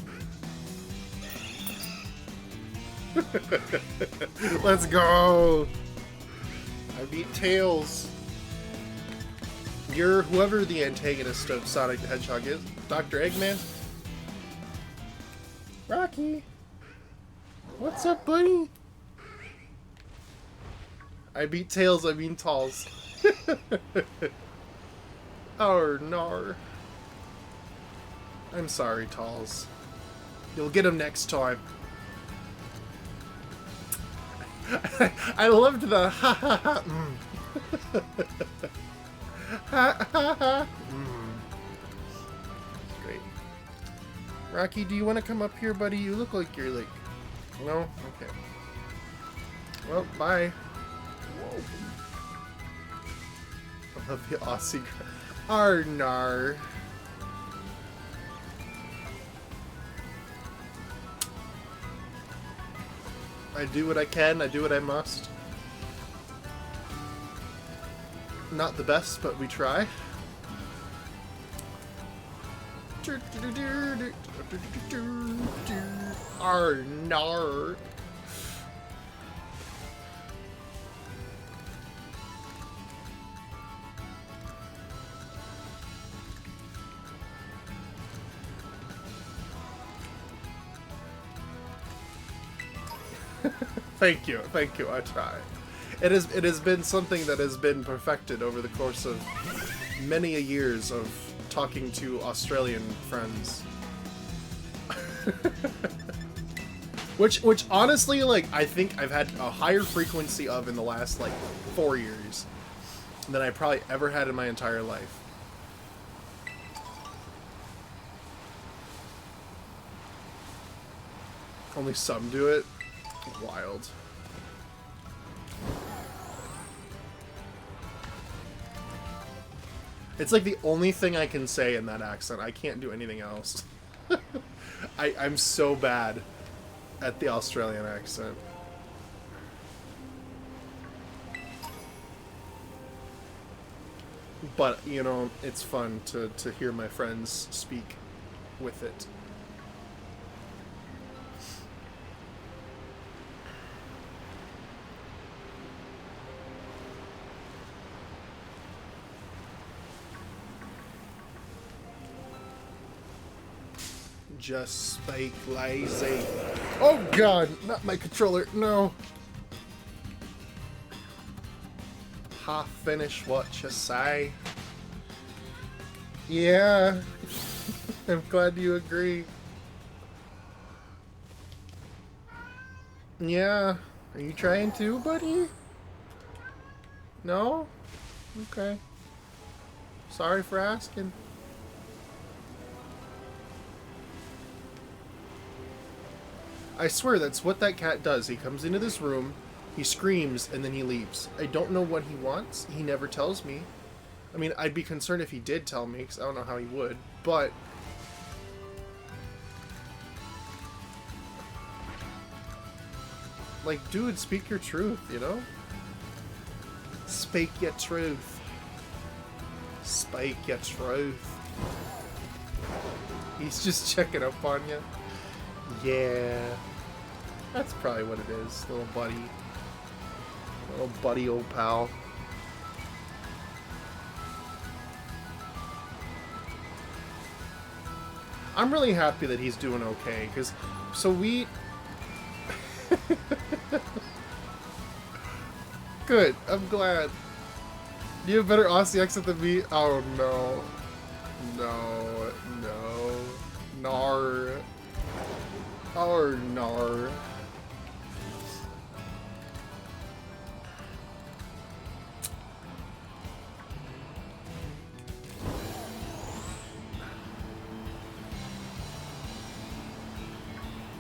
Let's go! I beat Tails. You're whoever the antagonist of Sonic the Hedgehog is. Dr. Eggman? Rocky? What's up, buddy? I beat Tails, I mean Talls. Oh, no. I'm sorry, Talls. You'll get him next time. I loved the ha ha ha. Ha ha ha. Great. Rocky, do you want to come up here, buddy? You look like you're like... No? Okay. Well, bye. I love the Aussie... Arnar. I do what I can, I do what I must. Not the best, but we try. Arnar. Thank you, I try. It has been something that has been perfected over the course of many a years of talking to Australian friends. which honestly, like, I think I've had a higher frequency of in the last like 4 years than I probably ever had in my entire life. Only some do it. Wild. It's like the only thing I can say in that accent. I can't do anything else. I'm so bad at the Australian accent. But, you know, it's fun to hear my friends speak with it. Just spike lazy. Oh god, not my controller, no. Half finish what you say. Yeah. I'm glad you agree. Yeah. Are you trying to, buddy? No? Okay. Sorry for asking. I swear that's what that cat does. He comes into this room, he screams, and then he leaves. I don't know what he wants. He never tells me. I mean, I'd be concerned if he did tell me, because I don't know how he would, but... like, dude, speak your truth, you know? Speak your truth. Speak your truth. He's just checking up on you. Yeah. That's probably what it is, little buddy. Little buddy, old pal. I'm really happy that he's doing okay, because... so we... Good, I'm glad. You have a better Aussie accent than me? Oh no. No. No. Nar. Oh nar.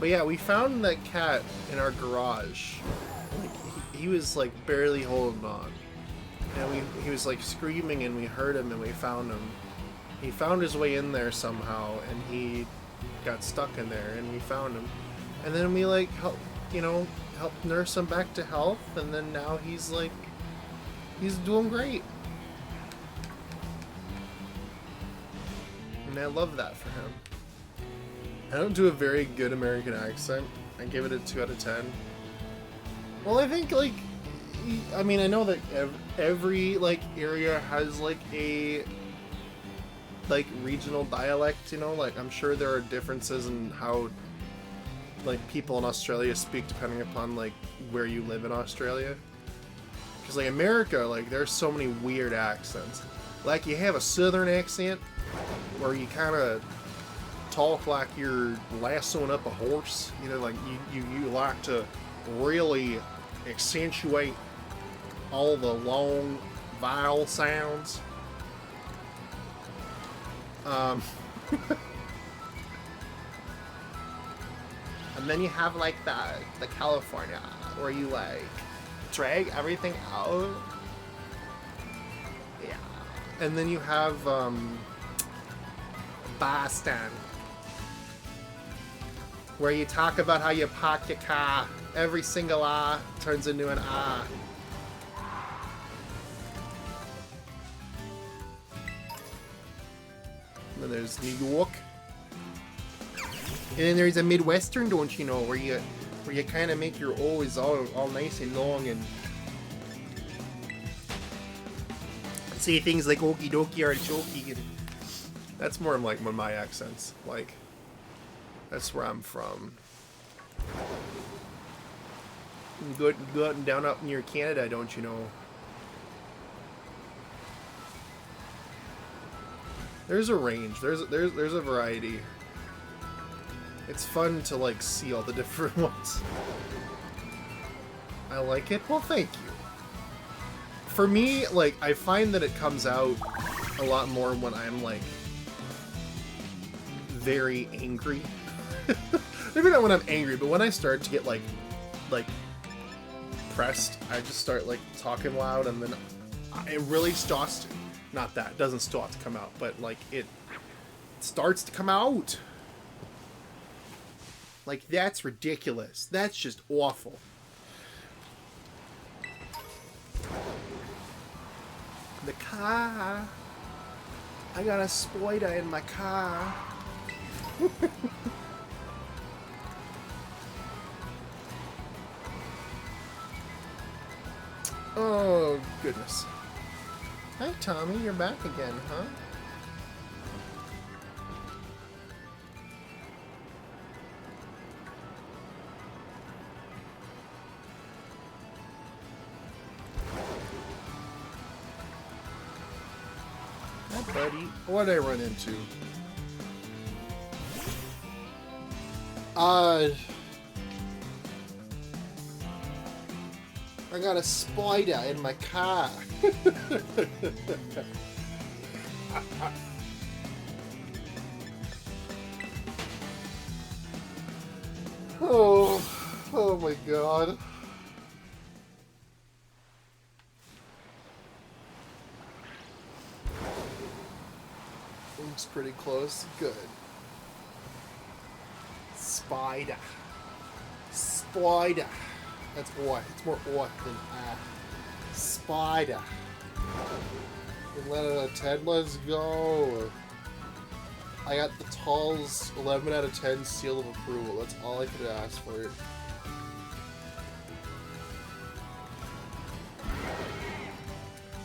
But yeah, we found that cat in our garage. Like, he was like barely holding on. And he was like screaming and we heard him and we found him. He found his way in there somehow and he got stuck in there and we found him. And then we like helped nurse him back to health and then now he's doing great. And I love that for him. I don't do a very good American accent. I give it a 2 out of 10. Well, I think like, I mean, I know that every like area has like a like regional dialect, you know, like I'm sure there are differences in how like people in Australia speak depending upon like where you live in Australia. Because like America, like there's so many weird accents. Like you have a southern accent where you kind of talk like you're lassoing up a horse, you know, like you like to really accentuate all the long vowel sounds. And then you have like the California where you like drag everything out. Yeah. And then you have Boston where you talk about how you park your car. Every single R turns into an R. And then there's New York. And then there's a Midwestern, don't you know, where you kind of make your O's all nice and long and say things like okie dokie artichoke. That's more like my accents. Like, that's where I'm from. You go out and down up near Canada, don't you know? There's a range. There's a variety. It's fun to like see all the different ones. I like it. Well, thank you. For me, like I find that it comes out a lot more when I'm like very angry. Maybe not when I'm angry, but when I start to get like pressed, I just start like talking loud, and then it really starts to, not that, it doesn't start to come out, but like it starts to come out. Like, that's ridiculous. That's just awful. The car. I got a spoiler in my car. Oh, goodness. Hi, Tommy. You're back again, huh? Hi, buddy. What did I run into? I got a spider in my car. Oh my god. Looks pretty close. Good. Spider. Spider. That's oi. It's more oi than ah. Spider. 11 out of 10. Let's go. I got the Tall's 11 out of 10 seal of approval. That's all I could ask for it.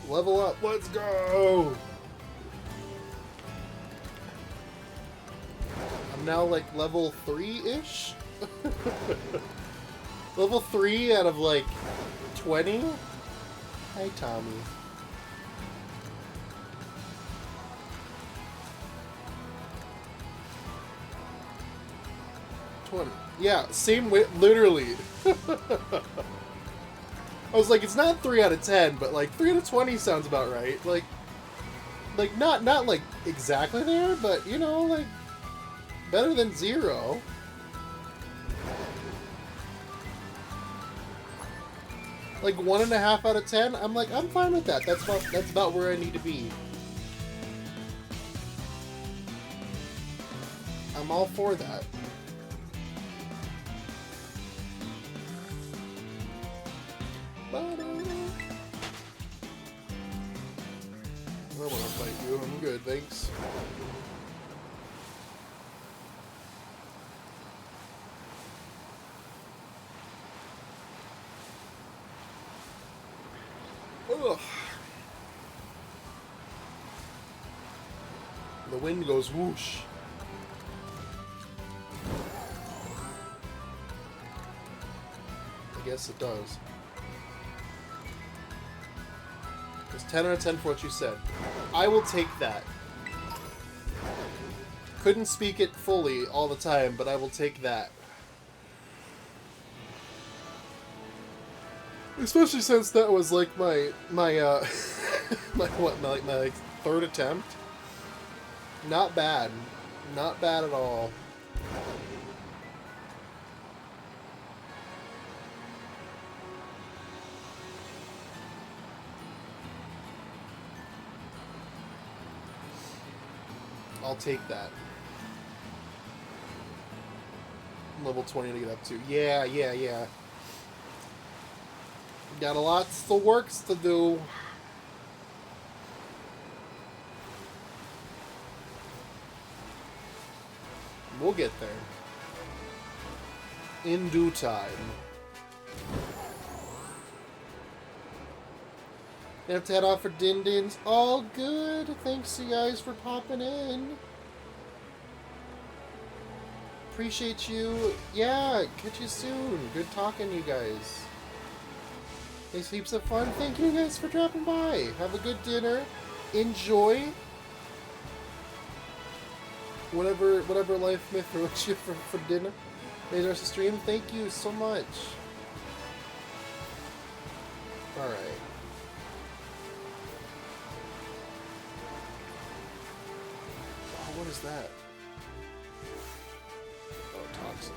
Level up. Let's go. I'm now like level 3-ish. Level 3 out of like 20? Hi, Tommy. Yeah, same way, literally. I was like, it's not 3 out of 10, but like 3 out of 20 sounds about right. Like not like exactly there, but you know, like better than 0. like 1.5 out of 10, I'm like, I'm fine with that. That's about where I need to be. I'm all for that. I don't want to fight you. I'm good, thanks. Ugh. The wind goes whoosh. I guess it does. It's 10 out of 10 for what you said. I will take that. Couldn't speak it fully all the time, but I will take that. Especially since that was like my my third attempt. Not bad. Not bad at all. I'll take that. Level 20 to get up to. Yeah. Got a lot of works to do. We'll get there. In due time. You have to head off for Din Dins. All good. Thanks you guys for popping in. Appreciate you. Yeah, catch you soon. Good talking to you guys. Thanks for heaps of fun. Thank you guys for dropping by. Have a good dinner. Enjoy. Whatever life may throw at you for dinner. Today's the rest of the stream. Thank you so much. Alright. Oh, what is that? Oh, toxin.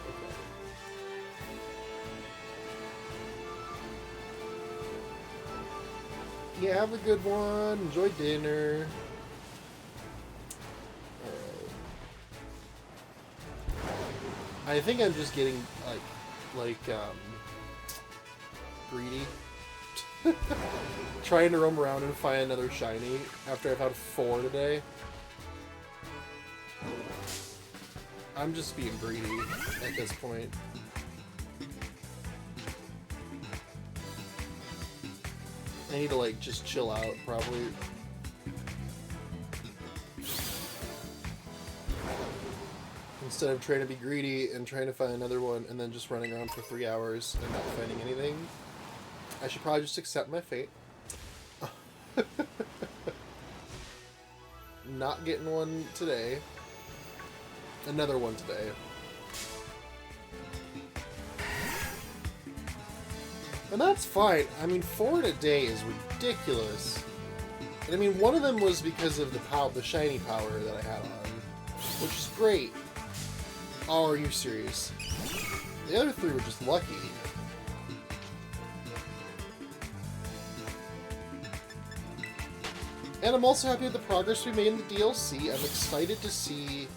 Okay. Yeah, have a good one. Enjoy dinner. I think I'm just getting greedy. Trying to roam around and find another shiny after I've had 4 today. I'm just being greedy at this point. I need to just chill out probably. Instead of trying to be greedy and trying to find another one and then just running around for 3 hours and not finding anything, I should probably just accept my fate. Not getting one today. Another one today. And that's fine. I mean, 4 today is ridiculous. And I mean, one of them was because of the shiny power that I had on, which is great. Oh, are you serious? The other 3 were just lucky. And I'm also happy with the progress we made in the DLC. I'm excited to see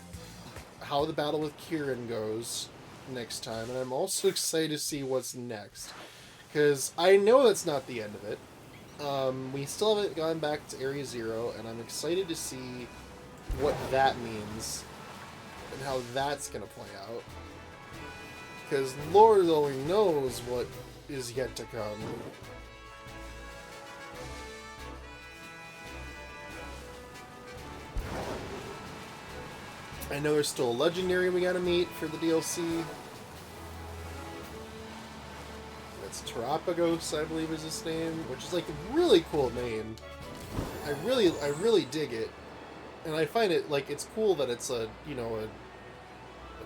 how the battle with Kieran goes next time. And I'm also excited to see what's next. Because I know that's not the end of it. We still haven't gone back to Area 0, and I'm excited to see what that means. And how that's going to play out. Because Lord only knows what is yet to come. I know there's still a legendary we gotta meet for the DLC. That's Terapagos, I believe is his name, which is a really cool name. I really dig it. And I find it, it's cool that it's a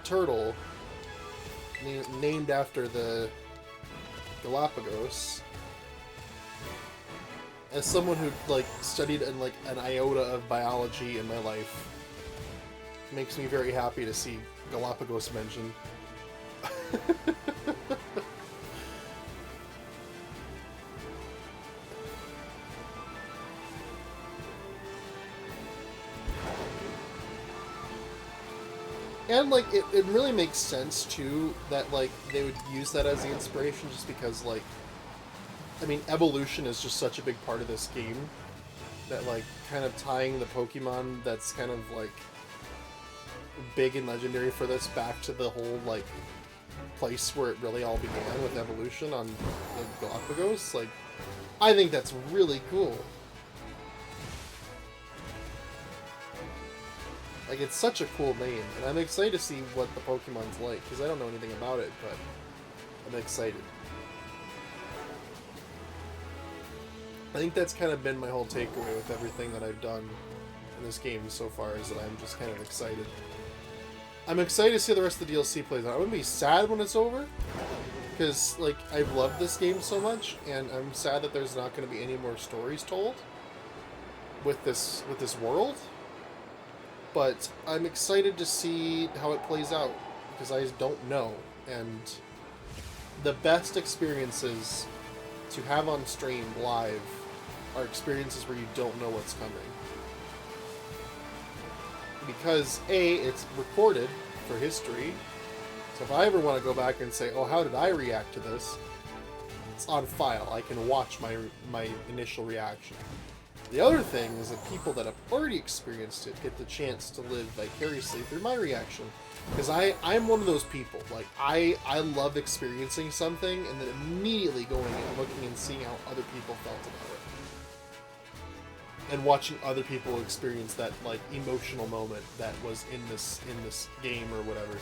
turtle named after the Galapagos. As someone who, studied an iota of biology in my life, makes me very happy to see Galapagos mentioned. And, like, it really makes sense, too, that, like, they would use that as the inspiration just because, like, I mean, evolution is just such a big part of this game that, like, kind of tying the Pokemon that's kind of, like, big and legendary for this back to the whole, like, place where it really all began with evolution on the Galapagos. Like, I think that's really cool. Like, it's such a cool name, and I'm excited to see what the Pokemon's like, because I don't know anything about it, but I'm excited. I think that's kind of been my whole takeaway with everything that I've done in this game so far, is that I'm just kind of excited. I'm excited to see how the rest of the DLC plays out. I'm going to be sad when it's over, because, like, I've loved this game so much, and I'm sad that there's not going to be any more stories told with this world. But I'm excited to see how it plays out, because I don't know. And the best experiences to have on stream live are experiences where you don't know what's coming. Because, A, it's recorded for history, so if I ever want to go back and say, oh, how did I react to this? It's on file. I can watch my initial reaction. The other thing is that people that have already experienced it get the chance to live vicariously through my reaction. Because I'm one of those people. Like, I love experiencing something and then immediately going and looking and seeing how other people felt about it. And watching other people experience that, like, emotional moment that was in this game or whatever.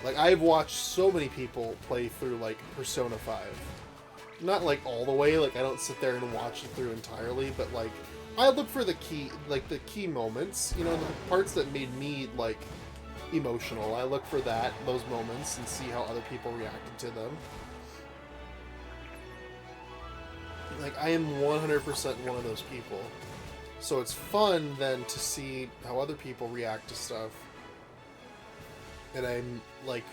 Like, I've watched so many people play through, like, Persona 5. Not, like, all the way, like, I don't sit there and watch it through entirely, but, like, I look for the key moments, you know, the parts that made me, like, emotional. I look for those moments, and see how other people reacted to them. Like, I am 100% one of those people. So it's fun, then, to see how other people react to stuff. And I'm, like,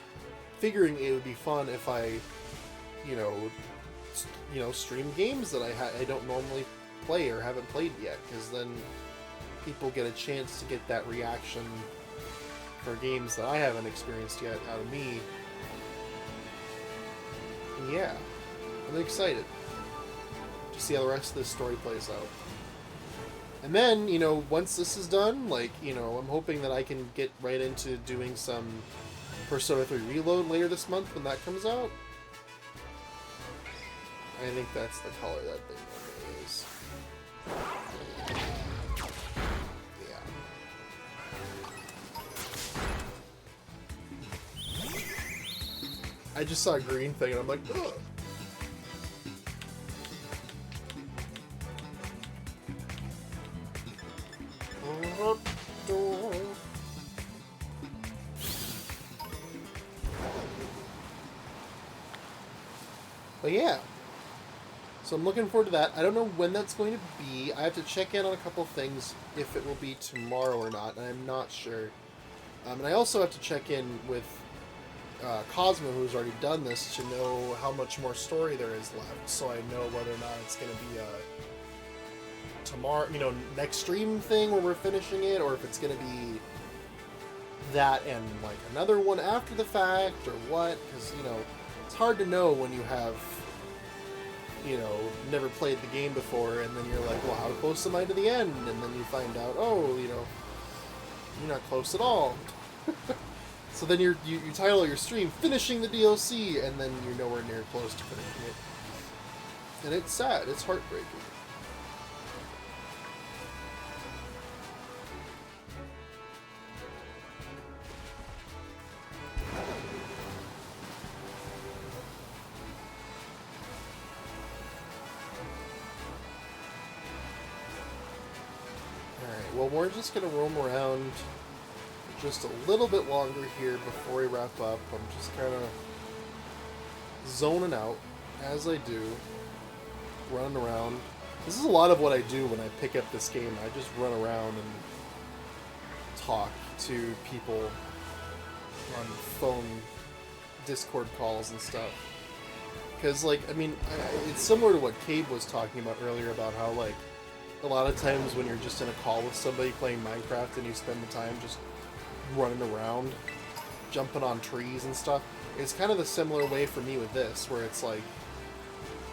figuring it would be fun if I, you know, stream games that I don't normally play or haven't played yet, because then people get a chance to get that reaction for games that I haven't experienced yet out of me. And yeah, I'm excited to see how the rest of this story plays out. And then, you know, once this is done, like, you know, I'm hoping that I can get right into doing some Persona 3 Reload later this month when that comes out. I think that's the color that thing is. Yeah. I just saw a green thing and I'm like, ugh. But yeah. So I'm looking forward to that. I don't know when that's going to be. I have to check in on a couple of things, if it will be tomorrow or not, and I'm not sure. And I also have to check in with Cosmo, who's already done this, to know how much more story there is left, so I know whether or not it's going to be a tomorrow, you know, next stream thing where we're finishing it, or if it's going to be that and, like, another one after the fact, or what, because, you know, it's hard to know when you have, you know, never played the game before, and then you're like, well, how close am I to the end? And then you find out, oh, you know, you're not close at all. So then you title your stream, Finishing the DLC, and then you're nowhere near close to finishing it. And it's sad, it's heartbreaking. Well, we're just going to roam around just a little bit longer here before we wrap up. I'm just kind of zoning out, as I do, running around. This is a lot of what I do when I pick up this game. I just run around and talk to people on phone Discord calls and stuff. Because, like, I mean, it's similar to what Cabe was talking about earlier about how, like, a lot of times when you're just in a call with somebody playing Minecraft and you spend the time just running around, jumping on trees and stuff, it's kind of the similar way for me with this, where it's like,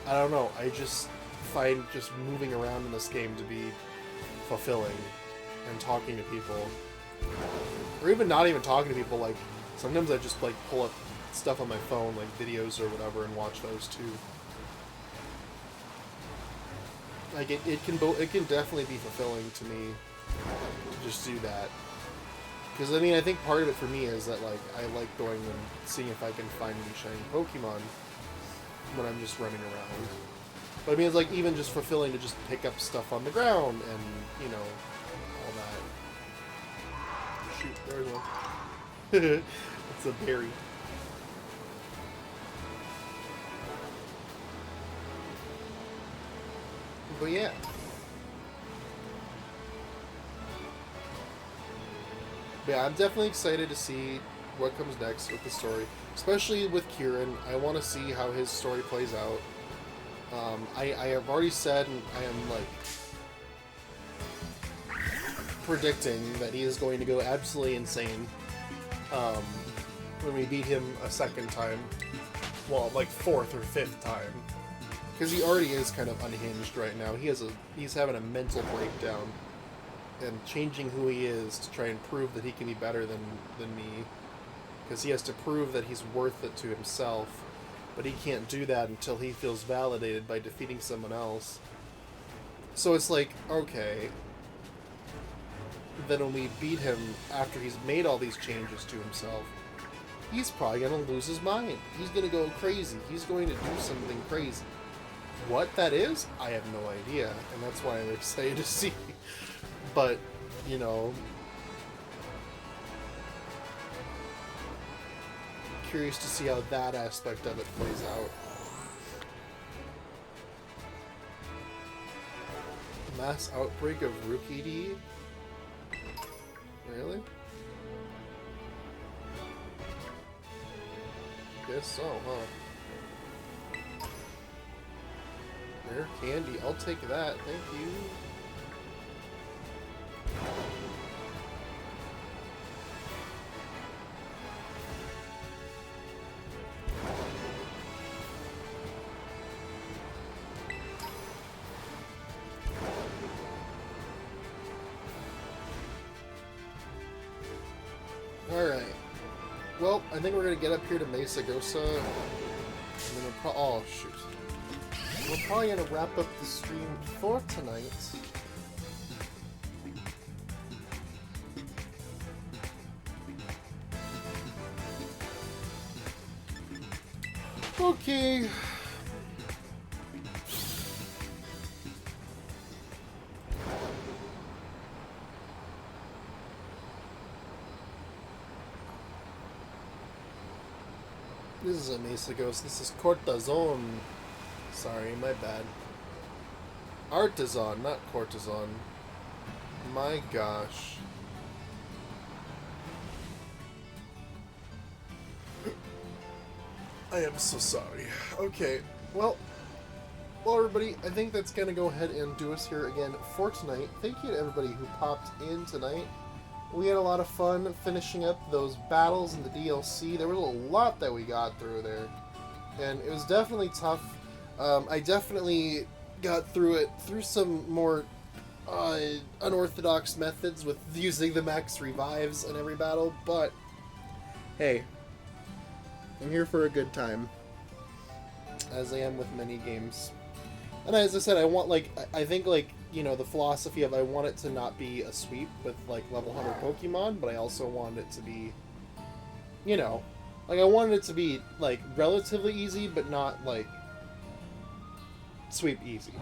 I don't know, I just find just moving around in this game to be fulfilling, and talking to people, or even not even talking to people. Like sometimes I just like pull up stuff on my phone, like videos or whatever, and watch those too. Like it can definitely be fulfilling to me to just do that. Because I mean, I think part of it for me is that like I like going and seeing if I can find any shiny Pokemon when I'm just running around. But I mean, it's like even just fulfilling to just pick up stuff on the ground and, you know, all that. Shoot, there's one. It's a berry. But yeah. But yeah, I'm definitely excited to see what comes next with the story. Especially with Kieran. I want to see how his story plays out. I have already said, and I am like predicting that he is going to go absolutely insane when we beat him a second time. Well, like fourth or fifth time, because he already is kind of unhinged right now. He's having a mental breakdown and changing who he is to try and prove that he can be better than me, because he has to prove that he's worth it to himself. But he can't do that until he feels validated by defeating someone else. So it's like, okay, then when we beat him after he's made all these changes to himself, he's probably going to lose his mind. He's going to go crazy. He's going to do something crazy. What that is, I have no idea. And that's why I'm excited to see. But, you know, curious to see how that aspect of it plays out. Mass outbreak of Rookidee? Really? Guess so, huh? Rare candy, I'll take that, thank you. Alright. Well, I think we're going to get up here to Mesa Gosa. And then oh, shoot. We're probably going to wrap up the stream for tonight. Okay. This is a Mesa Ghost. This is Cortazon. Sorry, my bad. Artisan, not Cortazon. My gosh. I am so sorry. Okay, well, everybody, I think that's going to go ahead and do us here again for tonight. Thank you to everybody who popped in tonight. We had a lot of fun finishing up those battles in the DLC. There was a lot that we got through there, and it was definitely tough. I definitely got through it through some more unorthodox methods with using the max revives in every battle, but hey, I'm here for a good time, as I am with many games. And as I said, I want, like, I think, like, you know, the philosophy of I want it to not be a sweep with, like, level 100 Pokemon, but I also want it to be, you know, like, I wanted it to be, like, relatively easy, but not, like, sweep easy.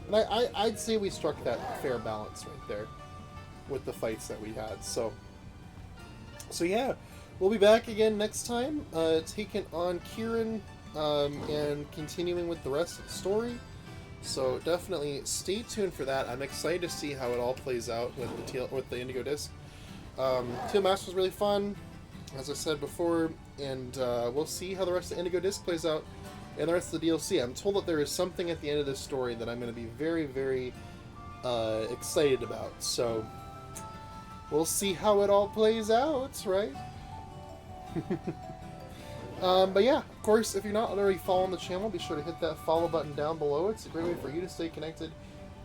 And I'd say we struck that fair balance right there with the fights that we had. So yeah, we'll be back again next time, taking on Kieran, and continuing with the rest of the story. So definitely stay tuned for that. I'm excited to see how it all plays out with the Indigo Disc. Teal Master was really fun, as I said before, and we'll see how the rest of the Indigo Disc plays out and the rest of the DLC. I'm told that there is something at the end of this story that I'm going to be very, very excited about. So we'll see how it all plays out, right? But yeah, of course, if you're not already following the channel, be sure to hit that follow button down below. It's a great way for you to stay connected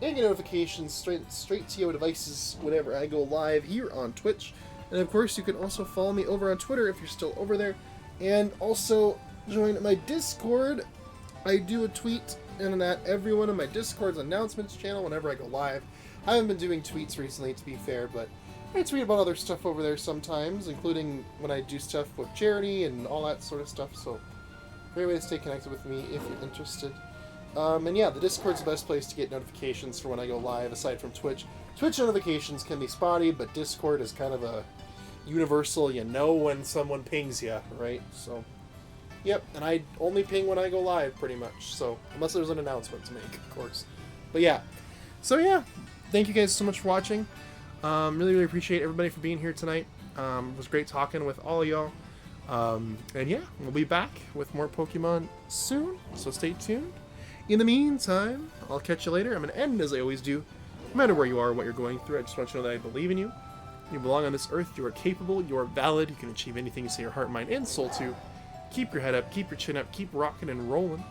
and get notifications straight to your devices whenever I go live here on Twitch. And of course, you can also follow me over on Twitter if you're still over there. And also join my Discord. I do a tweet in that every one of my Discord's announcements channel whenever I go live. I haven't been doing tweets recently, to be fair, but I tweet about other stuff over there sometimes, including when I do stuff with charity and all that sort of stuff. So, great way to stay connected with me if you're interested. And yeah, the Discord's the best place to get notifications for when I go live, aside from Twitch. Twitch notifications can be spotty, but Discord is kind of a universal. You know when someone pings you, right? So, yep. And I only ping when I go live, pretty much. So, unless there's an announcement to make, of course. But yeah. So yeah, thank you guys so much for watching. Really appreciate everybody for being here tonight. It was great talking with all of y'all. And yeah, we'll be back with more Pokemon soon, so stay tuned. In the meantime, I'll catch you later. I'm going to end as I always do. No matter where you are, what you're going through, I just want you to know that I believe in you. You belong on this earth. You are capable. You are valid. You can achieve anything you set your heart, mind, and soul to. Keep your head up. Keep your chin up. Keep rocking and rolling.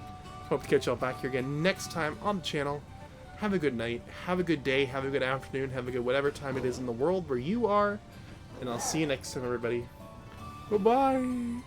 Hope to catch y'all back here again next time on the channel. Have a good night. Have a good day. Have a good afternoon. Have a good whatever time it is in the world where you are. And I'll see you next time, everybody. Bye-bye.